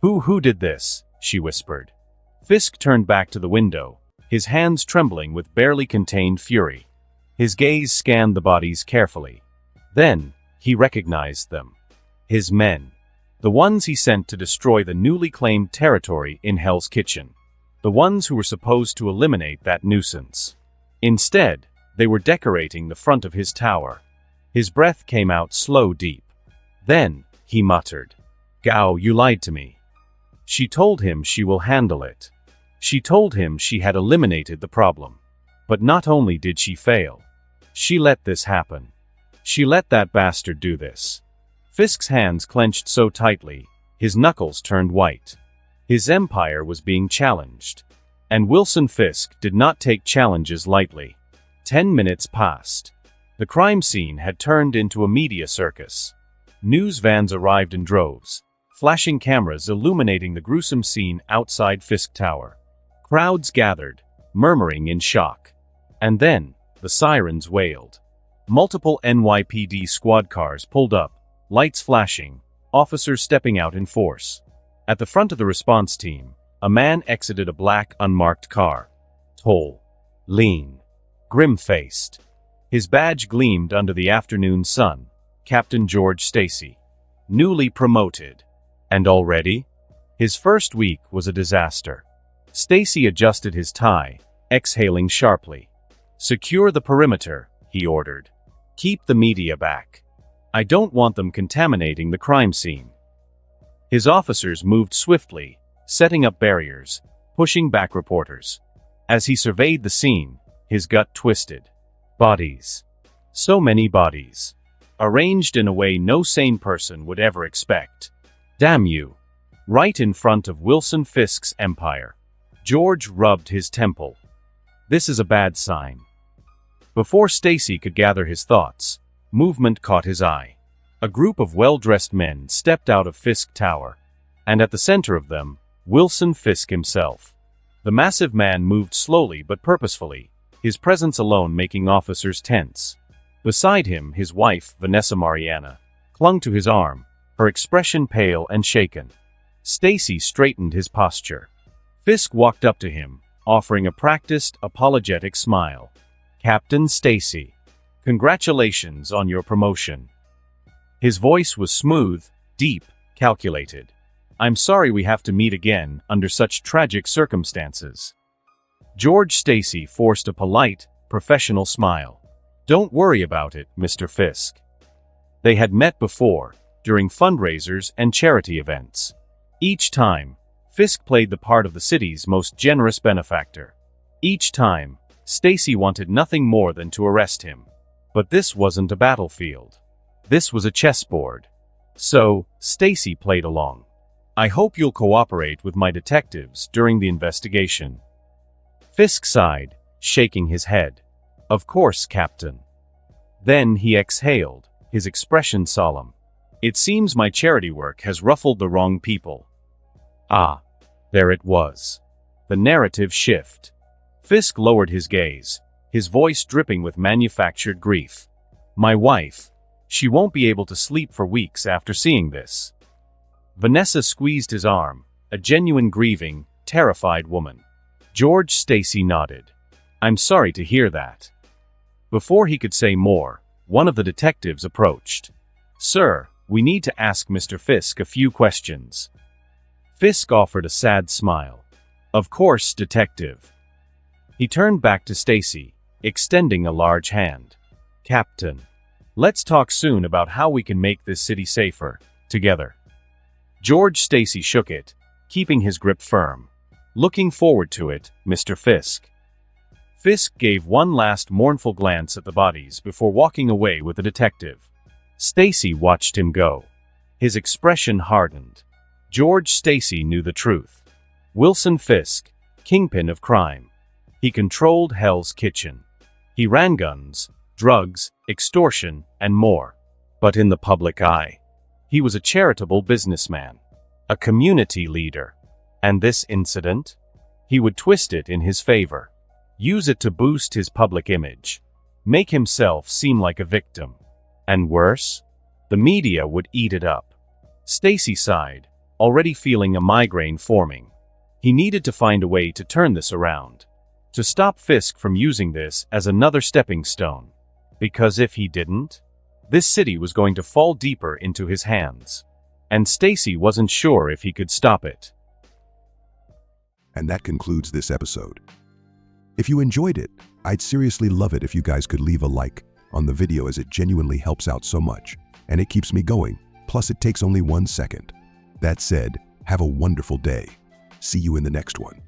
Who did this? She whispered. Fisk turned back to the window, his hands trembling with barely contained fury. His gaze scanned the bodies carefully. Then, he recognized them. His men. The ones he sent to destroy the newly claimed territory in Hell's Kitchen. The ones who were supposed to eliminate that nuisance. Instead, they were decorating the front of his tower. His breath came out slow, deep. Then, he muttered. Gao, you lied to me. She told him she will handle it. She told him she had eliminated the problem. But not only did she fail, she let this happen. She let that bastard do this. Fisk's hands clenched so tightly, his knuckles turned white. His empire was being challenged. And Wilson Fisk did not take challenges lightly. 10 minutes passed. The crime scene had turned into a media circus. News vans arrived in droves, flashing cameras illuminating the gruesome scene outside Fisk Tower. Crowds gathered, murmuring in shock. And then, the sirens wailed. Multiple NYPD squad cars pulled up, lights flashing, officers stepping out in force. At the front of the response team, a man exited a black, unmarked car. Tall, lean, grim-faced. His badge gleamed under the afternoon sun. Captain George Stacy. Newly promoted. And already? His first week was a disaster. Stacy adjusted his tie, exhaling sharply. "Secure the perimeter," he ordered. "Keep the media back. I don't want them contaminating the crime scene." His officers moved swiftly, setting up barriers, pushing back reporters. As he surveyed the scene, his gut twisted. Bodies. So many bodies. Arranged in a way no sane person would ever expect. Damn you. Right in front of Wilson Fisk's empire. George rubbed his temple. This is a bad sign. Before Stacy could gather his thoughts, movement caught his eye. A group of well-dressed men stepped out of Fisk Tower, and at the center of them, Wilson Fisk himself. The massive man moved slowly but purposefully, his presence alone making officers tense. Beside him, his wife, Vanessa Mariana, clung to his arm, her expression pale and shaken. Stacy straightened his posture. Fisk walked up to him, offering a practiced, apologetic smile. "Captain Stacy, congratulations on your promotion." His voice was smooth, deep, calculated. "I'm sorry we have to meet again under such tragic circumstances." George Stacy forced a polite, professional smile. "Don't worry about it, Mr. Fisk." They had met before, during fundraisers and charity events. Each time, Fisk played the part of the city's most generous benefactor. Each time, Stacy wanted nothing more than to arrest him. But this wasn't a battlefield. This was a chessboard. So, Stacy played along. "I hope you'll cooperate with my detectives during the investigation." Fisk sighed, shaking his head. "Of course, Captain." Then he exhaled, his expression solemn. "It seems my charity work has ruffled the wrong people." Ah, there it was. The narrative shift. Fisk lowered his gaze, his voice dripping with manufactured grief. "My wife. She won't be able to sleep for weeks after seeing this." Vanessa squeezed his arm, a genuine grieving, terrified woman. George Stacy nodded. "I'm sorry to hear that." Before he could say more, one of the detectives approached. "Sir, we need to ask Mr. Fisk a few questions." Fisk offered a sad smile. "Of course, detective." He turned back to Stacy, extending a large hand. "Captain, let's talk soon about how we can make this city safer, together." George Stacy shook it, keeping his grip firm. "Looking forward to it, Mr. Fisk." Fisk gave one last mournful glance at the bodies before walking away with the detective. Stacy watched him go. His expression hardened. George Stacy knew the truth. Wilson Fisk, kingpin of crime. He controlled Hell's Kitchen. He ran guns, drugs, extortion, and more. But in the public eye, he was a charitable businessman, a community leader. And this incident? He would twist it in his favor. Use it to boost his public image. Make himself seem like a victim. And worse, the media would eat it up. Stacy sighed, already feeling a migraine forming. He needed to find a way to turn this around. To stop Fisk from using this as another stepping stone. Because if he didn't, this city was going to fall deeper into his hands. And Stacy wasn't sure if he could stop it. And that concludes this episode. If you enjoyed it, I'd seriously love it if you guys could leave a like on the video, as it genuinely helps out so much, and it keeps me going, plus it takes only 1 second. That said, have a wonderful day. See you in the next one.